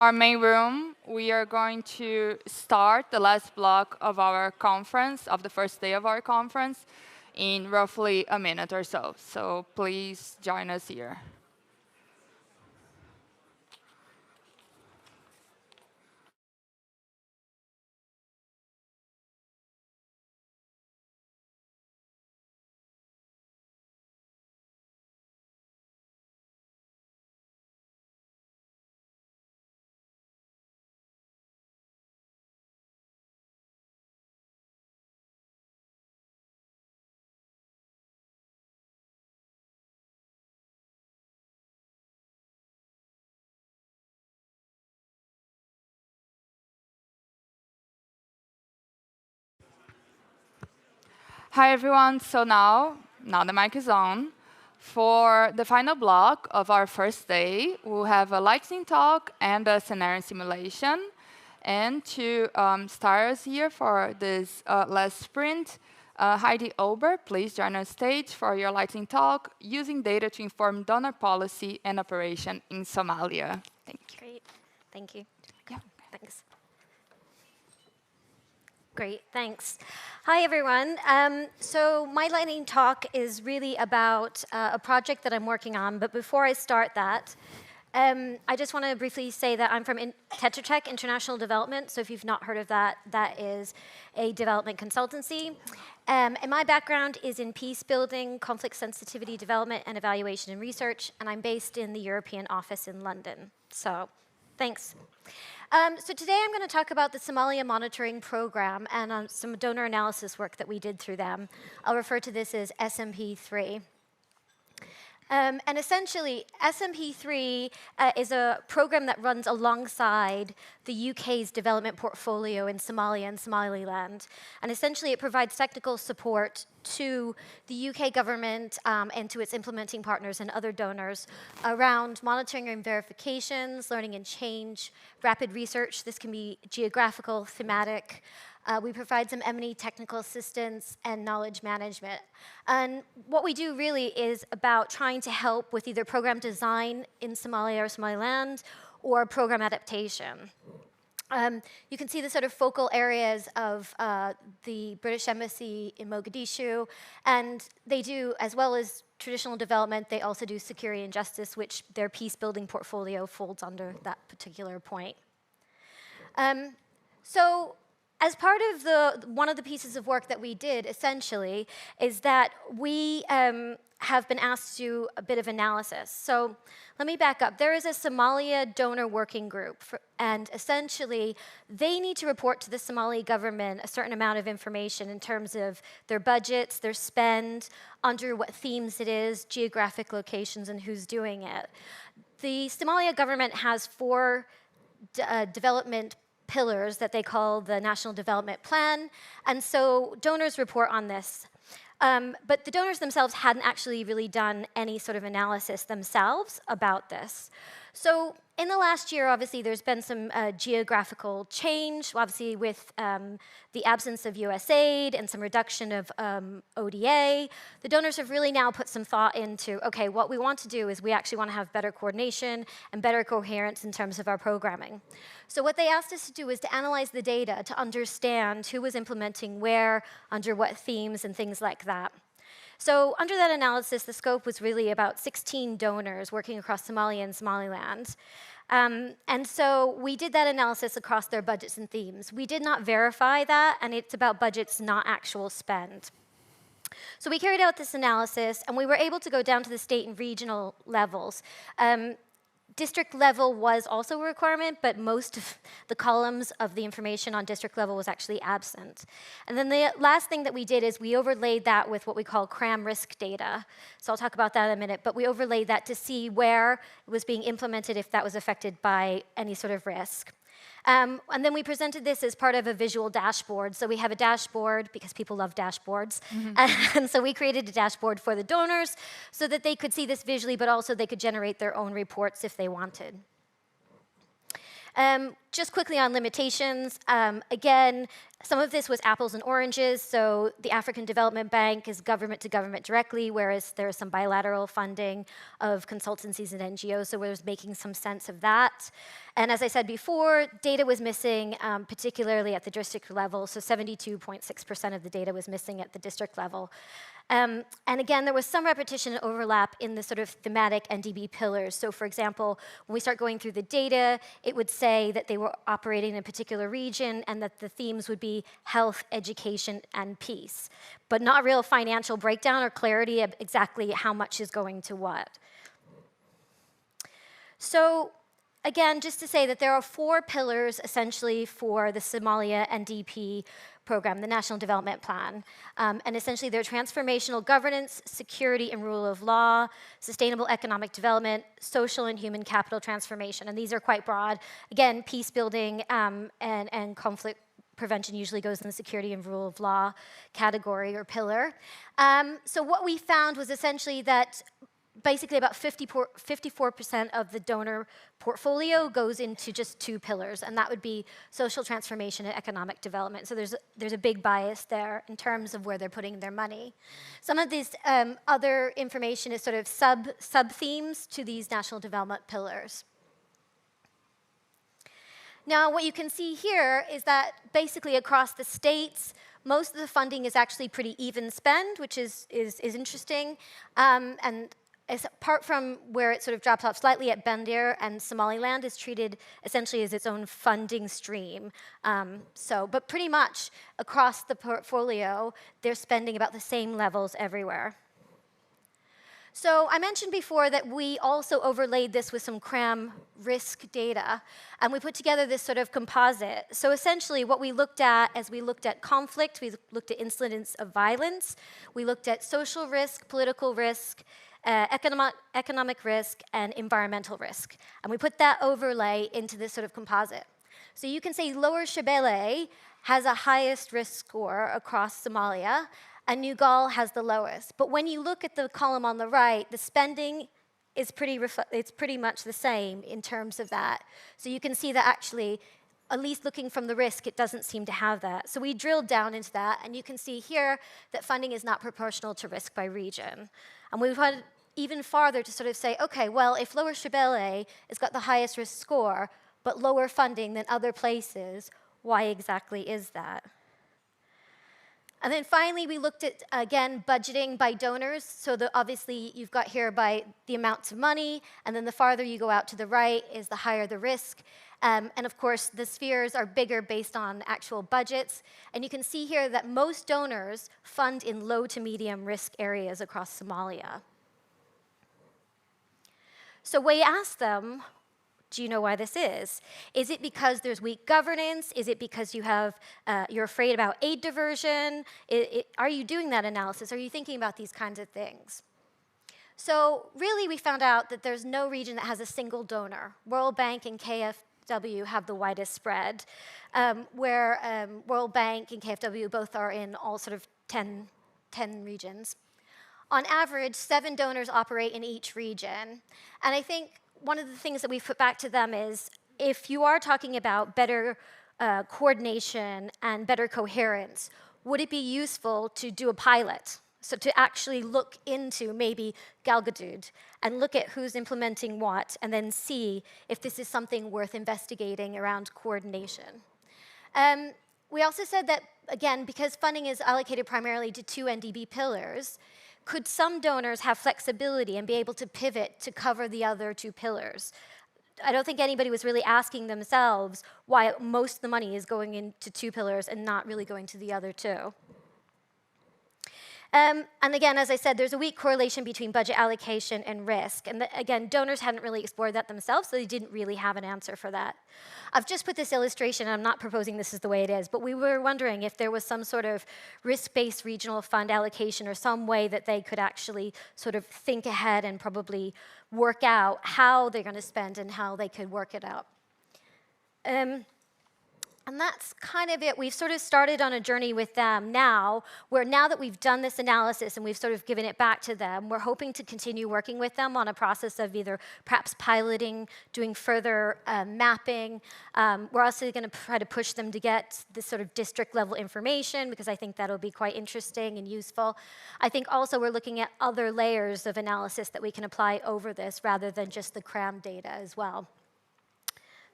Our main room, we are going to start the last block of our conference, of the first day of our conference, in roughly a minute or so. So please join us here. Hi, everyone. So now the mic is on. For the final block of our first day, we'll have a lightning talk and a scenario simulation. And to start us here for this last sprint, Heidi Ober, please join on stage for your lightning talk, using data to inform donor policy and operation in Somalia. Thank you. Great. Thank you. Yeah. Thanks. Great, thanks. Hi, everyone. So my lightning talk is really about a project that I'm working on. But before I start that, I just want to briefly say that I'm from Tetra Tech International Development. So if you've not heard of that, that is a development consultancy. And my background is in peace building, conflict sensitivity development, and evaluation and research. And I'm based in the European office in London. So thanks. So today I'm going to talk about the Somalia Monitoring Program and some donor analysis work that we did through them. I'll refer to this as SMP3. And essentially, SMP3 is a program that runs alongside the UK's development portfolio in Somalia and Somaliland. And essentially, it provides technical support to the UK government and to its implementing partners and other donors around monitoring and verifications, learning and change, rapid research. This can be geographical, thematic. We provide some M&E technical assistance and knowledge management. And what we do really is about trying to help with either program design in Somalia or Somaliland or program adaptation. You can see the sort of focal areas of the British Embassy in Mogadishu, and they do, as well as traditional development, they also do security and justice, which their peace-building portfolio folds under that particular point. So as part of one of the pieces of work that we did, essentially, is that we have been asked to do a bit of analysis. So let me back up. There is a Somalia donor working group, and essentially, they need to report to the Somali government a certain amount of information in terms of their budgets, their spend, under what themes it is, geographic locations, and who's doing it. The Somalia government has 4 development pillars that they call the National Development Plan, and so donors report on this. But the donors themselves hadn't actually really done any sort of analysis themselves about this. So in the last year, obviously, there's been some geographical change, obviously with the absence of US aid and some reduction of ODA. The donors have really now put some thought into, okay, what we want to do is we actually want to have better coordination and better coherence in terms of our programming. So what they asked us to do is to analyze the data to understand who was implementing where, under what themes, and things like that. So under that analysis, the scope was really about 16 donors working across Somalia and Somaliland. And so we did that analysis across their budgets and themes. We did not verify that, and it's about budgets, not actual spend. So we carried out this analysis, and we were able to go down to the state and regional levels. District level was also a requirement, but most of the columns of the information on district level was actually absent. And then the last thing that we did is we overlaid that with what we call CRAM risk data. So I'll talk about that in a minute, but we overlaid that to see where it was being implemented, if that was affected by any sort of risk. And then we presented this as part of a visual dashboard. So we have a dashboard because people love dashboards. Mm-hmm. And so we created a dashboard for the donors so that they could see this visually, but also they could generate their own reports if they wanted. Just quickly on limitations, again, Some of this was apples and oranges, so the African Development Bank is government to government directly, whereas there is some bilateral funding of consultancies and NGOs, so we're making some sense of that. And as I said before, data was missing, particularly at the district level, so 72.6% of the data was missing at the district level. And again, there was some repetition and overlap in the sort of thematic NDB pillars. So for example, when we start going through the data, it would say that they were operating in a particular region and that the themes would be health, education, and peace, but not real financial breakdown or clarity of exactly how much is going to what. So again, just to say that there are 4 pillars essentially for the Somalia NDP program, the National Development Plan. And essentially they're transformational governance, security and rule of law, sustainable economic development, social and human capital transformation. And these are quite broad. Again, peace building and conflict prevention usually goes in the security and rule of law category or pillar. So what we found was essentially that basically about 54% of the donor portfolio goes into just 2 pillars, and that would be social transformation and economic development. So there's a big bias there in terms of where they're putting their money. Some of this other information is sort of sub-themes to these national development pillars. Now, what you can see here is that basically across the states, most of the funding is actually pretty even spend, which is interesting. And apart from where it sort of drops off slightly at Bendir, and Somaliland is treated essentially as its own funding stream. But pretty much across the portfolio, they're spending about the same levels everywhere. So I mentioned before that we also overlaid this with some CRAM risk data, and we put together this sort of composite. So essentially what we looked at as we looked at conflict, we looked at incidents of violence, we looked at social risk, political risk, economic risk, and environmental risk. And we put that overlay into this sort of composite. So you can say Lower Shabelle has a highest risk score across Somalia, and Nugal has the lowest. But when you look at the column on the right, the spending is it's pretty much the same in terms of that. So you can see that actually, at least looking from the risk, it doesn't seem to have that. So we drilled down into that, and you can see here that funding is not proportional to risk by region. And we've gone even farther to sort of say, okay, well, if Lower Shabelle has got the highest risk score, but lower funding than other places, why exactly is that? And then finally, we looked at, again, budgeting by donors. So obviously, you've got here by the amounts of money, and then the farther you go out to the right is the higher the risk. And of course, the spheres are bigger based on actual budgets. And you can see here that most donors fund in low to medium risk areas across Somalia. So we asked them, do you know why this is? Is it because there's weak governance? Is it because you're afraid about aid diversion? Are you doing that analysis? Are you thinking about these kinds of things? So really, we found out that there's no region that has a single donor. World Bank and KfW have the widest spread, where World Bank and KfW both are in all sort of 10 regions. On average, 7 donors operate in each region. And I think one of the things that we've put back to them is, if you are talking about better coordination and better coherence, would it be useful to do a pilot? So to actually look into maybe Galgaduud and look at who's implementing what, and then see if this is something worth investigating around coordination. We also said that, again, because funding is allocated primarily to 2 NDB pillars, could some donors have flexibility and be able to pivot to cover the other 2 pillars? I don't think anybody was really asking themselves why most of the money is going into 2 pillars and not really going to the other 2. And again, as I said, there's a weak correlation between budget allocation and risk. And again, donors hadn't really explored that themselves, so they didn't really have an answer for that. I've just put this illustration, and I'm not proposing this is the way it is, but we were wondering if there was some sort of risk-based regional fund allocation or some way that they could actually sort of think ahead and probably work out how they're going to spend and how they could work it out. And that's kind of it. We've sort of started on a journey with them now, where now that we've done this analysis and we've sort of given it back to them, we're hoping to continue working with them on a process of either perhaps piloting, doing further mapping. We're also going to try to push them to get this sort of district level information, because I think that'll be quite interesting and useful. I think also we're looking at other layers of analysis that we can apply over this rather than just the cram data as well.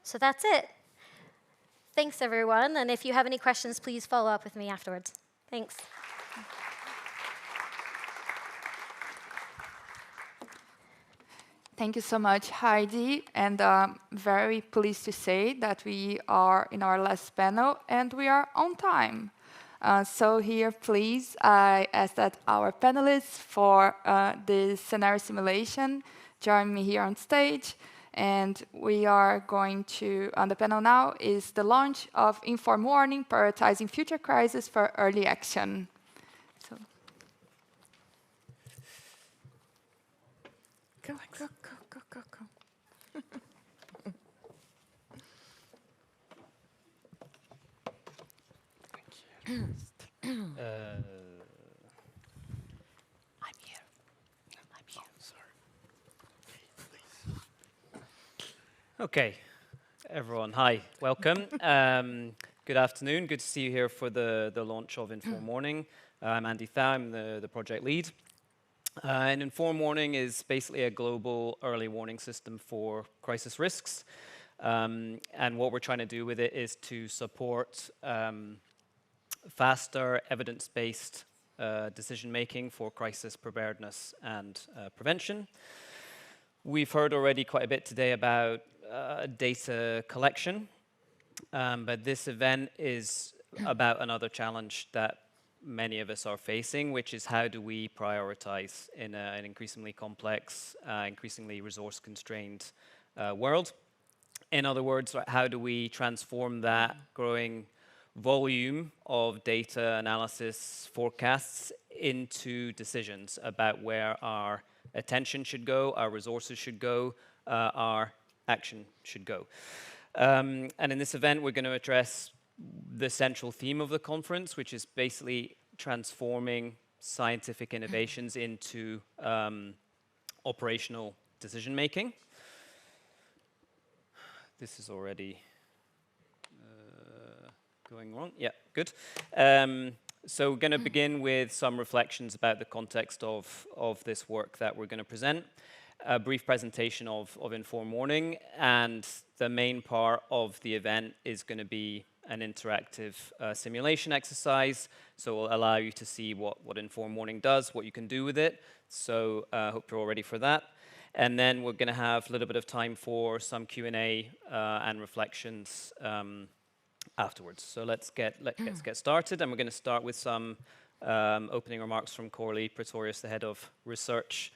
So that's it. Thanks, everyone. And if you have any questions, please follow up with me afterwards. Thanks. Thank you so much, Heidi. And very pleased to say that we are in our last panel and we are on time. So here, please, I ask that our panelists for the scenario simulation join me here on stage. And we are going to, on the panel now, is the launch of Informed Warning, Prioritizing Future Crises for Early Action. So. Go, go, go, go, go, go. I'm here. Oh, sorry. Okay, everyone, hi, welcome. Good afternoon, good to see you here for the launch of Informed Warning. I'm Andy Thau, I'm the project lead. And Informed Warning is basically a global early warning system for crisis risks. And what we're trying to do with it is to support faster, evidence-based decision-making for crisis preparedness and prevention. We've heard already quite a bit today about data collection, but this event is about another challenge that many of us are facing, which is how do we prioritize in an increasingly complex, increasingly resource-constrained world. In other words, how do we transform that growing volume of data analysis forecasts into decisions about where our attention should go, our resources should go, our action should go. And in this event, we're going to address the central theme of the conference, which is basically transforming scientific innovations into operational decision-making. This is already going wrong. Yeah, good. So we're going to begin with some reflections about the context of this work that we're going to present. A brief presentation of Informed Warning, and the main part of the event is going to be an interactive simulation exercise, so it will allow you to see what Informed Warning does, what you can do with it. So I hope you're all ready for that. And then we're going to have a little bit of time for some Q&A and reflections afterwards. So let's get started, and we're going to start with some opening remarks from Corley Pretorius, the head of research,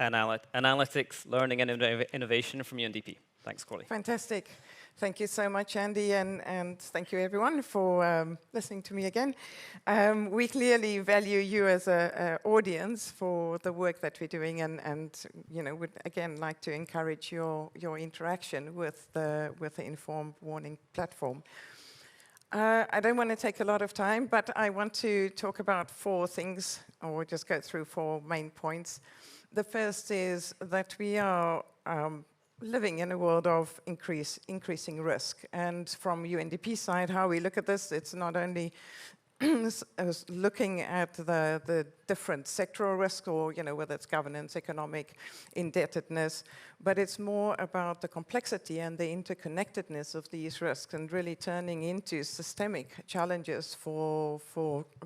analytics, learning, and innovation from UNDP. Thanks, Corley. Fantastic. Thank you so much, Andy, and thank you, everyone, for listening to me again. We clearly value you as an audience for the work that we're doing, and you know, would again like to encourage your interaction with the Informed Warning platform. I don't want to take a lot of time, but I want to talk about 4 things, or just go through 4 main points. The first is that we are living in a world of increasing risk. And from UNDP side, how we look at this, it's not only looking at the different sectoral risk, or you know, whether it's governance, economic, indebtedness, but it's more about the complexity and the interconnectedness of these risks, and really turning into systemic challenges for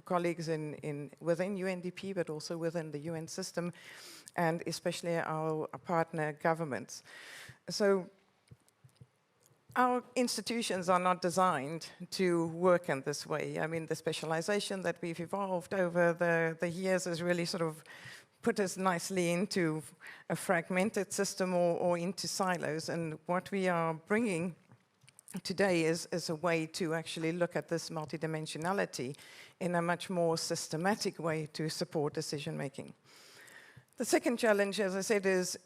colleagues within UNDP, but also within the UN system, and especially our partner governments. So our institutions are not designed to work in this way. I mean, the specialization that we've evolved over the years has really sort of put us nicely into a fragmented system or into silos. And what we are bringing today is a way to actually look at this multidimensionality in a much more systematic way to support decision making. The second challenge, as I said, is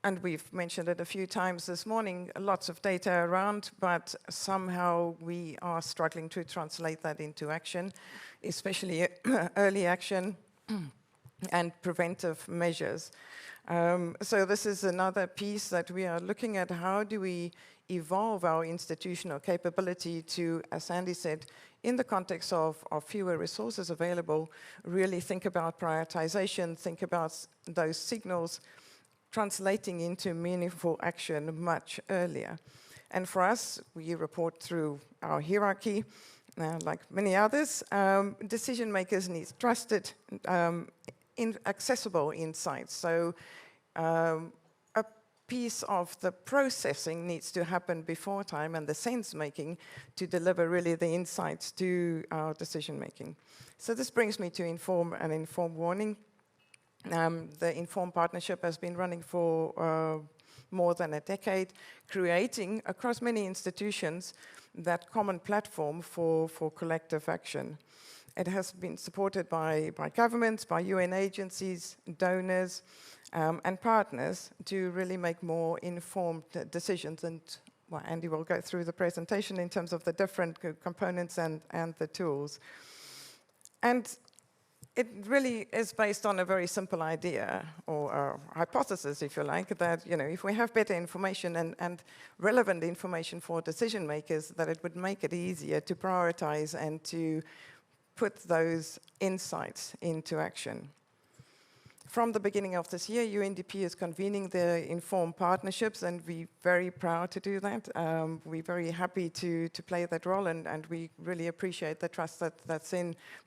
and we've mentioned it a few times this morning, lots of data around, but somehow we are struggling to translate that into action, especially early action and preventive measures. So this is another piece that we are looking at. How do we evolve our institutional capability to, as Andy said, in the context of fewer resources available, really think about prioritization, think about those signals translating into meaningful action much earlier. And for us, we report through our hierarchy, like many others. Decision makers need trusted, accessible insights. So a piece of the processing needs to happen before time, and the sense making to deliver really the insights to our decision making. So this brings me to Inform and Inform Warning. The Inform partnership has been running for more than a decade, creating across many institutions that common platform for collective action. It has been supported by governments, by UN agencies, donors, and partners to really make more informed decisions. And well, Andy will go through the presentation in terms of the different components and the tools. And it really is based on a very simple idea, or a hypothesis, if you like, that if we have better information and relevant information for decision makers, that it would make it easier to prioritize and to put those insights into action. From the beginning of this year, UNDP is convening the Inform partnerships, and we're very proud to do that. We're very happy to play that role, and we really appreciate the trust that's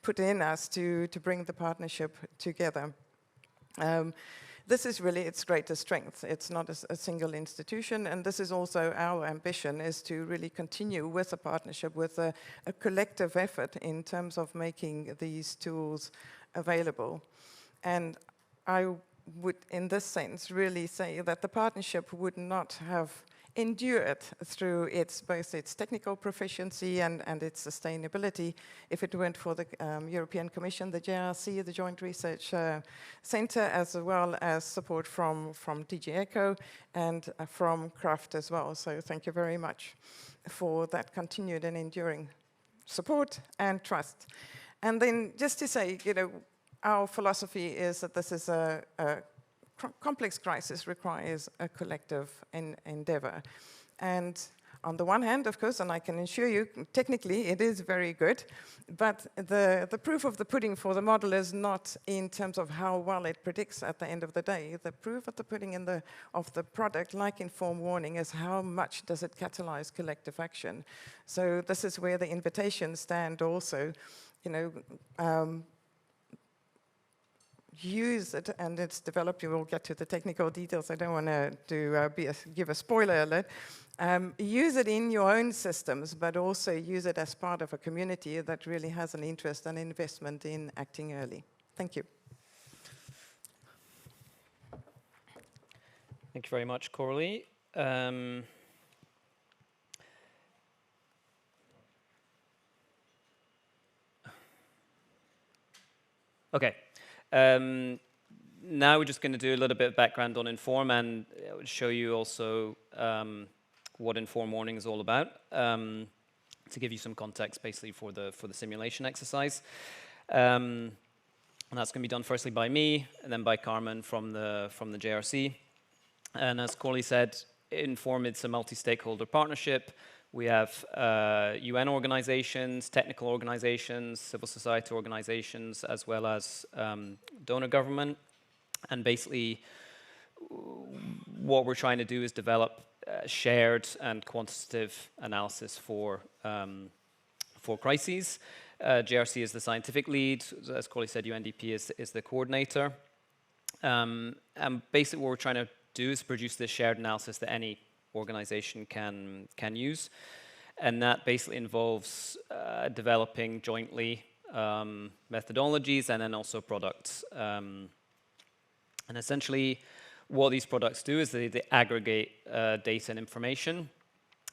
put in us to bring the partnership together. This is really its greatest strength. It's not a single institution, and this is also our ambition, is to really continue with a partnership, with a collective effort in terms of making these tools available. And I would, in this sense, really say that the partnership would not have endured through both its technical proficiency and its sustainability if it weren't for the European Commission, the JRC, the Joint Research Centre, as well as support from DG ECHO and from CRAFT as well. So thank you very much for that continued and enduring support and trust. And then just to say, our philosophy is that this is a complex crisis requires a collective endeavor. And on the one hand, of course, and I can assure you, technically it is very good, but the proof of the pudding for the model is not in terms of how well it predicts at the end of the day. The proof of the pudding of the product, like Inform Warning, is how much does it catalyze collective action. So this is where the invitations stand also, use it, and it's developed. You will get to the technical details. I don't want to give a spoiler alert. Use it in your own systems, but also use it as part of a community that really has an interest and investment in acting early. Thank you. Thank you very much, Coralie. Okay. Now we're just going to do a little bit of background on Inform, and I will show you also what Inform Warning is all about, to give you some context basically for the simulation exercise. And that's going to be done firstly by me, and then by Carmen from the JRC. And as Coralie said, Inform, it's a multi-stakeholder partnership. We have UN organizations, technical organizations, civil society organizations, as well as donor government. And basically, what we're trying to do is develop shared and quantitative analysis for crises. JRC is the scientific lead. As Coralie said, UNDP is the coordinator. And basically, what we're trying to do is produce this shared analysis that any organization can use, and that basically involves developing jointly methodologies and then also products. And essentially, what these products do is they aggregate data and information,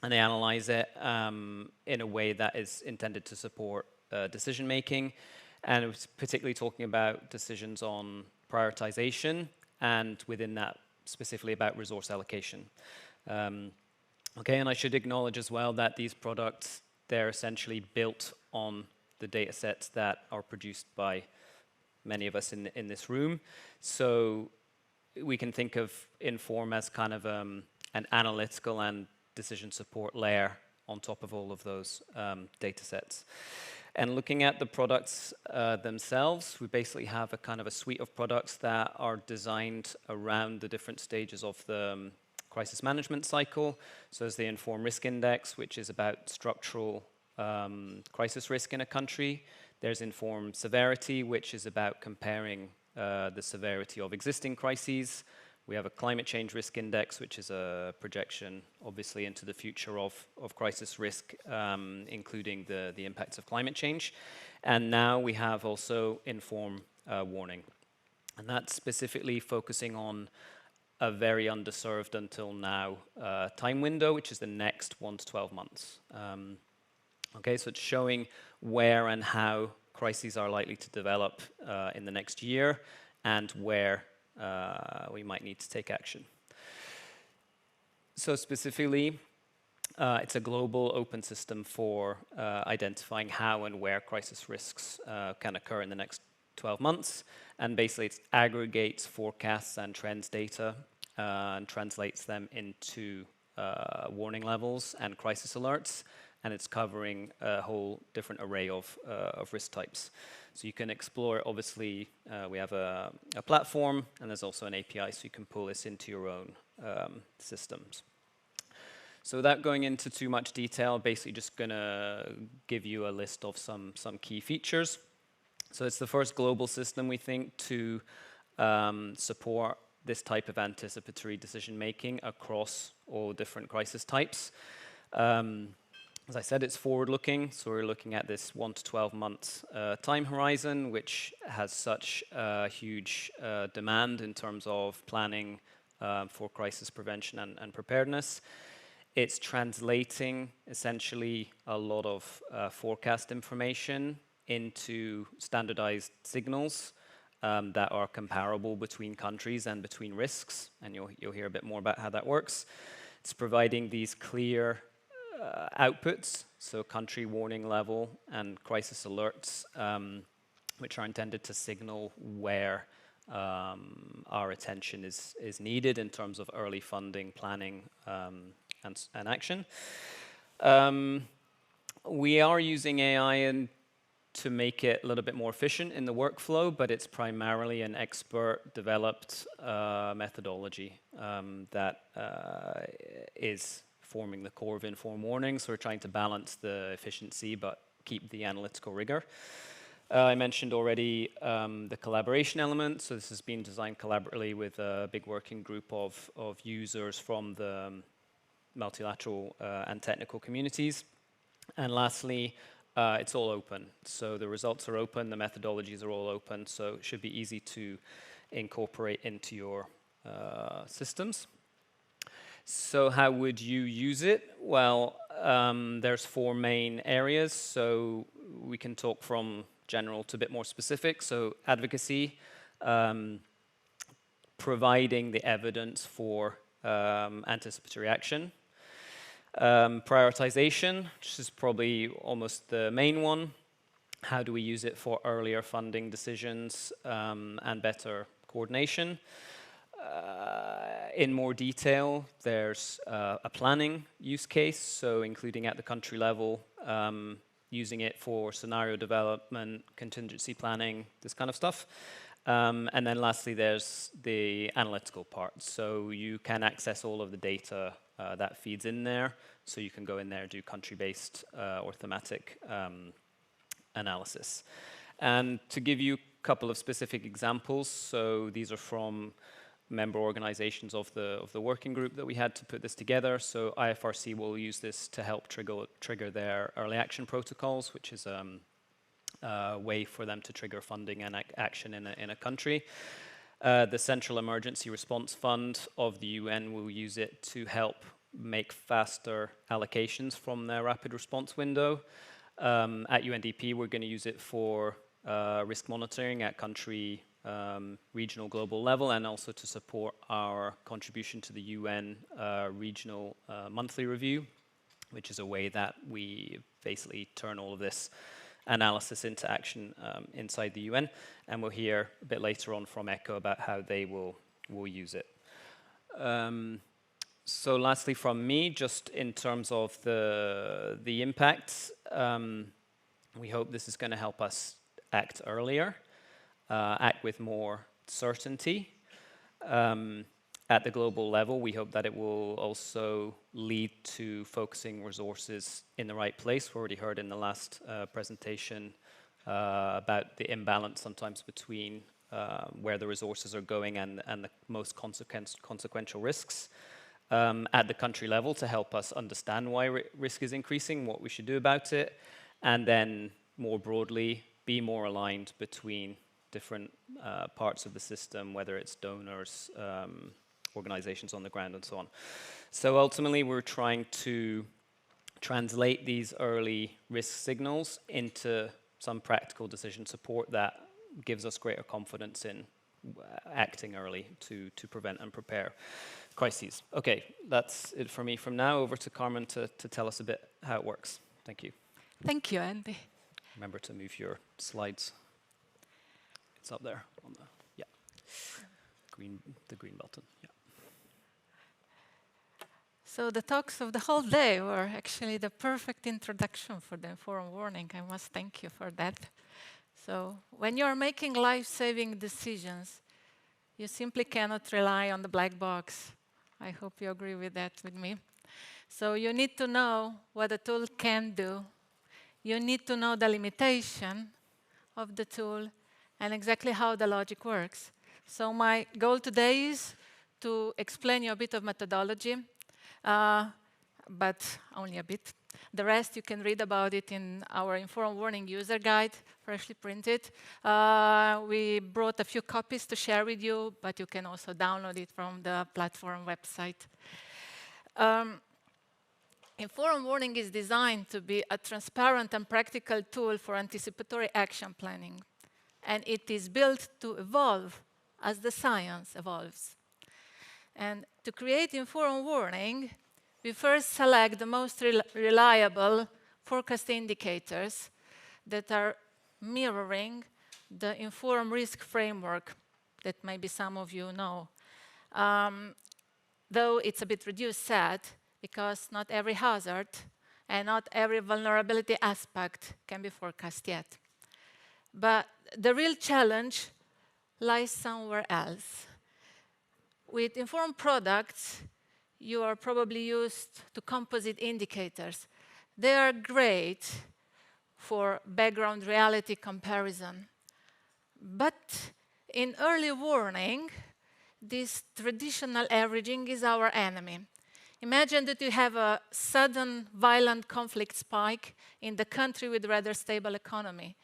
and they analyze it in a way that is intended to support decision making. And it was particularly talking about decisions on prioritization, and within that specifically about resource allocation. Okay, and I should acknowledge as well that these products, they're essentially built on the data sets that are produced by many of us in this room. So we can think of Inform as kind of an analytical and decision support layer on top of all of those data sets. And looking at the products themselves, we basically have a kind of a suite of products that are designed around the different stages of the crisis management cycle. So there's the Inform Risk Index, which is about structural crisis risk in a country. There's Inform Severity, which is about comparing the severity of existing crises. We have a Climate Change Risk Index, which is a projection, obviously, into the future of crisis risk, including the impacts of climate change. And now we have also Inform Warning. And that's specifically focusing on a very underserved until now time window, which is the next 1 to 12 months. Okay, so it's showing where and how crises are likely to develop in the next year and where we might need to take action. So specifically, it's a global open system for identifying how and where crisis risks can occur in the next 12 months. And basically, it aggregates forecasts and trends data and translates them into warning levels and crisis alerts. And it's covering a whole different array of risk types. So you can explore, obviously, we have a platform, and there's also an API, so you can pull this into your own systems. So without going into too much detail, basically just going to give you a list of some key features. So it's the first global system, we think, to support this type of anticipatory decision-making across all different crisis types. As I said, it's forward-looking, so we're looking at this 1 to 12 months time horizon, which has such huge demand in terms of planning for crisis prevention and preparedness. It's translating essentially a lot of forecast information into standardized signals that are comparable between countries and between risks, and you'll hear a bit more about how that works. It's providing these clear outputs, so country warning level and crisis alerts, which are intended to signal where our attention is needed in terms of early funding, planning, and action. We are using AI to make it a little bit more efficient in the workflow, but it's primarily an expert-developed methodology that is forming the core of Inform Warning. So we're trying to balance the efficiency, but keep the analytical rigor. I mentioned already the collaboration element. So this has been designed collaboratively with a big working group of users from the multilateral and technical communities. And lastly, it's all open. So the results are open, the methodologies are all open, so it should be easy to incorporate into your systems. So how would you use it? Well, there's 4 main areas. So we can talk from general to a bit more specific. So advocacy, providing the evidence for anticipatory action. Prioritization, which is probably almost the main one. How do we use it for earlier funding decisions and better coordination? In more detail, there's a planning use case, so including at the country level, using it for scenario development, contingency planning, this kind of stuff. And then lastly, there's the analytical part. So you can access all of the data that feeds in there. So you can go in there, do country-based or thematic analysis. And to give you a couple of specific examples, so these are from member organizations of the working group that we had to put this together. So IFRC will use this to help trigger their early action protocols, which is a way for them to trigger funding and action in a country. The Central Emergency Response Fund of the UN will use it to help make faster allocations from their rapid response window. At UNDP, we're going to use it for risk monitoring at country regional, global level, and also to support our contribution to the UN regional monthly review, which is a way that we basically turn all of this analysis into action inside the UN. And we'll hear a bit later on from ECHO about how they will use it. So lastly from me, just in terms of the impacts, we hope this is going to help us act earlier, act with more certainty. At the global level, we hope that it will also lead to focusing resources in the right place. We already heard in the last presentation about the imbalance sometimes between where the resources are going and the most consequential risks. At the country level, to help us understand why risk is increasing, what we should do about it, and then more broadly, be more aligned between different parts of the system, whether it's donors, organizations on the ground, and so on. So ultimately, we're trying to translate these early risk signals into some practical decision support that gives us greater confidence in acting early to prevent and prepare crises. Okay, that's it for me from now. Over to Carmen to tell us a bit how it works. Thank you. Thank you, Andy. Remember to move your slides. It's up there on the, the green button. Yeah. So the talks of the whole day were actually the perfect introduction for the forum warning. I must thank you for that. So when you're making life-saving decisions, you simply cannot rely on the black box. I hope you agree with that with me. So you need to know what a tool can do. You need to know the limitation of the tool and exactly how the logic works. So my goal today is to explain you a bit of methodology, but only a bit. The rest you can read about it in our Inform Warning user guide, freshly printed. We brought a few copies to share with you, but you can also download it from the platform website. Inform Warning is designed to be a transparent and practical tool for anticipatory action planning. And it is built to evolve as the science evolves. And to create Inform Warning, we first select the most reliable forecast indicators that are mirroring the Inform Risk framework that maybe some of you know. Though it's a bit reduced set, because not every hazard and not every vulnerability aspect can be forecast yet. But the real challenge lies somewhere else. With informed products, you are probably used to composite indicators. They are great for background reality comparison. But in early warning, this traditional averaging is our enemy. Imagine that you have a sudden violent conflict spike in the country with rather stable economy.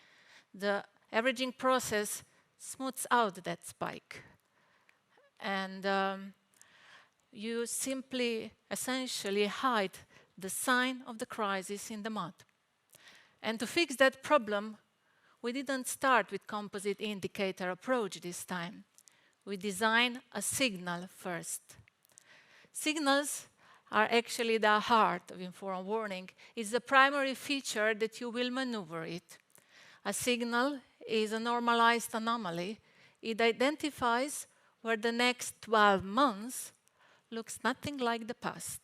The averaging process smooths out that spike. And you simply, essentially hide the sign of the crisis in the mud. And to fix that problem, we didn't start with composite indicator approach this time. We designed a signal first. Signals are actually the heart of Inform Warning. It's the primary feature that you will maneuver it. A signal is a normalized anomaly. It identifies where the next 12 months looks nothing like the past.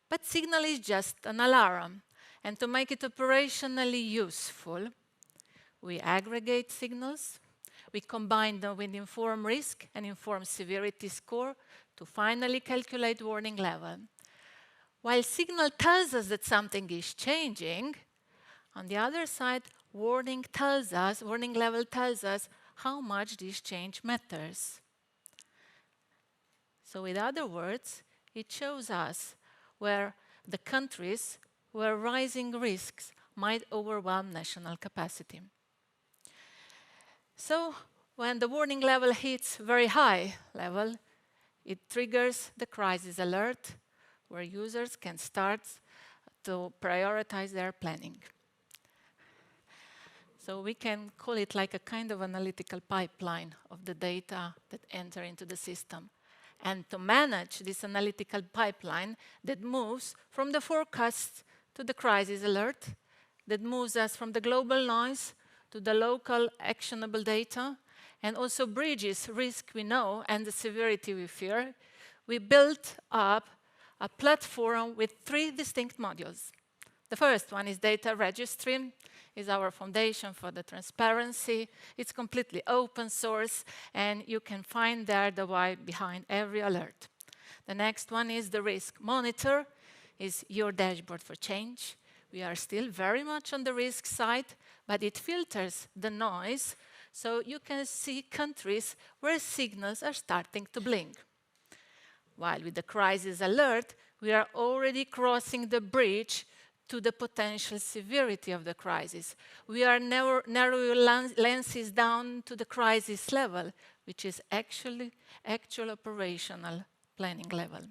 But signal is just an alarm. And to make it operationally useful, we aggregate signals. We combine them with Inform Risk and Inform Severity score to finally calculate warning level. While signal tells us that something is changing, on the other side, warning level tells us how much this change matters. So in other words, it shows us where the countries where rising risks might overwhelm national capacity. So when the warning level hits very high level, it triggers the crisis alert where users can start to prioritize their planning. So we can call it like a kind of analytical pipeline of the data that enter into the system. And to manage this analytical pipeline that moves from the forecast to the crisis alert, that moves us from the global noise to the local actionable data, and also bridges risk we know and the severity we fear, we built up a platform with 3 distinct modules. The first one is data registry, is our foundation for the transparency. It's completely open source, and you can find there the why behind every alert. The next one is the risk monitor, is your dashboard for change. We are still very much on the risk side, but it filters the noise, so you can see countries where signals are starting to blink. While with the crisis alert, we are already crossing the bridge to the potential severity of the crisis. We are narrowing lenses down to the crisis level, which is actual operational planning level.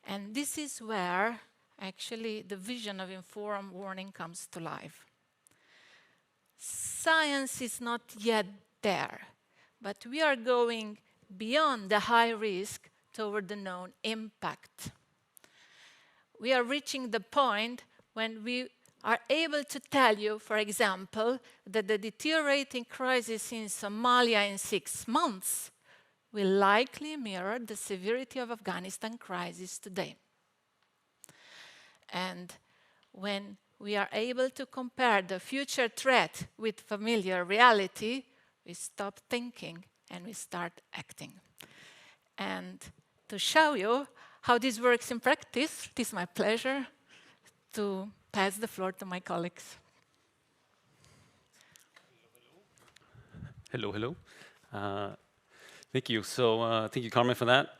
And this is where actually the vision of informed warning comes to life. Science is not yet there, but we are going beyond the high risk toward the known impact. We are reaching the point when we are able to tell you, for example, that the deteriorating crisis in Somalia in 6 months will likely mirror the severity of Afghanistan crisis today. And when we are able to compare the future threat with familiar reality, we stop thinking and we start acting. And to show you how this works in practice, it is my pleasure to pass the floor to my colleagues. Hello, hello. Thank you. So thank you, Carmen, for that.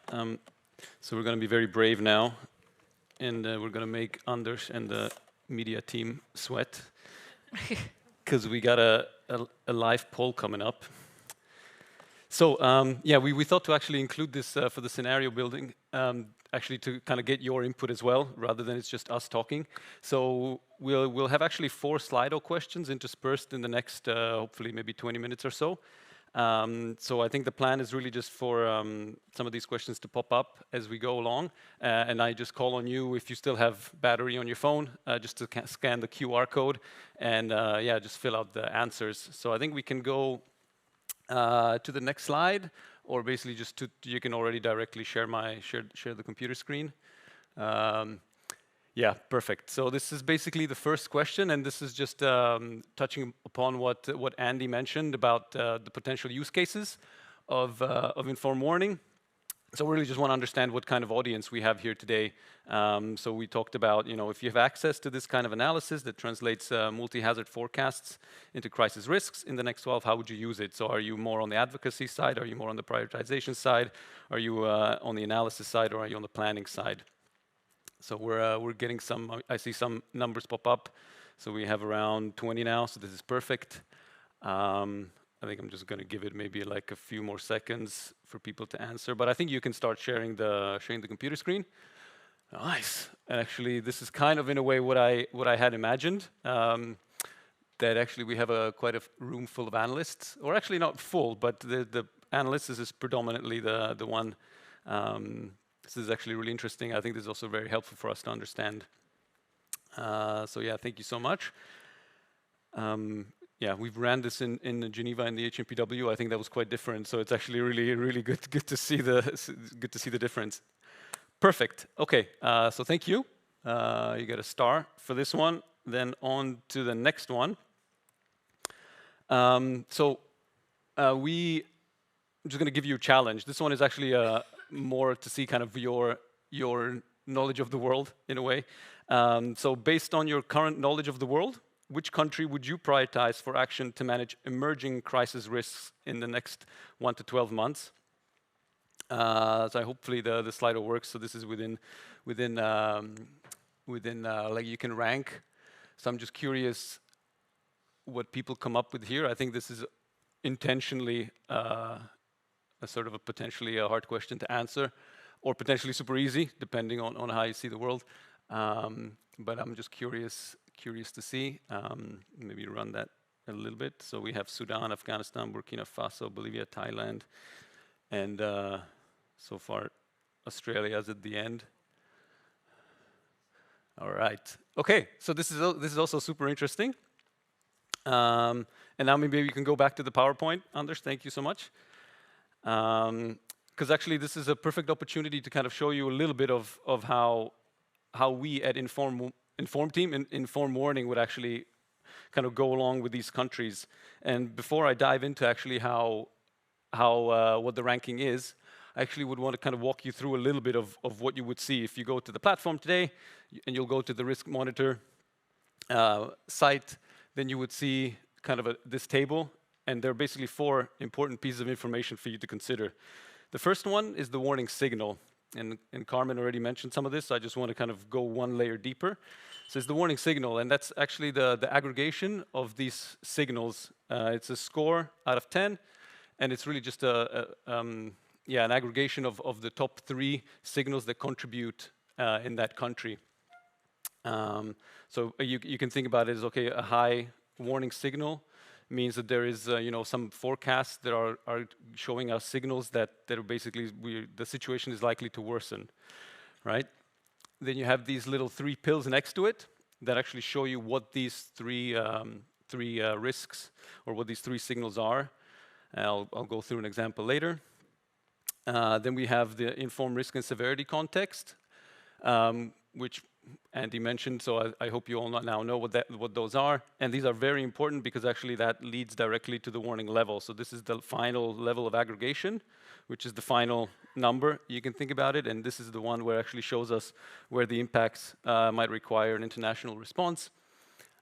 So we're going to be very brave now, and we're going to make Anders and the media team sweat, because we got a live poll coming up. So yeah, we thought to actually include this for the scenario building, actually to kind of get your input as well, rather than it's just us talking. So we'll have actually 4 Slido questions interspersed in the next, hopefully maybe 20 minutes or so. So I think the plan is really just for some of these questions to pop up as we go along. And I just call on you, if you still have battery on your phone, just to scan the QR code and yeah, just fill out the answers. So I think we can go to the next slide, or basically just you can already directly share the computer screen. Yeah, perfect. So this is basically the first question, and this is just touching upon what Andy mentioned about the potential use cases of informed warning. So we really just want to understand what kind of audience we have here today. So we talked about, if you have access to this kind of analysis that translates multi-hazard forecasts into crisis risks in the next 12, how would you use it? So are you more on the advocacy side? Are you more on the prioritization side? Are you on the analysis side, or are you on the planning side? So we're getting some, I see some numbers pop up. So we have around 20 now, so this is perfect. I think I'm just going to give it maybe like a few more seconds for people to answer. But I think you can start sharing the computer screen. Nice. And actually, this is kind of in a way what I had imagined. That actually we have quite a room full of analysts, or actually not full, but the analysts is predominantly the one. This is actually really interesting. I think this is also very helpful for us to understand. So yeah, thank you so much. Yeah, we've ran this in Geneva in the HMPW. I think that was quite different. So it's actually really good to see the difference. Perfect. Okay. So thank you. You get a star for this one. Then on to the next one. I'm just going to give you a challenge. This one is actually more to see kind of your knowledge of the world in a way. So based on your current knowledge of the world, which country would you prioritize for action to manage emerging crisis risks in the next 1 to 12 months? So hopefully the Slido works. So this is within like you can rank. So I'm just curious what people come up with here. I think this is intentionally a sort of a potentially a hard question to answer, or potentially super easy, depending on how you see the world. But I'm just curious to see. Maybe run that a little bit. So we have Sudan, Afghanistan, Burkina Faso, Bolivia, Thailand, and so far Australia is at the end. All right. Okay, so this is also super interesting. And now maybe we can go back to the PowerPoint. Anders, thank you so much. Because actually this is a perfect opportunity to kind of show you a little bit of how we at Inform Team and Inform Warning would actually kind of go along with these countries. And before I dive into actually how what the ranking is, I actually would want to kind of walk you through a little bit of what you would see if you go to the platform today and you'll go to the Risk Monitor site, then you would see kind of this table, and there are basically 4 important pieces of information for you to consider. The first one is the warning signal, and Carmen already mentioned some of this, so I just want to kind of go one layer deeper. So it's the warning signal, and that's actually the aggregation of these signals. It's a score out of 10, and it's really just an aggregation of the top 3 signals that contribute in that country. So you can think about it as, okay, a high warning signal means that there is some forecasts that are showing us signals that are basically the situation is likely to worsen, right? Then you have these little 3 pills next to it that actually show you what these three risks or what these 3 signals are. I'll go through an example later. Then we have the Inform Risk and Severity context, which Andy mentioned, so I hope you all now know what those are. And these are very important because actually that leads directly to the warning level. So this is the final level of aggregation, which is the final number, you can think about it. And this is the one where it actually shows us where the impacts might require an international response.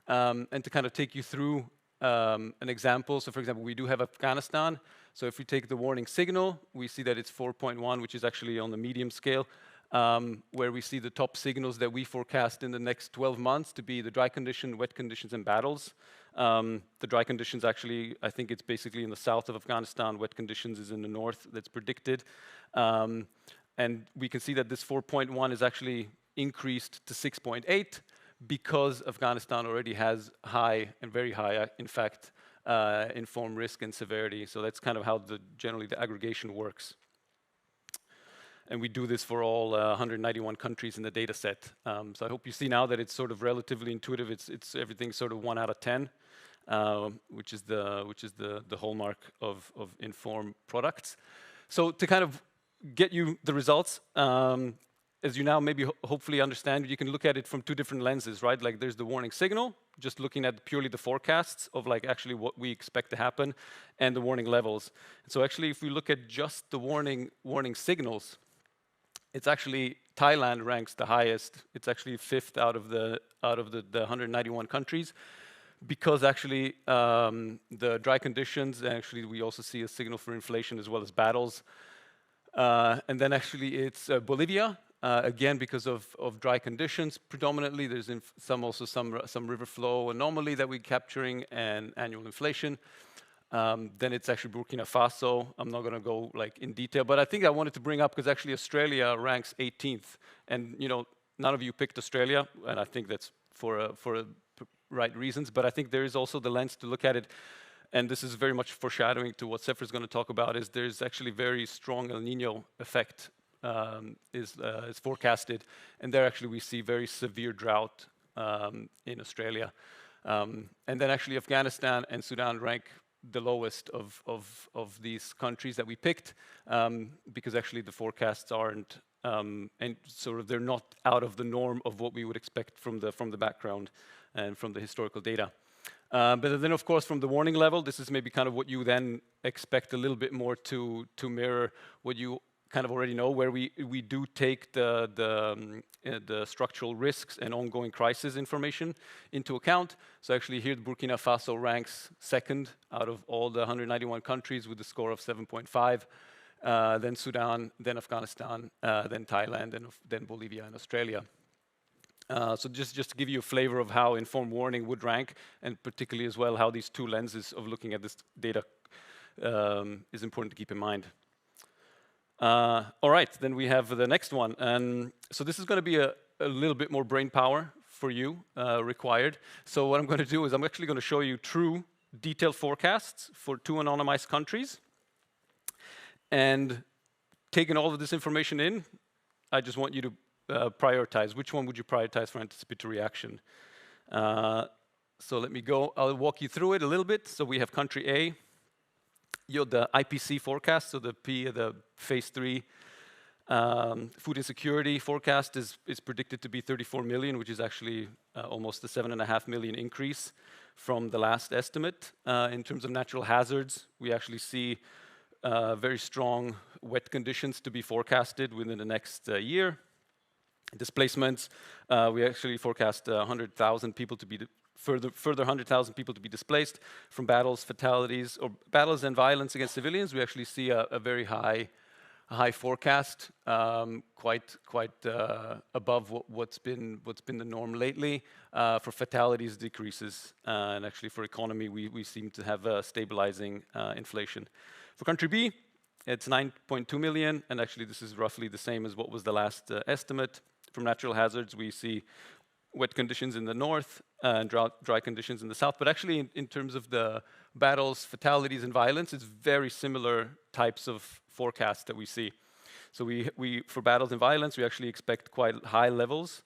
And to kind of take you through an example, so for example, we do have Afghanistan. So if we take the warning signal, we see that it's 4.1, which is actually on the medium scale. Where we see the top signals that we forecast in the next 12 months to be the dry condition, wet conditions, and battles. The dry conditions actually, I think it's basically in the south of Afghanistan. Wet conditions is in the north, that's predicted. And we can see that this 4.1 is actually increased to 6.8 because Afghanistan already has high, and very high, in fact, informed risk and severity. So that's kind of how generally the aggregation works. And we do this for all 191 countries in the data set. So I hope you see now that it's sort of relatively intuitive. It's everything sort of 1 out of 10, which is the hallmark of Inform products. So to kind of get you the results, as you now maybe hopefully understand, you can look at it from 2 different lenses, right? Like there's the warning signal, just looking at purely the forecasts of like actually what we expect to happen, and the warning levels. So actually, if we look at just the warning signals, it's actually Thailand ranks the highest. It's actually 5th out of the 191 countries, because actually the dry conditions, actually we also see a signal for inflation as well as battles. And then actually it's Bolivia, again because of dry conditions predominantly. There's some river flow anomaly that we're capturing and annual inflation. Then it's actually Burkina Faso. I'm not going to go like in detail, but I think I wanted to bring up because actually Australia ranks 18th, and none of you picked Australia, and I think that's for right reasons. But I think there is also the lens to look at it, and this is very much foreshadowing to what Sefer is going to talk about. Is there's actually very strong El Nino effect is forecasted, and there actually we see very severe drought in Australia, and then actually Afghanistan and Sudan rank the lowest of these countries that we picked, because actually the forecasts aren't, and sort of they're not out of the norm of what we would expect from the background and from the historical data. But then of course from the warning level, this is maybe kind of what you then expect a little bit more to mirror what you kind of already know, where we do take the structural risks and ongoing crisis information into account. So actually here Burkina Faso ranks 2nd out of all the 191 countries with a score of 7.5, then Sudan, then Afghanistan, then Thailand, and then Bolivia and Australia. So just to give you a flavor of how Inform Warning would rank, and particularly as well how these 2 lenses of looking at this data is important to keep in mind. All right, then we have the next one. So this is going to be a little bit more brain power for you required. So what I'm going to do is I'm actually going to show you true detailed forecasts for 2 anonymized countries. And taking all of this information in, I just want you to prioritize. Which one would you prioritize for anticipatory action? So let me go. I'll walk you through it a little bit. So we have country A. The IPC forecast, so the phase 3 food insecurity forecast is predicted to be 34 million, which is actually almost a 7.5 million increase from the last estimate. In terms of natural hazards, we actually see very strong wet conditions to be forecasted within the next year. Displacements, we actually forecast 100,000 people to be further 100,000 people to be displaced from battles, fatalities, or battles and violence against civilians. We actually see a very high forecast, quite above what's been the norm lately. For fatalities, decreases, and actually for economy, we seem to have stabilizing inflation. For country B, it's 9.2 million, and actually this is roughly the same as what was the last estimate. From natural hazards, we see wet conditions in the north and dry conditions in the south. But actually, in terms of the battles, fatalities, and violence, it's very similar types of forecasts that we see. So we for battles and violence, we actually expect quite high levels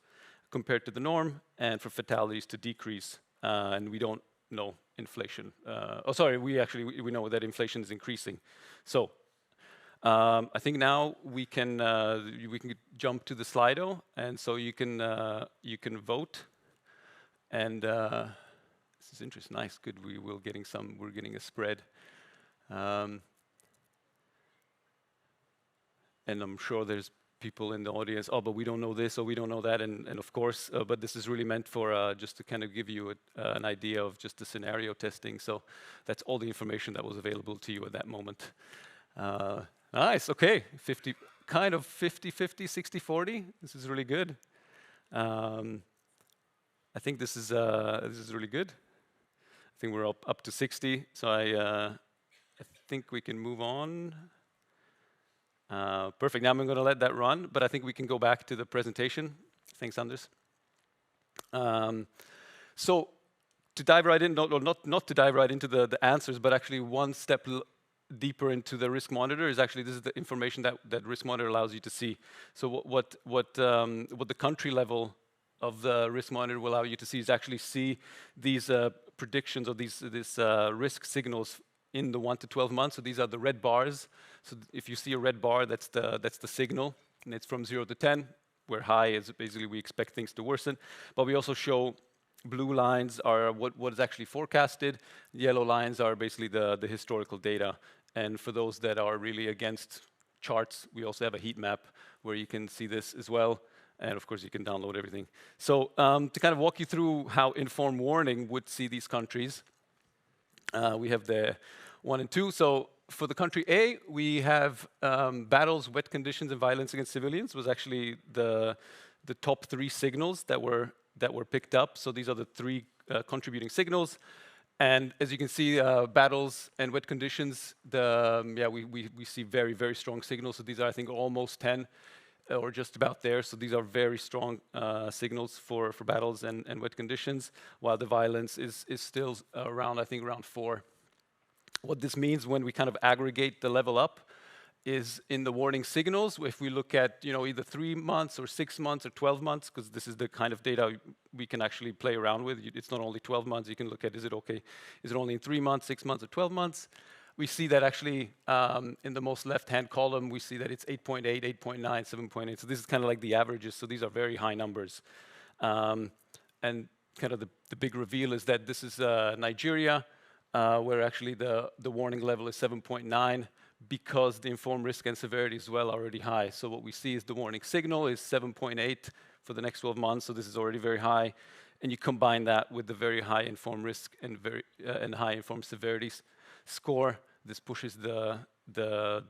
compared to the norm, and for fatalities to decrease. And we don't know inflation. We know that inflation is increasing. So I think now we can jump to the Slido, and so you can vote. And this is interesting. Nice, good. We're getting a spread. And I'm sure there's people in the audience. Oh, but we don't know this, or we don't know that, and of course. But this is really meant for just to kind of give you an idea of just the scenario testing. So that's all the information that was available to you at that moment. Nice, okay, 50, 60-40. This is really good. I think this is really good. I think we're up to 60, so I think we can move on. Perfect, now I'm going to let that run, but I think we can go back to the presentation. Thanks, Anders. So to dive right in, not to dive right into the answers, but actually one step deeper into the risk monitor is actually this is the information that risk monitor allows you to see. So what the country level of the risk monitor will allow you to see is actually see these predictions or these risk signals in the 1 to 12 months. So these are the red bars. So if you see a red bar, that's the signal, and it's from 0 to 10, where high is basically we expect things to worsen. But we also show blue lines are what is actually forecasted. Yellow lines are basically the historical data. And for those that are really against charts, we also have a heat map where you can see this as well. And of course, you can download everything. So to kind of walk you through how Informed Warning would see these countries, we have the 1 and 2. So for the country A, we have battles, wet conditions, and violence against civilians was actually the top 3 signals that were picked up. So these are the 3 contributing signals. And as you can see, battles and wet conditions, we see very, very strong signals. So these are, I think, almost 10 or just about there. So these are very strong signals for battles and wet conditions, while the violence is still around, I think, around 4. What this means when we kind of aggregate the level up is in the warning signals, if we look at either 3 months or 6 months or 12 months, because this is the kind of data we can actually play around with. It's not only 12 months, you can look at, is it only in 3 months, 6 months, or 12 months? We see that actually in the most left-hand column, we see that it's 8.8, 8.9, 7.8. So this is kind of like the averages, so these are very high numbers. And kind of the big reveal is that this is Nigeria, where actually the warning level is 7.9, because the informed risk and severity is already high. So what we see is the warning signal is 7.8 for the next 12 months, so this is already very high. And you combine that with the very high informed risk and high informed severity score, this pushes the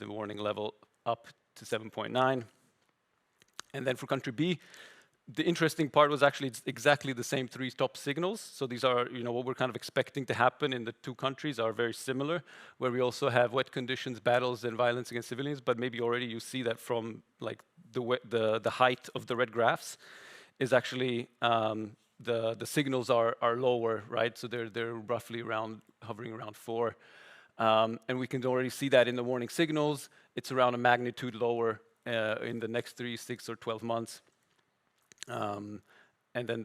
warning level up to 7.9. And then for country B, the interesting part was actually it's exactly the same 3 top signals. So these are, what we're kind of expecting to happen in the 2 countries are very similar, where we also have wet conditions, battles, and violence against civilians. But maybe already you see that from like the height of the red graphs is actually the signals are lower, right? So they're roughly hovering around 4. And we can already see that in the warning signals. It's around a magnitude lower in the next 3, 6, or 12 months. And then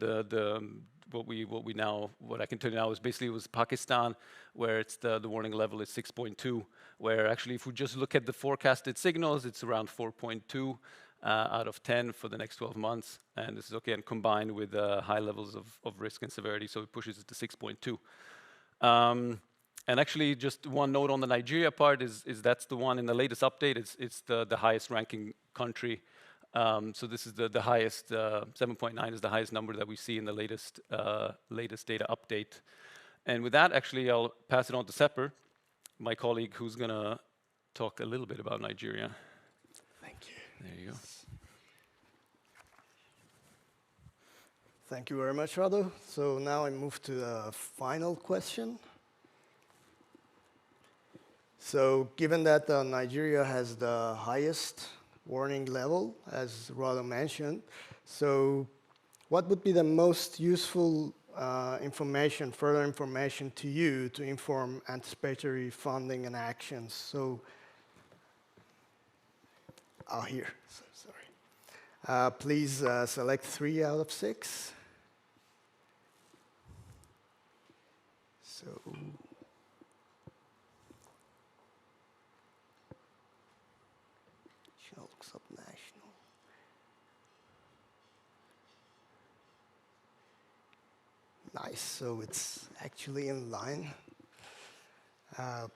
what I can tell you now is basically it was Pakistan, where it's the warning level is 6.2, where actually if we just look at the forecasted signals, it's around 4.2 out of 10 for the next 12 months. And this is okay, and combined with high levels of risk and severity, so it pushes it to 6.2. And actually, just one note on the Nigeria part is that's the one in the latest update. It's the highest ranking country. So this is the highest, 7.9 is the highest number that we see in the latest data update. And with that, actually, I'll pass it on to Sepper, my colleague, who's going to talk a little bit about Nigeria. Thank you. There you go. Thank you very much, Rado. So now I move to the final question. So given that Nigeria has the highest warning level, as Rado mentioned, so what would be the most useful information, further information to you to inform anticipatory funding and actions? So, here, sorry. Please select 3 out of 6. So, subnational. Nice, so it's actually in line.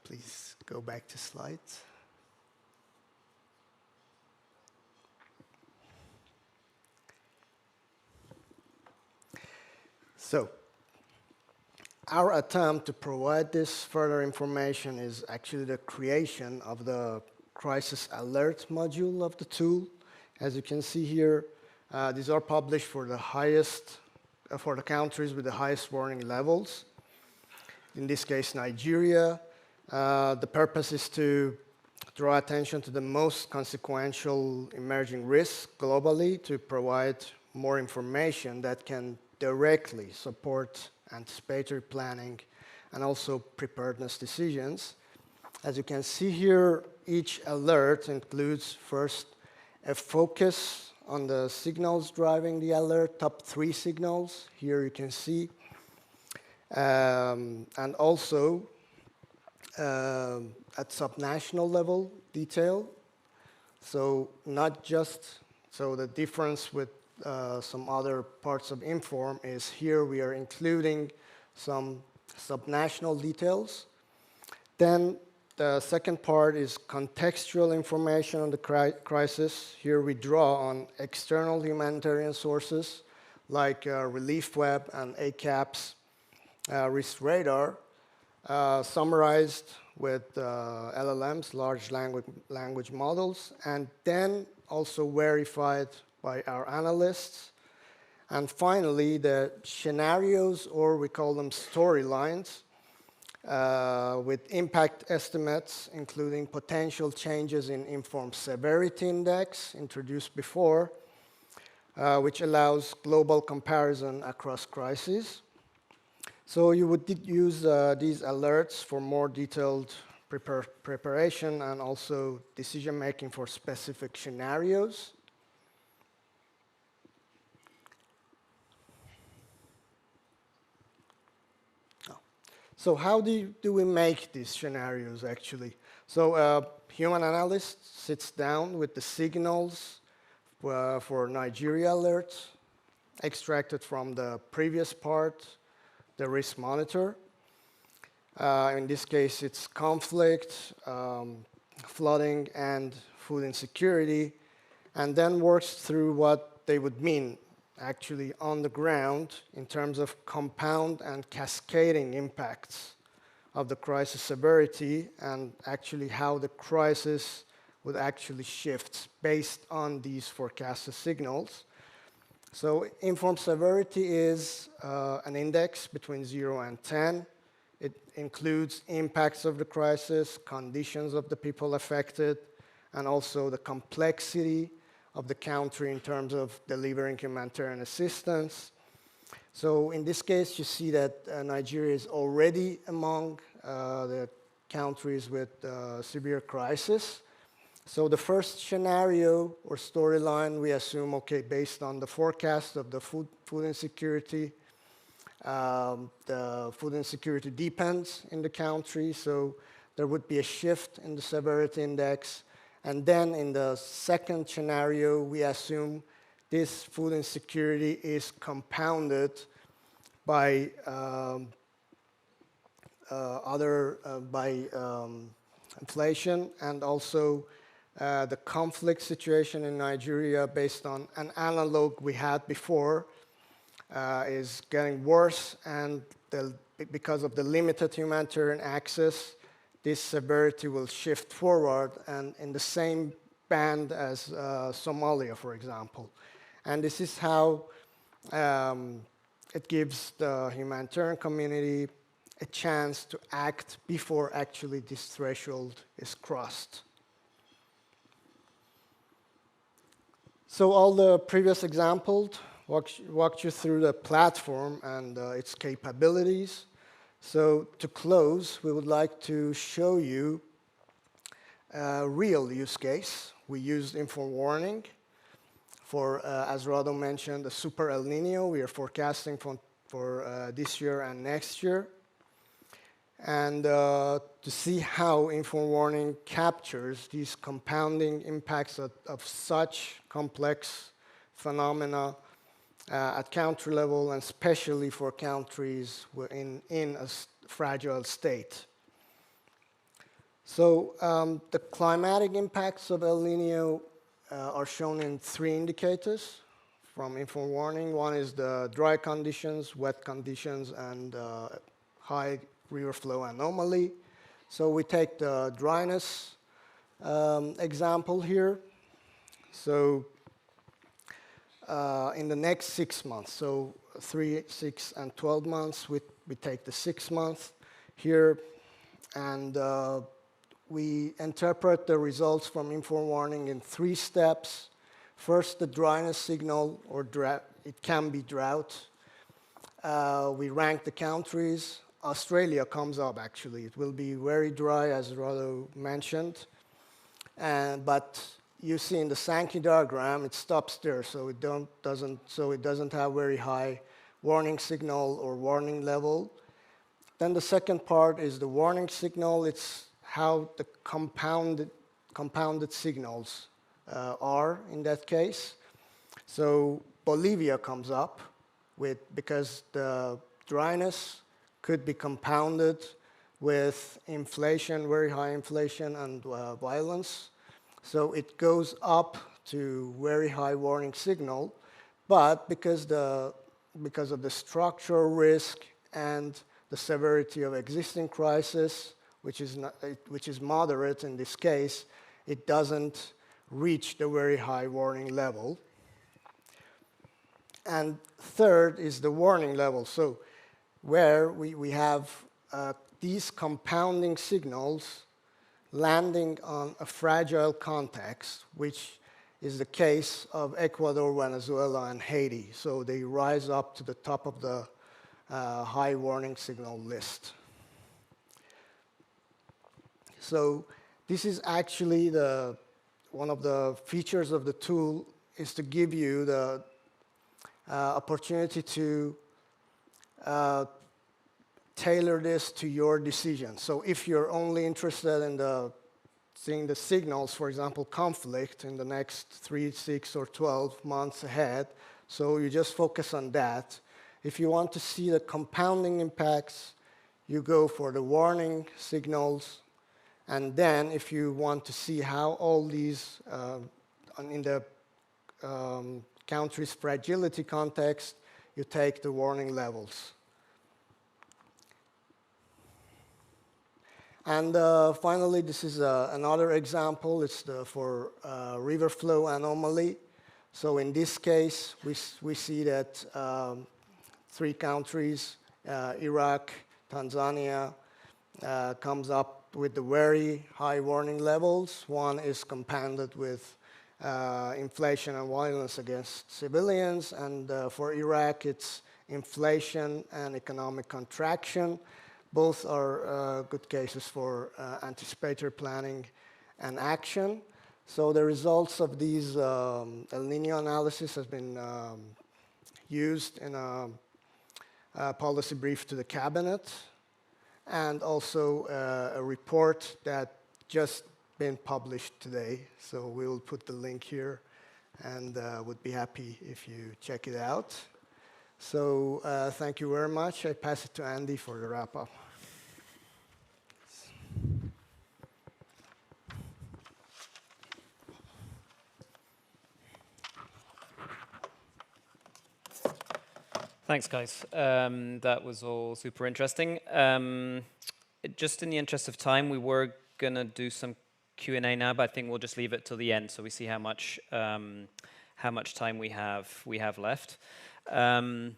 Please go back to slides. So, our attempt to provide this further information is actually the creation of the crisis alert module of the tool. As you can see here, these are published for the highest, for the countries with the highest warning levels. In this case, Nigeria. The purpose is to draw attention to the most consequential emerging risks globally to provide more information that can directly support anticipatory planning and also preparedness decisions. As you can see here, each alert includes first a focus on the signals driving the alert, top 3 signals, here you can see, and also at subnational level detail. So not just, so the difference with some other parts of Inform is here we are including some subnational details. Then the second part is contextual information on the crisis. Here we draw on external humanitarian sources like ReliefWeb and ACAP's Risk Radar, summarized with LLMs, large language models, and then also verified by our analysts. And finally, the scenarios, or we call them storylines, with impact estimates, including potential changes in Inform Severity Index, introduced before, which allows global comparison across crises. So you would use these alerts for more detailed preparation and also decision-making for specific scenarios. So how do we make these scenarios, actually? So a human analyst sits down with the signals for Nigeria alerts, extracted from the previous part, the risk monitor. In this case, it's conflict, flooding, and food insecurity, and then works through what they would mean actually on the ground in terms of compound and cascading impacts of the crisis severity and actually how the crisis would actually shift based on these forecasted signals. So Inform Severity is an index between 0 and 10. It includes impacts of the crisis, conditions of the people affected, and also the complexity of the country in terms of delivering humanitarian assistance. So in this case, you see that Nigeria is already among the countries with severe crisis. So the first scenario or storyline, we assume, okay, based on the forecast of the food insecurity, the food insecurity depends in the country, so there would be a shift in the severity index. And then in the second scenario, we assume this food insecurity is compounded by inflation, and also the conflict situation in Nigeria, based on an analog we had before, is getting worse, and because of the limited humanitarian access, this severity will shift forward and in the same band as Somalia, for example. And this is how it gives the humanitarian community a chance to act before actually this threshold is crossed. So all the previous examples walked you through the platform and its capabilities. So to close, we would like to show you a real use case. We used informed warning for, as Rado mentioned, the super El Nino. We are forecasting for this year and next year. And to see how informed warning captures these compounding impacts of such complex phenomena at country level, and especially for countries in a fragile state. So the climatic impacts of El Nino are shown in 3 indicators from informed warning. One is the dry conditions, wet conditions, and high river flow anomaly. So we take the dryness example here. So in the next 6 months, so 3, 6, and 12 months, we take the 6 months here, and we interpret the results from informed warning in 3 steps. First, the dryness signal, or it can be drought. We rank the countries. Australia comes up, actually. It will be very dry, as Rado mentioned. But you see in the Sankey diagram, it stops there, so it doesn't have very high warning signal or warning level. Then the second part is the warning signal. It's how the compounded signals are in that case. So Bolivia comes up because the dryness could be compounded with inflation, very high inflation, and violence. So it goes up to very high warning signal, but because of the structural risk and the severity of existing crisis, which is moderate in this case, it doesn't reach the very high warning level. And third is the warning level. So where we have these compounding signals landing on a fragile context, which is the case of Ecuador, Venezuela, and Haiti. So they rise up to the top of the high warning signal list. So this is actually one of the features of the tool, is to give you the opportunity to tailor this to your decision. So if you're only interested in seeing the signals, for example, conflict in the next 3, 6, or 12 months ahead, so you just focus on that. If you want to see the compounding impacts, you go for the warning signals. And then if you want to see how all these, in the country's fragility context, you take the warning levels. And finally, this is another example. It's for river flow anomaly. So in this case, we see that 3 countries, Iraq, Tanzania, comes up with the very high warning levels. One is compounded with inflation and violence against civilians, and for Iraq, it's inflation and economic contraction. Both are good cases for anticipatory planning and action. So the results of these El Nino analysis has been used in a policy brief to the cabinet, and also a report that just been published today. So we'll put the link here, and would be happy if you check it out. So thank you very much. I pass it to Andy for the wrap-up. Thanks, guys. That was all super interesting. Just in the interest of time, we were going to do some Q&A now, but I think we'll just leave it till the end so we see how much time we have left. But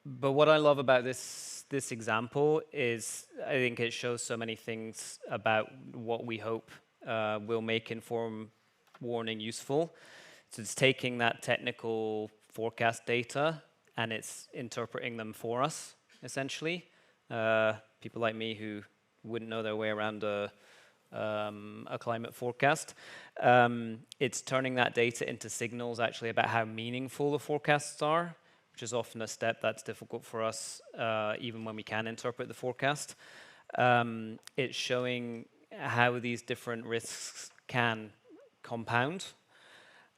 what I love about this example is I think it shows so many things about what we hope will make informed warning useful. So it's taking that technical forecast data and it's interpreting them for us, essentially. People like me who wouldn't know their way around a climate forecast. It's turning that data into signals actually about how meaningful the forecasts are, which is often a step that's difficult for us even when we can interpret the forecast. It's showing how these different risks can compound.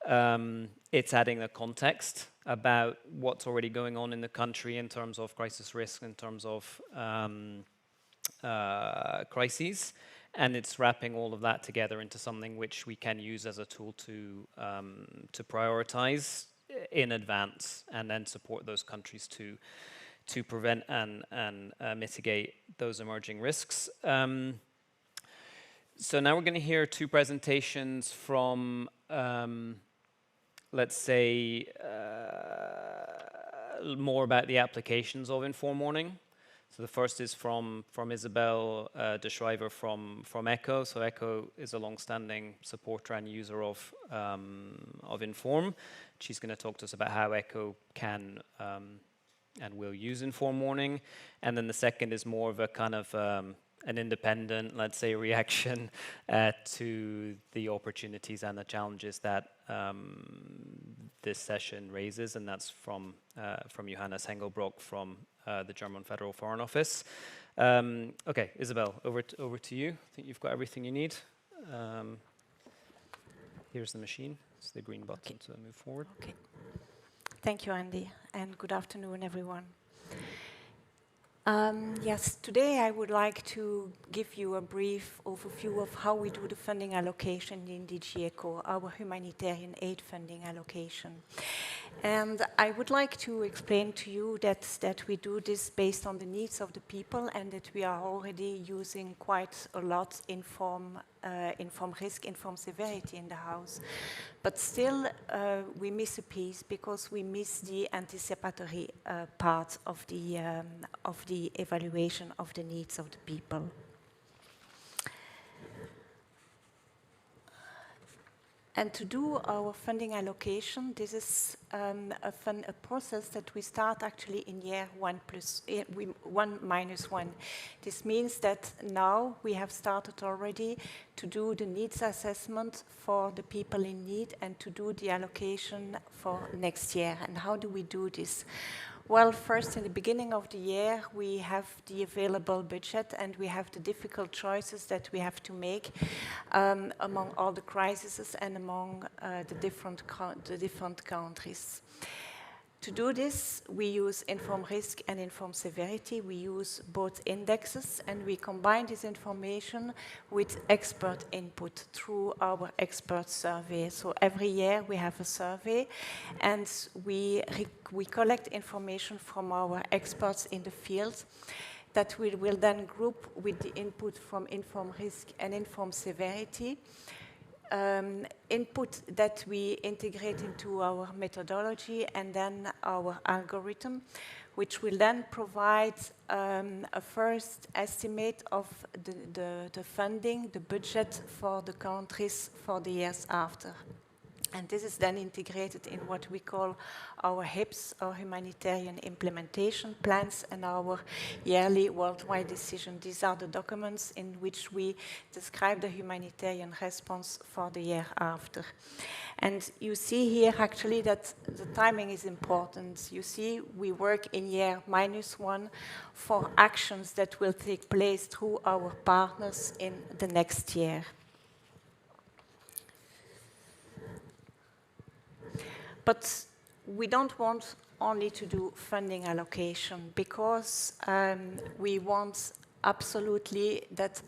It's adding the context about what's already going on in the country in terms of crisis risk, in terms of crises, and it's wrapping all of that together into something which we can use as a tool to prioritize in advance and then support those countries to prevent and mitigate those emerging risks. So now we're going to hear two presentations from let's say, more about the applications of informed warning. So the first is from Isabel de Schrijver from ECHO. So ECHO is a long-standing supporter and user of Inform. She's going to talk to us about how ECHO can and will use informed warning. And then the second is more of a kind of an independent, let's say, reaction to the opportunities and the challenges that this session raises, and that's from Johannes Hengelbrock from the German Federal Foreign Office. Okay, Isabel, over to you. I think you've got everything you need. Here's the machine. It's the green button to move forward. Okay. Thank you, Andy, and good afternoon, everyone. Yes, today I would like to give you a brief overview of how we do the funding allocation in DG ECHO, our humanitarian aid funding allocation. And I would like to explain to you that we do this based on the needs of the people and that we are already using quite a lot inform risk, inform severity in the house. But still, we miss a piece because we miss the anticipatory part of the evaluation of the needs of the people. And to do our funding allocation, this is a process that we start actually in year 1+1. This means that now we have started already to do the needs assessment for the people in need and to do the allocation for next year. And how do we do this? Well, first, in the beginning of the year, we have the available budget and we have the difficult choices that we have to make among all the crises and among the different countries. To do this, we use inform risk and inform severity. We use both indexes and we combine this information with expert input through our expert survey. So every year we have a survey and we collect information from our experts in the field that we will then group with the input from inform risk and inform severity. Input that we integrate into our methodology and then our algorithm, which will then provide a first estimate of the funding, the budget for the countries for the years after. And this is then integrated in what we call our HIPs, our Humanitarian Implementation Plans, and our yearly worldwide decision. These are the documents in which we describe the humanitarian response for the year after. And you see here actually that the timing is important. You see we work in year -1 for actions that will take place through our partners in the next year. But we don't want only to do funding allocation, because we want absolutely that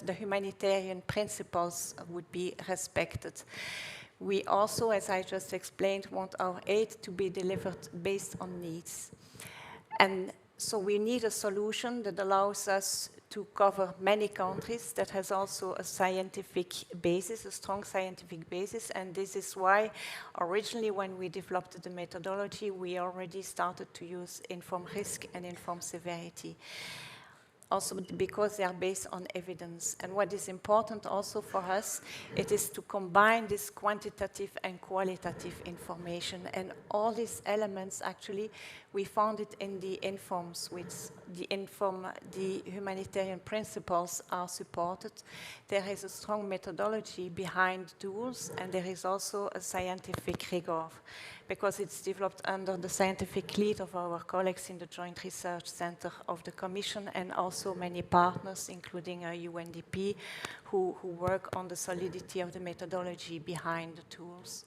the humanitarian principles would be respected. We also, as I just explained, want our aid to be delivered based on needs. And so we need a solution that allows us to cover many countries, that has also a scientific basis, a strong scientific basis. And this is why originally when we developed the methodology, we already started to use informed risk and informed severity. Also because they are based on evidence. And what is important also for us, it is to combine this quantitative and qualitative information. And all these elements, actually, we found it in the INFORMs, which the humanitarian principles are supported. There is a strong methodology behind tools, and there is also a scientific rigor, because it's developed under the scientific lead of our colleagues in the Joint Research Center of the Commission, and also many partners, including UNDP, who work on the solidity of the methodology behind the tools.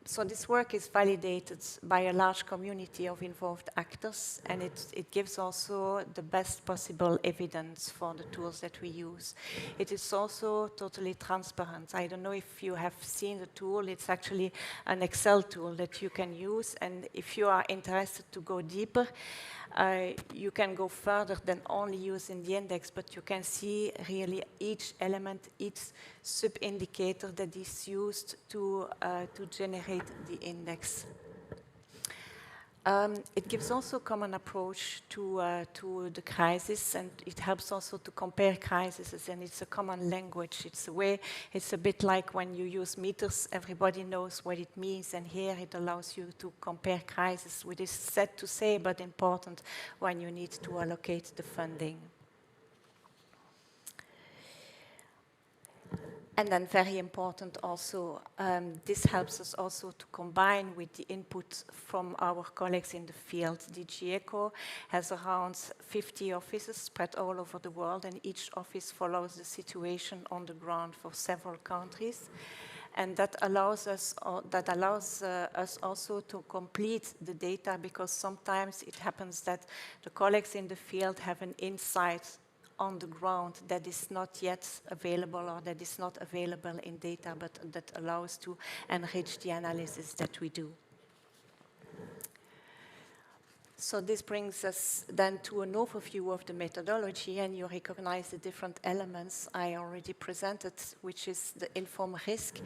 So this work is validated by a large community of involved actors, and it gives also the best possible evidence for the tools that we use. It is also totally transparent. I don't know if you have seen the tool. It's actually an Excel tool that you can use, and if you are interested to go deeper, you can go further than only using the index, but you can see really each element, each sub-indicator that is used to generate the index. It gives also a common approach to the crisis, and it helps also to compare crises, and it's a common language. It's a bit like when you use meters, everybody knows what it means, and here it allows you to compare crises, which is sad to say, but important when you need to allocate the funding. And then very important also, this helps us also to combine with the input from our colleagues in the field. DG ECHO has around 50 offices spread all over the world, and each office follows the situation on the ground for several countries. And that allows us also to complete the data, because sometimes it happens that the colleagues in the field have an insight on the ground that is not yet available, or that is not available in data, but that allows to enrich the analysis that we do. So this brings us then to an overview of the methodology, and you recognize the different elements I already presented, which is the informed risk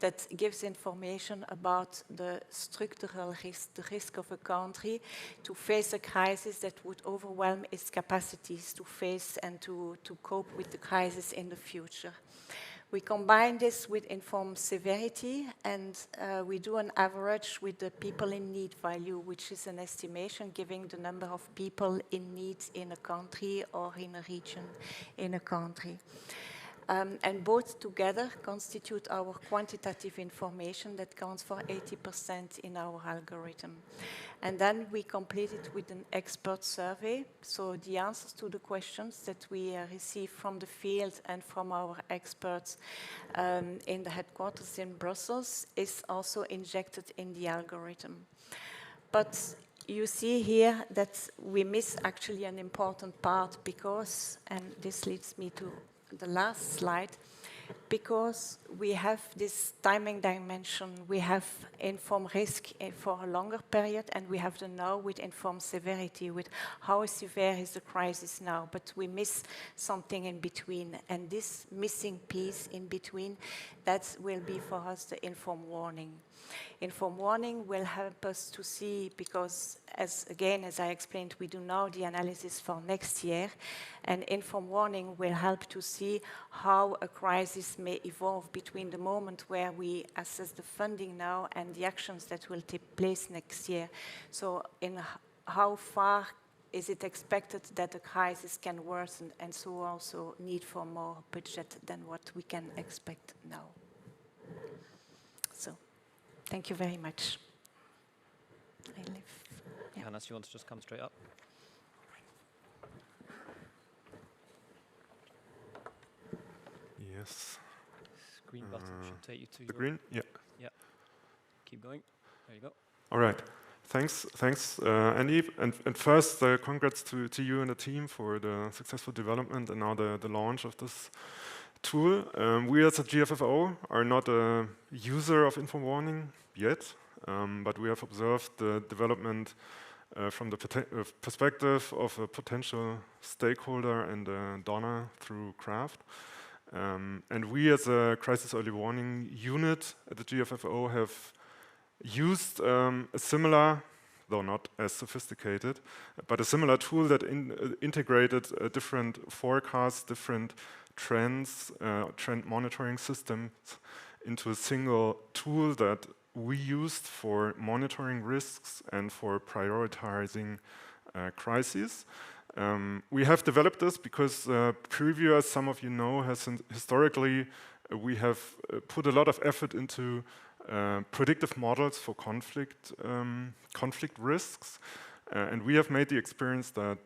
that gives information about the structural risk, the risk of a country to face a crisis that would overwhelm its capacities to face and to cope with the crisis in the future. We combine this with informed severity, and we do an average with the people in need value, which is an estimation giving the number of people in need in a country or in a region in a country. And both together constitute our quantitative information that counts for 80% in our algorithm. And then we complete it with an expert survey. So the answers to the questions that we receive from the field and from our experts in the headquarters in Brussels is also injected in the algorithm. But you see here that we miss actually an important part, because, and this leads me to the last slide, because we have this timing dimension. We have informed risk for a longer period, and we have the now with informed severity, with how severe is the crisis now, but we miss something in between, and this missing piece in between, that will be for us the informed warning. Informed warning will help us to see, because as I explained, we do now the analysis for next year, and informed warning will help to see how a crisis may evolve between the moment where we assess the funding now and the actions that will take place next year. So how far is it expected that the crisis can worsen, and so also need for more budget than what we can expect now? So, thank you very much. Hannes, you want to just come straight up? Yes. Green button should take you to the green? Yeah. Yeah. Keep going. There you go. All right. Thanks, Andy. And first, congrats to you and the team for the successful development and now the launch of this tool. We as a GFFO are not a user of InfoWarning yet, but we have observed the development from the perspective of a potential stakeholder and a donor through CRAFT. And we as a crisis early warning unit at the GFFO have used a similar, though not as sophisticated, but a similar tool that integrated different forecasts, different trends, trend monitoring systems into a single tool that we used for monitoring risks and for prioritizing crises. We have developed this because Preview, as some of you know, has historically we have put a lot of effort into predictive models for conflict risks, and we have made the experience that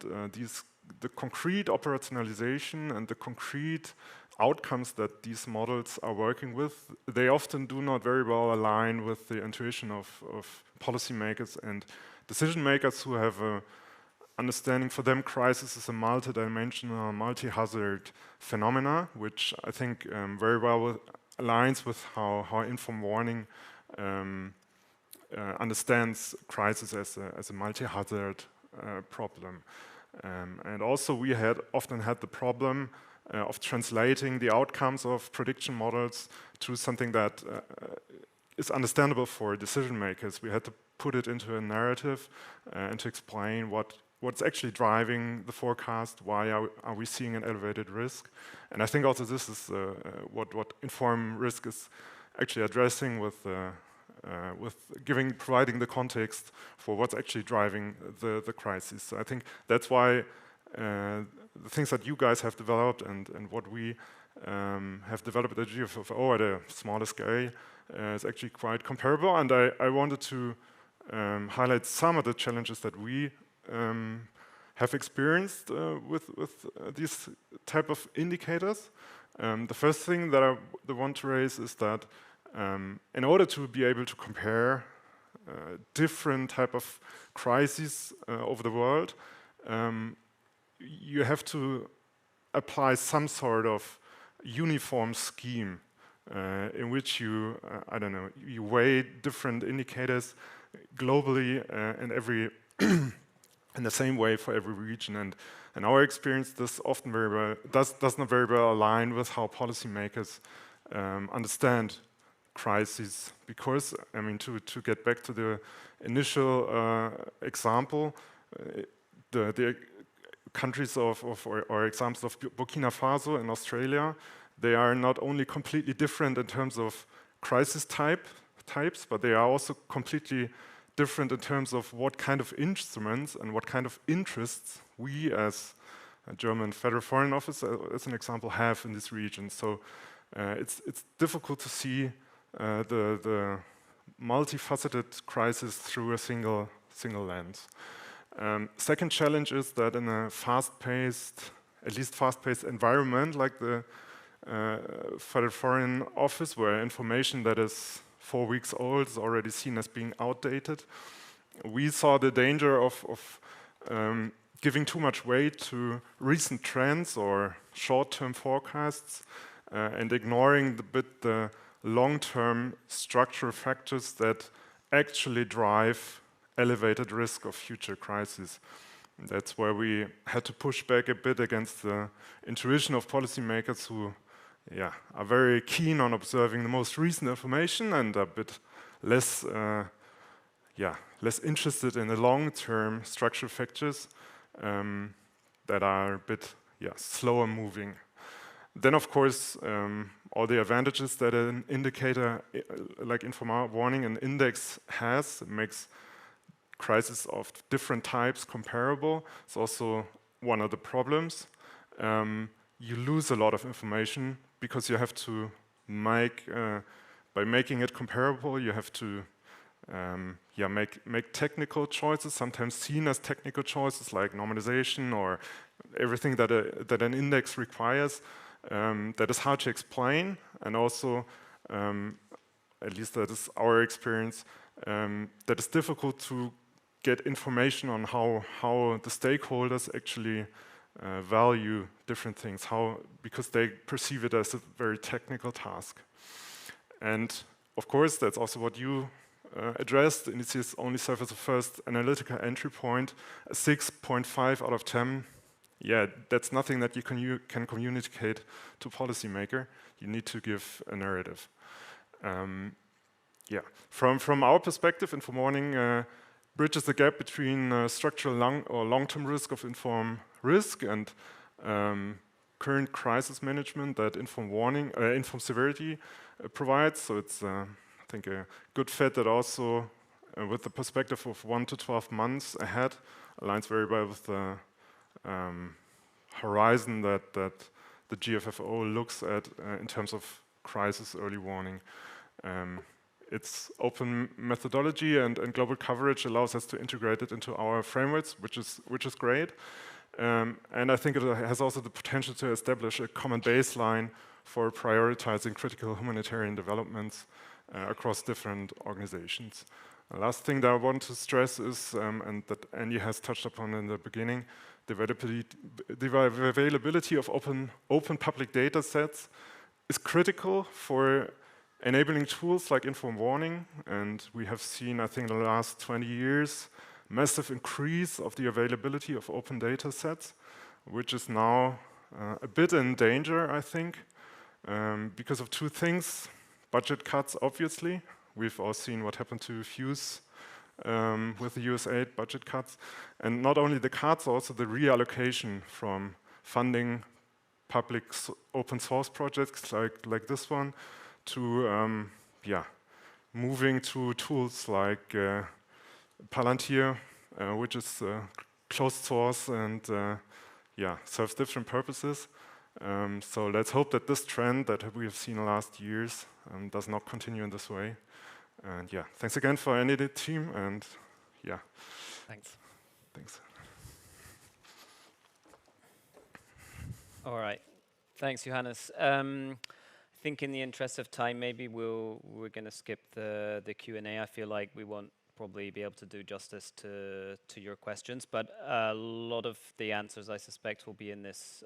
the concrete operationalization and the concrete outcomes that these models are working with, they often do not very well align with the intuition of policymakers and decision makers who have a understanding. For them, crisis is a multidimensional, multi-hazard phenomena, which I think very well aligns with how InfoWarning understands crisis as a multi-hazard problem. And also we often had the problem of translating the outcomes of prediction models to something that is understandable for decision makers. We had to put it into a narrative and to explain what's actually driving the forecast, why are we seeing an elevated risk. And I think also this is what Inform Risk is actually addressing with providing the context for what's actually driving the crisis. So I think that's why the things that you guys have developed and what we have developed at GFFO at a smaller scale is actually quite comparable. And I wanted to highlight some of the challenges that we have experienced with these type of indicators. The first thing that I want to raise is that in order to be able to compare different type of crises over the world, you have to apply some sort of uniform scheme in which you, you weigh different indicators globally in the same way for every region. And in our experience, this often does not very well align with how policymakers understand crises. Because, I mean, to get back to the initial example, the countries or examples of Burkina Faso and Australia, they are not only completely different in terms of crisis types, but they are also completely different in terms of what kind of instruments and what kind of interests we as a German Federal Foreign Office, as an example, have in this region. So it's difficult to see the multifaceted crisis through a single lens. Second challenge is that in a fast-paced environment like the Federal Foreign Office, where information that is 4 weeks old is already seen as being outdated, we saw the danger of giving too much weight to recent trends or short-term forecasts and ignoring the long-term structural factors that actually drive elevated risk of future crises. That's where we had to push back a bit against the intuition of policymakers who are very keen on observing the most recent information and a bit less interested in the long-term structural factors that are a bit slower moving. Then, of course, all the advantages that an indicator like Inform Warning and index has, it makes crises of different types comparable. It's also one of the problems. You lose a lot of information because you have to make, by making it comparable, you have to make technical choices, sometimes seen as technical choices like normalization or everything that an index requires. That is hard to explain, and also, at least that is our experience, that is difficult to get information on how the stakeholders actually value different things, because they perceive it as a very technical task. And of course, that's also what you addressed. Indices only serve as a first analytical entry point. A 6.5 out of 10. Yeah, that's nothing that you can communicate to policymaker. You need to give a narrative. From our perspective, Inform Warning bridges the gap between structural long-term risk of Inform Risk and current crisis management that Inform Severity provides. So it's, I think, a good fit that also, with the perspective of 1 to 12 months ahead, aligns very well with the horizon that the GFFO looks at in terms of crisis early warning. Its open methodology and global coverage allows us to integrate it into our frameworks, which is great. And I think it has also the potential to establish a common baseline for prioritizing critical humanitarian developments across different organizations. The last thing that I want to stress is, and that Andy has touched upon in the beginning, the availability of open public data sets is critical for enabling tools like Inform Warning. And we have seen, I think, in the last 20 years, massive increase of the availability of open data sets, which is now a bit in danger, I think, because of two things. Budget cuts, obviously. We've all seen what happened to FUSE with the USAID budget cuts. And not only the cuts, also the reallocation from funding public open source projects like this one to moving to tools like Palantir, which is closed source and serves different purposes. So let's hope that this trend that we have seen in the last years does not continue in this way. And thanks again for any team, and Thanks. Thanks. All right. Thanks, Johannes. I think in the interest of time, maybe we're going to skip the Q&A. I feel like we won't probably be able to do justice to your questions, but a lot of the answers, I suspect, will be in this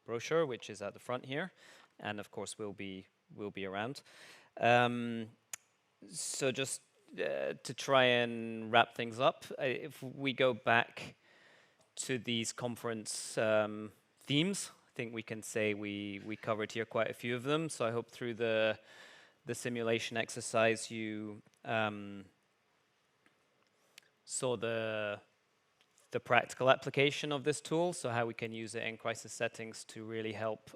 brochure, which is at the front here, and of course will be around. So just to try and wrap things up, if we go back to these conference themes, I think we can say we covered here quite a few of them. So I hope through the simulation exercise you saw the practical application of this tool, so how we can use it in crisis settings to really help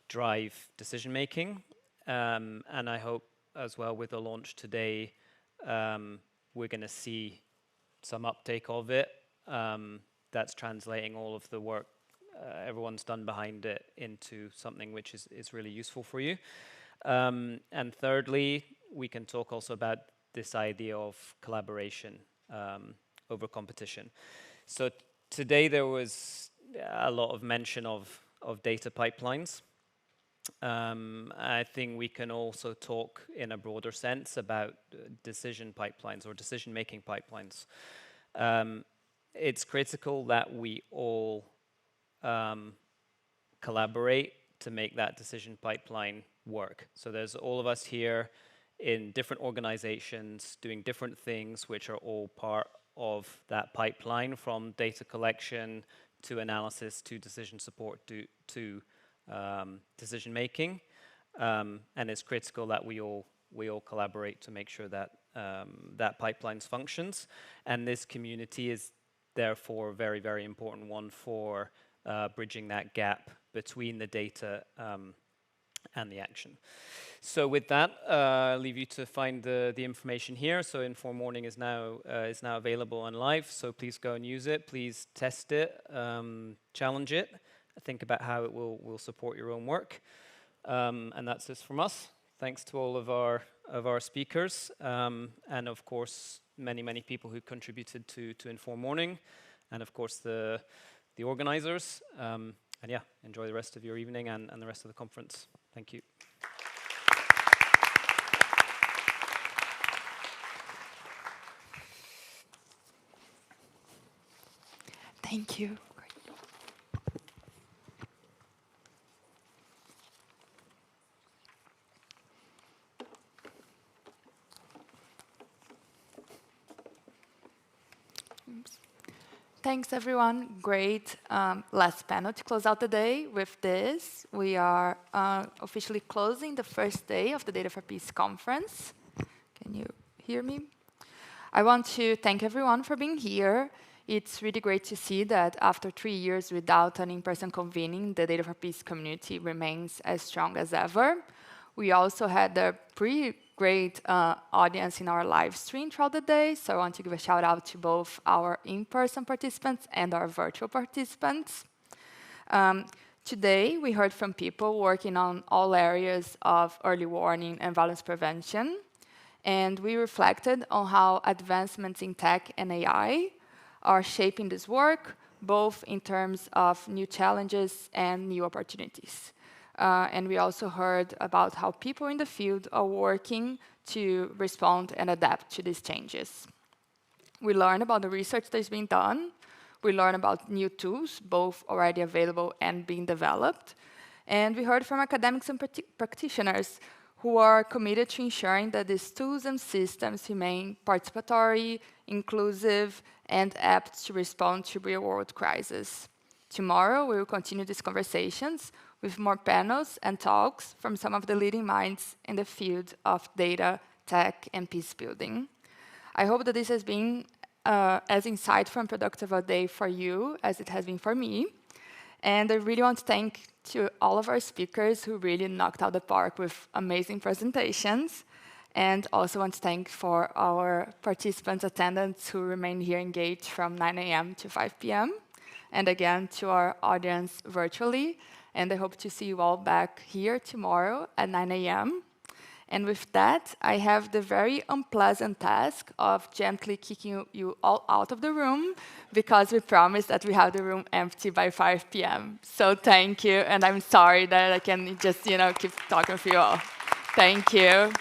drive decision making. And I hope as well with the launch today, we're going to see some uptake of it. That's translating all of the work everyone's done behind it into something which is really useful for you. And thirdly, we can talk also about this idea of collaboration over competition. So today there was a lot of mention of data pipelines. I think we can also talk in a broader sense about decision pipelines or decision-making pipelines. It's critical that we all collaborate to make that decision pipeline work. So there's all of us here in different organizations doing different things, which are all part of that pipeline, from data collection to analysis to decision support to decision making, and it's critical that we all collaborate to make sure that that pipeline functions. And this community is therefore a very, very important one for bridging that gap between the data and the action. So with that, I'll leave you to find the information here. So Inform Morning is now available on live. So please go and use it. Please test it, challenge it, think about how it will support your own work. And that's this from us. Thanks to all of our speakers, and of course many people who contributed to Inform Morning, and of course the organizers. And yeah, enjoy the rest of your evening and the rest of the conference. Thank you. Thank you. Thanks, everyone. Great. Last panel to close out the day. With this, we are officially closing the first day of the Data for Peace conference. Can you hear me? I want to thank everyone for being here. It's really great to see that after 3 years without an in-person convening, the Data for Peace community remains as strong as ever. We also had a pretty great audience in our live stream throughout the day, so I want to give a shout out to both our in-person participants and our virtual participants. Today, we heard from people working on all areas of early warning and violence prevention, and we reflected on how advancements in tech and AI are shaping this work, both in terms of new challenges and new opportunities. And we also heard about how people in the field are working to respond and adapt to these changes. We learned about the research that's being done. We learned about new tools, both already available and being developed. And we heard from academics and practitioners who are committed to ensuring that these tools and systems remain participatory, inclusive, and apt to respond to real-world crises. Tomorrow, we will continue these conversations with more panels and talks from some of the leading minds in the field of data, tech, and peace building. I hope that this has been as insightful and productive a day for you as it has been for me. And I really want to thank to all of our speakers who really knocked out the park with amazing presentations. And also want to thank for our participants, attendants who remain here engaged from 9 a.m. to 5 p.m. And again, to our audience virtually. And I hope to see you all back here tomorrow at 9 a.m. And with that, I have the very unpleasant task of gently kicking you all out of the room, because we promised that we have the room empty by 5 p.m. So thank you, and I'm sorry that I can just, keep talking with you all. Thank you.